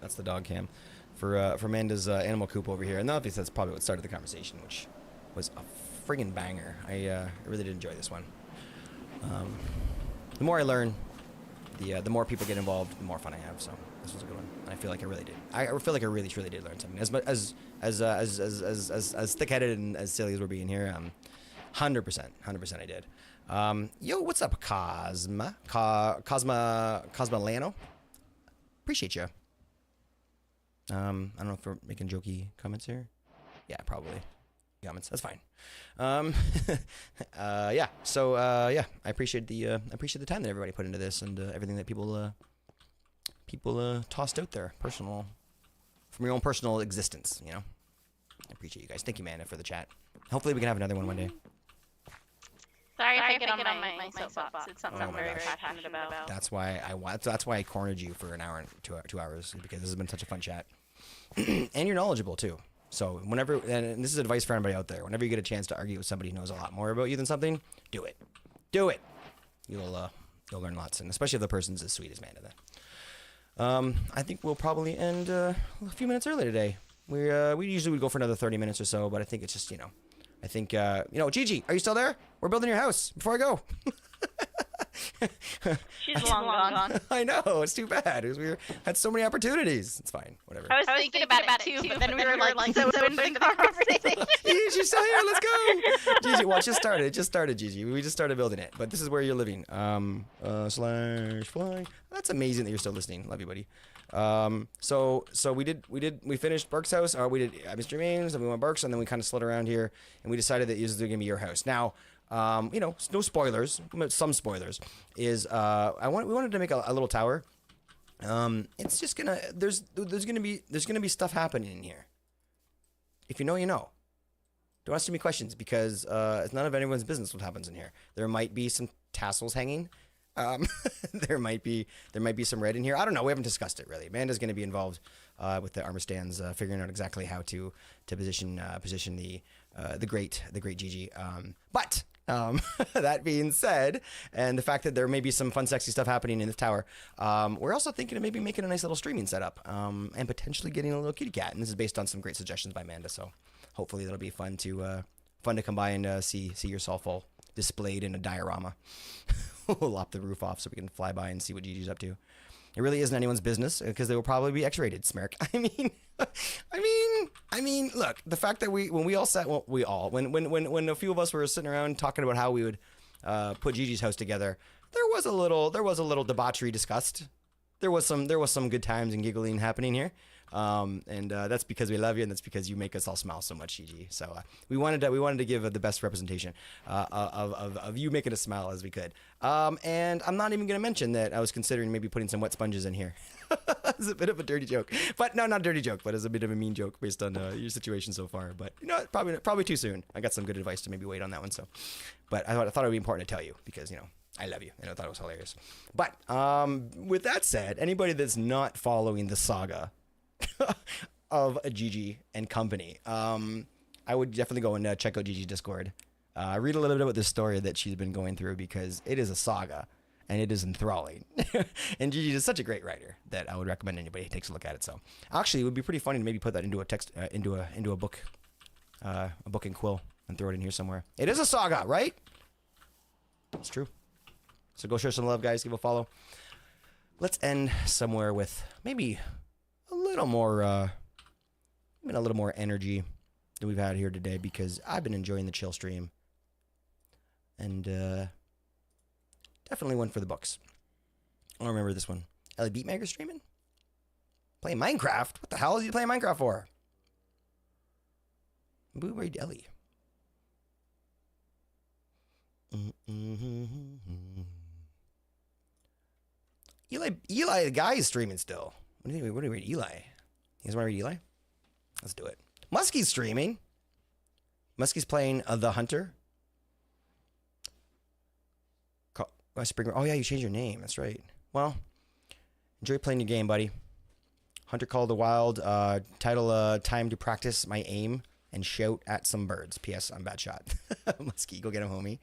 that's the dog cam, for Amanda's animal coop over here. And obviously that's probably what started the conversation, which was a friggin' banger. I really did enjoy this one. The more I learn, the more people get involved, the more fun I have. So this was a good one. I feel like I really did. I feel like I really truly did learn something. As thick-headed and as silly as we're being here, 100% I did. Yo, what's up, Cosma Lano? Appreciate you. I don't know if we're making jokey comments here. Yeah, probably. Comments. That's fine. Yeah. So yeah, I appreciate the time that everybody put into this and everything that people tossed out there, personal, from your own personal existence. You know, I appreciate you guys. Thank you, Amanda, for the chat. Hopefully, we can have another one day. Sorry if I get on my soapbox. It's something I'm very passionate about. That's why I cornered you for an hour and 2 hours, because this has been such a fun chat, and you're knowledgeable too. So whenever, and this is advice for anybody out there, whenever you get a chance to argue with somebody who knows a lot more about you than something, do it. You'll learn lots, and especially if the person's as sweet as Amanda. Then I think we'll probably end a few minutes early today. We usually would go for another 30 minutes or so, but I think it's just, I think, Gigi, are you still there? We're building your house before I go. She's long gone. I know, it's too bad. We had so many opportunities. It's fine, whatever. I was thinking about it too, but then we were like so into the conversation. Gigi's still here, let's go. Gigi, well, it just started, Gigi. We just started building it, but this is where you're living. /fly. That's amazing that you're still listening. Love you, buddy. So we finished Burke's house, or we did Mr. Main's, and we went Burke's, and then we kind of slid around here, and we decided that this is going to be your house. Now, no spoilers, some spoilers, is, we wanted to make a little tower. It's just there's gonna be stuff happening in here. If you know, you know. Don't ask too many questions, because, it's none of anyone's business what happens in here. There might be some tassels hanging. There might be some red in here. I don't know. We haven't discussed it really. Amanda's going to be involved with the armor stands, figuring out exactly how to position the great Gigi. But that being said, and the fact that there may be some fun, sexy stuff happening in the tower, we're also thinking of maybe making a nice little streaming setup, and potentially getting a little kitty cat. And this is based on some great suggestions by Amanda. So hopefully that'll be fun to come by and see your soulful displayed in a diorama. We'll lop the roof off so we can fly by and see what Gigi's up to. It really isn't anyone's business, because they will probably be X-rated. Smirk. I mean, look, the fact that when a few of us were sitting around talking about how we would put Gigi's house together, there was a little debauchery discussed. There was some good times and giggling happening here. And that's because we love you, and that's because you make us all smile so much, Gigi. So we wanted to give the best representation of you making us smile as we could. And I'm not even going to mention that I was considering maybe putting some wet sponges in here. It's a bit of a dirty joke, but no, not a dirty joke, but it's a bit of a mean joke based on your situation so far. But probably too soon. I got some good advice to maybe wait on that one. So, but I thought it would be important to tell you, because I love you, and I thought it was hilarious. But with that said, anybody that's not following the saga of Gigi and company, I would definitely go and check out Gigi's Discord. Read a little bit about this story that she's been going through, because it is a saga and it is enthralling. And Gigi is such a great writer that I would recommend anybody takes a look at it. So actually, it would be pretty funny to maybe put that into a text, into a book, a book and quill, and throw it in here somewhere. It is a saga, right? It's true. So go share some love, guys. Give a follow. Let's end somewhere with maybe a little more energy than we've had here today, because I've been enjoying the chill stream, and definitely one for the books. I remember this one. Ellie Beatmaker streaming? Playing Minecraft? What the hell is he playing Minecraft for? Blueberry Ellie. Eli, the guy is streaming still. What do you read, Eli? You guys want to read Eli? Let's do it. Muskie's streaming. Muskie's playing The Hunter. Oh, yeah, you changed your name. That's right. Well, enjoy playing your game, buddy. Hunter Call of the Wild. Title, Time to Practice My Aim and Shout at Some Birds. P.S. I'm a bad shot. Muskie, go get him, homie.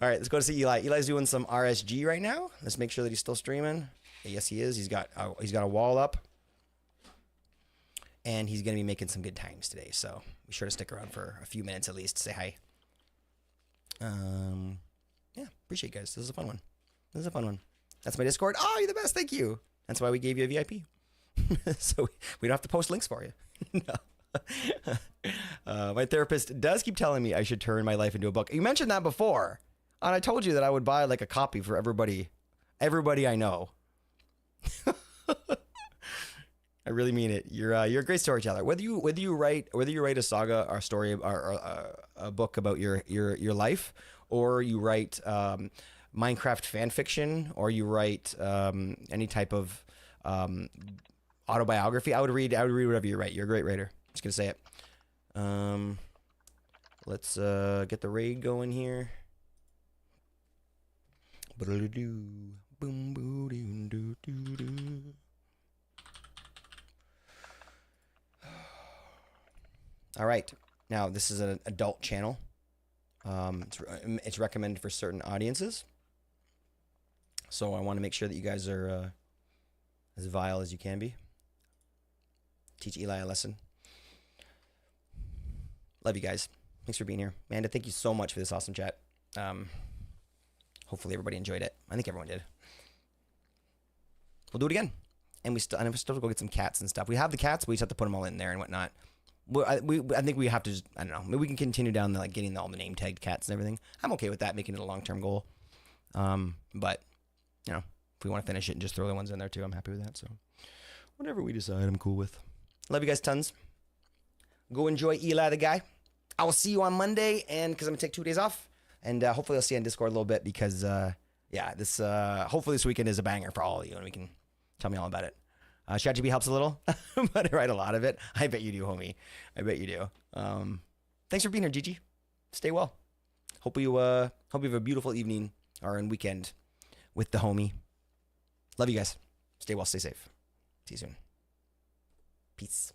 All right, let's go to see Eli. Eli's doing some RSG right now. Let's make sure that he's still streaming. Yes, he is. He's got a wall up. And he's going to be making some good times today. So be sure to stick around for a few minutes at least to say hi. Yeah, appreciate you guys. This is a fun one. That's my Discord. Oh, you're the best. Thank you. That's why we gave you a VIP. So we don't have to post links for you. No. My therapist does keep telling me I should turn my life into a book. You mentioned that before. And I told you that I would buy like a copy for everybody I know. I really mean it. You're a great storyteller. Whether you write a saga or a story or a book about your life, or you write Minecraft fan fiction, or you write any type of autobiography, I would read whatever you write. You're a great writer. I'm just gonna say it. Let's get the raid going here. All right. Now, this is an adult channel. It's recommended for certain audiences. So I want to make sure that you guys are as vile as you can be. Teach Eli a lesson. Love you guys. Thanks for being here. Amanda, thank you so much for this awesome chat. Hopefully everybody enjoyed it. I think everyone did. We'll do it again. And we still have to go get some cats and stuff. We have the cats, but we just have to put them all in there and whatnot. I think we have to just, I don't know. Maybe we can continue down the, like, getting all the name tagged cats and everything. I'm okay with that, making it a long-term goal. But, you know, if we want to finish it and just throw the ones in there too, I'm happy with that. So whatever we decide, I'm cool with. Love you guys tons. Go enjoy Eli the guy. I will see you on Monday, and because I'm going to take 2 days off. And hopefully I'll see you on Discord a little bit because, hopefully this weekend is a banger for all of you, and we can tell me all about it. ChatGPT helps a little, but I write a lot of it. I bet you do, homie. I bet you do. Thanks for being here, Gigi. Stay well. Hope you have a beautiful evening or weekend with the homie. Love you guys. Stay well, stay safe. See you soon. Peace.